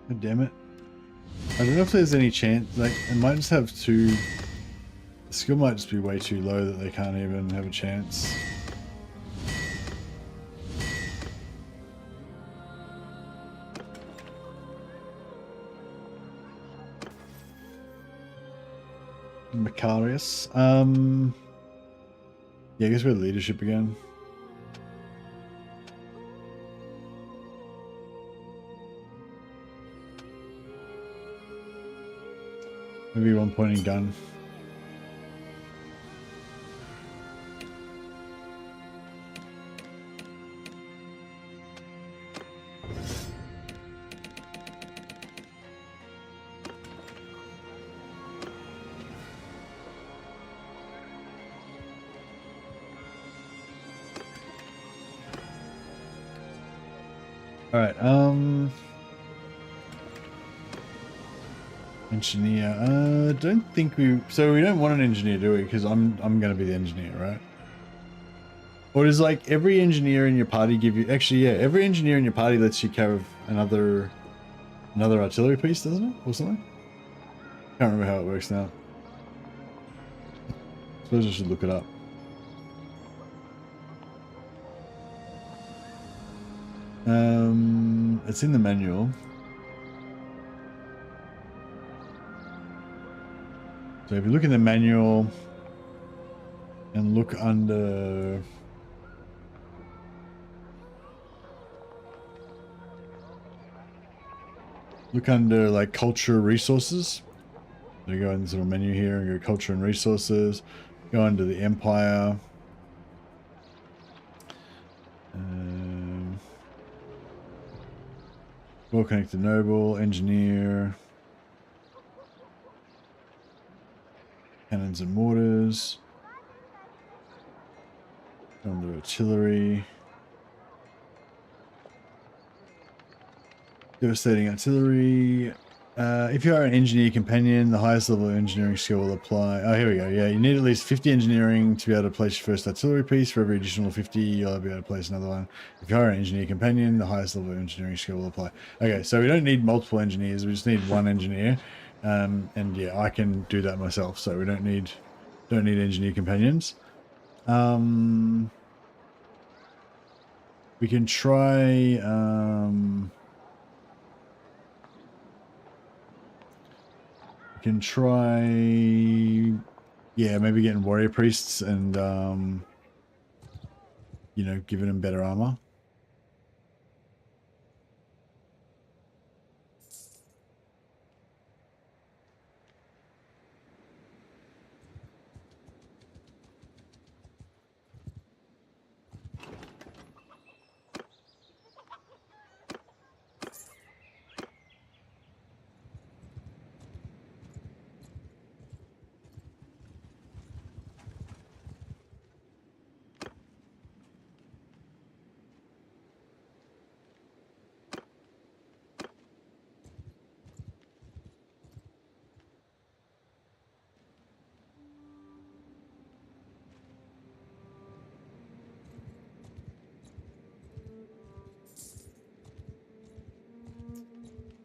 God damn it. I don't know if there's any chance, like, it might just have too... The skill might just be way too low that they can't even have a chance. Macarius. Yeah, I guess we're leadership again. Maybe 1 point in gun. All right, engineer. Don't think we. So we don't want an engineer, do we? Because I'm gonna be the engineer, right? Or does like every engineer in your party give you? Actually, yeah, every engineer in your party lets you carry another artillery piece, doesn't it, or something? Can't remember how it works now. Suppose I should look it up. It's in the manual. So if you look in the manual and look under like culture resources. So you go in this little menu here and go culture and resources, go under the empire. Well connected noble, engineer, cannons and mortars, under artillery, devastating artillery. If you are an engineer companion, the highest level of engineering skill will apply. Oh, here we go. Yeah, you need at least 50 engineering to be able to place your first artillery piece. For every additional 50, you'll be able to place another one. If you are an engineer companion, the highest level of engineering skill will apply. Okay, so we don't need multiple engineers. We just need one engineer. And yeah, I can do that myself. So we don't need engineer companions. We can try. Can try, yeah, maybe getting warrior priests and, you know, giving them better armor.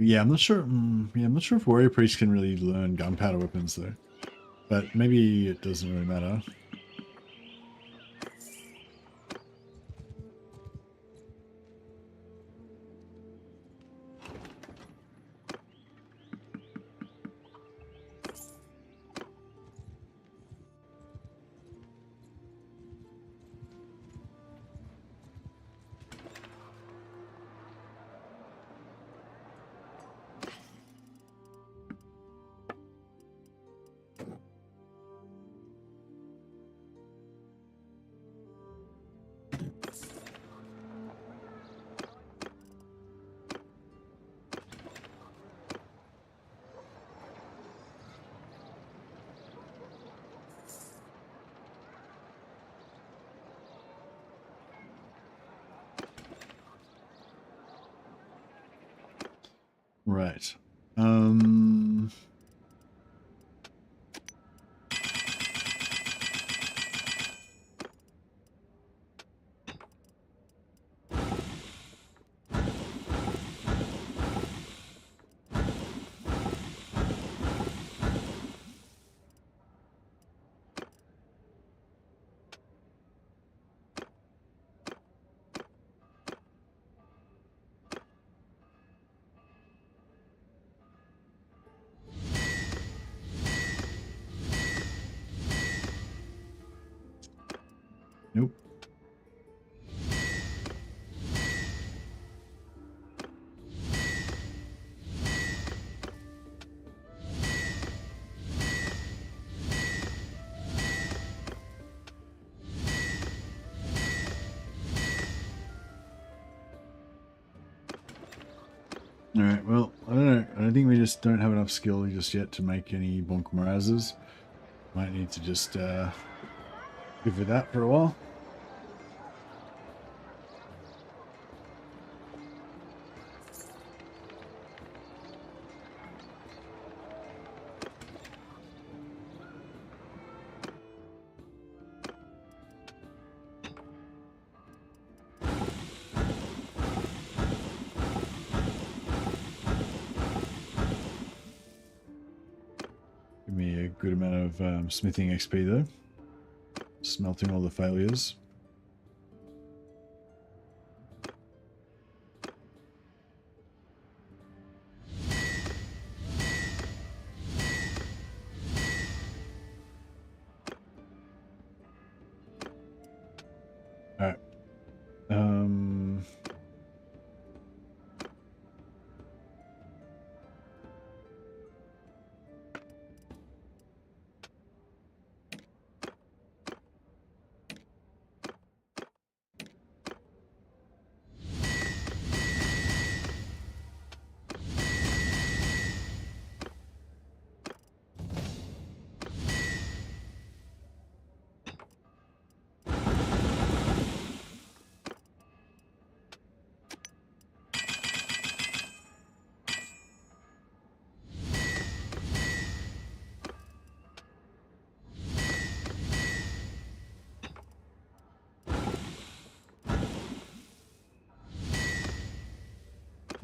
Yeah, I'm not sure. Yeah, I'm not sure if warrior priests can really learn gunpowder weapons though. But maybe it doesn't really matter. Right. Nope. Alright, well, I don't know. I don't think we just don't have enough skill just yet to make any Bonk Mirazes. Might need to just live with that for a while. Give me a good amount of smithing XP though. Smelting all the failures. Alright.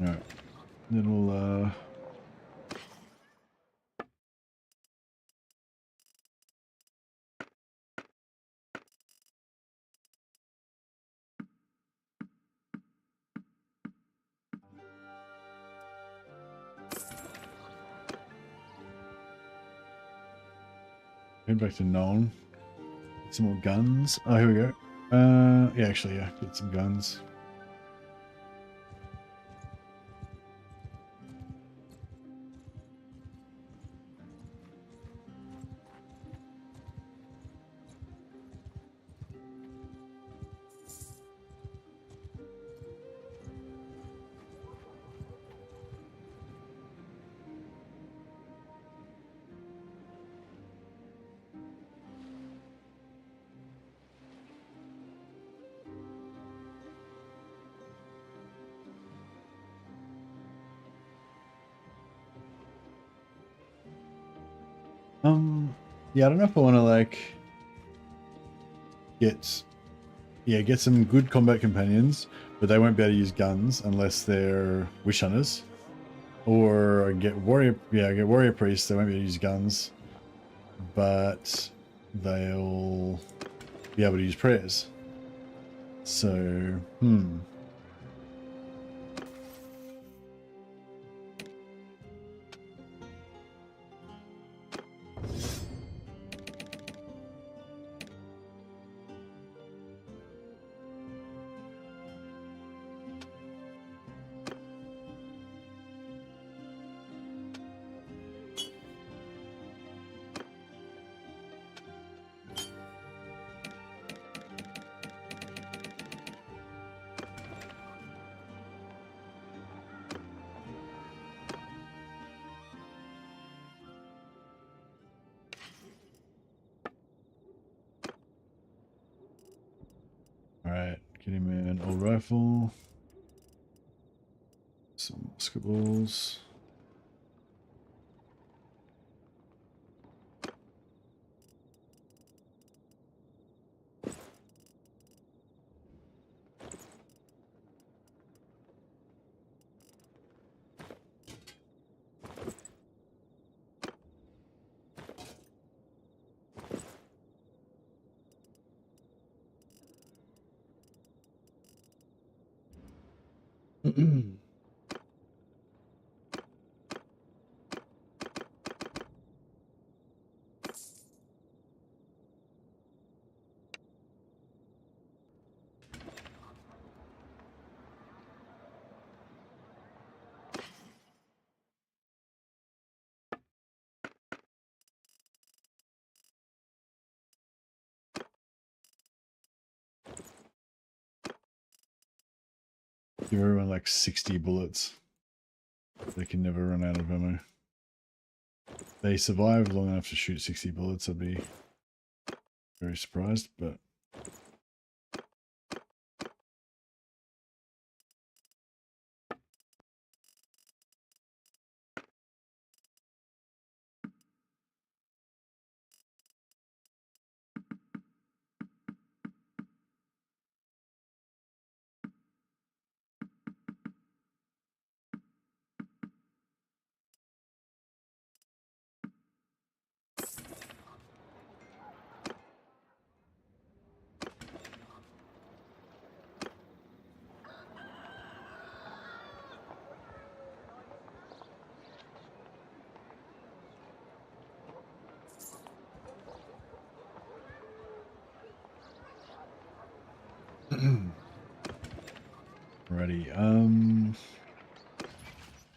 Alright. Then we'll head back to known. Get some more guns. Oh, here we go. Yeah, actually, yeah, get some guns. Yeah, I don't know if I want to like get some good combat companions, but they won't be able to use guns unless they're wish hunters, Or get warrior, yeah, get warrior priests. They won't be able to use guns, but they'll be able to use prayers. So, alright, get him an old rifle, some musket balls. Give everyone like 60 bullets. They can never run out of ammo. They survive long enough to shoot 60 bullets, I'd be very surprised, but alrighty.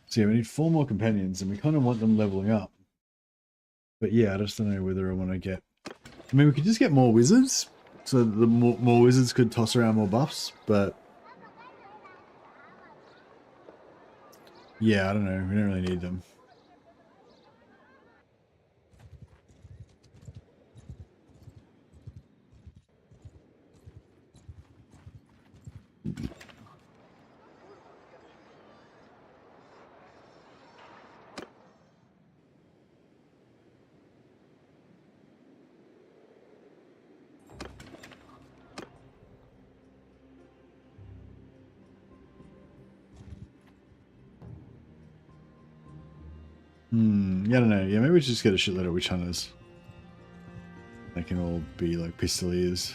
So yeah, we need 4 more companions, and we kind of want them leveling up. But yeah, I just don't know whether I want to get. I mean, we could just get more wizards, so the more wizards could toss around more buffs. But yeah, I don't know. We don't really need them. Yeah, I don't know. Yeah, maybe we should just get a shitload of witch hunters. They can all be like pistoliers.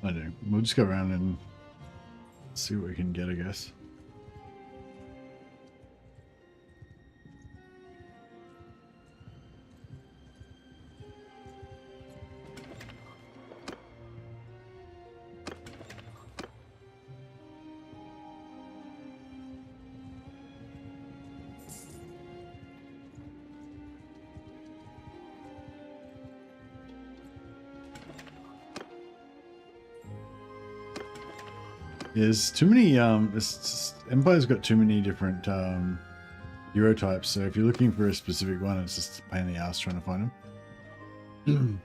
I don't know. We'll just go around and see what we can get, I guess. There's too many, Empire's got too many different hero types, so if you're looking for a specific one, it's just a pain in the ass trying to find them.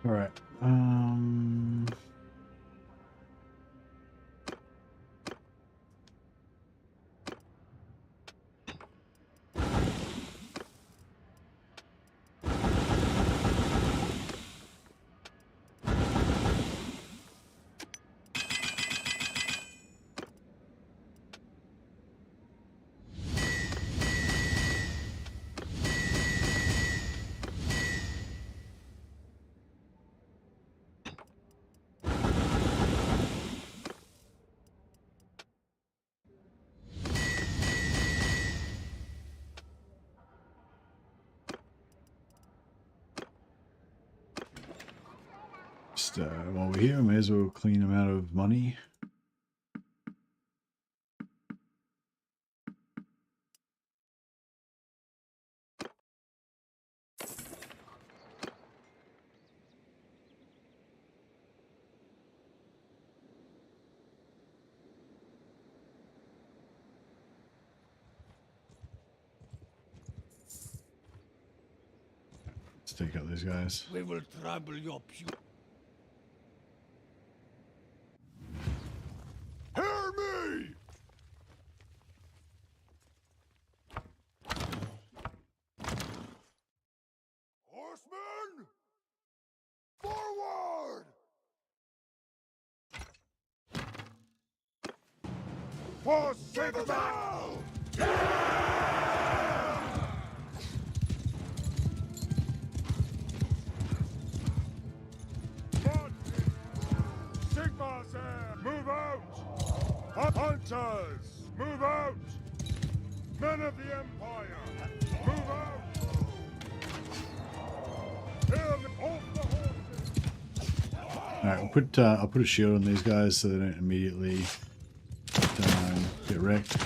All right. Just while we're here, I may as well clean them out of money. Let's take out these guys. We will trouble your pew. Hear me! Horsemen! Forward! For Sigma! Sigma's there! Move out! Hunters! Move out! Men of the Empire! Move out! Hear me! Off the horses! Alright, I'll put a shield on these guys so they don't immediately get wrecked.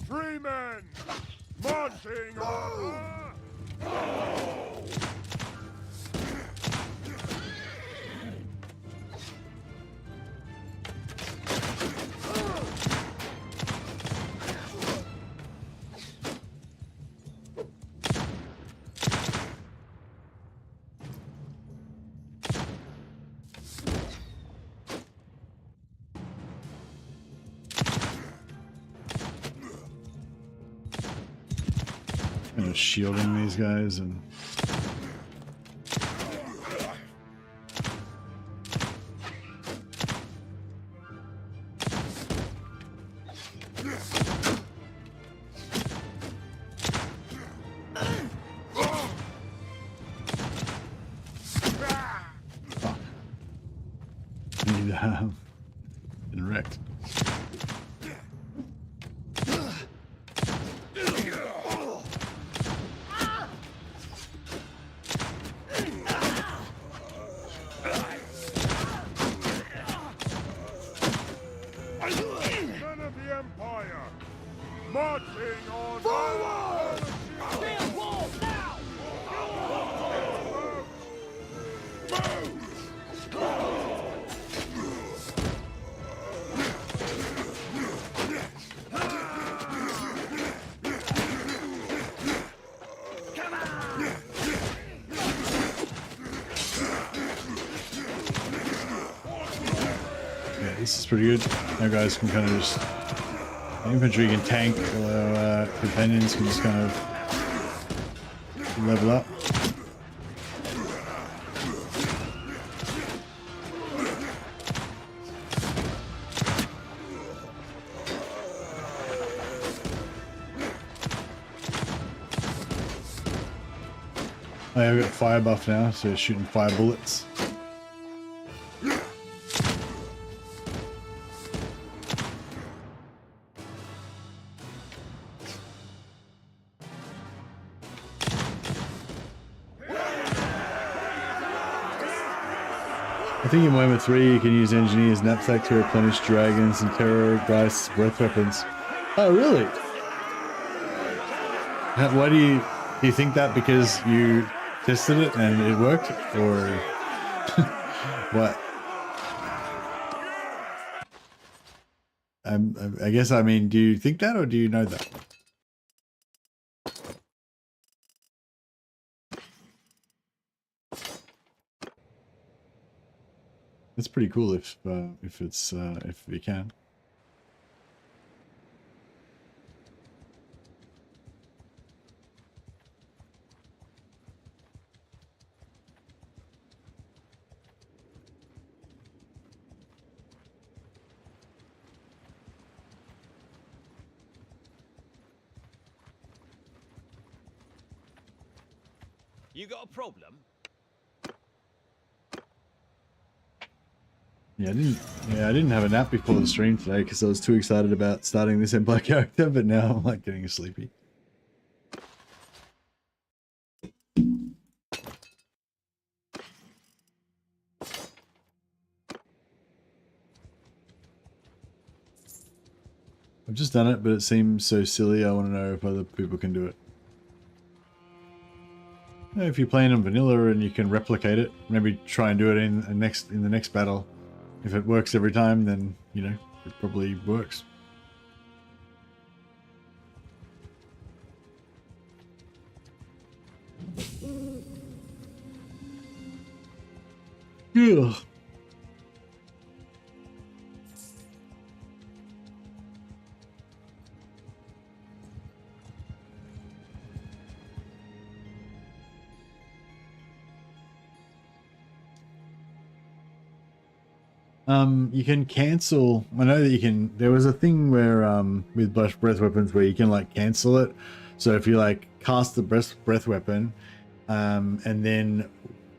3 men! Marching on! Shielding these guys and fuck. Need been wrecked. this is pretty good. Now guys can kind of just... Infantry can tank, although companions can just kind of level up. I've got fire buff now, so shooting fire bullets. I think in Warhammer 3 you can use Engineer's Knapsack to replenish dragons and terrorgeist's breath weapons. Oh, really? Why do you think that because you tested it and it worked? Or what? I guess, I mean, do you think that or do you know that? It's pretty cool if you can. You got a problem? Yeah, I didn't have a nap before the stream today because I was too excited about starting this Empire character, but now I'm like getting sleepy. I've just done it, but it seems so silly. I want to know if other people can do it. If you're playing on vanilla and you can replicate it, maybe try and do it in the next battle. If it works every time, then you know it probably works. Yeah. You can cancel. I know that you can. There was a thing where with breath weapons where you can like cancel it. So if you like cast the breath weapon, and then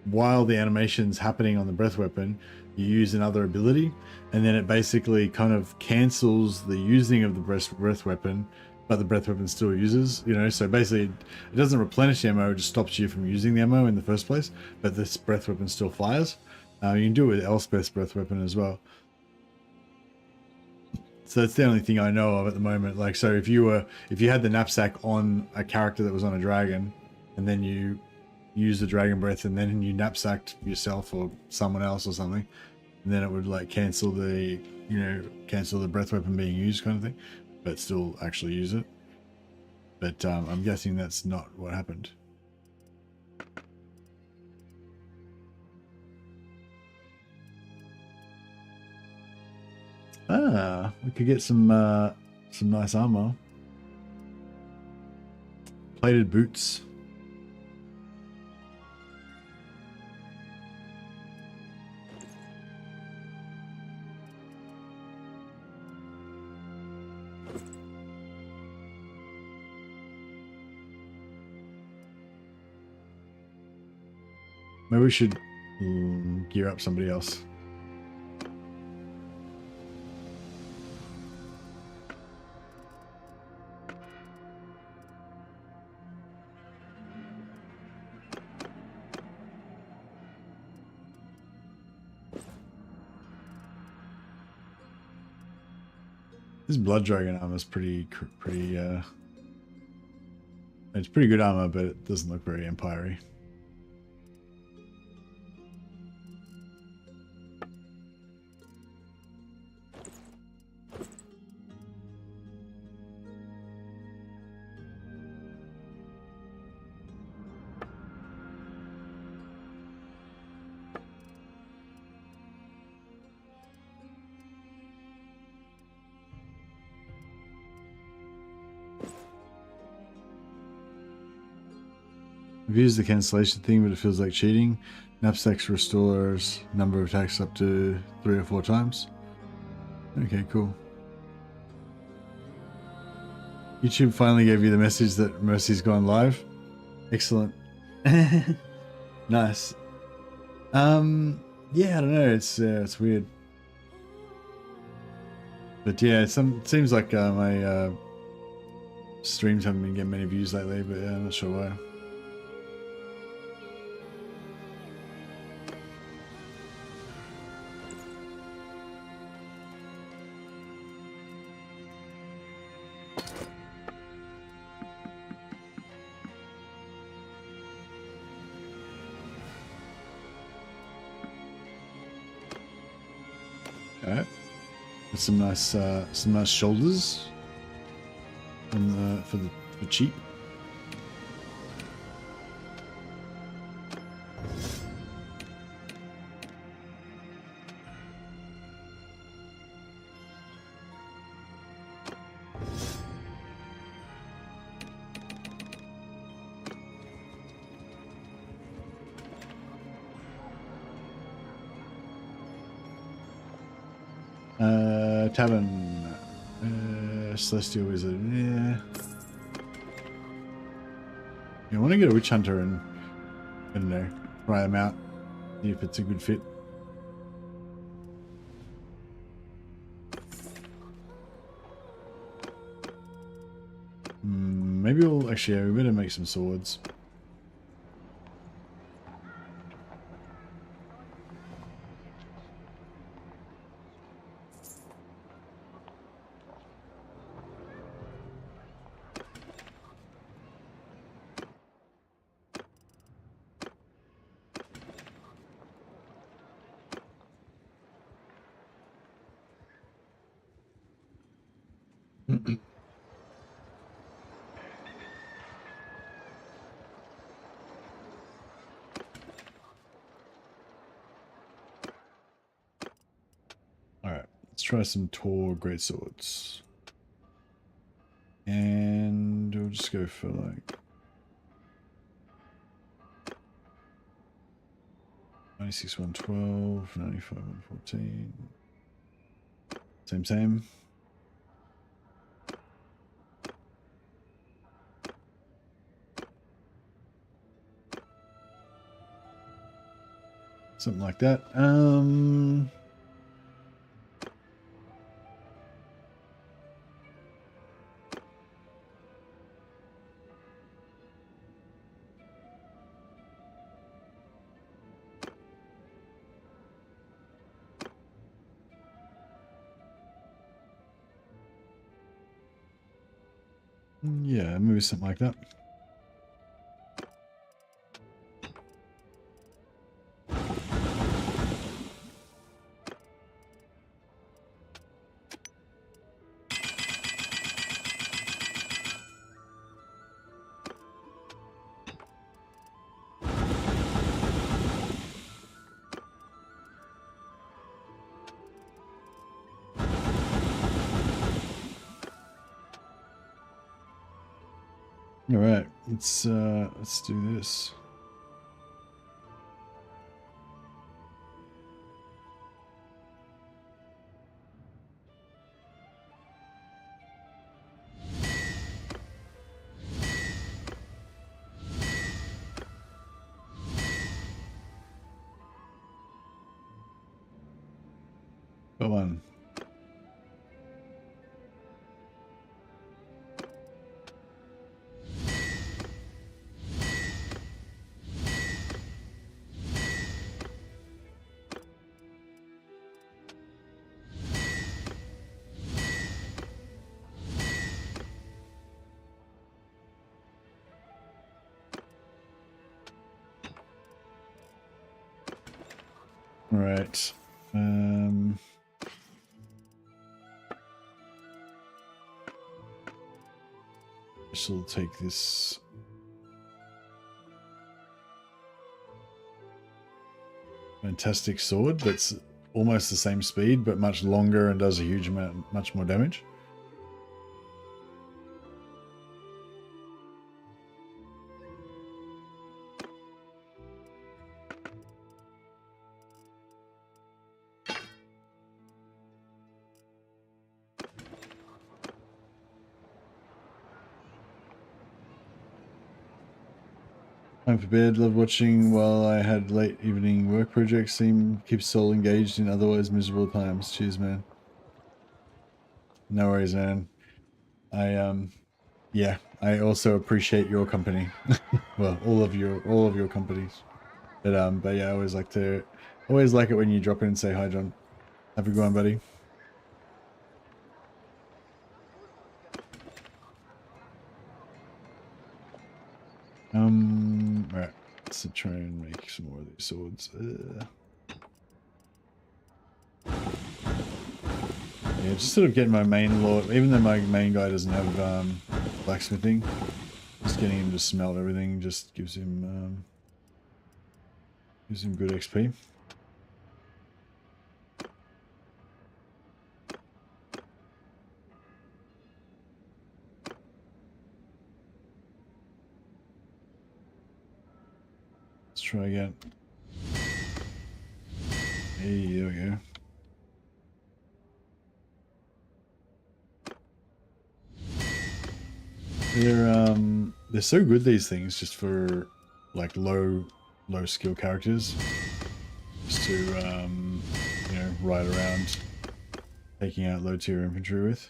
while the animation's happening on the breath weapon, you use another ability, and then it basically kind of cancels the using of the breath weapon, but the breath weapon still uses. You know, so basically it doesn't replenish the ammo; it just stops you from using the ammo in the first place. But this breath weapon still fires. You can do it with Elspeth's breath weapon as well. So that's the only thing I know of at the moment. Like, so if you had the knapsack on a character that was on a dragon, and then you use the dragon breath, and then you knapsacked yourself or someone else or something, and then it would like cancel the breath weapon being used kind of thing, but still actually use it. But I'm guessing that's not what happened. Ah, we could get some nice armor. Plated boots. Maybe we should gear up somebody else. This blood dragon armor is pretty. It's pretty good armor, but it doesn't look very empire-y. I've used the cancellation thing, but it feels like cheating. Knapsacks restores number of attacks up to 3 or 4 times. Okay, cool. YouTube finally gave you the message that Mercy's gone live. Excellent. Nice. Yeah, I don't know. It's weird. But yeah, it seems like my streams haven't been getting many views lately, but yeah, I'm not sure why. Alright. Some nice shoulders for cheap. Tavern. Celestial Wizard. Yeah. I want to get a Witch Hunter and, I don't know, try them out. See if it's a good fit. Maybe we'll actually, yeah, we better make some swords. Alright, let's try some Tor greatswords. And we'll just go for like 96, 112, 95, 114. Same. Something like that. Yeah, maybe something like that. All right, let's do this. Go on. All right. This will take this. Fantastic sword that's almost the same speed but much longer and does a huge amount, much more damage. Time for bed. Loved watching while I had late evening work projects. Keeps soul engaged in otherwise miserable times. Cheers, man. No worries, man. Yeah, I also appreciate your company. Well, all of your companies. But yeah, I always like it when you drop in and say hi, John. Have a good one, buddy. Alright, let's try and make some more of these swords. Yeah, just sort of getting my main lord, even though my main guy doesn't have blacksmithing, just getting him to smelt everything just gives him good XP. Let's try again. Hey, there we go. They're so good, these things, just for like low skill characters, just to you know, ride around taking out low tier infantry with.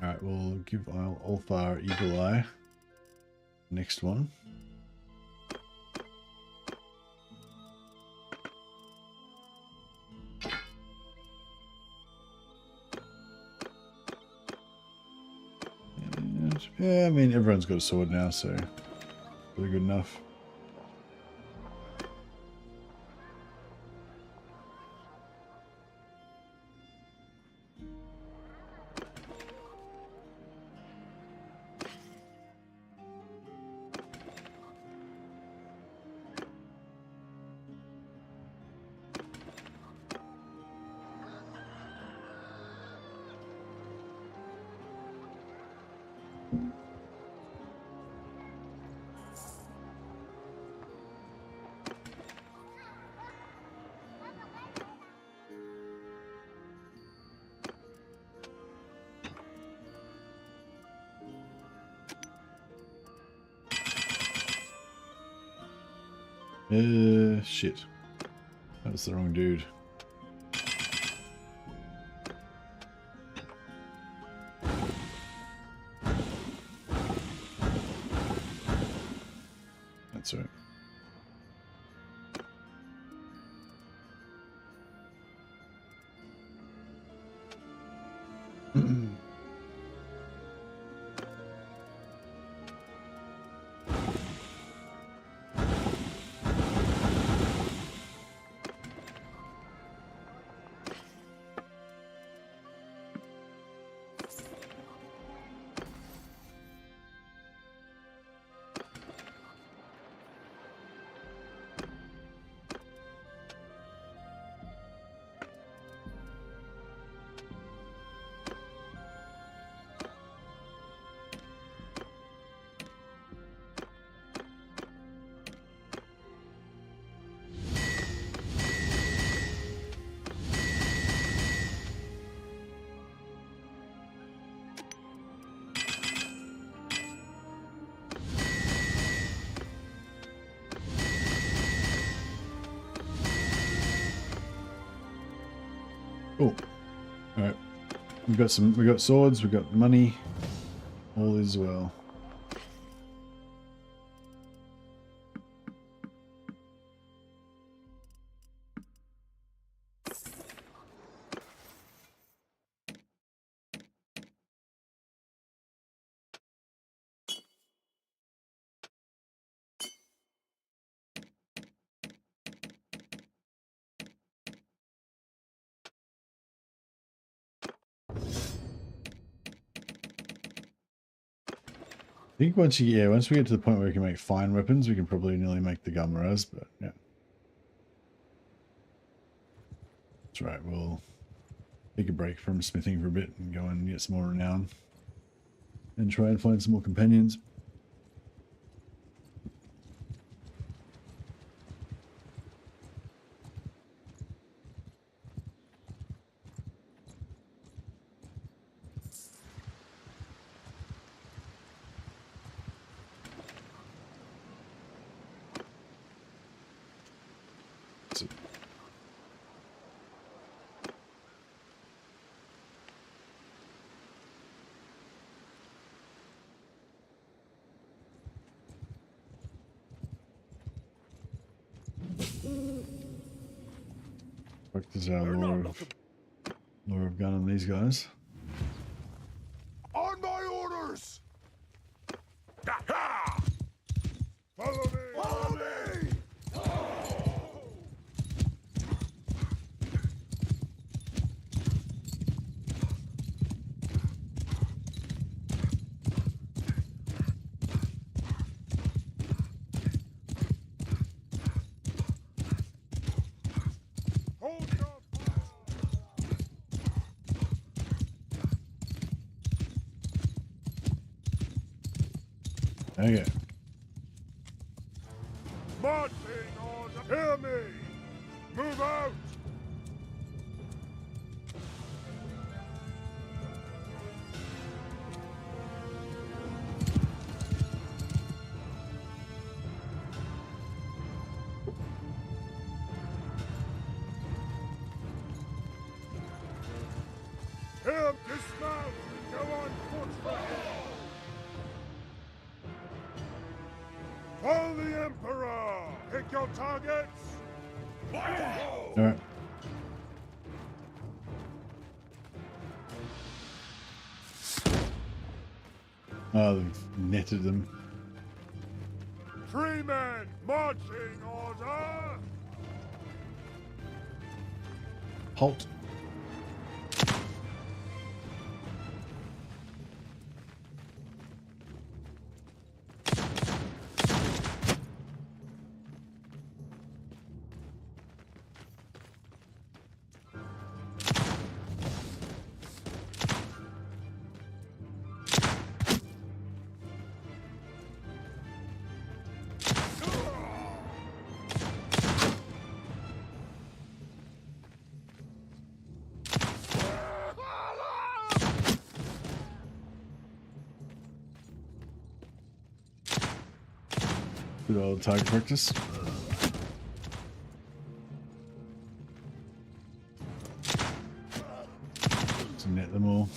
Alright, we'll give Ulfar Eagle Eye. Next one. And, yeah, I mean, everyone's got a sword now, so really good enough. Shit. That was the wrong dude. That's right. Cool. All right, we got swords, we got money, all is well. I think once we get to the point where we can make fine weapons, we can probably nearly make the Gummaras, but yeah. That's right, we'll take a break from smithing for a bit and go and get some more renown. And try and find some more companions. What is our We're not lore looking. of gun on these guys? On my orders! Ha! Follow me! Follow me! Hold your Okay. marching order! Hear me! Move out! Him, dismount! Go on foot for him! Follow the Emperor! Pick your targets! Alright. Oh, they've netted them. 3 men! Marching order! Halt. Good old target practice. Let's net them all.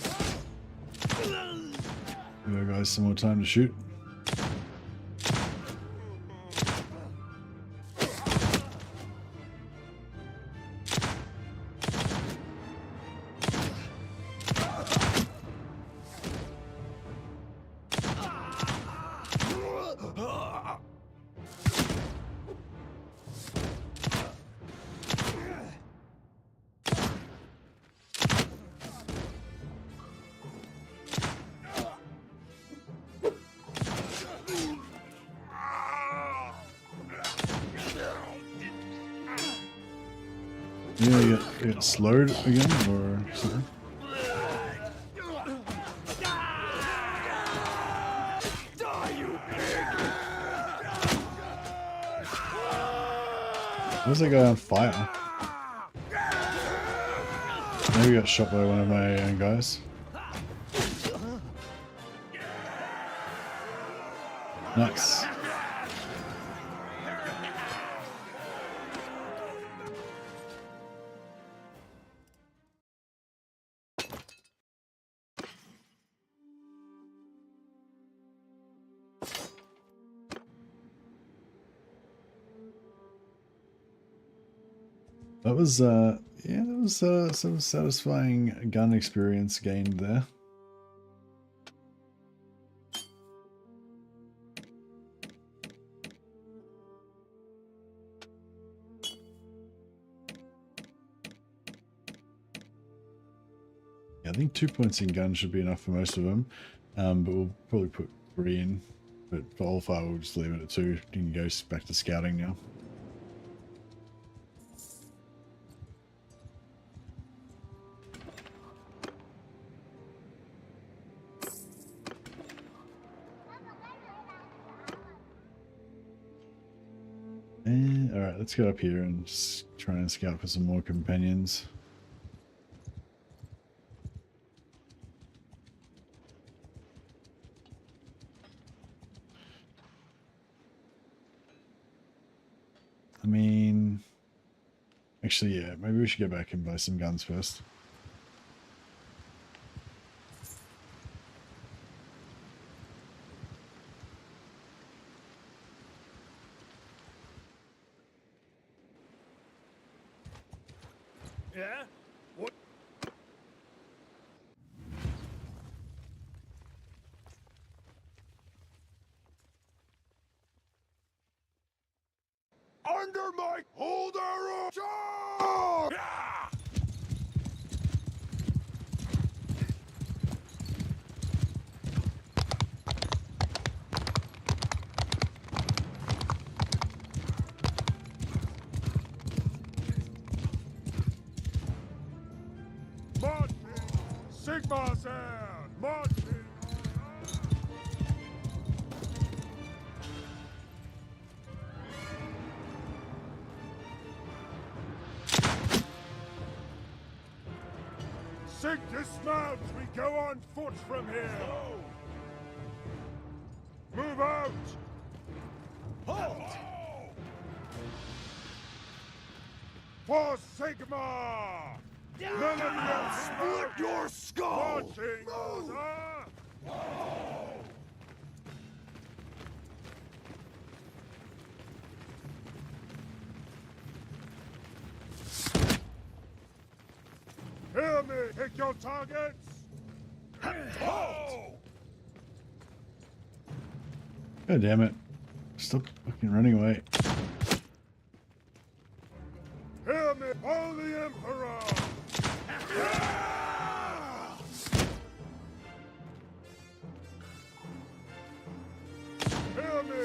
Give our guys some more time to shoot. Yeah, you get slowed again or something? Where's that guy on fire? Maybe he got shot by one of my own guys. Nice. That was yeah, that was some satisfying gun experience gained there. Yeah, I think 2 points in gun should be enough for most of them, but we'll probably put 3 in. But for all 5, we'll just leave it at 2. You can go back to scouting now. And alright, let's go up here and just try and scout for some more companions. I mean, actually, yeah, maybe we should go back and buy some guns first. Yeah? What? Under my holder of charge! Yeah! Marching! Sigma's air! Marching! Sig dismount! We go on foot from here! Move out! Halt! For Sigma! Split your skull! Marching order! Hear me! Pick your targets! Halt! God damn it. Stop fucking running away. Hear me! Holy Emperor! Hear me!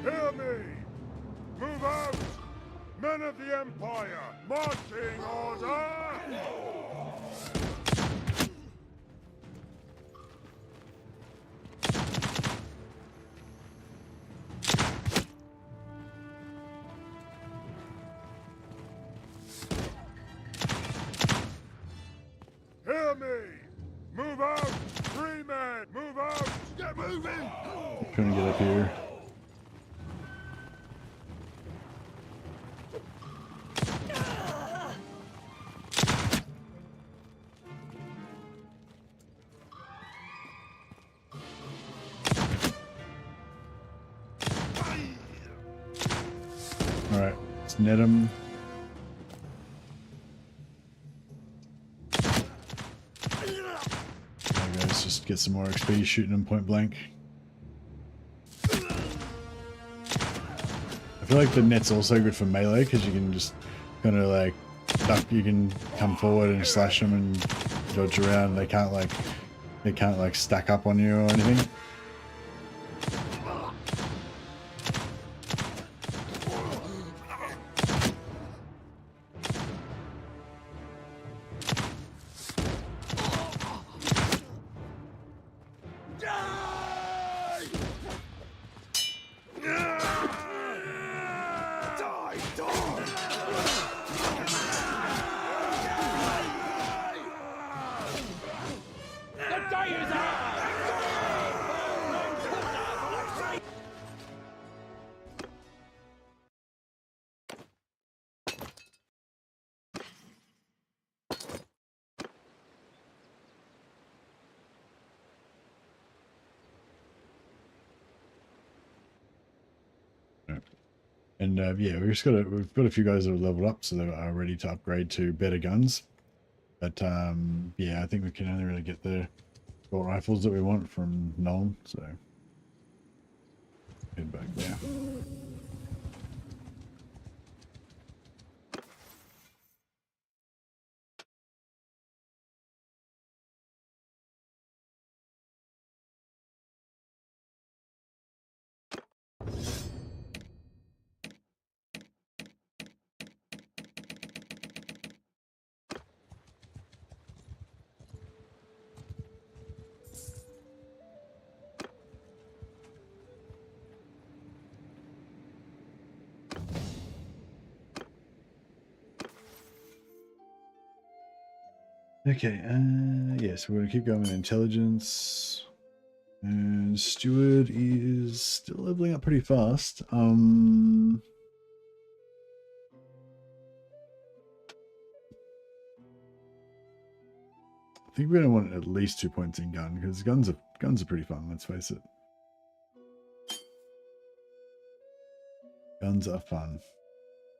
Hear me! Move out! Men of the Empire! Marching order! Hear me! Move out! 3 men! Move out! Get moving! Trying to get up here. Alright, let's net him. Let's just get some more XP shooting him point blank. I feel like the net's also good for melee because you can just kind of like duck, you can come forward and slash them and dodge around. They can't like stack up on you or anything. And yeah, we've got a few guys that are leveled up, so they are ready to upgrade to better guns. But yeah, I think we can only really get the short rifles that we want from Nolan, so head back there. Okay, yes, we're going to keep going with intelligence. And Steward is still leveling up pretty fast. I think we're going to want at least 2 points in gun, because guns are pretty fun, let's face it. Guns are fun.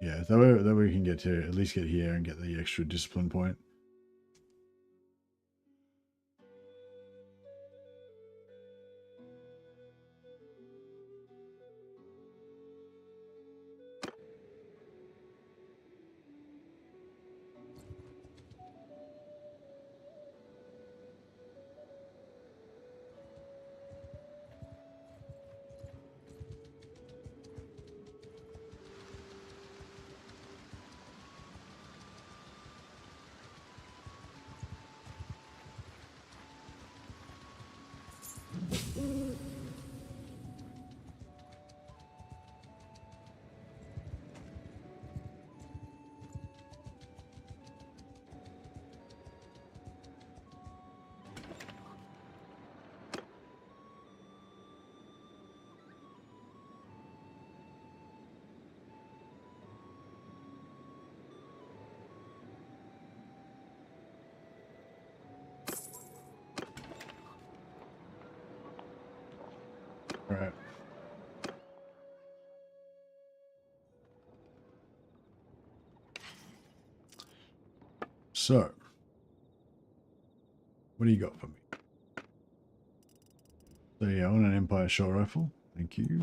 Yeah, that way we can get to at least get here and get the extra discipline point. All right. So, what do you got for me? So yeah, I want an Empire short rifle. Thank you.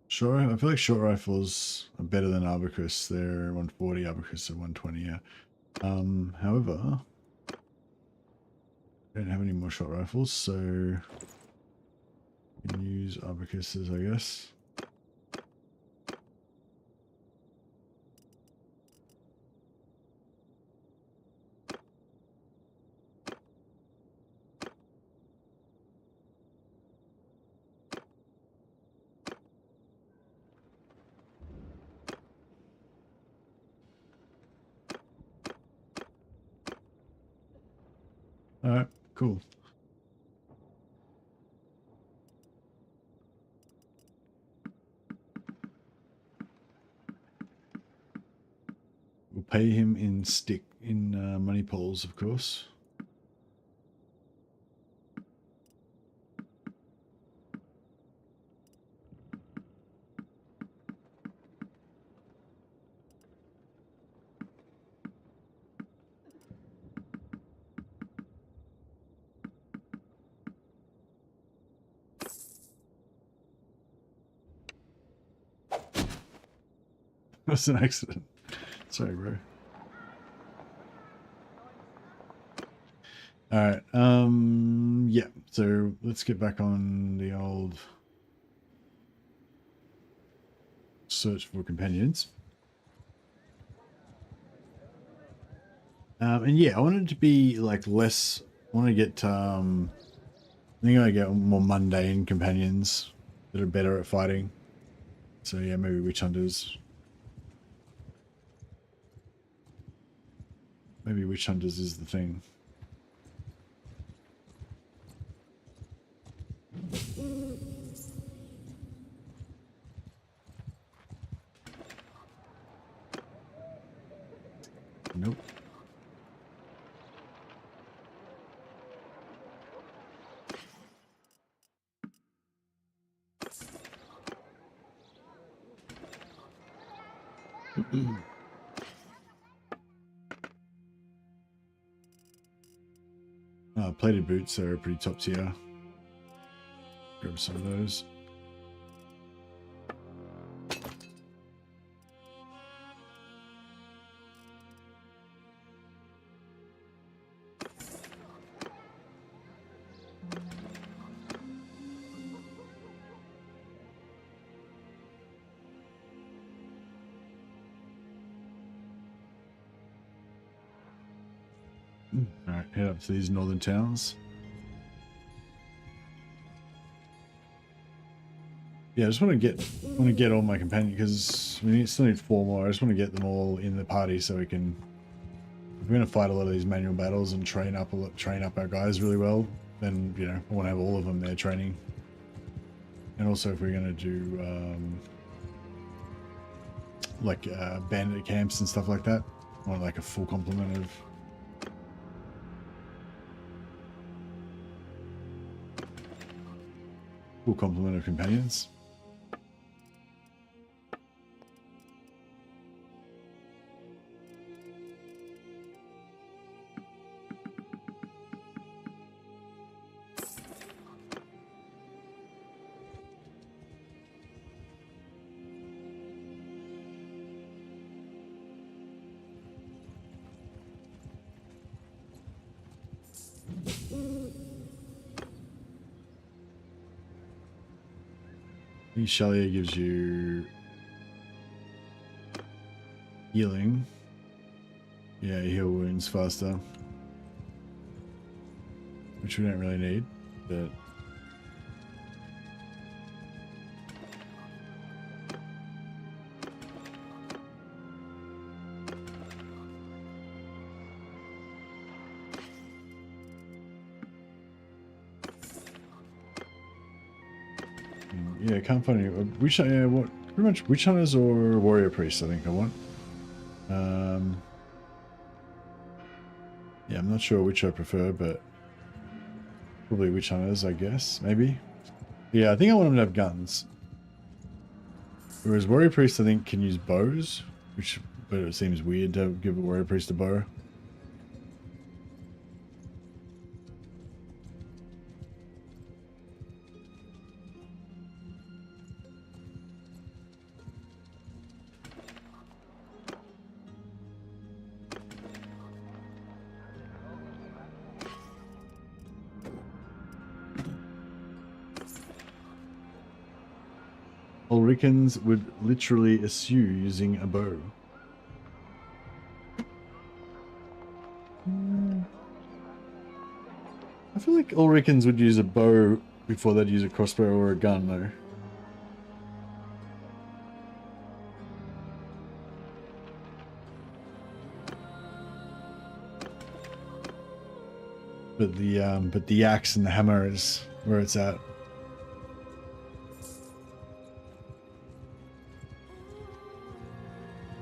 Sure, I feel like short rifles are better than Arbucus. They're 140, Arbucus are 120, yeah. However, I don't have any more short rifles, so you can use Arbucuses, I guess. All right, cool. We'll pay him in money poles, of course. That's an accident. Sorry, bro. All right. Yeah. So let's get back on the old search for companions. And yeah, I wanted to be like less. I want to get. I think I get more mundane companions that are better at fighting. So yeah, maybe witch hunters. Maybe witch hunters is the thing. Nope. Plated boots are pretty top tier. Grab some of those. All right, head up to these northern towns. Yeah, I just want to get all my companions because we still need 4 more. I just want to get them all in the party so we can. If we're going to fight a lot of these manual battles and train up our guys really well, then you know I want to have all of them there training. And also, if we're going to do like bandit camps and stuff like that, I want like a full complement of. Full complement of companions. Chalier gives you healing. Yeah, you heal wounds faster. Which we don't really need, but yeah, can't find any. Which what? Pretty much witch hunters or warrior priests. I think I want. Yeah, I'm not sure which I prefer, but probably witch hunters, I guess. Maybe. Yeah, I think I want them to have guns. Whereas warrior priests, I think, can use bows, but it seems weird to give a warrior priest a bow. Ulricans would literally eschew using a bow. I feel like Ulricans would use a bow before they'd use a crossbow or a gun, though. But the axe and the hammer is where it's at.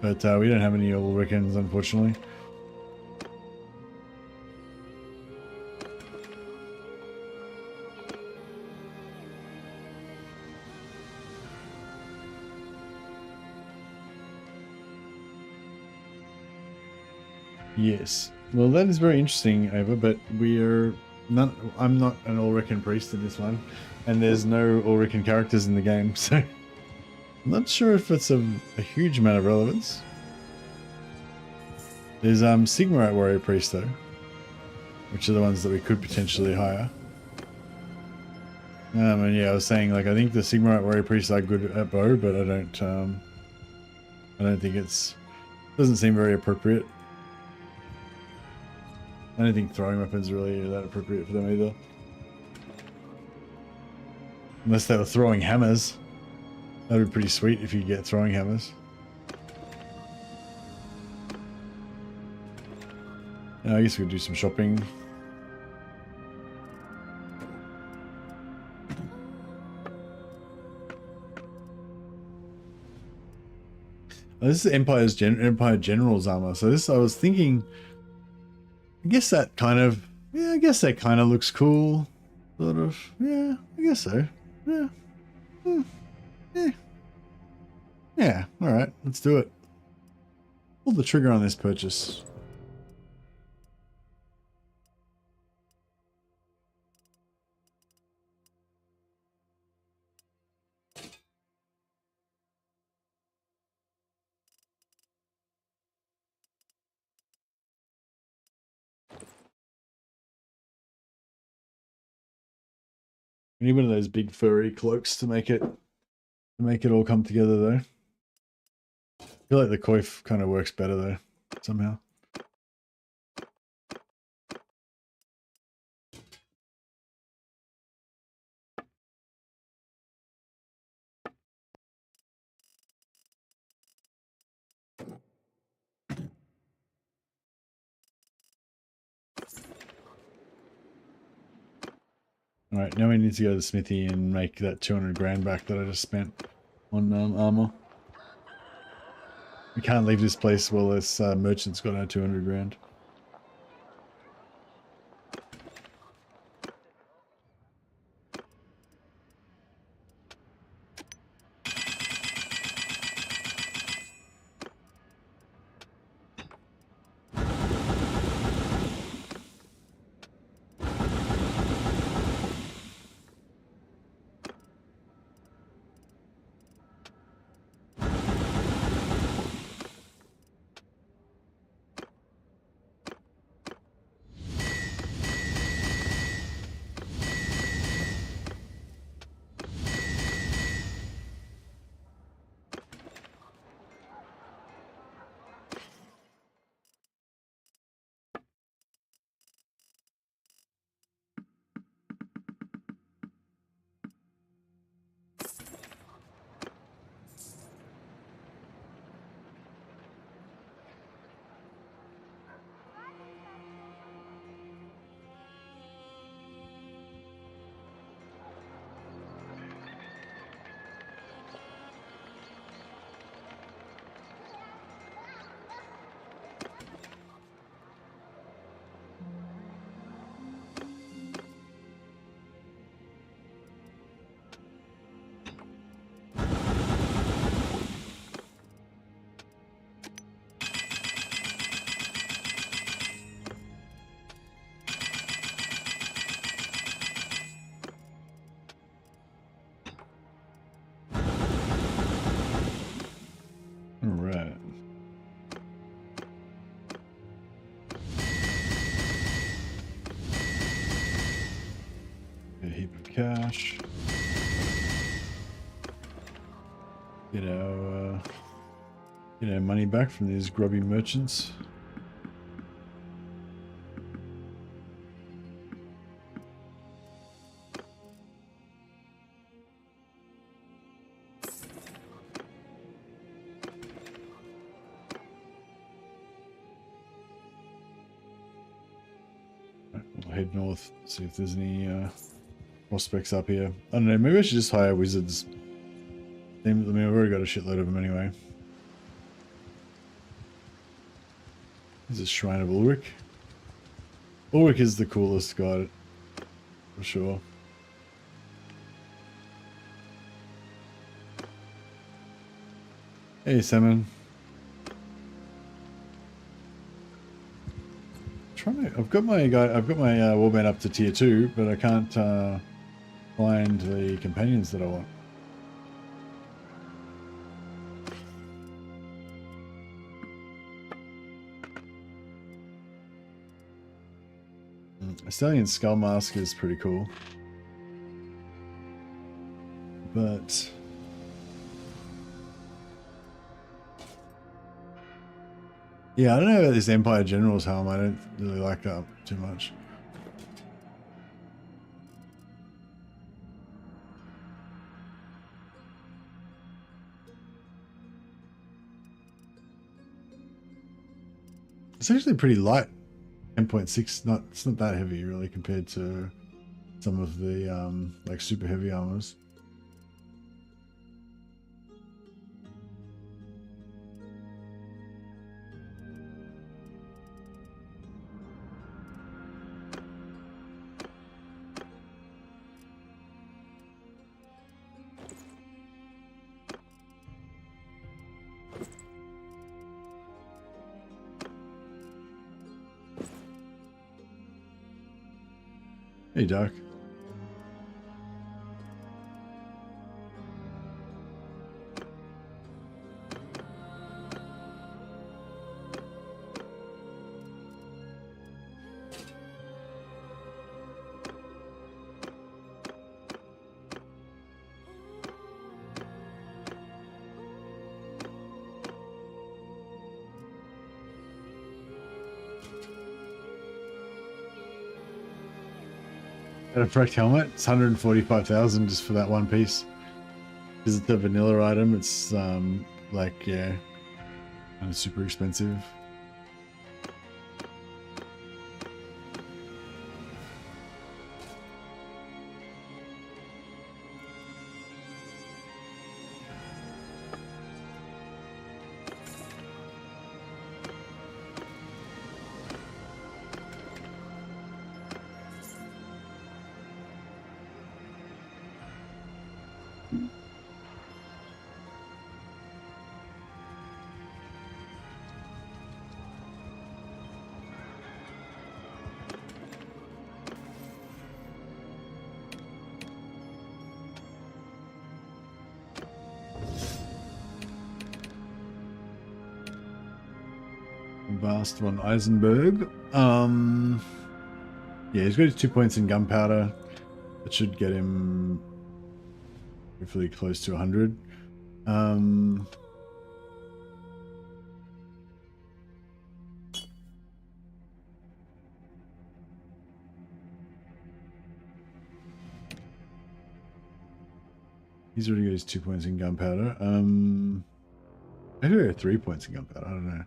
But we don't have any Ulricans, unfortunately. Yes. Well, that is very interesting, Ava, but we are not. I'm not an Ulrican priest in this one, and there's no Ulrican characters in the game, so I'm not sure if it's a huge amount of relevance. There's Sigmarite warrior priest though, which are the ones that we could potentially hire. And yeah, I was saying, like, I think the Sigmarite warrior priests are good at bow, but I don't think doesn't seem very appropriate. I don't think throwing weapons really are that appropriate for them either. Unless they were throwing hammers. That would be pretty sweet if you get throwing hammers. I guess we could do some shopping. This is Empire General's armor. So this, I was thinking, I guess that kind of, yeah, I guess that kind of looks cool. Sort of, yeah, I guess so. Yeah. Yeah. Yeah, alright, let's do it. Pull the trigger on this purchase. We need one of those big furry cloaks to make it all come together though. I feel like the coif kind of works better though, somehow. Alright, now we need to go to the smithy and make that 200 grand back that I just spent on armor. We can't leave this place while this merchant's got our 200 grand. cash. Get our money back from these grubby merchants. We'll head north, see if there's any prospects up here. I don't know, maybe I should just hire wizards. I mean, I've already got a shitload of them anyway. This is Shrine of Ulrich. Ulrich is the coolest guy, for sure. Hey, Salmon. I've got my warband up to tier 2, but I can't find the companions that I want. Stallion Skull Mask is pretty cool, but yeah, I don't know about this Empire General's helm. I don't really like that too much. It's actually pretty light. 10.6, it's not that heavy really compared to some of the like super heavy armors. Hey, Doc. Got a fresh helmet. It's 145,000 just for that one piece. Because it's a vanilla item. It's like, yeah, kind of super expensive. Vast von Eisenberg. Yeah, he's got his 2 points in gunpowder. That should get him hopefully close to 100. He's already got his 2 points in gunpowder. Maybe we have 3 points in gunpowder. I don't know.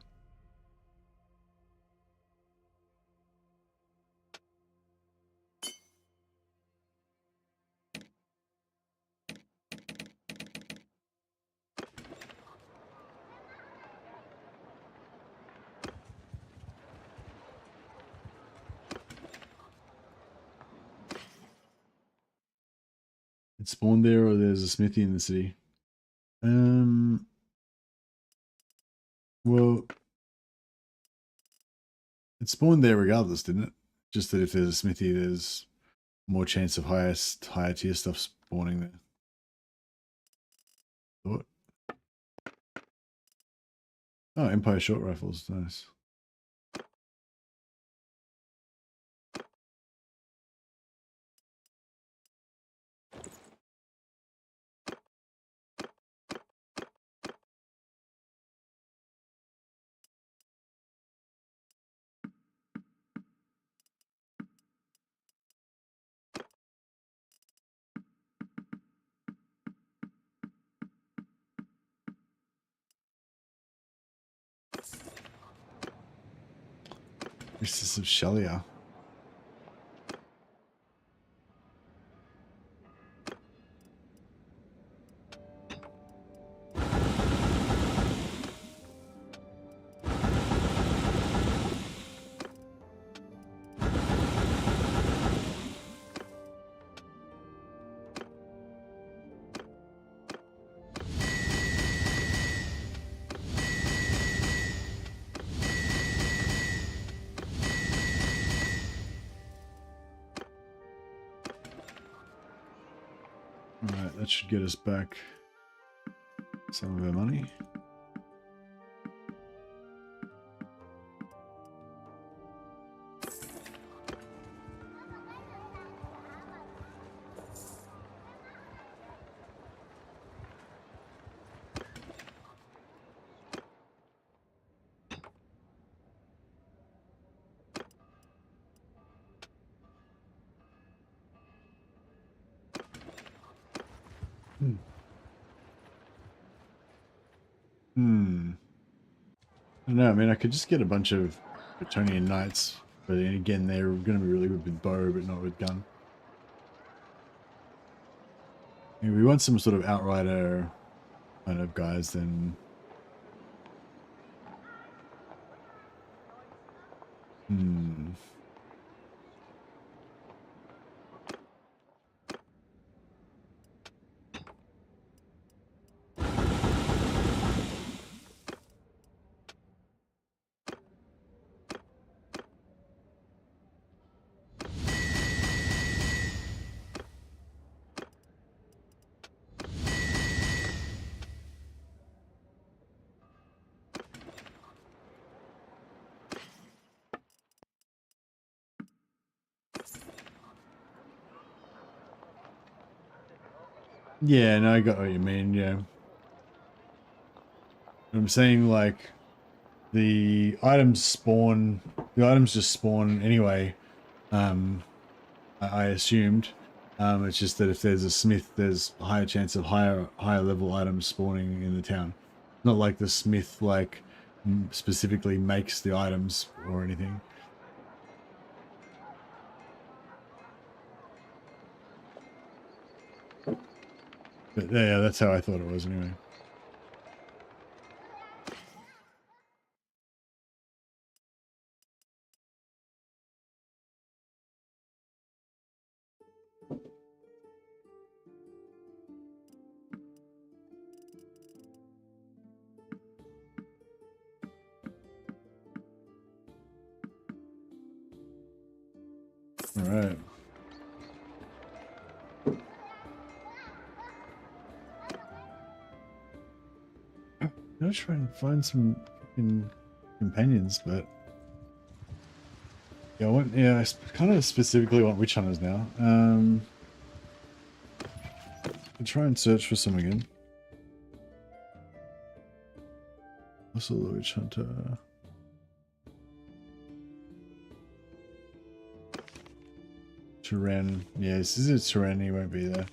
It spawned there, or there's a smithy in the city. Well, it spawned there regardless, didn't it? Just that if there's a smithy, there's more chance of higher tier stuff spawning there. Thought. Oh, Empire short rifles, nice. Priestess of Shelia. Alright, that should get us back some of our money. I don't know, I mean, I could just get a bunch of Bretonian knights, but then again, they're going to be really good with bow, but not with gun. I mean, we want some sort of outrider kind of guys, then... Yeah, no, I got what you mean, yeah. I'm saying, like, the items just spawn anyway, I assumed. It's just that if there's a smith, there's a higher chance of higher level items spawning in the town. Not like the smith, like, specifically makes the items or anything. But yeah, that's how I thought it was anyway. All right. I'll try and find some fucking companions, but yeah, I kind of specifically want witch hunters now. I'll try and search for some again. Also, the witch hunter. Tyrann. Yeah, this is a Tyrann, he won't be there.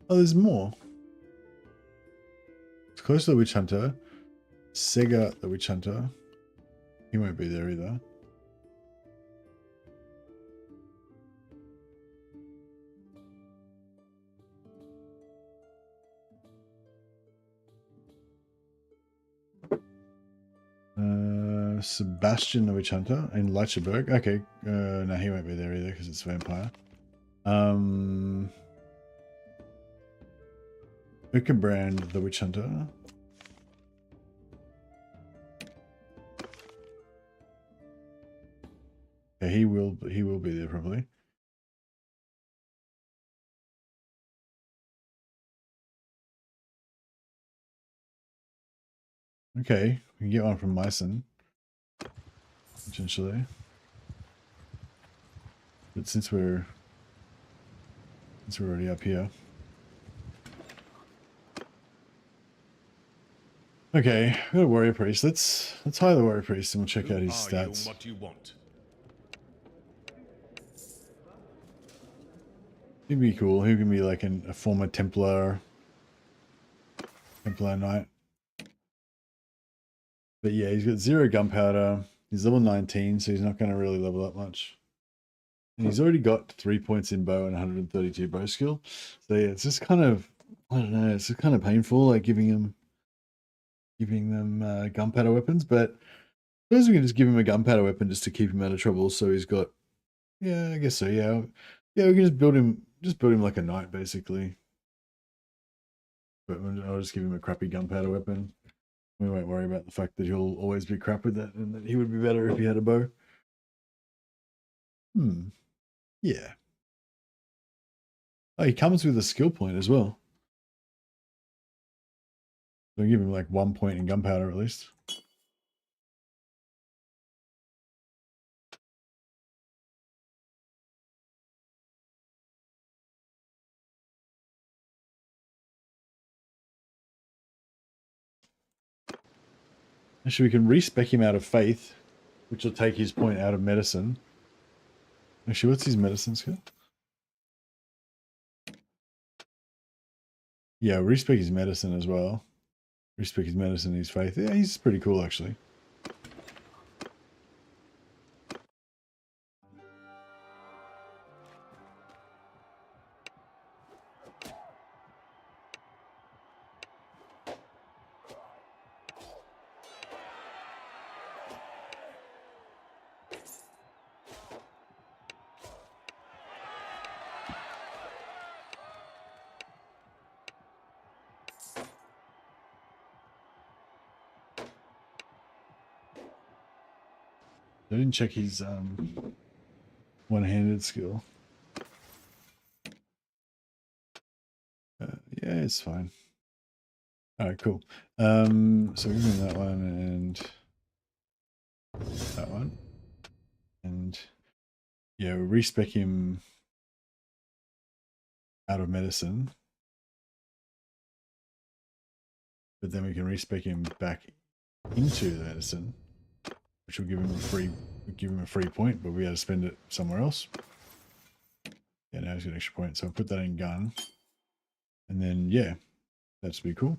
Oh, there's more. It's close to the witch hunter. Sega, the witch hunter. He won't be there either. Sebastian the Witch Hunter in Leichenberg. Okay, no, he won't be there either because it's vampire. Uckerbrand the Witch Hunter. Yeah, he will be there probably. Okay, we can get one from Meissen. Potentially. But since we're already up here. Okay, we got a warrior priest. Let's hire the warrior priest and we'll check out his stats. What do you want? He'd be cool. He can be like a former Templar knight. But yeah, he's got 0 gunpowder. He's level 19, so he's not going to really level up much. And he's already got 3 points in bow and 132 bow skill. So yeah, it's just kind of, I don't know, it's just kind of painful, like giving them gunpowder weapons. But I suppose we can just give him a gunpowder weapon just to keep him out of trouble. So he's got, yeah, I guess so. Yeah, yeah, we can just build him like a knight basically. But I'll just give him a crappy gunpowder weapon. We won't worry about the fact that he'll always be crap with that, and that he would be better if he had a bow. Yeah. Oh, he comes with a skill point as well. So I'll give him like 1 point in gunpowder at least. Actually, we can respec him out of faith, which will take his point out of medicine. Actually, what's his medicine skill? Yeah, respec his medicine as well. Respec his medicine and his faith. Yeah, he's pretty cool actually. I didn't check his one-handed skill. Yeah, it's fine. All right, cool. So we're doing that one and that one, and yeah, we'll respec him out of medicine, but then we can respec him back into the medicine, which will give him a free point, but we got to spend it somewhere else. Yeah, now he's got an extra point, so I'll put that in gun, and then yeah, that's be cool.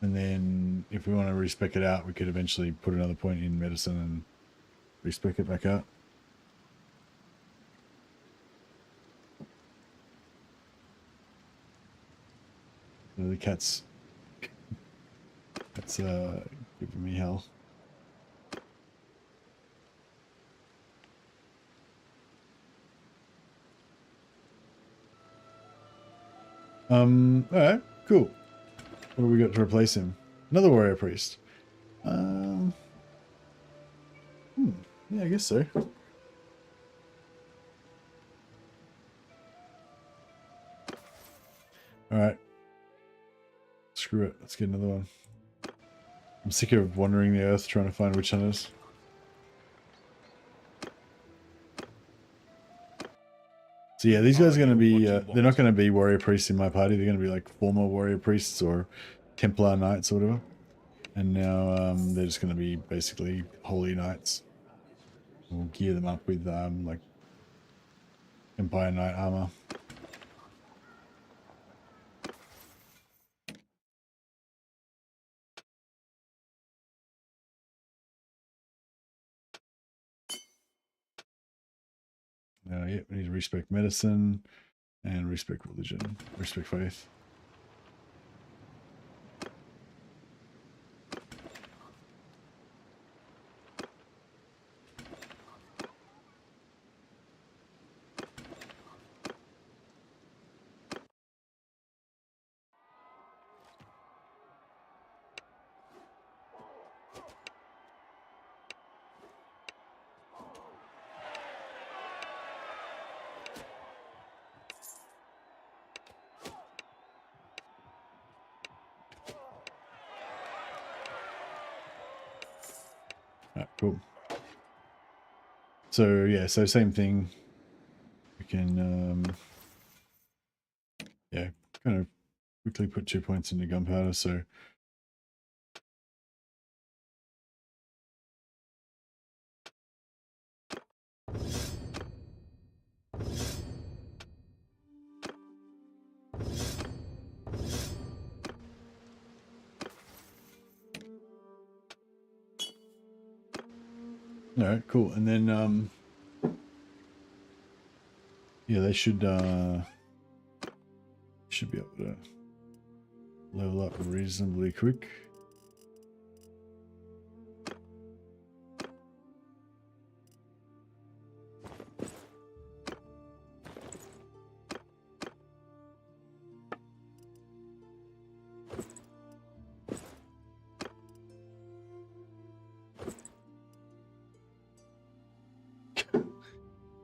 And then if we want to respec it out, we could eventually put another point in medicine and respec it back out. So the cat's giving me hell. Alright, cool. What do we got to replace him? Another warrior priest. Yeah, I guess so. Alright. Screw it. Let's get another one. I'm sick of wandering the earth trying to find witch hunters. So yeah, these guys are going to be, they're not going to be warrior priests in my party. They're going to be like former warrior priests or Templar knights or whatever. And now they're just going to be basically holy knights. We'll gear them up with like Empire Knight armor. Yeah, we need to respect medicine and respect religion, respect faith. Cool. So yeah, so same thing. We can yeah, kind of quickly put 2 points into gunpowder. So All right, cool. And then yeah, they should be able to level up reasonably quick.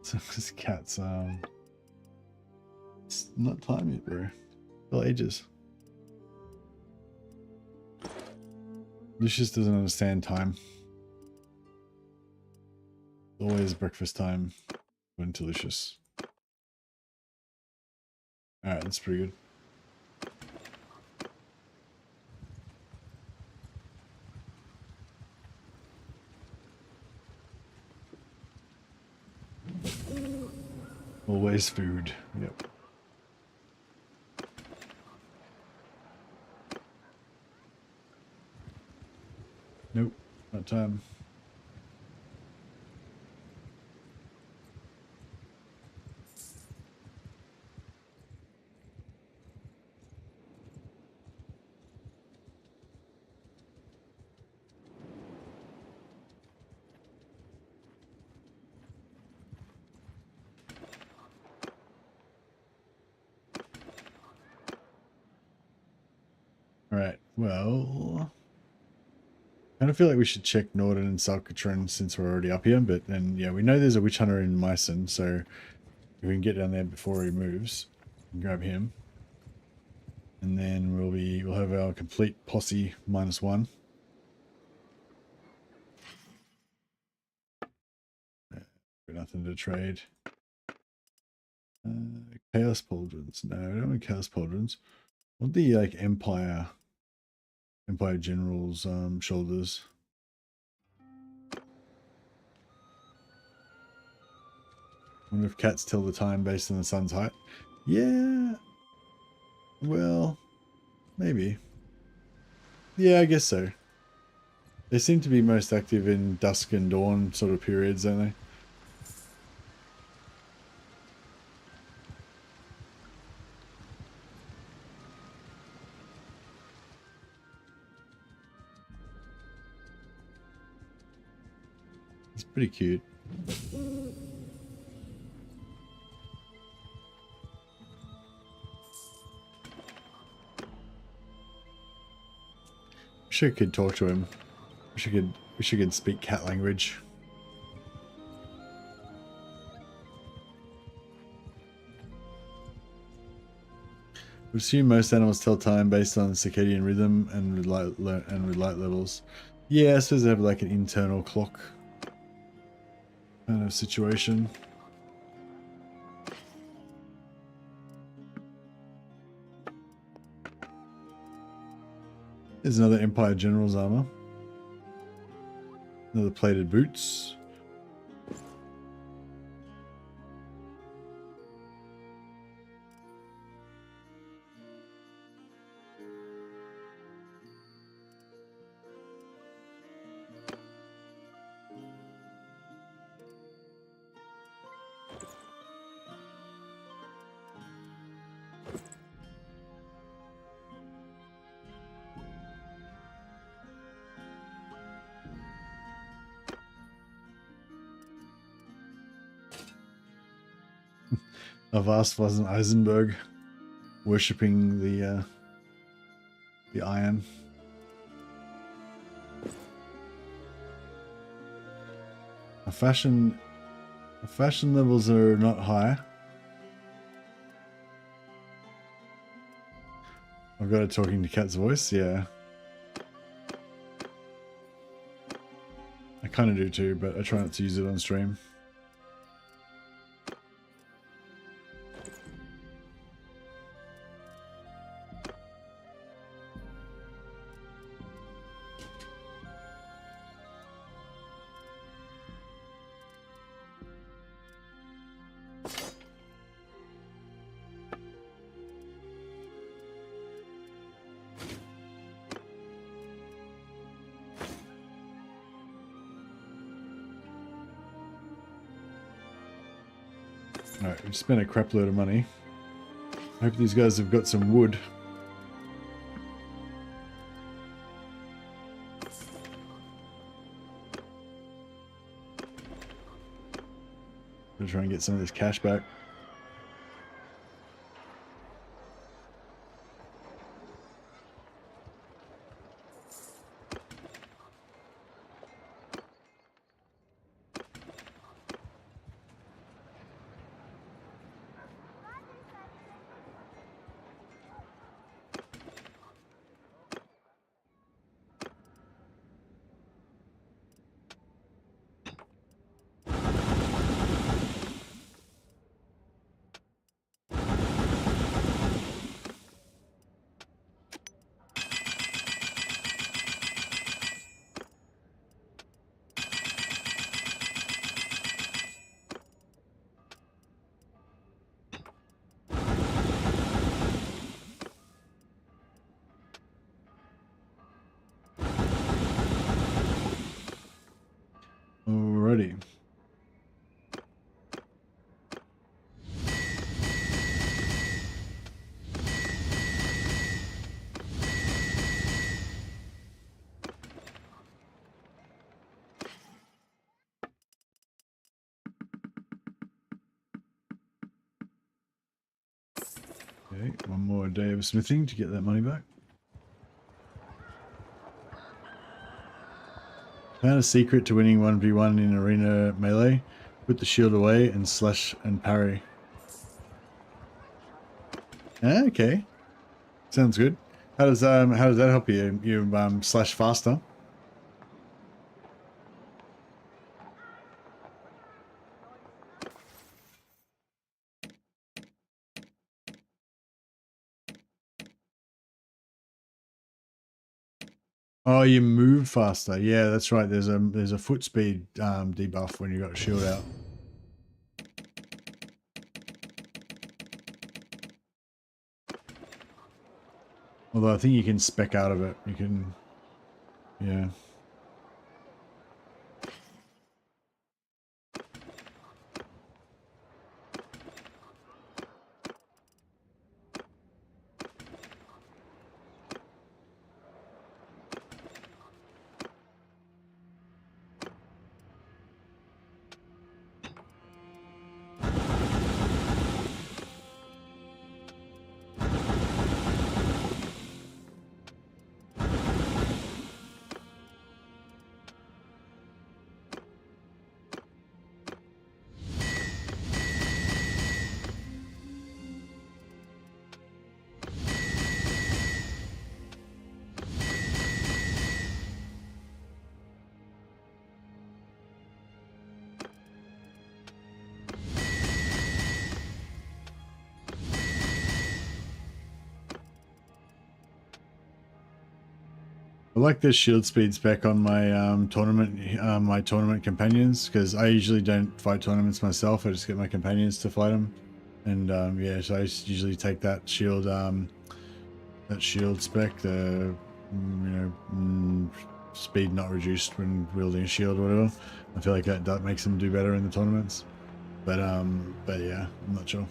So this cat's it's not time yet, bro. Still ages. Lucius doesn't understand time. It's always breakfast time when to Lucius. Alright, that's pretty good. Always food. Yep. Nope, not time. Alright, well, I kind of feel like we should check Norden and Salcatron since we're already up here, but then, yeah, we know there's a witch hunter in Meissen, so if we can get down there before he moves, grab him. And then we'll have our complete posse -1. Nothing to trade. Chaos Pauldrons. No, I don't want Chaos Pauldrons. I want the like Empire General's shoulders. Wonder if cats tell the time based on the sun's height. Yeah. Well, maybe. Yeah, I guess so. They seem to be most active in dusk and dawn sort of periods, don't they? It's pretty cute. Wish I could talk to him. Wish I could speak cat language. We assume most animals tell time based on circadian rhythm and with light levels. Yeah, I suppose they have like an internal clock kind of situation. There's another Empire General's armor. Another plated boots. Avast wasn't Eisenberg worshipping the iron. Our fashion levels are not high. I've got a talking to cat's voice, yeah. I kind of do too, but I try not to use it on stream. Alright, we've spent a crap load of money. I hope these guys have got some wood. I'll try and get some of this cash back. Alrighty. Okay, one more day of smithing to get that money back. Found a secret to winning 1v1 in arena melee. Put the shield away and slash and parry. Okay. Sounds good. How does that help you? You slash faster? Oh, you move faster. Yeah, that's right. There's a foot speed debuff when you got shield out. Although I think you can spec out of it. You can, yeah. I like the shield speed spec on my tournament companions, because I usually don't fight tournaments myself. I just get my companions to fight them, and yeah, so I usually take that shield spec, the speed not reduced when wielding a shield or whatever. I feel like that makes them do better in the tournaments, but yeah, I'm not sure.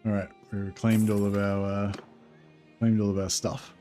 All right, we reclaimed all of our stuff.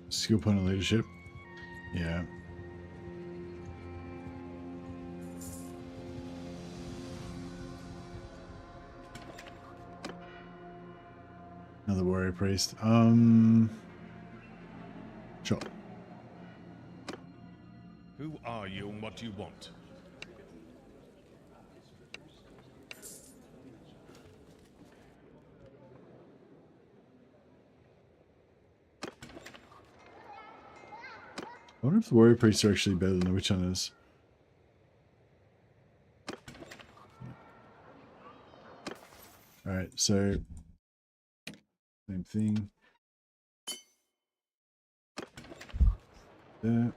Skill point of leadership. Yeah. Another warrior priest. Sure. Who are you and what do you want? I wonder if the warrior priests are actually better than the witch hunters. Alright, so same thing. There.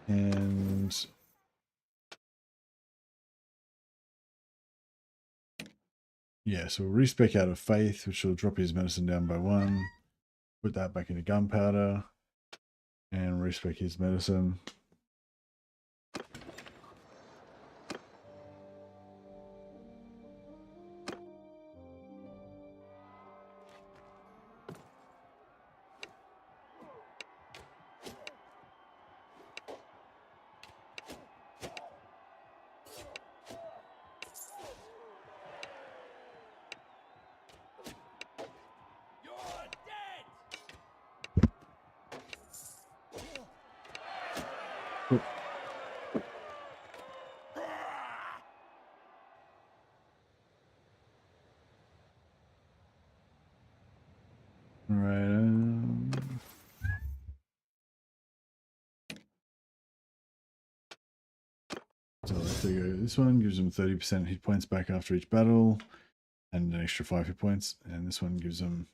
And yeah, so we'll respec out of faith, which will drop his medicine down by 1. Put that back into gunpowder and respec his medicine. So there you go. This one gives them 30% hit points back after each battle and an extra 5 hit points. And this one gives them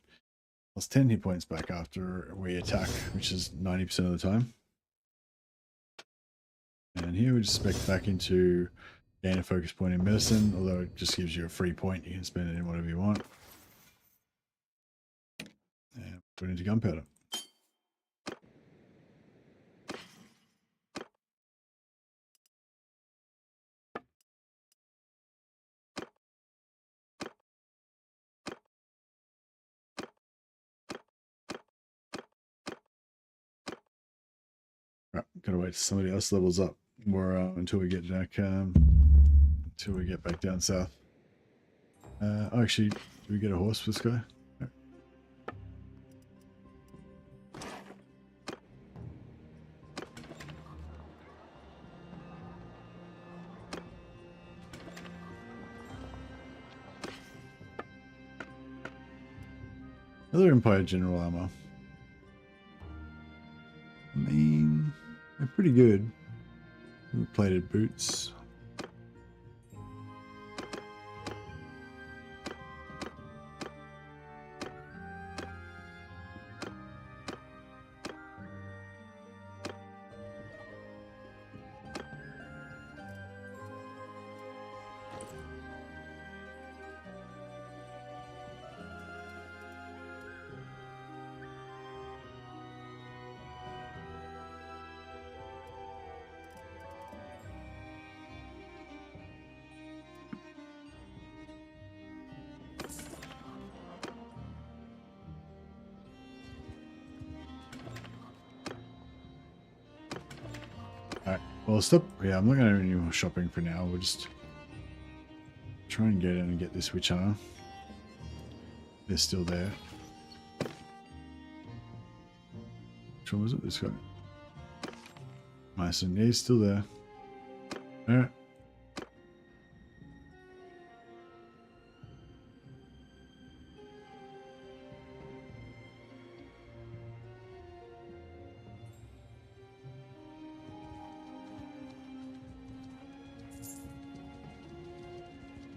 plus 10 hit points back after we attack, which is 90% of the time. And here we just spec back into gain a focus point in medicine, although it just gives you a free point. You can spend it in whatever you want. And put it into gunpowder. Right, gotta wait till somebody else levels up more until we get back down south. Oh, actually, do we get a horse for this guy? No. Another Empire General armor. I mean, they're pretty good. Plated boots. Alright, well stop. Yeah, I'm not going to do any more shopping for now. We'll just try and get in and get this witch hunter. They're still there. Which one was it? This guy. Mason, yeah, he's still there. Alright.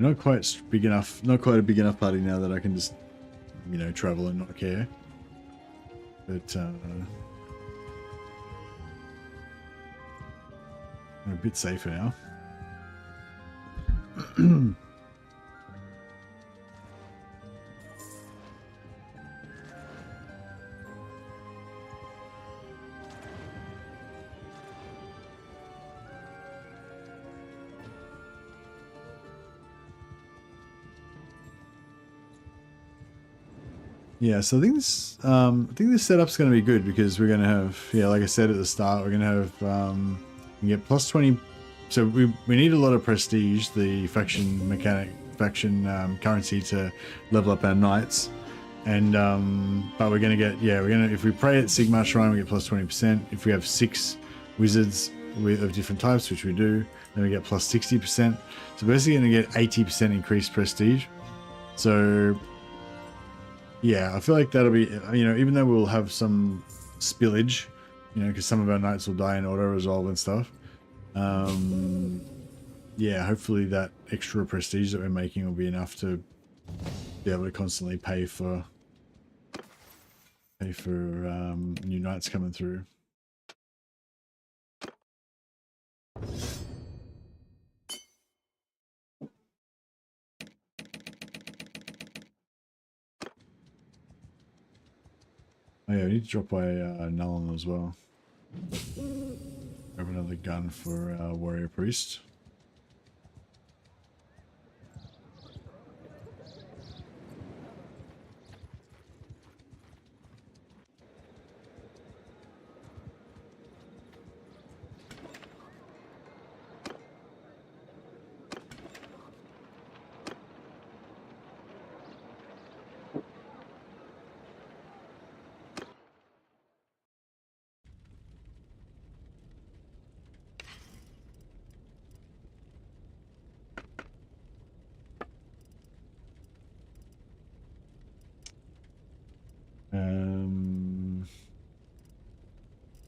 Not quite big enough, not quite a big enough party now that I can just, you know, travel and not care. But I'm a bit safer now. Yeah, so I think this setup's going to be good because we're going to have, yeah, like I said at the start, we're going to have we get plus 20. So we need a lot of prestige, the faction currency to level up our knights. And but we're gonna get if we pray at Sigmar Shrine we get plus 20%. If we have 6 wizards of different types, which we do, then we get plus 60%. So basically gonna get 80% increased prestige. So yeah, I feel like that'll be, you know, even though we'll have some spillage, you know, because some of our knights will die in auto resolve and stuff. Yeah, hopefully that extra prestige that we're making will be enough to be able to constantly pay for new knights coming through. Oh yeah, we need to drop by Nullin as well. Grab another gun for Warrior Priest.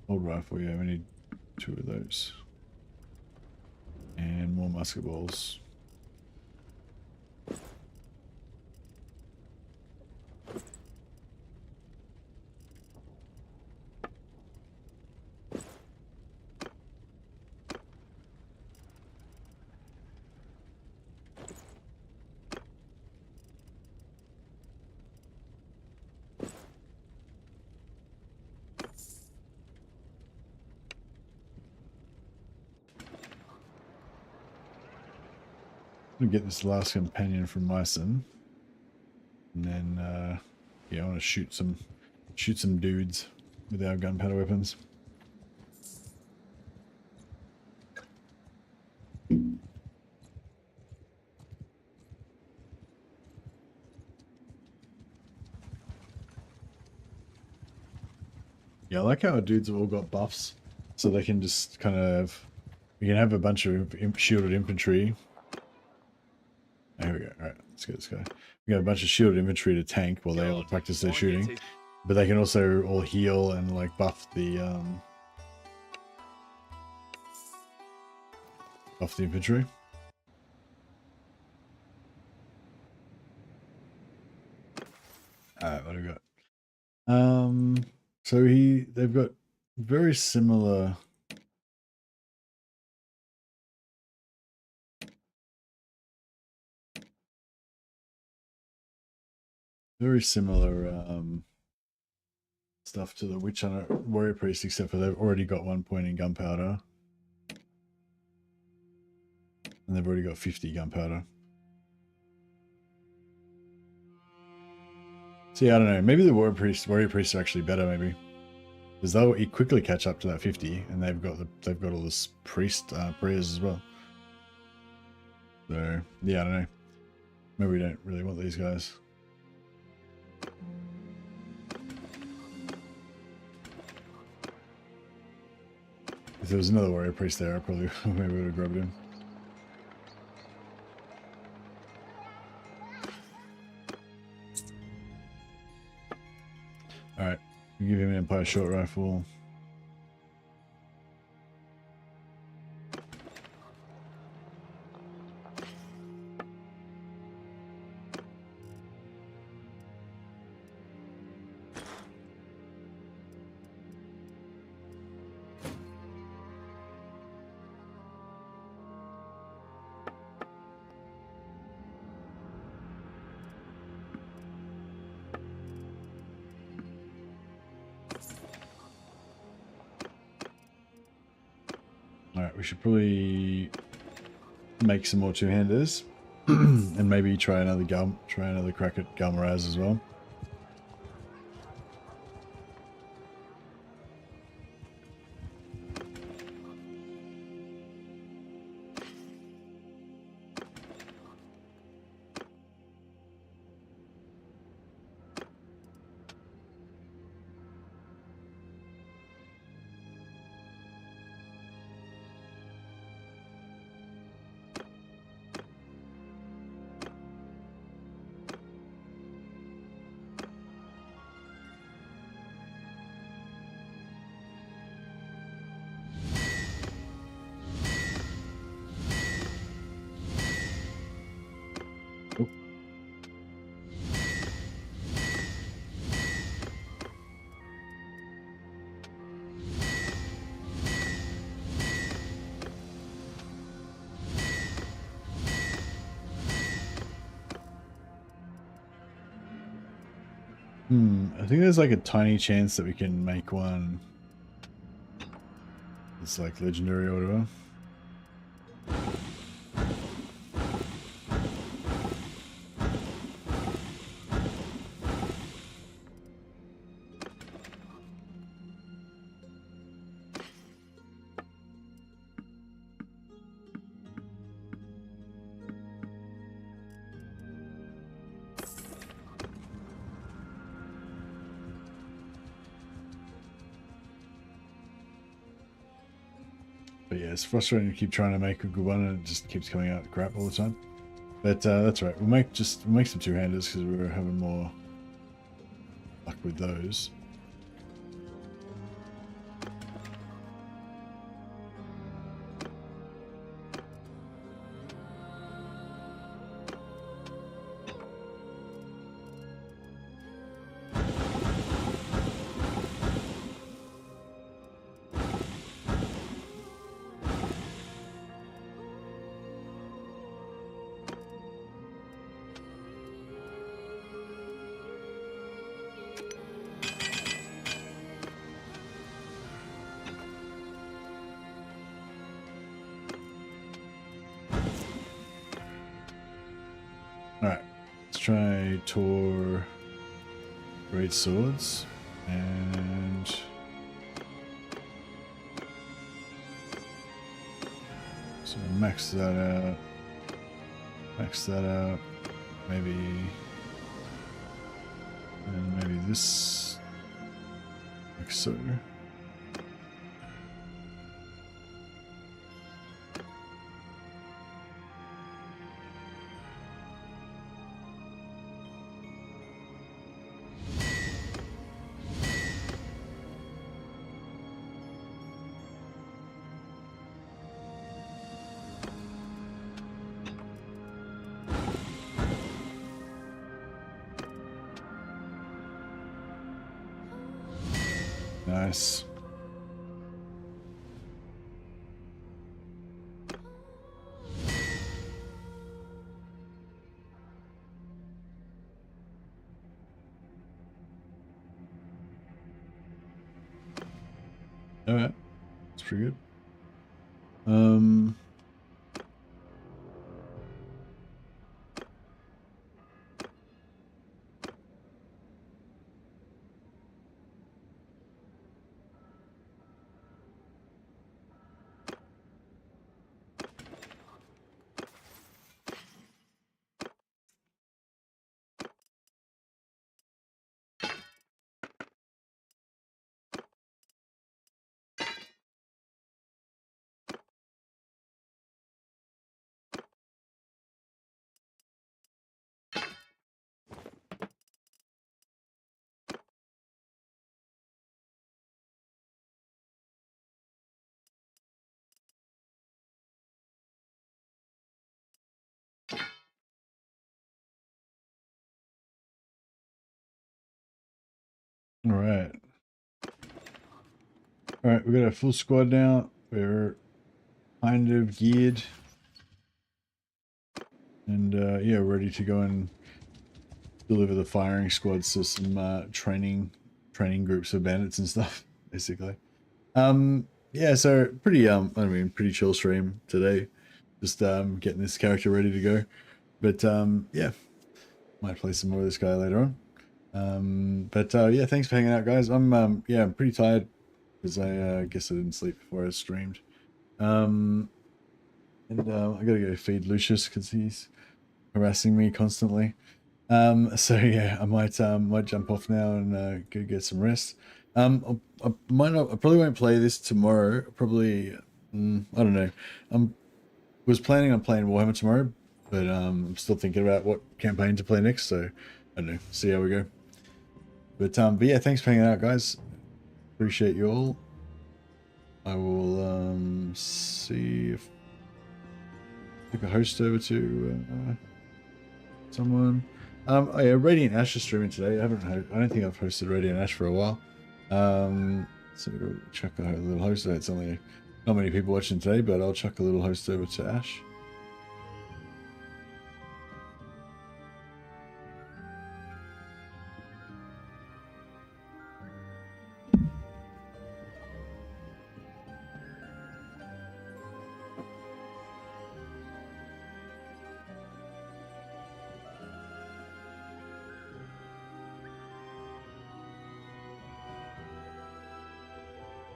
Old rifle, yeah, we need 2 of those. And more musket balls. I'm gonna get this last companion from Myson, and then yeah, I want to shoot some dudes with our gunpowder weapons. Yeah, I like how our dudes have all got buffs, so they can just kind of, we can have a bunch of shielded infantry. There we go. All right, let's get this guy. We got a bunch of shielded infantry to tank while they all practice their shooting, but they can also all heal and like buff the infantry. All right, what do we got? So they've got very similar. Very similar stuff to the Witch Hunter Warrior Priest, except for they've already got 1 point in gunpowder. And they've already got 50 gunpowder. See, I don't know. Maybe the Warrior Priests are actually better, maybe. Because they'll quickly catch up to that 50, and they've got all this priest prayers as well. So yeah, I don't know. Maybe we don't really want these guys. If there was another warrior priest there, I probably maybe would have grabbed him. Alright, give him an Empire short rifle. Alright, we should probably make some more two-handers and maybe try another crack at Galmaraz as well. I think there's like a tiny chance that we can make one. It's like legendary or whatever. But yeah, it's frustrating to keep trying to make a good one and it just keeps coming out crap all the time. But that's right. We'll make some two-handers because we're having more luck with those. Alright, let's try Tor Great Swords and so max that out. Max that out. Maybe and maybe this like so. Nice. Alright. That's pretty good. Alright. Alright, we got a full squad now. We're kind of geared. And yeah, ready to go and deliver the firing squads to some training groups of bandits and stuff, basically. Yeah, so pretty pretty chill stream today. Just getting this character ready to go. But yeah, might play some more of this guy later on. Yeah, thanks for hanging out, guys. I'm yeah, I'm pretty tired because I guess I didn't sleep before I streamed. I gotta go feed Lucius because he's harassing me constantly. So yeah, I might jump off now and go get some rest. I probably won't play this tomorrow. Probably, I don't know. Was planning on playing Warhammer tomorrow, but I'm still thinking about what campaign to play next. So I don't know. See how we go. But yeah, thanks for hanging out, guys. Appreciate you all. I will see if I can host over to someone. Oh yeah, Radiant Ash is streaming today. I don't think I've hosted Radiant Ash for a while. So chuck a little host. It's only not many people watching today, but I'll chuck a little host over to Ash.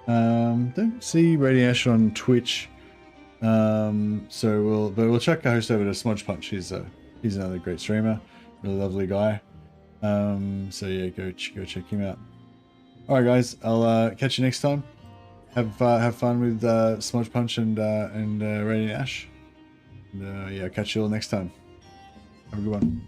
Don't see Radiant Ash on Twitch. So we'll check our host over to Smudge Punch. He's another great streamer, really lovely guy. So yeah, go check him out. All right, guys, I'll catch you next time. Have fun with Smudge Punch and Radiant Ash. And yeah, catch you all next time. Have a good one.